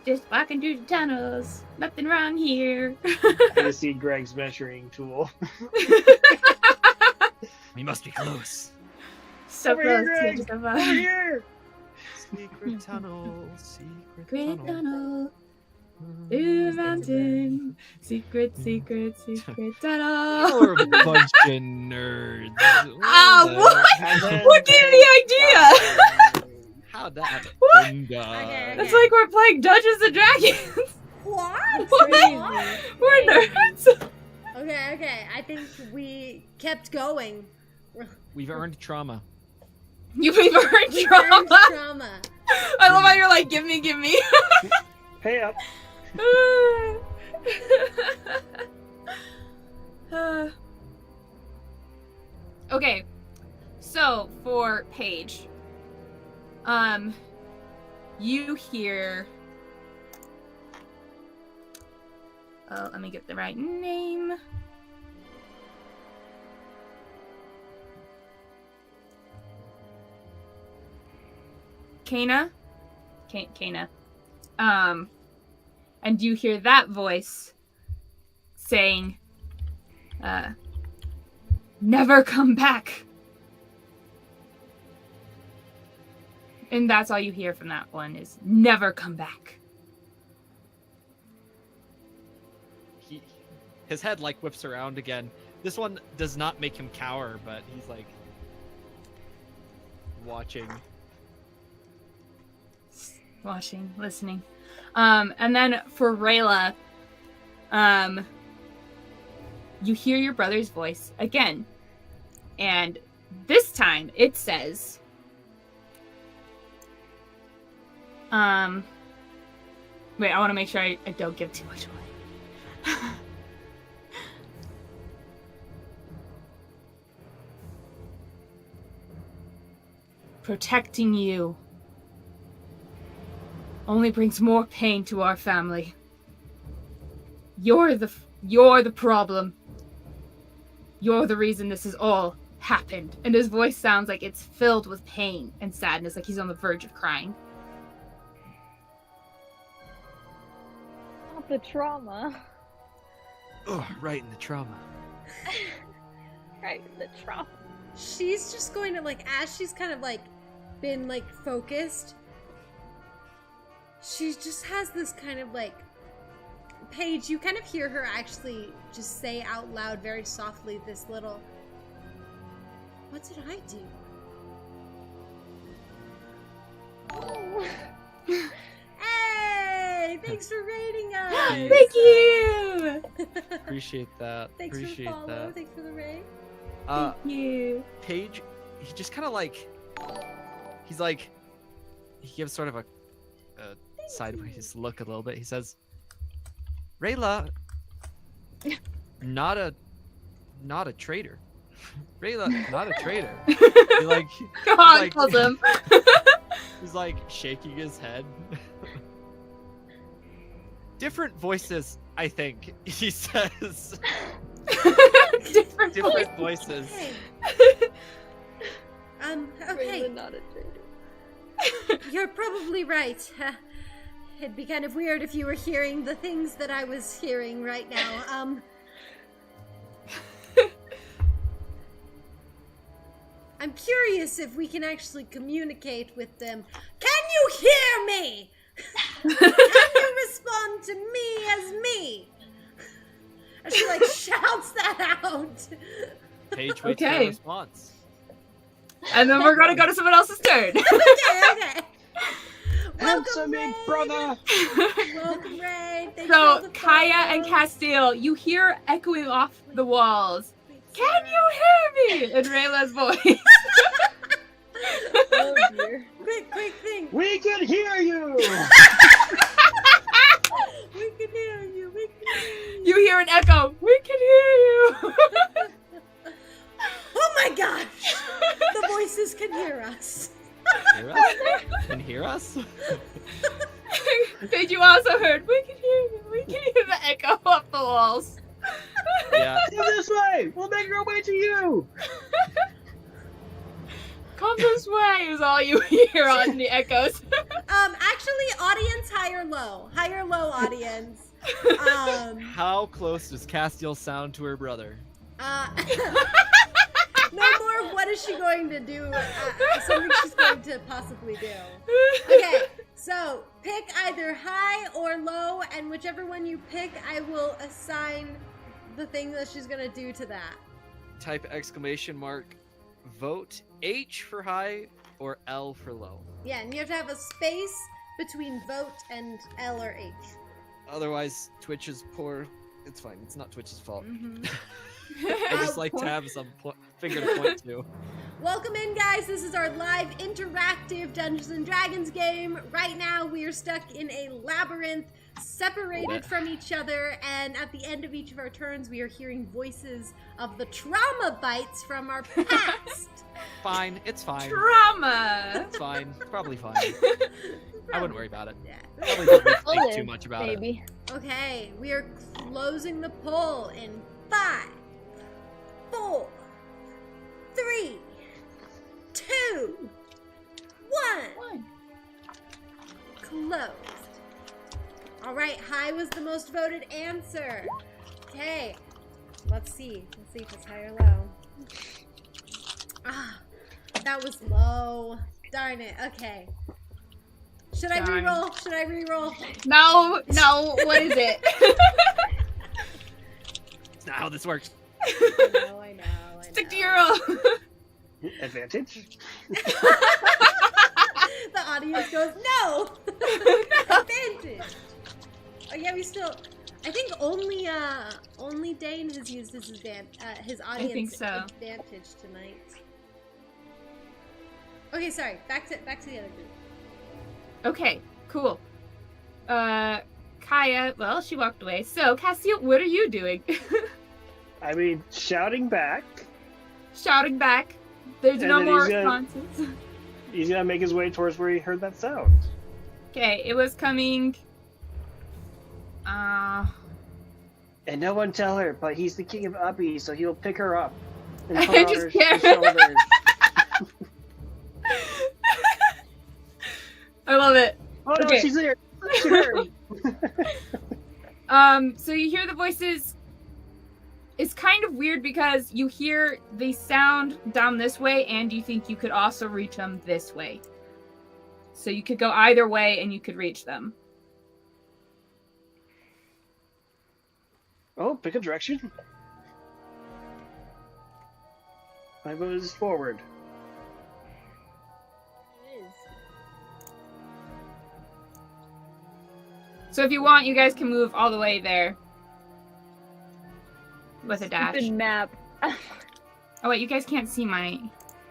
Speaker 2: Just walking through the tunnels. Nothing wrong here.
Speaker 6: I just see Greg's measuring tool.
Speaker 3: We must be close.
Speaker 2: So
Speaker 6: Over
Speaker 2: close
Speaker 6: here,
Speaker 2: to
Speaker 6: Greg!
Speaker 2: just
Speaker 6: Over
Speaker 2: above.
Speaker 6: here!
Speaker 3: Secret tunnel, secret
Speaker 2: Great
Speaker 3: tunnel.
Speaker 2: tunnel. Through the mountain. Secret tunnel.
Speaker 3: You're a bunch of nerds.
Speaker 2: What? What gave me the idea?
Speaker 3: How'd that happen?
Speaker 2: What?
Speaker 1: Okay.
Speaker 2: It's like we're playing Dungeons and Dragons.
Speaker 1: What?
Speaker 2: What? We're nerds.
Speaker 1: Okay. I think we kept going.
Speaker 3: We've earned trauma.
Speaker 2: You've earned
Speaker 1: We
Speaker 2: trauma.
Speaker 1: earned trauma.
Speaker 2: I love how you're like, give me.
Speaker 6: Pay up.
Speaker 2: Okay, so for Paige, you hear. Oh, let me get the right name. Kana. And you hear that voice saying, never come back. And that's all you hear from that one is never come back.
Speaker 3: His head like whips around again. This one does not make him cower, but he's like watching,
Speaker 2: listening. And then for Rayla, you hear your brother's voice again. And this time it says, wait, I want to make sure I don't give too much away. Protecting you only brings more pain to our family. You're the problem. You're the reason this has all happened. And his voice sounds like it's filled with pain and sadness, like he's on the verge of crying.
Speaker 5: Not the trauma.
Speaker 3: oh, right in the trauma.
Speaker 5: Right, the trauma.
Speaker 1: She's just going to as she's kind of been focused. She just has this kind of Paige, you kind of hear her actually just say out loud very softly this little, what did I do? Hey, thanks for rating us.
Speaker 2: Thank you.
Speaker 3: Appreciate that.
Speaker 1: Thanks
Speaker 3: Appreciate
Speaker 1: for the follow.
Speaker 3: that.
Speaker 1: Thanks for the raid.
Speaker 2: Thank you.
Speaker 3: Paige, he just kind of like, he's like, he gives sort of a sideways look a little bit. He says, Rayla, not a traitor. Rayla, not a traitor. He like,
Speaker 2: Come on,
Speaker 3: like-
Speaker 2: calls him.
Speaker 3: he's like shaking his head. Different voices, I think, he says.
Speaker 2: Different
Speaker 3: Different voices.
Speaker 1: Okay. Okay.
Speaker 5: Rayla, not a traitor.
Speaker 1: You're probably right. It'd be kind of weird if you were hearing the things that I was hearing right now. I'm curious if we can actually communicate with them. Can you hear me? Can you respond to me as me? And she like shouts that out.
Speaker 3: Paige waits for
Speaker 2: Okay.
Speaker 3: a response.
Speaker 2: And then we're gonna go to someone else's turn.
Speaker 1: Okay.
Speaker 6: Answer me, brother!
Speaker 1: Welcome, Ray. Thanks
Speaker 2: So
Speaker 1: for the
Speaker 2: Kaya and
Speaker 1: follow.
Speaker 2: Castil, you hear echoing off the walls. Can you hear me? In Rayla's voice.
Speaker 5: Oh dear.
Speaker 1: Quick thing.
Speaker 6: We can hear you!
Speaker 1: We can hear you. We can hear you.
Speaker 2: You hear an echo. We can hear you.
Speaker 1: Oh my gosh! The voices can hear us.
Speaker 3: Hear us? Can hear us?
Speaker 2: Paige, you also heard. We can hear you. We can hear the echo off the walls.
Speaker 3: Yeah.
Speaker 6: Come this way! We'll make our way to you!
Speaker 2: Come this way is all you hear on the echoes.
Speaker 1: Actually, audience high or low audience.
Speaker 3: How close does Castil sound to her brother?
Speaker 1: No more of what is she going to do, something she's going to possibly do. Okay, so pick either high or low, and whichever one you pick, I will assign the thing that she's gonna do to that.
Speaker 3: Type exclamation mark, vote H for high or L for low.
Speaker 1: Yeah, and you have to have a space between vote and L or H.
Speaker 3: Otherwise, Twitch is poor. It's fine. It's not Twitch's fault.
Speaker 1: Mm-hmm.
Speaker 3: I just like to have some finger to point to.
Speaker 1: Welcome in, guys. This is our live interactive Dungeons and Dragons game. Right now, we are stuck in a labyrinth, separated from each other, and at the end of each of our turns, we are hearing voices of the trauma bites from our past.
Speaker 3: Fine. It's fine.
Speaker 2: Trauma.
Speaker 3: It's fine. Probably fine. I wouldn't worry about it.
Speaker 1: Yeah.
Speaker 3: Probably don't think
Speaker 5: I'll
Speaker 3: too
Speaker 5: live,
Speaker 3: much about it.
Speaker 5: maybe.
Speaker 1: Okay, we are closing the poll in 5, 4, 3, 2, 1. Closed. All right, high was the most voted answer. Okay, let's see. Let's see if it's high or low. Ah, that was low. Darn it. Okay. Should I
Speaker 2: Darn.
Speaker 1: re-roll? Should I re-roll?
Speaker 2: No, what is it?
Speaker 3: It's not how this works.
Speaker 1: I know.
Speaker 2: Stick to your roll.
Speaker 6: Advantage?
Speaker 1: The audience goes, no! Advantage! Oh yeah, we still... I think only Dane has used his audience
Speaker 2: think so.
Speaker 1: advantage tonight. Okay, sorry. Back to the other group.
Speaker 2: Okay, cool. Kaya, well, she walked away. So, Castil, what are you doing?
Speaker 6: I mean, shouting back.
Speaker 2: Shouting back. There's
Speaker 6: And
Speaker 2: no
Speaker 6: then
Speaker 2: more
Speaker 6: he's gonna-
Speaker 2: responses.
Speaker 6: He's gonna make his way towards where he heard that sound.
Speaker 2: Okay, it was coming.
Speaker 6: And no one tell her, but he's the king of Uppy, so he'll pick her up and
Speaker 2: I
Speaker 6: put her on
Speaker 2: just
Speaker 6: his
Speaker 2: can't.
Speaker 6: shoulders.
Speaker 2: I love it.
Speaker 6: Oh no,
Speaker 2: Okay.
Speaker 6: she's there! She heard.
Speaker 2: So you hear the voices. It's kind of weird because you hear the sound down this way, and you think you could also reach them this way. So you could go either way, and you could reach them.
Speaker 6: Oh, pick a direction. My vote is forward.
Speaker 5: It is.
Speaker 2: So if you want, you guys can move all the way there. with a dash.
Speaker 5: Stupid map.
Speaker 2: Oh wait, you guys can't see my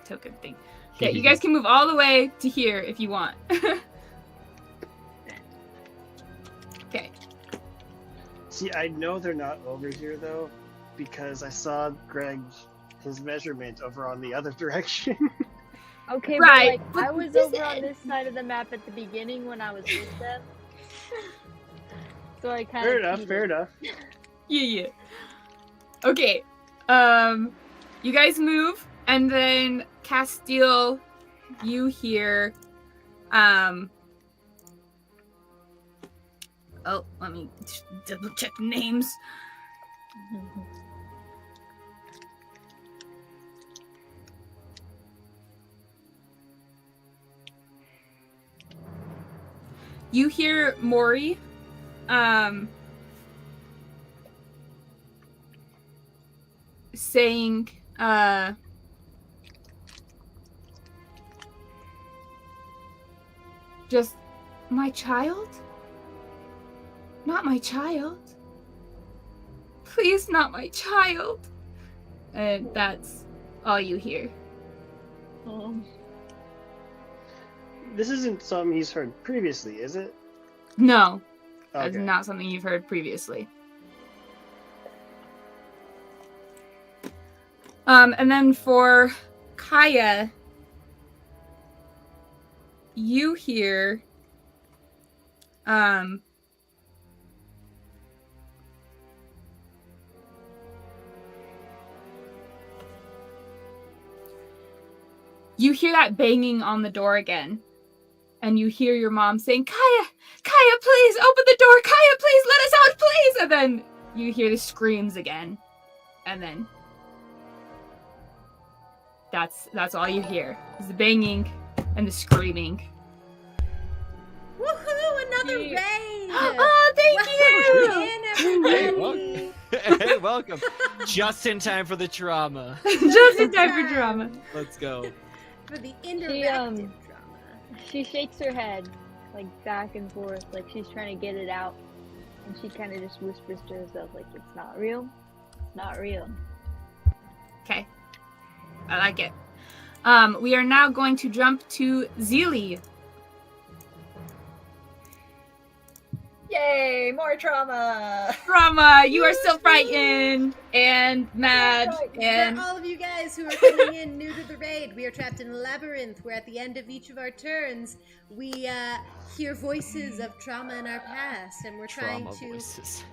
Speaker 2: token thing. Okay, you guys can move all the way to here if you want. Okay.
Speaker 6: See, I know they're not over here though, because I saw Greg his measurement over on the other direction.
Speaker 5: Okay,
Speaker 2: Right,
Speaker 5: but like, I
Speaker 2: but
Speaker 5: was
Speaker 2: this
Speaker 5: over on
Speaker 2: is-
Speaker 5: this side of the map at the beginning when I was with them. So I kind
Speaker 6: Fair
Speaker 5: of
Speaker 6: enough. Fair enough.
Speaker 2: Yeah. Okay. You guys move, and then Castil, you hear. Oh, let me double check names. You hear Mori, saying, just, my child? Not my child. Please, not my child. And that's all you hear.
Speaker 6: This isn't something he's heard previously, is it?
Speaker 2: No, that's
Speaker 6: Okay.
Speaker 2: not something you've heard previously. And then for Kaya, you hear, you hear that banging on the door again. And you hear your mom saying, Kaya, please, open the door. Kaya, please, let us out, please. And then you hear the screams again. And then that's all you hear is the banging and the screaming.
Speaker 1: Woohoo! Another
Speaker 7: Yeah.
Speaker 1: raid!
Speaker 2: Oh, thank you!
Speaker 1: Welcome in,
Speaker 3: Hey,
Speaker 1: everybody!
Speaker 3: Hey, welcome. Just in time for the trauma.
Speaker 2: Just in time for drama.
Speaker 3: Let's go.
Speaker 1: For the interactive drama.
Speaker 5: She shakes her head, like back and forth, like she's trying to get it out. And she kind of just whispers to herself, like, it's not real. It's not real.
Speaker 2: Okay. I like it. We are now going to jump to Zilli.
Speaker 7: Yay, more trauma!
Speaker 2: Drama, you are still frightened and mad and
Speaker 1: For all of you guys who are coming in new to the raid, we are trapped in a labyrinth where at the end of each of our turns, we hear voices of trauma in our past, and we're trying
Speaker 3: Trauma
Speaker 1: to
Speaker 3: voices.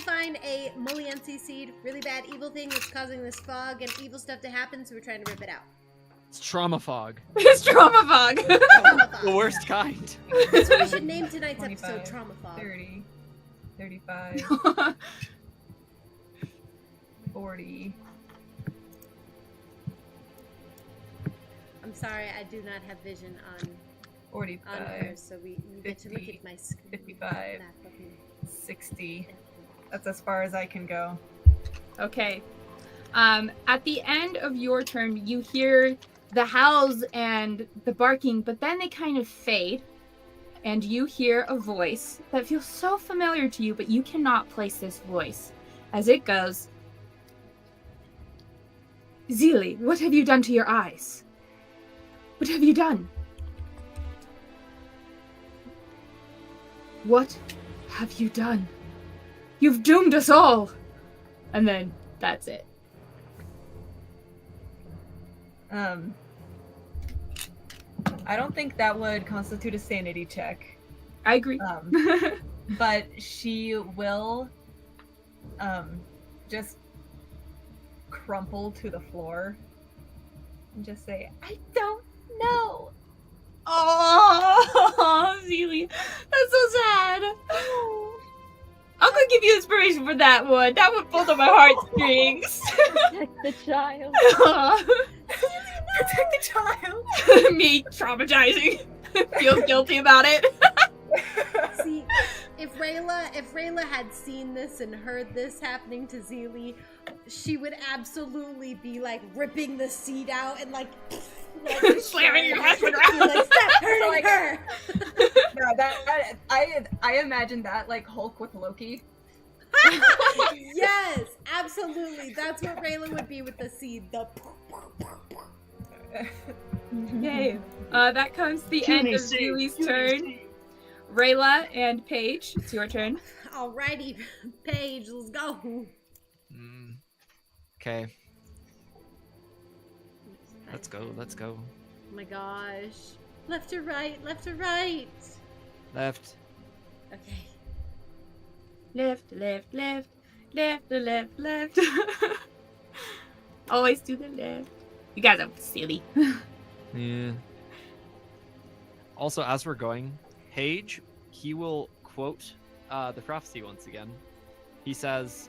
Speaker 1: find a Moliense seed, really bad evil thing that's causing this fog and evil stuff to happen, so we're trying to rip it out.
Speaker 3: It's trauma fog.
Speaker 2: it's trauma fog.
Speaker 1: Trauma fog.
Speaker 3: The worst kind.
Speaker 1: That's what we should name tonight's
Speaker 7: 25,
Speaker 1: episode, Trauma Fog.
Speaker 7: 30, 35, 40.
Speaker 1: I'm sorry, I do not have vision on
Speaker 7: 45,
Speaker 1: her, so you get to look
Speaker 7: 50,
Speaker 1: at my screen.
Speaker 7: 55,
Speaker 1: Not looking
Speaker 7: 60. That's as far as I can go.
Speaker 2: Okay. At the end of your turn, you hear the howls and the barking, but then they kind of fade, and you hear a voice that feels so familiar to you, but you cannot place this voice. As it goes, Zilli, what have you done to your eyes? What have you done? What have you done? You've doomed us all! And then that's it.
Speaker 7: I don't think that would constitute a sanity check.
Speaker 2: I agree.
Speaker 7: But she will just crumple to the floor and just say, I don't know.
Speaker 2: Oh, Zilli, that's so sad. I'm gonna give you inspiration for that one. That one pulled on my heartstrings.
Speaker 5: Protect the child.
Speaker 7: Protect the child.
Speaker 2: Me traumatizing. Feels guilty about it.
Speaker 1: See, if Rayla had seen this and heard this happening to Zilli, she would absolutely be like ripping the seed out and like
Speaker 2: Slamming your head
Speaker 1: like,
Speaker 2: around.
Speaker 1: stop hurting
Speaker 7: Like-
Speaker 1: her.
Speaker 7: No, I imagine that like Hulk with Loki.
Speaker 1: Yes, absolutely. That's what Rayla would be with the seed. The
Speaker 2: Yay. That comes the end of Zilli's turn. Rayla and Paige, it's your turn.
Speaker 1: Alrighty, Paige, let's go.
Speaker 3: Okay. Let's go.
Speaker 1: Oh my gosh. Left or right? Left or right?
Speaker 3: Left.
Speaker 1: Okay.
Speaker 2: Left. Always to the left. You guys are silly.
Speaker 3: Yeah. Also, as we're going, Paige, he will quote the prophecy once again. He says,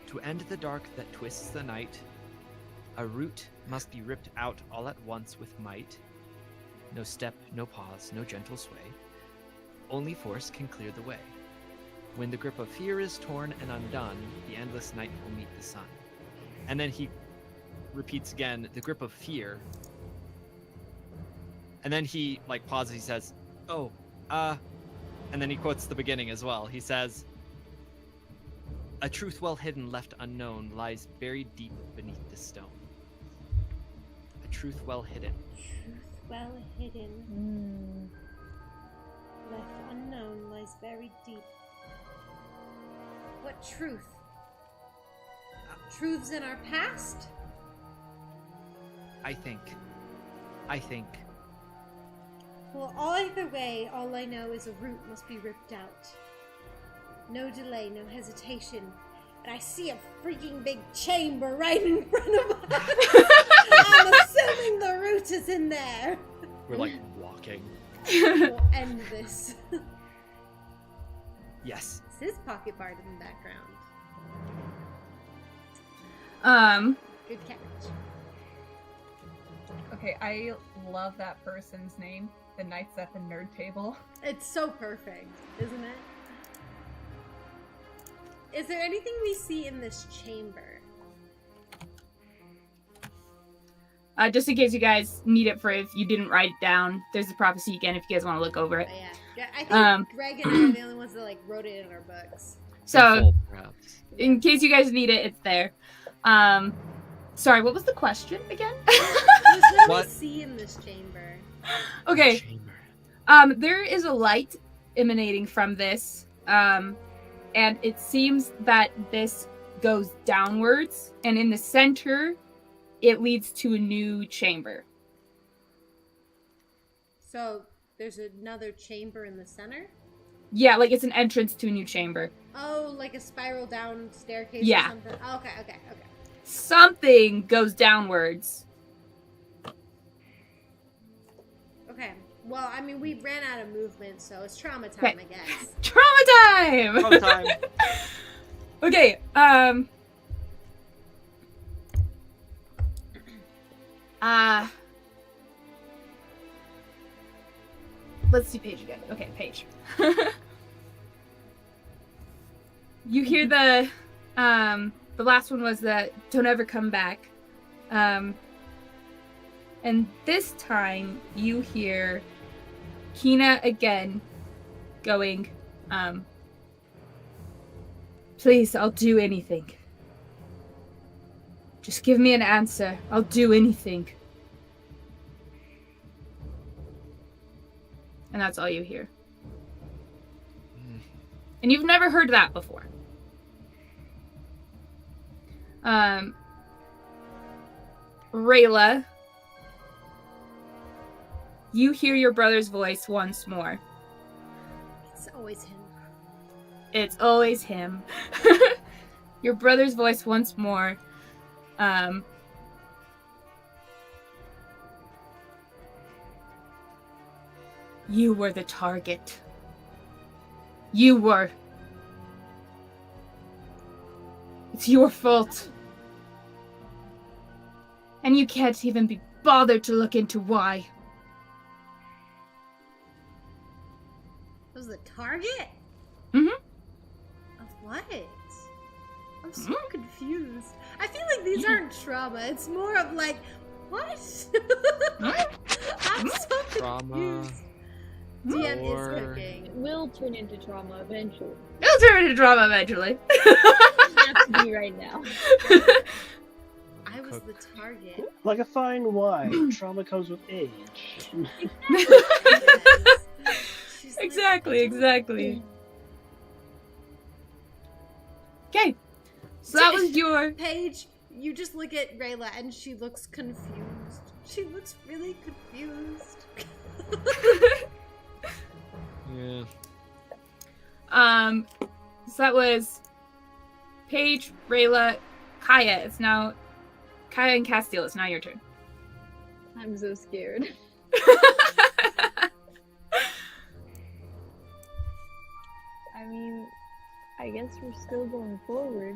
Speaker 3: "To end the dark that twists the night, a root must be ripped out all at once with might. No step, no pause, no gentle sway. Only force can clear the way. When the grip of fear is torn and undone, the endless night will meet the sun." And then he repeats again, "The grip of fear." And then he pauses, he says, and then he quotes the beginning as well. He says, "A truth well hidden, left unknown, lies buried deep beneath the stone." A truth well hidden.
Speaker 1: Truth well hidden. Left unknown lies buried deep. What truth? Truths in our past?
Speaker 3: I think.
Speaker 1: Well, either way, all I know is a root must be ripped out. No delay, no hesitation. And I see a freaking big chamber right in front of us. I'm assuming the root is in there.
Speaker 3: We're walking.
Speaker 1: We'll end this.
Speaker 3: Yes.
Speaker 1: This is Pocket Bard in the background. Good catch.
Speaker 7: Okay, I love that person's name. The Knights at the Nerd Table.
Speaker 1: It's so perfect, isn't it? Is there anything we see in this chamber?
Speaker 2: Just in case you guys need it for if you didn't write it down, there's the prophecy again if you guys want to look over it.
Speaker 1: Oh, yeah. I think Greg and I are the only ones that wrote it in our books.
Speaker 2: So, in case you guys need it, it's there. Sorry, what was the question again?
Speaker 1: What do we see in this chamber?
Speaker 2: Okay. There is a light emanating from this, and it seems that this goes downwards, and in the center, it leads to a new chamber.
Speaker 1: So, there's another chamber in the center?
Speaker 2: Yeah, it's an entrance to a new chamber.
Speaker 1: Oh, like a spiral down staircase or something? Oh, okay.
Speaker 2: Something goes downwards.
Speaker 1: Okay. Well, I mean, we ran out of movement, so it's trauma time, I guess.
Speaker 2: Trauma time! Okay, let's see Paige again. Okay, Paige. You hear the last one was the "Don't ever come back." And this time you hear Kina again going, "Please, I'll do anything. Just give me an answer. I'll do anything." And that's all you hear. And you've never heard that before. Rayla, you hear your brother's voice once more.
Speaker 1: It's always him.
Speaker 2: It's always him. Your brother's voice once more. You were the target. You were. It's your fault. And you can't even be bothered to look into why.
Speaker 1: Was the target?
Speaker 2: Mm-hmm.
Speaker 1: Of what? I'm so confused. I feel like these aren't trauma. It's more of what? I'm so confused.
Speaker 3: Trauma.
Speaker 1: DM
Speaker 3: Or-
Speaker 1: is cooking.
Speaker 5: It will turn into trauma eventually.
Speaker 2: It'll turn into drama eventually.
Speaker 5: Doesn't have to be right now.
Speaker 1: I was the target.
Speaker 6: Like a fine wine, trauma comes with age.
Speaker 1: Yes. She's like,
Speaker 2: Exactly, exactly. Okay. So that was your
Speaker 1: Paige, you just look at Rayla and she looks confused. She looks really confused.
Speaker 3: Yeah.
Speaker 2: So that was Paige, Rayla, Kaya. It's now Kaya and Castil. It's now your turn.
Speaker 5: I'm so scared. I mean, I guess we're still going forward.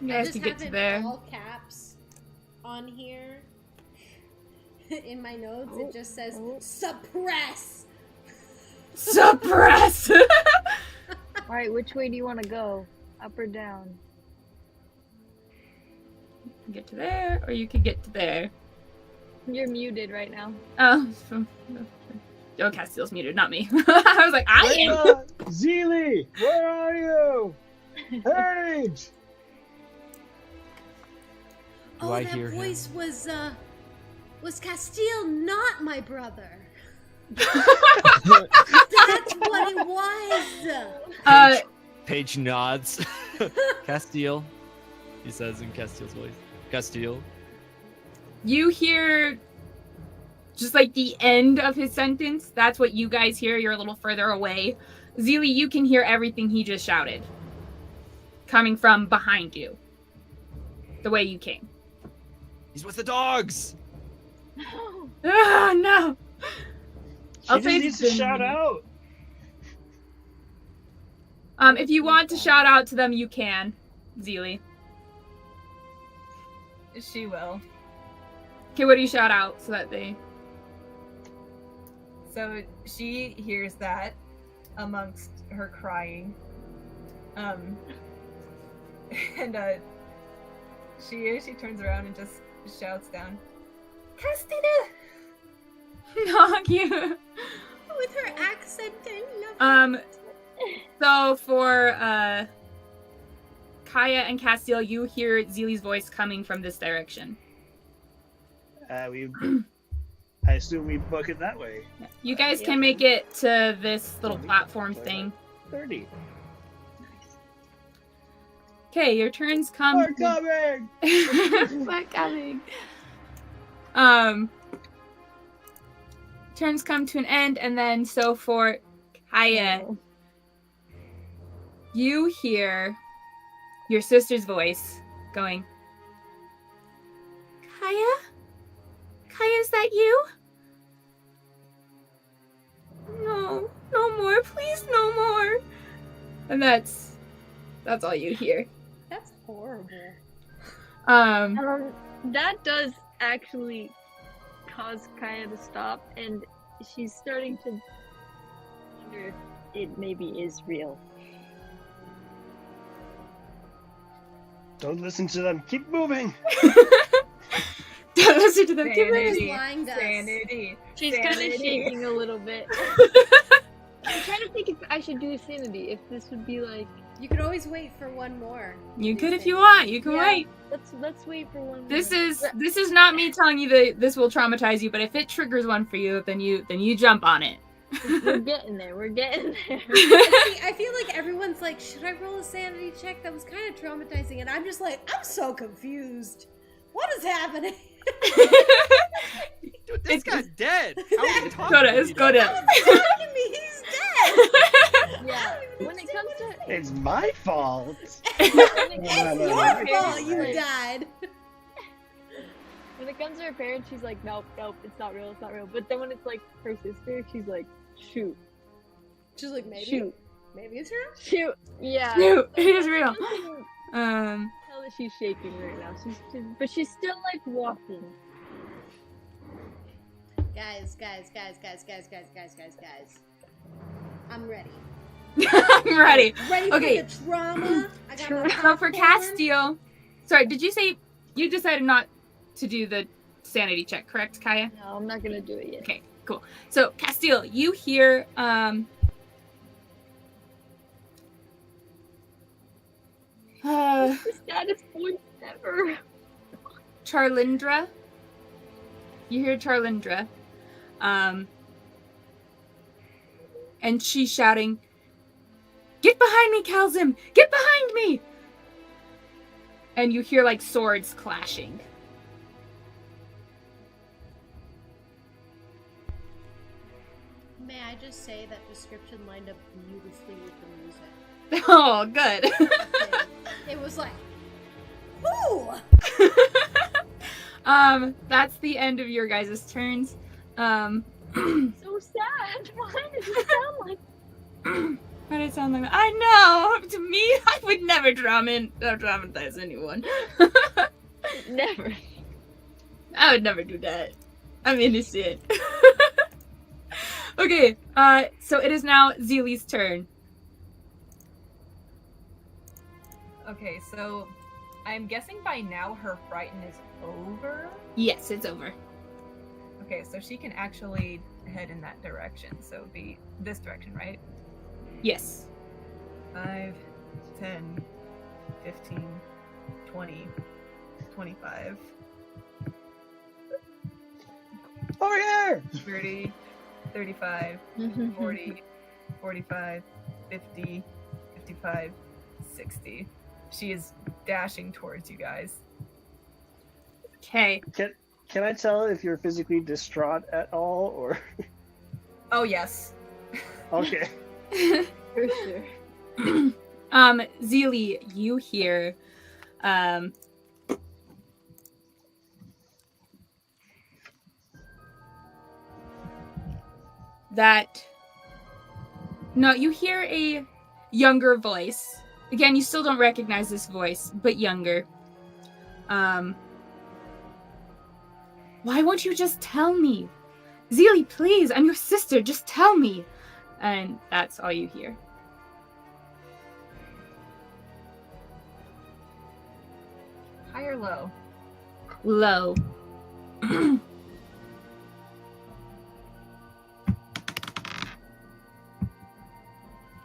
Speaker 2: You
Speaker 1: I
Speaker 2: guys
Speaker 1: just
Speaker 2: can get
Speaker 1: have
Speaker 2: to
Speaker 1: it
Speaker 2: there.
Speaker 1: all caps on here. In my notes,
Speaker 5: Oh,
Speaker 1: it just says
Speaker 5: oh.
Speaker 1: suppress.
Speaker 2: Suppress!
Speaker 5: Alright, which way do you want to go? Up or down?
Speaker 2: Get to there, or you could get to there.
Speaker 5: You're muted right now.
Speaker 2: Oh, oh, Castil's muted, not me. I was like, I am.
Speaker 6: Rayla! Zilli! Where are you? Paige!
Speaker 3: Do
Speaker 1: Oh,
Speaker 3: I
Speaker 1: that
Speaker 3: hear him?
Speaker 1: voice was Castil, not my brother. That's what it was.
Speaker 3: Paige nods. Castil, he says in Castil's voice. Castil.
Speaker 2: You hear just like the end of his sentence. That's what you guys hear. You're a little further away. Zilli, you can hear everything he just shouted. Coming from behind you. The way you came.
Speaker 3: He's with the dogs.
Speaker 2: Oh, no.
Speaker 6: She
Speaker 2: I'll
Speaker 6: just
Speaker 2: say
Speaker 6: needs to shout out.
Speaker 2: If you want to shout out to them, you can, Zilli.
Speaker 7: She will.
Speaker 2: Okay, what do you shout out so that they...
Speaker 7: So she hears that amongst her crying. And she turns around and just shouts down, Castil!
Speaker 2: No, cute.
Speaker 1: With her accent, I love it.
Speaker 2: So for Kaya and Castil, you hear Zilli's voice coming from this direction.
Speaker 6: I assume we book it that way.
Speaker 2: You guys can make it to this little platform thing.
Speaker 6: 30.
Speaker 2: Okay, your turns come.
Speaker 6: We're coming!
Speaker 2: We're coming. Turns come to an end, and then so for Kaya, you hear your sister's voice going, Kaya? Kaya, is that you? No, no more, please, no more. And that's all you hear.
Speaker 1: That's horrible.
Speaker 5: That does actually cause Kaya to stop, and she's starting to wonder if it maybe is real.
Speaker 6: Don't listen to them. Keep moving.
Speaker 2: Don't listen to them.
Speaker 7: Sanity.
Speaker 1: lying to us.
Speaker 7: Sanity.
Speaker 5: She's kind of
Speaker 7: Sanity.
Speaker 5: shaking a little bit. I'm trying to think if I should do sanity, if this would be like...
Speaker 1: You could always wait for one more.
Speaker 2: You could if you want. You can
Speaker 5: Yeah.
Speaker 2: wait.
Speaker 5: Let's wait for one
Speaker 2: This
Speaker 5: more.
Speaker 2: is not me telling you that this will traumatize you, but if it triggers one for you, then you jump on it.
Speaker 5: We're getting there. We're getting there.
Speaker 1: I feel like everyone's like, should I roll a sanity check? That was kind of traumatizing. And I'm just like, I'm so confused. What is happening?
Speaker 3: Dude, this guy's dead. How are you talking
Speaker 2: Go to,
Speaker 3: to me?
Speaker 2: go to.
Speaker 1: Attacking me, he's dead.
Speaker 5: Yeah. When it comes to
Speaker 6: It's my fault.
Speaker 1: It's
Speaker 6: No.
Speaker 1: your fault you
Speaker 5: Right.
Speaker 1: died.
Speaker 5: when it comes to her parents, she's like, nope, it's not real, it's not real. But then when it's like her sister, she's like, shoot,
Speaker 1: She's like, maybe it's real.
Speaker 5: shoot, yeah.
Speaker 2: No, it is real.
Speaker 5: I can tell that she's shaking right now. But she's still like walking.
Speaker 1: Guys. I'm ready.
Speaker 2: I'm ready.
Speaker 1: Ready
Speaker 2: Okay.
Speaker 1: for the trauma. I I got my
Speaker 2: So for
Speaker 1: popcorn.
Speaker 2: Castil, sorry, did you say you decided not to do the sanity check, correct, Kaya?
Speaker 5: No, I'm not gonna do it yet.
Speaker 2: Okay, cool. So Castil, you hear
Speaker 5: The saddest voice ever.
Speaker 2: Charlindra. You hear Charlindra. And she's shouting, "Get behind me, Kalzim! Get behind me!" And you hear like swords clashing.
Speaker 1: May I just say that description lined up beautifully with the music.
Speaker 2: Oh, good.
Speaker 1: It was like, whoo!
Speaker 2: That's the end of your guys' turns.
Speaker 5: So sad. Why does it sound like?
Speaker 2: Why did it sound like that? I know! To me, I would never dramatize anyone.
Speaker 5: Never.
Speaker 2: I would never do that. I'm innocent. Okay, so it is now Zilli's turn.
Speaker 7: Okay, so I'm guessing by now her frighten is over.
Speaker 2: Yes, it's over.
Speaker 7: Okay, so she can actually head in that direction. So it'd be this direction, right?
Speaker 2: Yes.
Speaker 7: 5, 10, 15, 20, 25,
Speaker 6: Over here!
Speaker 7: 30, 35, 40, 45, 50, 55, 60. She is dashing towards you guys.
Speaker 2: Okay.
Speaker 6: Can I tell if you're physically distraught at all, or?
Speaker 7: Oh, yes.
Speaker 6: Okay.
Speaker 5: For sure.
Speaker 2: Zilli, you hear, you hear a younger voice. Again, you still don't recognize this voice, but younger. Why won't you just tell me? Zilli, please, I'm your sister, just tell me. And that's all you hear.
Speaker 7: High or low?
Speaker 2: Low.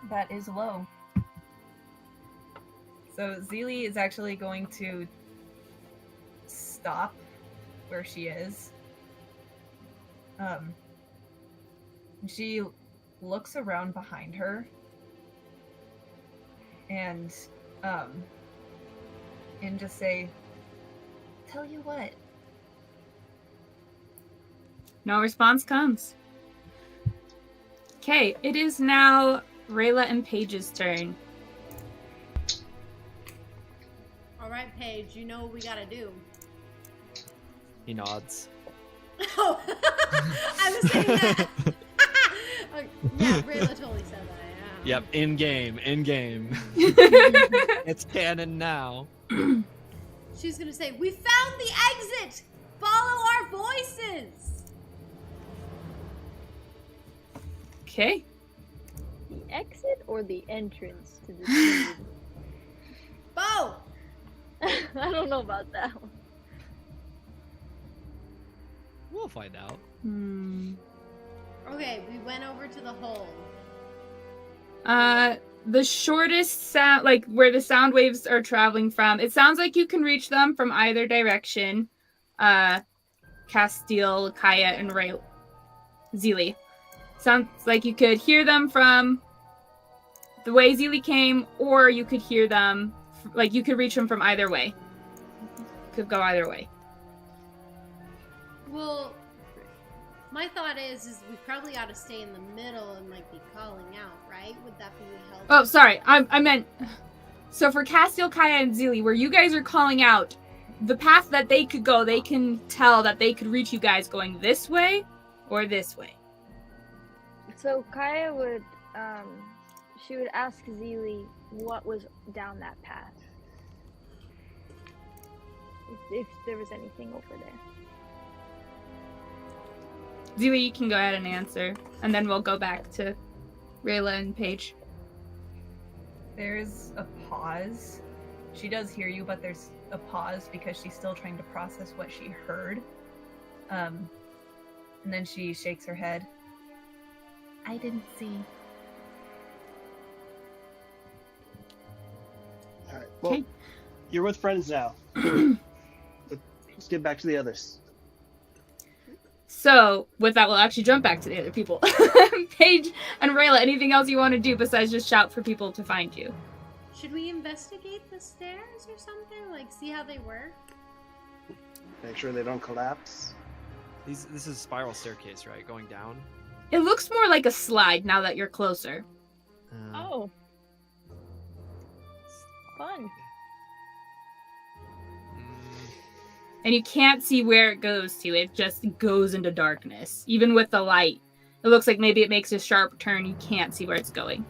Speaker 7: That is low. So Zilli is actually going to stop where she is. She looks around behind her and just say, "Tell you what."
Speaker 2: No response comes. Okay, it is now Rayla and Paige's turn.
Speaker 1: All right, Paige, you know what we gotta do.
Speaker 3: He nods.
Speaker 1: Oh, I was saying that. Yeah, Rayla totally said that. Yeah.
Speaker 3: Yep, in game. It's canon now.
Speaker 1: She's gonna say, "We found the exit. Follow our voices."
Speaker 2: Okay.
Speaker 5: The exit or the entrance to the city?
Speaker 1: Bo.
Speaker 5: I don't know about that one.
Speaker 3: We'll find out.
Speaker 1: Okay, we went over to the hole.
Speaker 2: The shortest sound, like where the sound waves are traveling from, it sounds like you can reach them from either direction. Castil, Kaya, and Zilli. Sounds like you could hear them from the way Zilli came, or you could hear them, like you could reach them from either way. Could go either way.
Speaker 1: Well, my thought is we probably ought to stay in the middle and like be calling out, right? Would that be helpful?
Speaker 2: Oh, sorry. I meant. So for Castil, Kaya, and Zilli, where you guys are calling out, the path that they could go, they can tell that they could reach you guys going this way or this way.
Speaker 5: So Kaya would, she would ask Zilli what was down that path. If there was anything over there.
Speaker 2: Zilli, you can go ahead and answer, and then we'll go back to Rayla and Paige.
Speaker 7: There's a pause. She does hear you, but there's a pause because she's still trying to process what she heard. And then she shakes her head. I didn't see.
Speaker 6: All right. Well,
Speaker 2: Okay.
Speaker 6: you're with friends now. Let's get back to the others.
Speaker 2: So, with that, we'll actually jump back to the other people. Paige and Rayla, anything else you want to do besides just shout for people to find you?
Speaker 1: Should we investigate the stairs or something? Like, see how they work?
Speaker 6: Make sure they don't collapse.
Speaker 3: This is a spiral staircase, right? Going down.
Speaker 2: It looks more like a slide now that you're closer.
Speaker 5: Oh. Fun.
Speaker 2: And you can't see where it goes to. It just goes into darkness. Even with the light. It looks like maybe it makes a sharp turn. You can't see where it's going.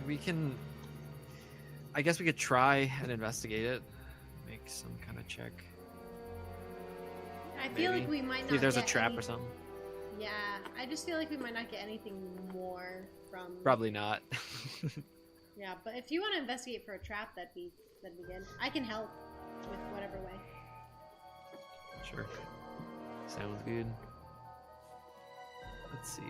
Speaker 3: We can... I guess we could try and investigate it. Make some kind of check.
Speaker 1: I feel
Speaker 3: Maybe.
Speaker 1: like we might not
Speaker 3: See if there's a
Speaker 1: get
Speaker 3: trap
Speaker 1: any-
Speaker 3: or something.
Speaker 1: Yeah, I just feel like we might not get anything more from...
Speaker 3: Probably not.
Speaker 1: Yeah, but if you want to investigate for a trap, that'd be good. I can help with whatever way.
Speaker 3: Sure. Sounds good. Let's see.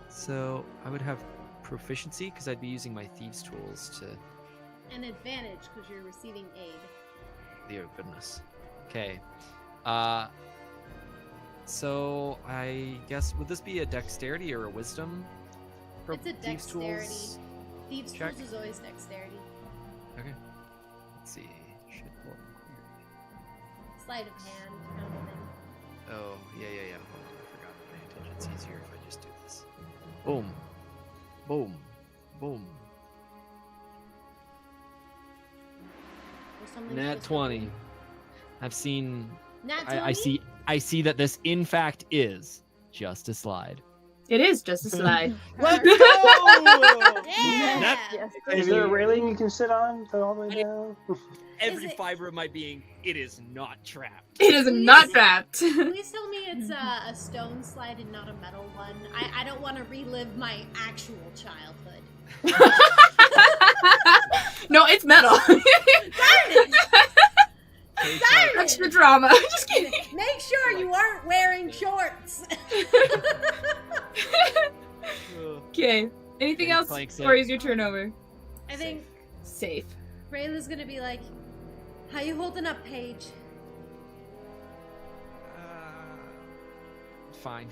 Speaker 3: So I would have proficiency because I'd be using my thieves' tools to.
Speaker 1: An advantage because you're receiving aid.
Speaker 3: Dear goodness. Okay. So I guess would this be a dexterity or a wisdom? For
Speaker 1: It's a
Speaker 3: thieves'
Speaker 1: dexterity.
Speaker 3: tools?
Speaker 1: Thieves'
Speaker 3: Check.
Speaker 1: tools is always dexterity.
Speaker 3: Okay. Let's see. Should pull up
Speaker 1: Sleight of hand kind of thing.
Speaker 3: Oh, yeah. Hold on, I forgot to pay attention. It's easier if I just do this. Boom. Boom. Boom.
Speaker 1: Or something
Speaker 3: Nat
Speaker 1: just-
Speaker 3: 20. I've seen...
Speaker 1: Nat 20?
Speaker 3: I see that this, in fact, is just a slide.
Speaker 2: It is just a slide.
Speaker 3: Let's go!
Speaker 1: Yeah!
Speaker 5: Yes.
Speaker 6: Is there a railing you can sit on all the way down?
Speaker 3: Every
Speaker 1: Is it-
Speaker 3: fiber of my being, it is not trapped.
Speaker 2: It is not trapped.
Speaker 1: Please tell me it's a stone slide and not a metal one. I don't want to relive my actual childhood.
Speaker 2: No, it's metal.
Speaker 1: Darn it! Darn it!
Speaker 2: Extra drama. Just kidding.
Speaker 1: Make sure you aren't wearing shorts.
Speaker 2: Okay. Anything
Speaker 3: Okay,
Speaker 2: else?
Speaker 3: clanks it.
Speaker 2: Or is your turn over?
Speaker 1: I think
Speaker 2: Safe.
Speaker 1: Rayla's gonna be like, "How you holding up, Paige?"
Speaker 3: Fine.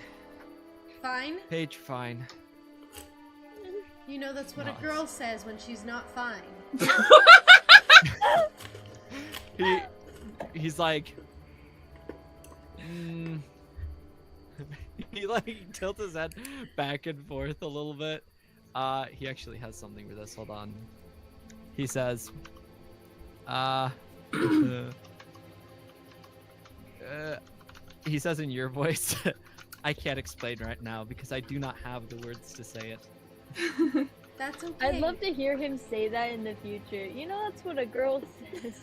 Speaker 1: Fine.
Speaker 3: Paige, fine.
Speaker 1: You know that's what
Speaker 3: Nice.
Speaker 1: a girl says when she's not fine.
Speaker 3: He's like... He like tilts his head back and forth a little bit. He actually has something for this. Hold on. He says, he says in your voice, I can't explain right now because I do not have the words to say it.
Speaker 1: That's okay.
Speaker 5: I'd love to hear him say that in the future. You know, that's what a girl says.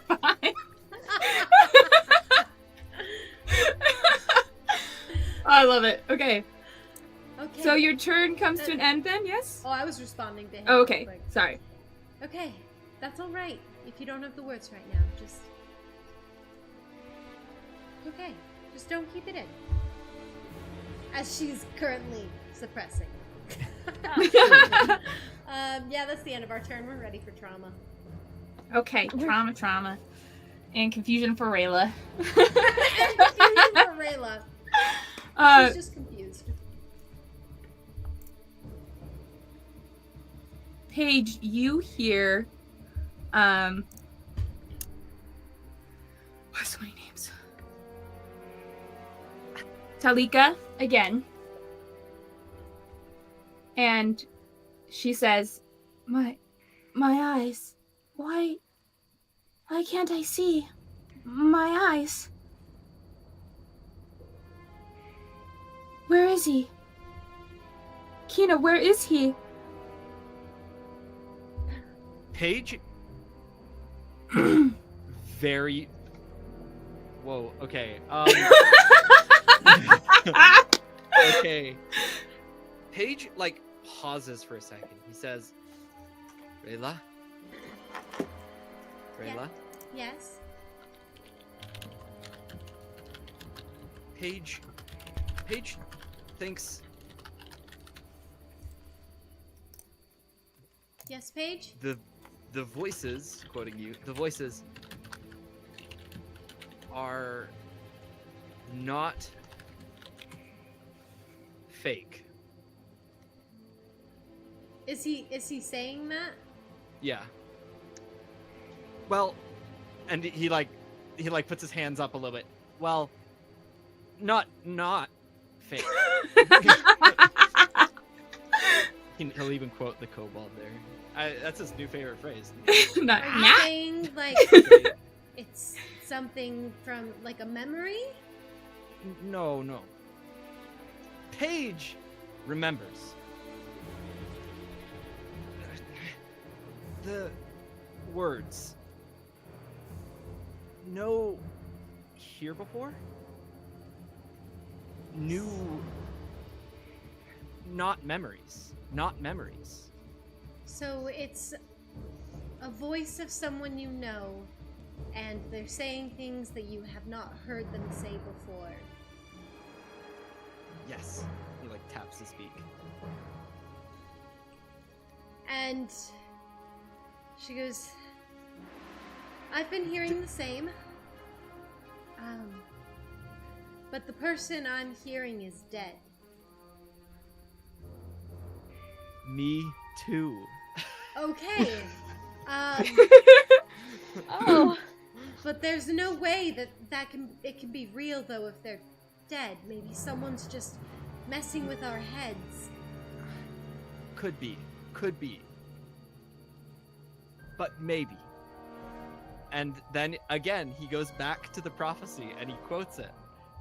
Speaker 2: Fine. I love it. Okay.
Speaker 1: Okay.
Speaker 2: So your turn comes to an end then, yes?
Speaker 1: Oh, I was responding to him.
Speaker 2: Oh, okay.
Speaker 1: real quick.
Speaker 2: Sorry.
Speaker 1: Okay, that's all right. If you don't have the words right now, just okay. Just don't keep it in. As she's currently suppressing. Yeah, that's the end of our turn. We're ready for trauma.
Speaker 2: Okay. Trauma. And confusion for Rayla.
Speaker 1: Confusion for Rayla. She's just confused.
Speaker 2: Paige, you hear what's so many names? Talika again. And she says, My eyes. Why can't I see? My eyes. Where is he? Kina, where is he?
Speaker 3: Paige? Very... Whoa, okay. Okay. Paige like pauses for a second. He says, Rayla? Rayla?
Speaker 1: Yes.
Speaker 3: Paige thinks
Speaker 1: Yes, Paige?
Speaker 3: the voices, quoting you, the voices are not fake.
Speaker 1: Is he saying that?
Speaker 3: Yeah. Well, and he puts his hands up a little bit. Well, not fake. He'll even quote the kobold there. That's his new favorite phrase.
Speaker 2: Not
Speaker 1: Are you
Speaker 2: nah.
Speaker 1: saying like it's something from like a memory?
Speaker 3: No. Paige remembers. The words. No here before? New. Not memories. Not memories.
Speaker 1: So it's a voice of someone you know, and they're saying things that you have not heard them say before.
Speaker 3: Yes. He like taps his beak.
Speaker 1: And she goes, I've been hearing the same. But the person I'm hearing is dead.
Speaker 3: Me too.
Speaker 1: Okay.
Speaker 5: Oh.
Speaker 1: But there's no way that it can be real though if they're dead. Maybe someone's just messing with our heads.
Speaker 3: Could be. But maybe. And then again, he goes back to the prophecy and he quotes it.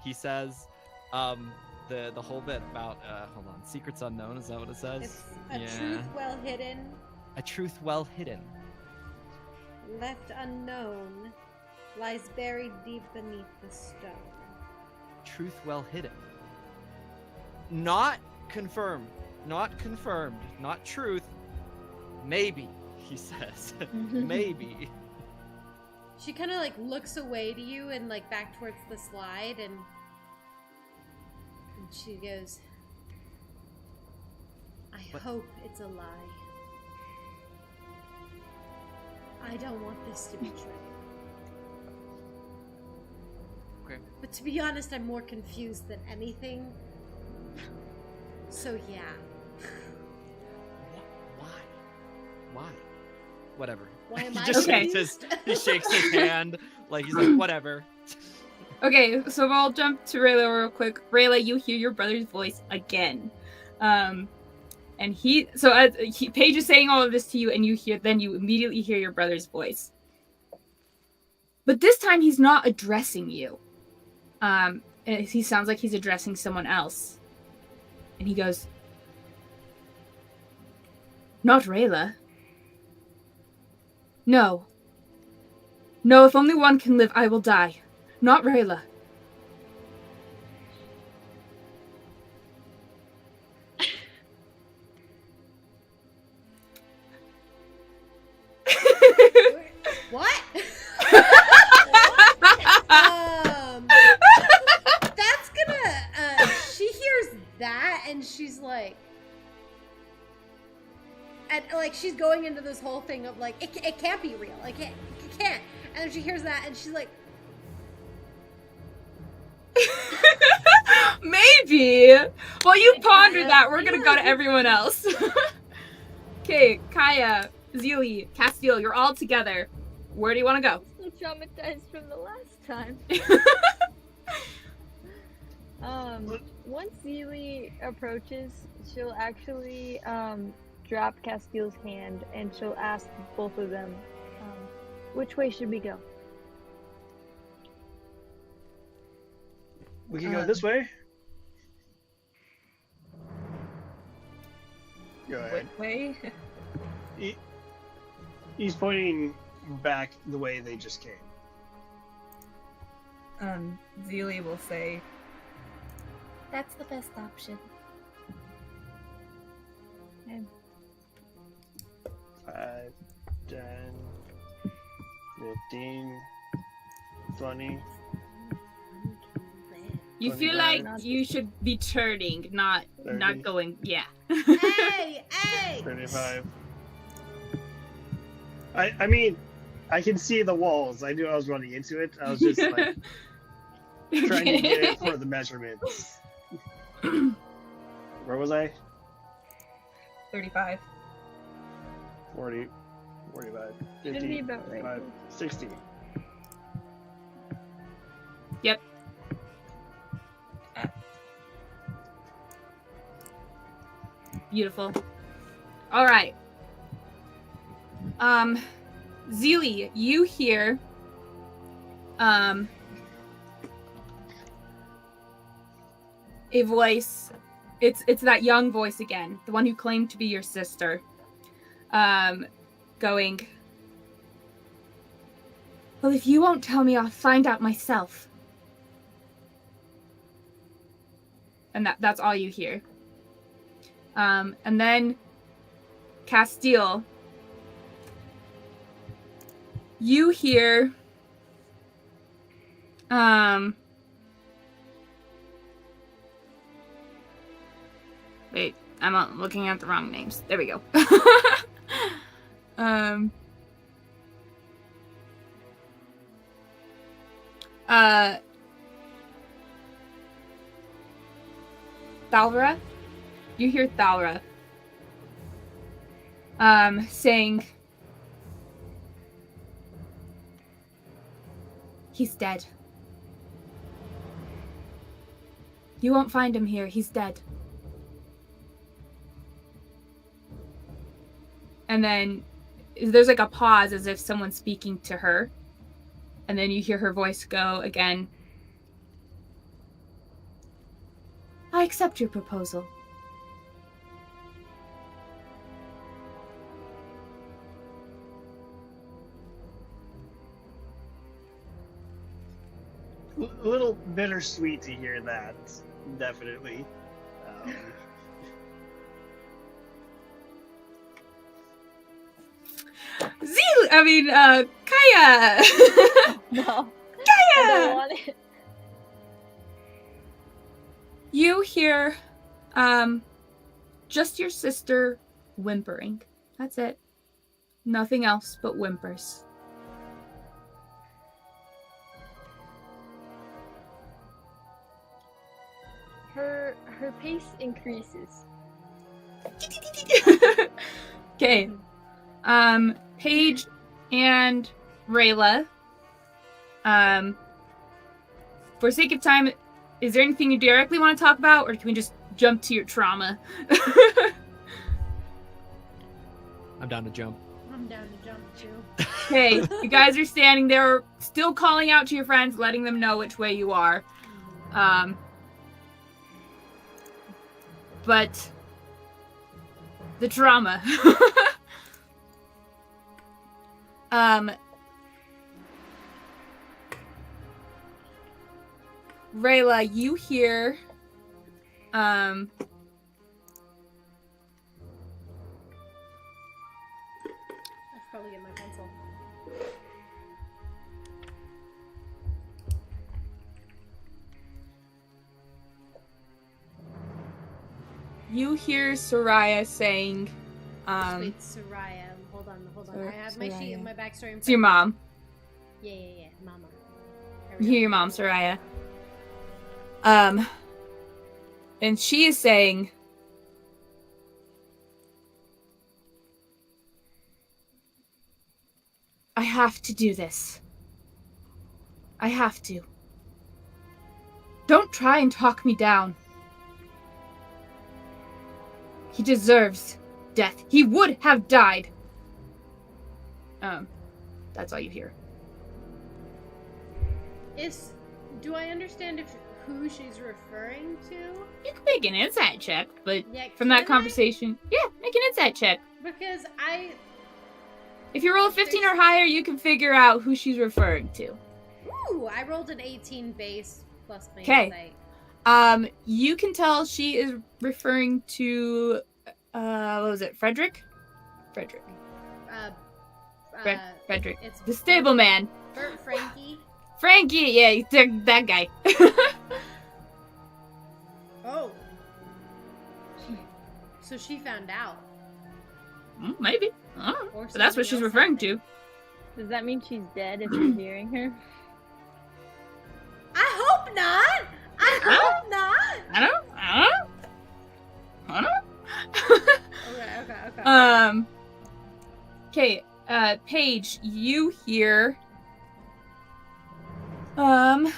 Speaker 3: He says, the whole bit about hold on, secrets unknown, is that what it says?
Speaker 1: It's a truth well hidden,
Speaker 3: A truth well hidden.
Speaker 1: left unknown, lies buried deep beneath the stone.
Speaker 3: Truth well hidden. Not confirmed. Not truth. Maybe, he says. Maybe.
Speaker 1: She kind of like looks away to you and like back towards the slide, and she goes, I hope it's a lie. I don't want this to be true.
Speaker 3: Okay.
Speaker 1: But to be honest, I'm more confused than anything. So yeah.
Speaker 3: Why? Whatever.
Speaker 1: Why am
Speaker 3: He
Speaker 1: I
Speaker 3: just
Speaker 1: confused?
Speaker 3: he shakes his hand like he's like, whatever.
Speaker 2: Okay, so we'll jump to Rayla real quick. Rayla, you hear your brother's voice again. And Paige is saying all of this to you, and you immediately hear your brother's voice. But this time he's not addressing you. He sounds like he's addressing someone else. And he goes, Not Rayla. No. No, if only one can live, I will die. Not Rayla.
Speaker 1: What? That's gonna. She hears that and she's like, and like she's going into this whole thing of like, it can't be real. It can't. And then she hears that and she's like,
Speaker 2: Maybe. While you ponder that, we're gonna go to everyone else. Okay, Kaya, Zilli, Castil, you're all together. Where do you want to go?
Speaker 5: So traumatized from the last time. Once Zilli approaches, she'll actually drop Castil's hand and she'll ask both of them, which way should we go?
Speaker 6: We can go this way. Go ahead.
Speaker 7: What way?
Speaker 6: He's pointing back the way they just came.
Speaker 7: Zilli will say, That's the best option.
Speaker 6: 5, 10, 15, 20.
Speaker 2: You feel
Speaker 6: 29.
Speaker 2: like you should be turning, not
Speaker 6: 30.
Speaker 2: going. Yeah.
Speaker 1: Hey!
Speaker 6: 35. I mean, I can see the walls. I knew I was running into it. I was just like trying to get it for the measurements. Where was I?
Speaker 7: 35.
Speaker 6: 40, 45,
Speaker 5: Should
Speaker 6: 50,
Speaker 5: be about right.
Speaker 6: 55, 60.
Speaker 2: Yep. Beautiful. All right. Zilli, you hear a voice. It's that young voice again, the one who claimed to be your sister. Going, well, if you won't tell me, I'll find out myself. And that's all you hear. And then Castil, you hear wait, I'm looking at the wrong names. There we go. Thalra? You hear Thalra saying, he's dead. You won't find him here. He's dead. And then there's like a pause as if someone's speaking to her. And then you hear her voice go again. I accept your proposal.
Speaker 6: A little bittersweet to hear that, definitely.
Speaker 2: Kaya!
Speaker 5: No.
Speaker 2: Kaya!
Speaker 5: I don't want it.
Speaker 2: You hear, just your sister whimpering. That's it. Nothing else but whimpers.
Speaker 5: Her pace increases.
Speaker 2: Okay. Paige and Rayla. For sake of time, is there anything you directly want to talk about, or can we just jump to your trauma?
Speaker 3: I'm down to jump.
Speaker 1: I'm down to jump too.
Speaker 2: Okay, you guys are standing there, still calling out to your friends, letting them know which way you are. But the trauma. Rayla, you hear I
Speaker 1: should probably get my pencil.
Speaker 2: you hear Soraya saying
Speaker 1: Wait, Soraya. Hold on. I have my sheet of my backstory.
Speaker 2: it's your mom.
Speaker 1: Yeah, mama.
Speaker 2: You hear your mom, Soraya. And she is saying, I have to do this. I have to. Don't try and talk me down. He deserves death. He would have died. That's all you hear.
Speaker 1: Do I understand who she's referring to?
Speaker 2: You can make an insight check, but
Speaker 1: Yeah,
Speaker 2: from that
Speaker 1: can I?
Speaker 2: conversation, yeah, make an insight check.
Speaker 1: Because
Speaker 2: If you roll a 15 or higher, you can figure out who she's referring to.
Speaker 1: I rolled an 18 base plus my
Speaker 2: 'Kay.
Speaker 1: insight.
Speaker 2: You can tell she is referring to, what was it, Frederick? Frederick. Frederick.
Speaker 1: It's
Speaker 2: The stableman.
Speaker 1: Frankie.
Speaker 2: Frankie, yeah, that guy.
Speaker 1: Oh. So she found out.
Speaker 2: Maybe. I don't know.
Speaker 1: Or
Speaker 2: But that's what
Speaker 1: something
Speaker 2: she's
Speaker 1: else
Speaker 2: referring to.
Speaker 5: Does that mean she's dead if you're hearing her?
Speaker 1: I hope not. I hope not.
Speaker 2: I don't know.
Speaker 1: Okay.
Speaker 2: Okay, Paige, you hear, what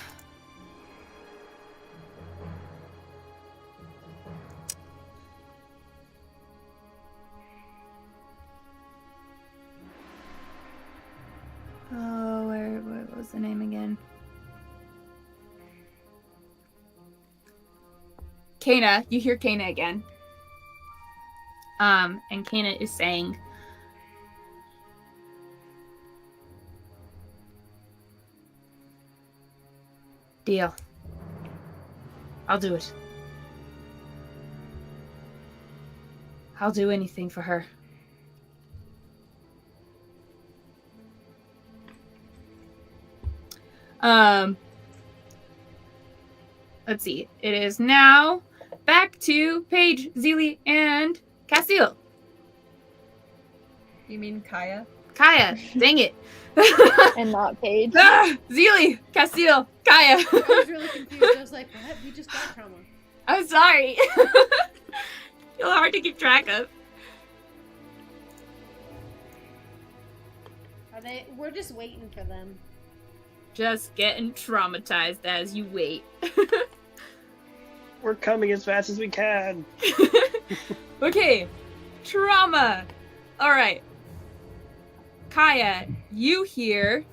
Speaker 2: was the name again? Kana, you hear Kana again. And Kana is saying, deal. I'll do it. I'll do anything for her. Let's see. It is now back to Paige, Zilli, and Castil.
Speaker 7: You mean Kaya?
Speaker 2: Kaya, dang it.
Speaker 5: And not Paige.
Speaker 2: Zilli, Castil, Kaya.
Speaker 1: I was really confused. I was like, what? We just got trauma.
Speaker 2: I'm sorry. Feel hard to keep track of.
Speaker 1: Are they? We're just waiting for them.
Speaker 2: Just getting traumatized as you wait.
Speaker 6: We're coming as fast as we can.
Speaker 2: Okay, trauma. All right, Kaya, you hear.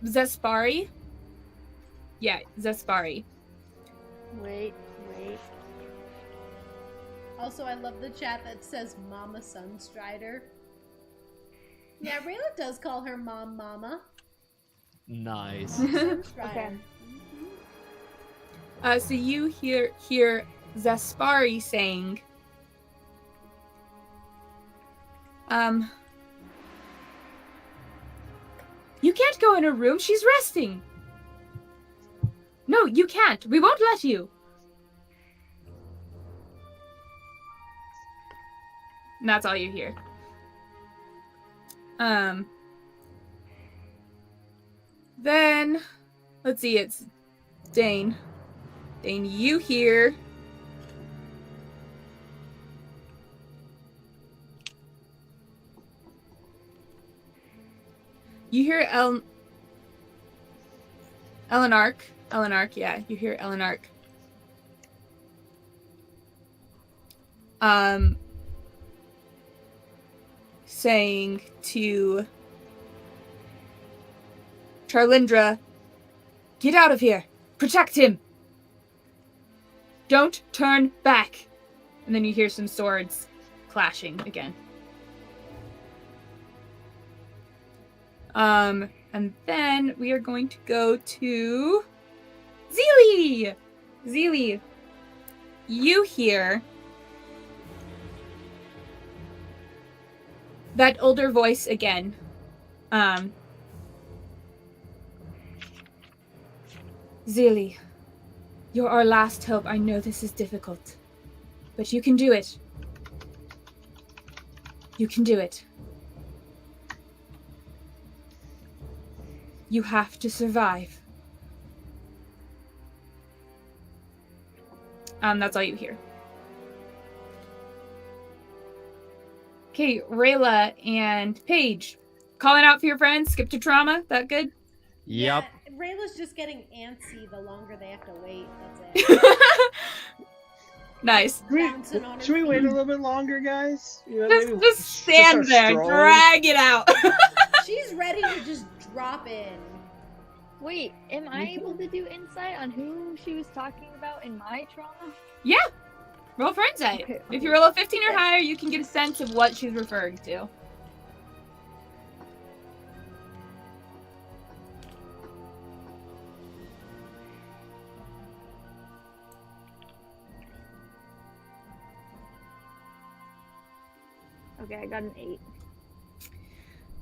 Speaker 2: Zespari? Yeah, Zespari.
Speaker 5: Wait.
Speaker 1: Also, I love the chat that says Mama Sunstrider. Yeah, Rayla does call her Mama.
Speaker 3: Nice.
Speaker 1: Sunstrider.
Speaker 5: Okay.
Speaker 2: So you hear Zespari saying, you can't go in her room. She's resting. No, you can't. We won't let you. And that's all you hear. Then, let's see, it's Dane. Dane, you hear. You hear Elenark, yeah, you hear Elenark. Saying to Charlindra, get out of here! Protect him! Don't turn back! And then you hear some swords clashing again. And then we are going to go to Zilli! Zilli, you hear that older voice again. Zilli, you're our last hope. I know this is difficult, but you can do it. You can do it. You have to survive. That's all you hear. Okay, Rayla and Paige. Calling out for your friends, skip to trauma. That good?
Speaker 3: Yep.
Speaker 1: Yeah, Rayla's just getting antsy the longer they have to wait. That's it.
Speaker 2: Nice.
Speaker 1: Bouncing on her
Speaker 6: Should we wait a
Speaker 1: feet.
Speaker 6: little bit longer, guys? You know, maybe
Speaker 2: Just stand
Speaker 6: start
Speaker 2: there,
Speaker 6: strolling.
Speaker 2: drag it out.
Speaker 1: She's ready to just drop in.
Speaker 5: Wait, am I able to do insight on who she was talking about in my trauma?
Speaker 2: Yeah. Roll for insight.
Speaker 5: Okay,
Speaker 2: If you roll a 15 or higher, you can get a sense of what she's referring to.
Speaker 5: Okay, I got an 8.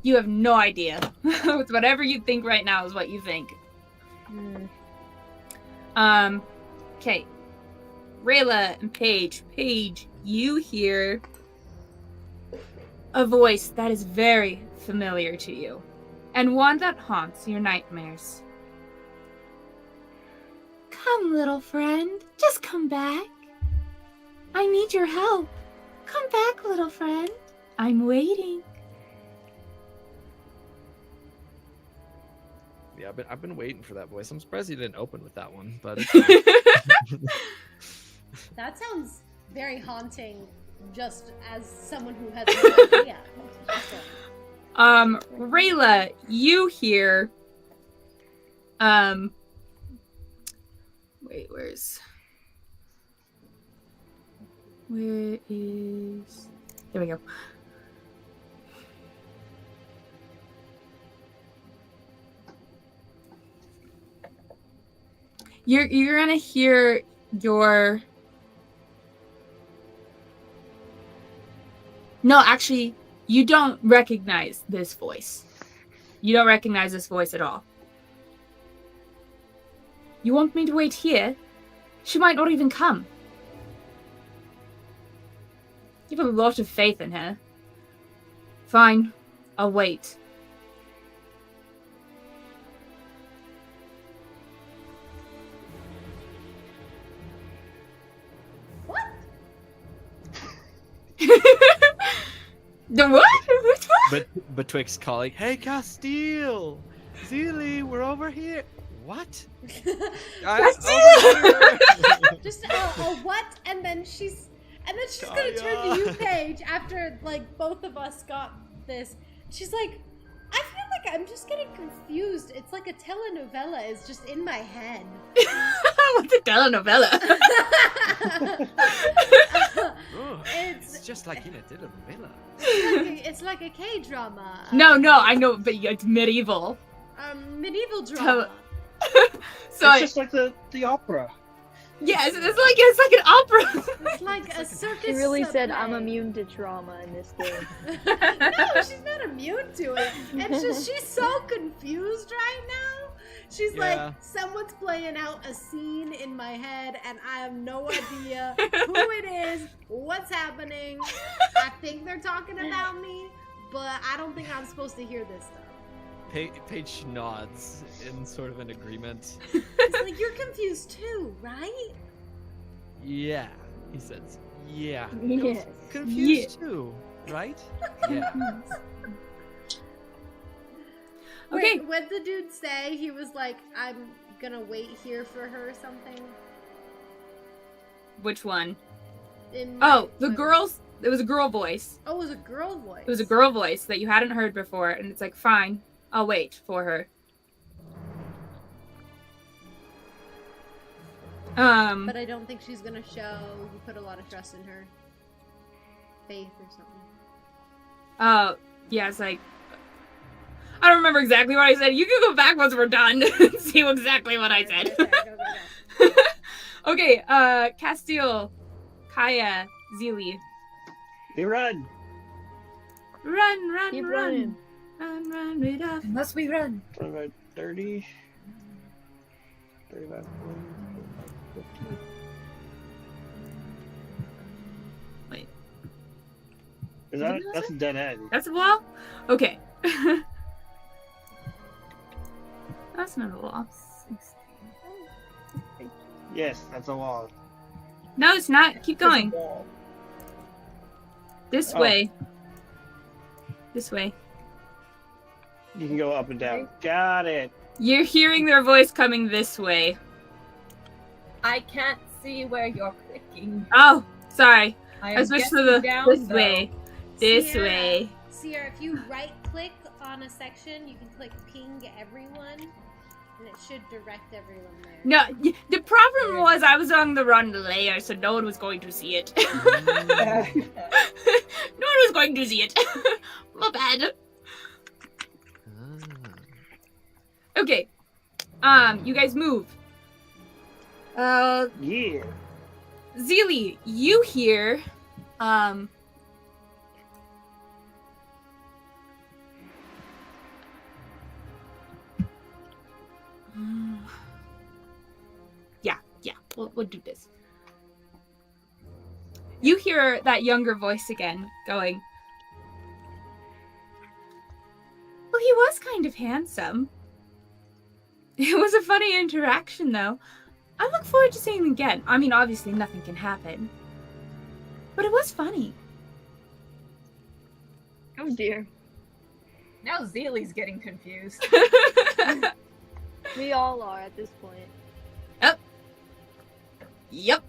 Speaker 2: You have no idea. It's whatever you think right now is what you think. Okay. Rayla and Paige. Paige, you hear a voice that is very familiar to you, and one that haunts your nightmares. Come, little friend. Just come back. I need your help. Come back, little friend. I'm waiting.
Speaker 3: Yeah, I've been waiting for that voice. I'm surprised he didn't open with that one, but
Speaker 1: That sounds very haunting, just as someone who has no idea.
Speaker 2: Rayla, you hear wait, where is there we go. You're gonna hear your... No, actually, you don't recognize this voice. You don't recognize this voice at all. You want me to wait here? She might not even come. You have a lot of faith in her. Fine, I'll wait. The what?
Speaker 3: but betwixt calling, "Hey, Castil, Zilli, we're over here." What?
Speaker 1: Just a what? And then she's gonna turn to you, Paige, after like both of us got this. She's like, I feel like I'm just getting confused. It's like a telenovela is just in my head.
Speaker 2: What's a telenovela?
Speaker 3: It's just like in a telenovela.
Speaker 1: It's like a K-drama.
Speaker 2: No, I know, but it's medieval.
Speaker 1: Medieval drama.
Speaker 2: So
Speaker 6: it's just like the opera.
Speaker 2: Yes, it's like an opera.
Speaker 1: It's like a circus.
Speaker 5: She really said,
Speaker 1: play.
Speaker 5: "I'm immune to trauma" in this game.
Speaker 1: No, she's not immune to it. It's just she's so confused right now. She's like, someone's playing out a scene in my head, and I have no idea who it is, what's happening. I think they're talking about me, but I don't think I'm supposed to hear this stuff.
Speaker 3: Paige nods in sort of an agreement.
Speaker 1: It's like, you're confused too, right?
Speaker 3: Yeah, he says. Yeah.
Speaker 5: Yes.
Speaker 3: Confused too, right? Yeah.
Speaker 2: Okay.
Speaker 1: Wait, what did the dude say? He was like, I'm gonna wait here for her or something?
Speaker 2: Which one?
Speaker 1: The
Speaker 2: girls. It was a girl voice.
Speaker 1: Oh, it was a girl voice.
Speaker 2: It was a girl voice that you hadn't heard before, and it's like, fine, I'll wait for her.
Speaker 1: But I don't think she's gonna show. You put a lot of trust in her. Faith or something.
Speaker 2: Yeah, it's like, I don't remember exactly what I said. You can go back once we're done and see exactly what I said. Okay, Castil, Kaya, Zilli.
Speaker 6: We run.
Speaker 2: Run,
Speaker 5: Keep
Speaker 2: run.
Speaker 5: running.
Speaker 2: Run, right off.
Speaker 7: Unless we run.
Speaker 6: 25, 30, 35, 40, 50.
Speaker 2: Wait.
Speaker 6: That's a dead end.
Speaker 2: That's a wall? Okay. That's not a wall.
Speaker 6: Yes, that's a wall.
Speaker 2: No, it's not. Keep going. This
Speaker 6: Oh.
Speaker 2: way. This way.
Speaker 6: You can go up and down. Got it.
Speaker 2: You're hearing their voice coming this way.
Speaker 7: I can't see where you're clicking.
Speaker 2: Oh, sorry.
Speaker 7: I
Speaker 2: I switched to the this way. This way.
Speaker 1: Sierra, if you right click on a section, you can click ping everyone. And it should direct everyone there.
Speaker 2: No, the problem was I was on the wrong layer, so no one was going to see it. No one was going to see it. My bad. Okay. You guys move.
Speaker 6: Yeah.
Speaker 2: Zilli, you hear, yeah, we'll do this. You hear that younger voice again, going, well, he was kind of handsome. It was a funny interaction, though. I look forward to seeing him again. I mean, obviously nothing can happen. But it was funny.
Speaker 5: Oh dear.
Speaker 7: Now Zilli's getting confused.
Speaker 5: We all are at this point.
Speaker 2: Yep.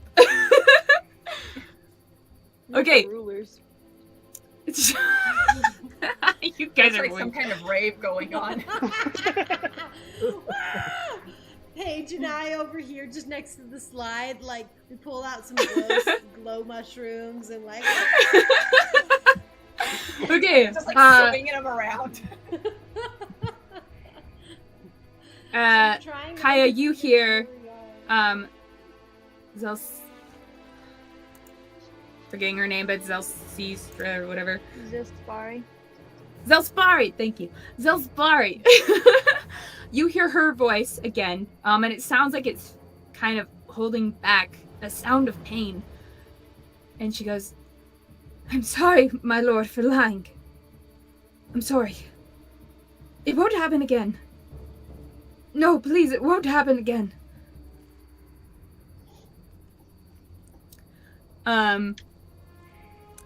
Speaker 5: We're
Speaker 2: Okay.
Speaker 5: the rulers.
Speaker 2: You guys
Speaker 7: There's
Speaker 2: are
Speaker 7: like some kind of rave going on.
Speaker 1: Paige and I over here just next to the slide, like we pull out some glow mushrooms and like
Speaker 2: Okay.
Speaker 7: Just like swinging them around.
Speaker 2: Kaya, you hear forgetting her name, but Zelsis or whatever. Zelspari, thank you. Zelspari. You hear her voice again, and it sounds like it's kind of holding back a sound of pain. And she goes, I'm sorry, my lord, for lying. I'm sorry. It won't happen again. No, please, it won't happen again.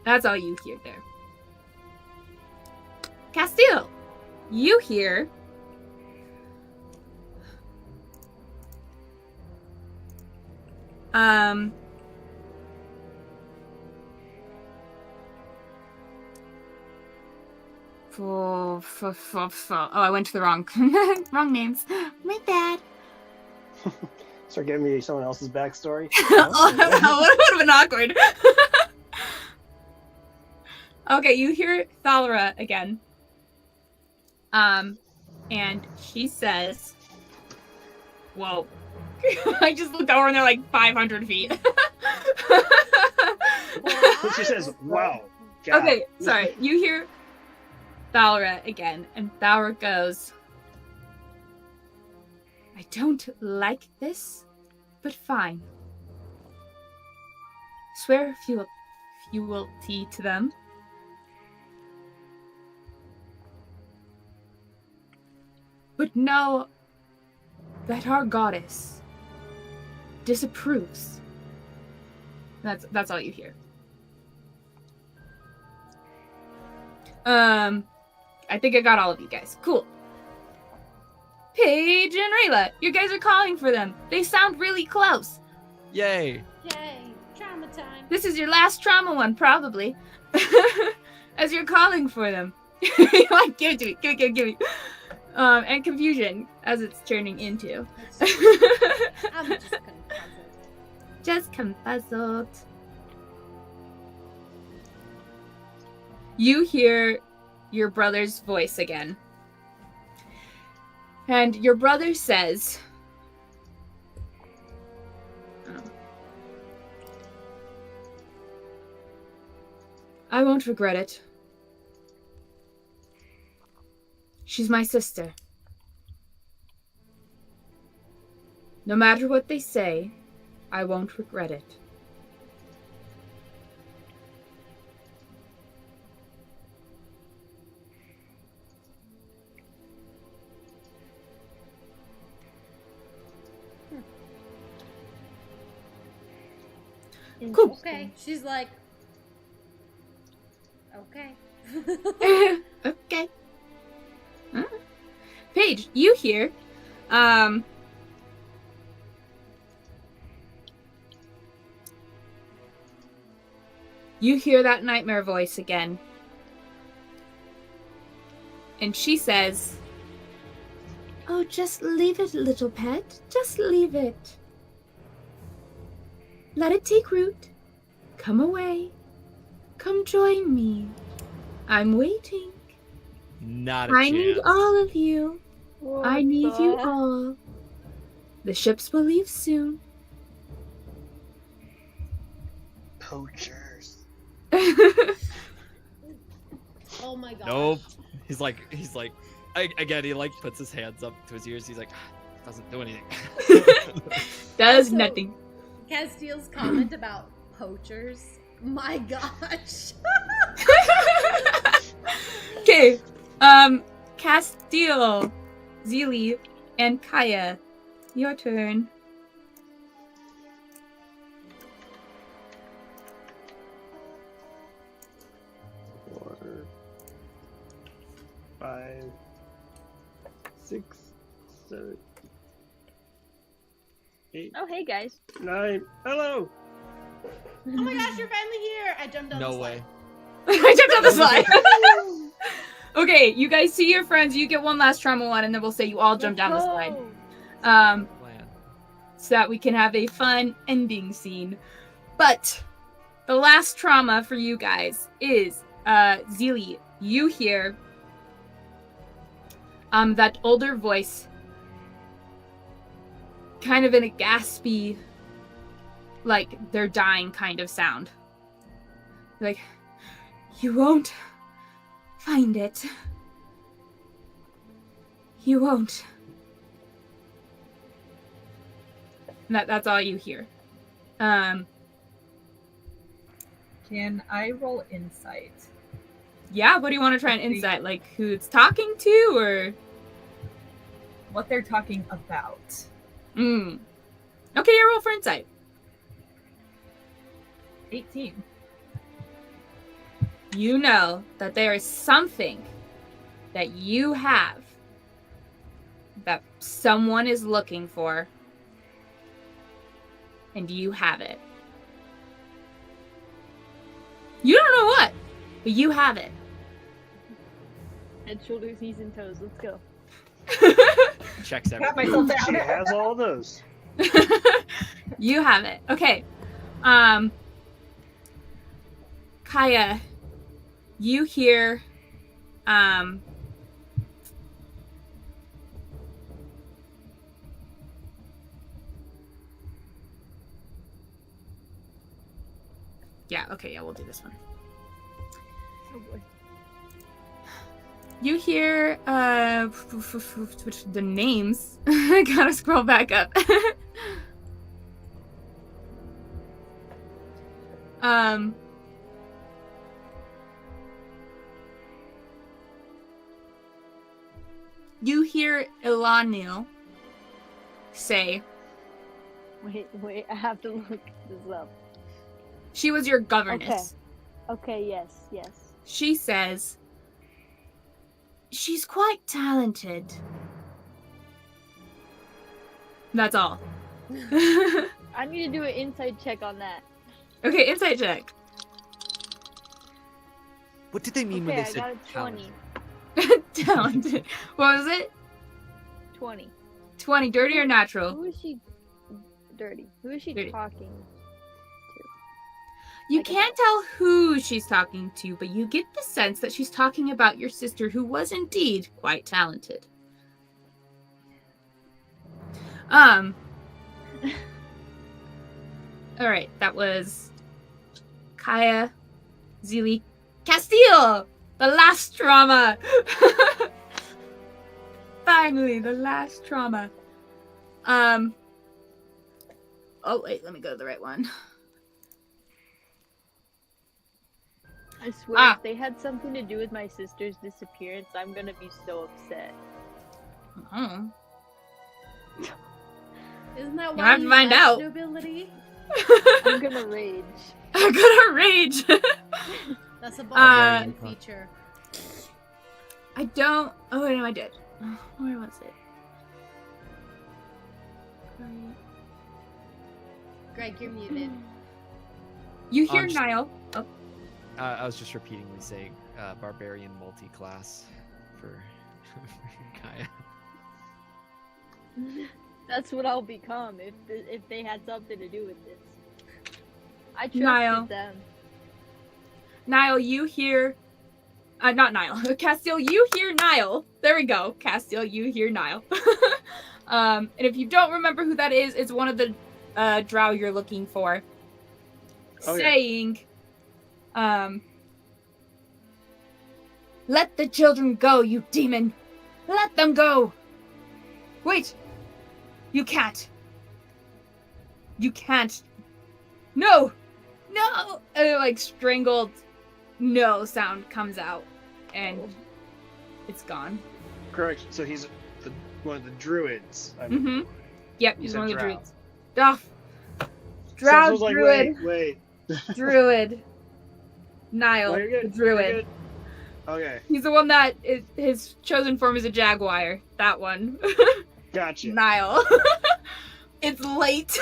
Speaker 2: That's all you hear there. Castil, you hear oh, I went to the wrong names. My bad.
Speaker 6: Start giving me someone else's backstory.
Speaker 2: Oh, that would have been awkward. Okay, you hear Thalera again. And she says, whoa. I just looked over and they're like 500 feet.
Speaker 6: She says, wow. God.
Speaker 2: Okay, sorry. You hear Thalera again, and Thalera goes, I don't like this, but fine. Swear fealty to them. But know that our goddess disapproves. That's all you hear. I think I got all of you guys. Cool. Paige and Rayla, you guys are calling for them. They sound really close.
Speaker 3: Yay.
Speaker 1: yay, trauma time.
Speaker 2: This is your last trauma one, probably. As you're calling for them. Like, give it to me. Give me. And confusion, as it's turning into.
Speaker 1: I'm just
Speaker 2: Confuzzled. You hear your brother's voice again. And your brother says, I won't regret it. She's my sister. No matter what they say, I won't regret it. Cool.
Speaker 1: okay. She's like, okay.
Speaker 2: Okay. Paige, you hear, you hear that nightmare voice again. And she says, Oh, just leave it, little pet. Just leave it. Let it take root. Come away. Come join me. I'm waiting.
Speaker 3: Not a
Speaker 2: I
Speaker 3: chance.
Speaker 2: need all of you. I
Speaker 5: What
Speaker 2: need you
Speaker 5: the-
Speaker 2: all. The ships will leave soon.
Speaker 6: Poachers.
Speaker 1: Oh my gosh.
Speaker 3: Nope. He's like, again, he like puts his hands up to his ears. He's like, doesn't do anything.
Speaker 2: Does
Speaker 1: Also-
Speaker 2: nothing.
Speaker 1: Castil's comment about poachers. My gosh.
Speaker 2: Okay. Castil, Zilli, and Kaya. Your turn.
Speaker 6: Four, 5, 6, 7, 8,
Speaker 5: Oh, hey guys.
Speaker 6: 9. Hello.
Speaker 1: Oh my gosh, you're finally here. I jumped down the
Speaker 3: No
Speaker 1: slide.
Speaker 3: way.
Speaker 2: I jumped on the slide. Okay, you guys see your friends. You get one last trauma one, and then we'll say you all jump down the slide.
Speaker 3: Plan.
Speaker 2: So that we can have a fun ending scene. But the last trauma for you guys is Zilli. You hear that older voice, kind of in a gaspy, like they're dying kind of sound. Like, you won't find it. You won't. That's all you hear.
Speaker 7: Can I roll insight?
Speaker 2: Yeah, what do you want to try and insight? Like who it's talking to, or?
Speaker 7: What they're talking about.
Speaker 2: Okay, yeah, roll for insight.
Speaker 7: 18.
Speaker 2: You know that there is something that you have that someone is looking for, and you have it. You don't know what, but you have it.
Speaker 5: Head, shoulders, knees, and toes. Let's go.
Speaker 3: Checks
Speaker 7: Got
Speaker 3: everything.
Speaker 7: myself
Speaker 6: She
Speaker 7: down.
Speaker 6: has all those.
Speaker 2: You have it. Okay. Kaya, you hear yeah, okay, yeah, we'll do this one.
Speaker 5: Oh boy.
Speaker 2: You hear the names. I gotta scroll back up. You hear Elanil say,
Speaker 5: Wait, I have to look this up.
Speaker 2: she was your governess.
Speaker 5: Okay, yes.
Speaker 2: She says, she's quite talented. That's all.
Speaker 5: I need to do an inside check on that.
Speaker 2: Okay, insight check.
Speaker 3: What did they mean when
Speaker 5: Okay,
Speaker 3: they
Speaker 5: I
Speaker 3: said
Speaker 5: got a 20.
Speaker 2: Talented. What was it?
Speaker 5: 20.
Speaker 2: 20. Dirty or natural?
Speaker 5: Who is she? Dirty. Who is she
Speaker 2: Dirty.
Speaker 5: talking?
Speaker 2: You
Speaker 5: Like
Speaker 2: can't tell who she's talking to, but you get the sense that she's talking about your sister, who was indeed quite talented. All right, that was Kaya, Zilli, Castil, the last trauma. Finally, the last trauma. Oh wait, let me go to the right one.
Speaker 5: I swear, if they had something to do with my sister's disappearance, I'm gonna be so upset.
Speaker 2: Oh.
Speaker 1: Isn't that
Speaker 2: You'll
Speaker 1: why
Speaker 2: have to
Speaker 1: you
Speaker 2: find
Speaker 1: left
Speaker 2: out.
Speaker 1: nobility?
Speaker 5: I'm gonna rage.
Speaker 2: I'm gonna rage.
Speaker 1: That's a
Speaker 2: Barbarian
Speaker 1: Barbarian feature.
Speaker 2: I don't. Oh, no, I did. Where was it?
Speaker 1: Greg, you're muted.
Speaker 2: You hear
Speaker 3: just-
Speaker 2: Niall. Oh,
Speaker 3: I was just repeatedly saying barbarian multi-class for Kaya.
Speaker 5: That's what I'll become if they had something to do with this. I trusted
Speaker 2: Niall.
Speaker 5: them.
Speaker 2: Niall, you hear... not Niall. Castil, you hear Niall. There we go. Castil, you hear Niall. And if you don't remember who that is, it's one of the drow you're looking for.
Speaker 6: Okay.
Speaker 2: Saying, let the children go, you demon! Let them go! Wait! You can't! You can't! No! No! And like strangled no sound comes out, and it's gone.
Speaker 6: Correct. So he's one of the druids.
Speaker 2: Mm-hmm. Yep,
Speaker 6: You
Speaker 2: he's
Speaker 6: said
Speaker 2: one of the
Speaker 6: drow.
Speaker 2: druids. Duff.
Speaker 6: So I
Speaker 2: Drow
Speaker 6: was like,
Speaker 2: druid.
Speaker 6: wait.
Speaker 2: Druid. Niall,
Speaker 6: No, you're good.
Speaker 2: the druid.
Speaker 6: You're good. Okay,
Speaker 2: He's the one that his chosen form is a jaguar. That one.
Speaker 6: gotcha.
Speaker 2: Niall. It's late.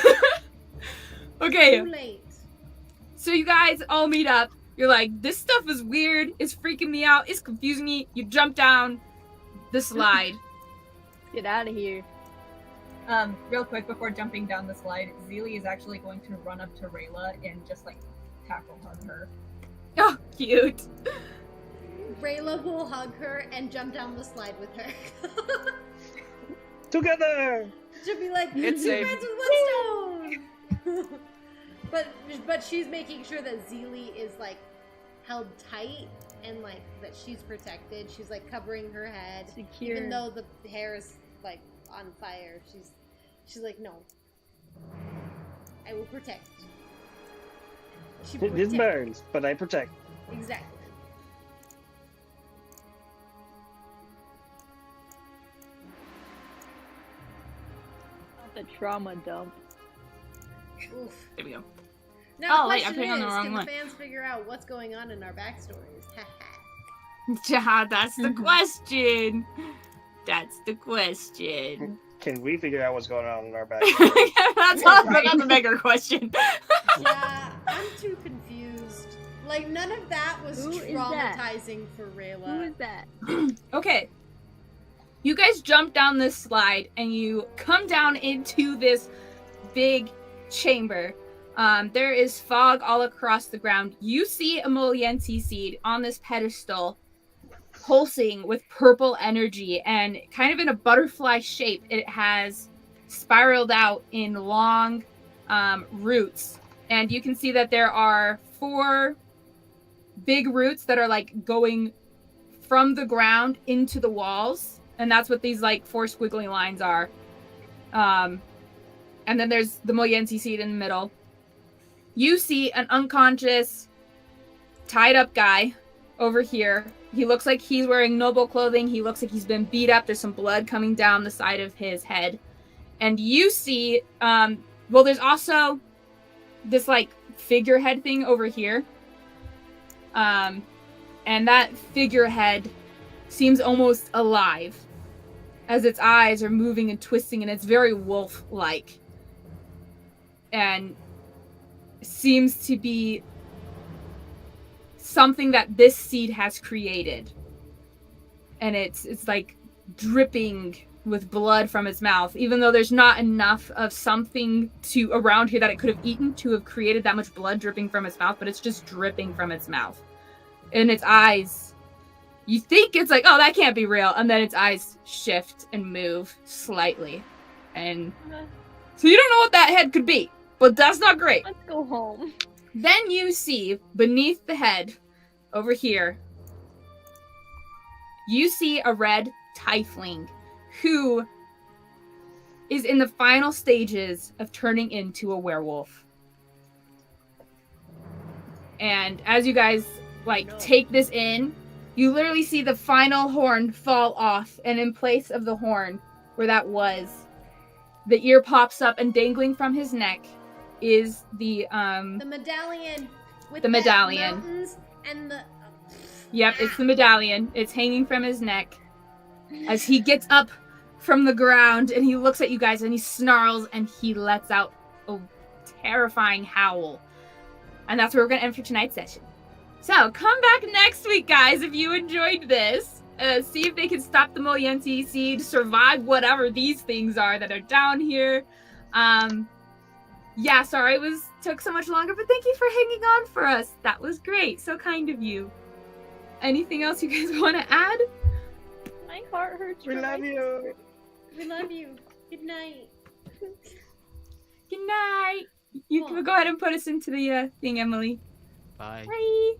Speaker 2: Okay,
Speaker 1: Too late.
Speaker 2: so you guys all meet up. You're like, this stuff is weird. It's freaking me out. It's confusing me. You jump down the slide.
Speaker 5: Get out of here.
Speaker 7: Real quick before jumping down the slide, Zilli is actually going to run up to Rayla and just like tackle hug her.
Speaker 2: Oh, cute.
Speaker 1: Rayla will hug her and jump down the slide with her.
Speaker 6: Together.
Speaker 1: She'll be like,
Speaker 3: It's
Speaker 1: "You're
Speaker 3: a-
Speaker 1: friends with Woodstone!" but she's making sure that Zilli is like held tight and like that she's protected. She's like covering her head,
Speaker 5: Secure.
Speaker 1: even though the hair is like on fire. She's like, no, I will protect. She
Speaker 6: This
Speaker 1: protect.
Speaker 6: burns, but I protect.
Speaker 1: Exactly.
Speaker 5: The trauma dump.
Speaker 1: Oof.
Speaker 2: There we go.
Speaker 1: Now
Speaker 2: Oh,
Speaker 1: the
Speaker 2: wait, I'm
Speaker 1: question
Speaker 2: putting on
Speaker 1: is,
Speaker 2: the wrong
Speaker 1: can
Speaker 2: one.
Speaker 1: the fans figure out what's going on in our backstories?
Speaker 2: Yeah, that's the question. That's the question.
Speaker 6: Can we figure out what's going on in our back?
Speaker 2: That's a bigger question.
Speaker 1: Yeah, I'm too confused. Like, none of that was
Speaker 5: Who is that?
Speaker 1: traumatizing for Rayla.
Speaker 5: Who is that?
Speaker 2: Okay. You guys jump down this slide and you come down into this big chamber. There is fog all across the ground. You see a Moliensi seed on this pedestal, pulsing with purple energy, and kind of in a butterfly shape. It has spiraled out in long roots. And you can see that there are 4 big roots that are like going from the ground into the walls. And that's what these like 4 squiggly lines are. And then there's the Moliensi seed in the middle. You see an unconscious, tied up guy over here. He looks like he's wearing noble clothing. He looks like he's been beat up. There's some blood coming down the side of his head. And you see, there's also this like figurehead thing over here. And that figurehead seems almost alive as its eyes are moving and twisting, and it's very wolf-like. And seems to be something that this seed has created. And it's like dripping with blood from its mouth, even though there's not enough of something to around here that it could have eaten to have created that much blood dripping from its mouth, but it's just dripping from its mouth. And its eyes, you think it's like, oh, that can't be real, and then its eyes shift and move slightly. And so you don't know what that head could be, but that's not great.
Speaker 5: Let's go home.
Speaker 2: Then you see beneath the head over here, you see a red tiefling who is in the final stages of turning into a werewolf. And as you guys take this in, you literally see the final horn fall off, and in place of the horn where that was, the ear pops up, and dangling from his neck is the
Speaker 1: medallion with
Speaker 2: the medallion.
Speaker 1: mountains and the
Speaker 2: Yep, it's the medallion. It's hanging from his neck as he gets up from the ground and he looks at you guys and he snarls and he lets out a terrifying howl. And that's where we're going to end for tonight's session. So come back next week, guys, if you enjoyed this. see if they can stop the Moyensi seed, survive whatever these things are that are down here. Yeah, sorry it took so much longer, but thank you for hanging on for us. That was great. So kind of you. Anything else you guys want to add?
Speaker 5: My heart hurts.
Speaker 6: We love you.
Speaker 1: We love you. Good night.
Speaker 2: Good night. You can go ahead and put us into the thing, Emily.
Speaker 3: Bye.
Speaker 2: Bye.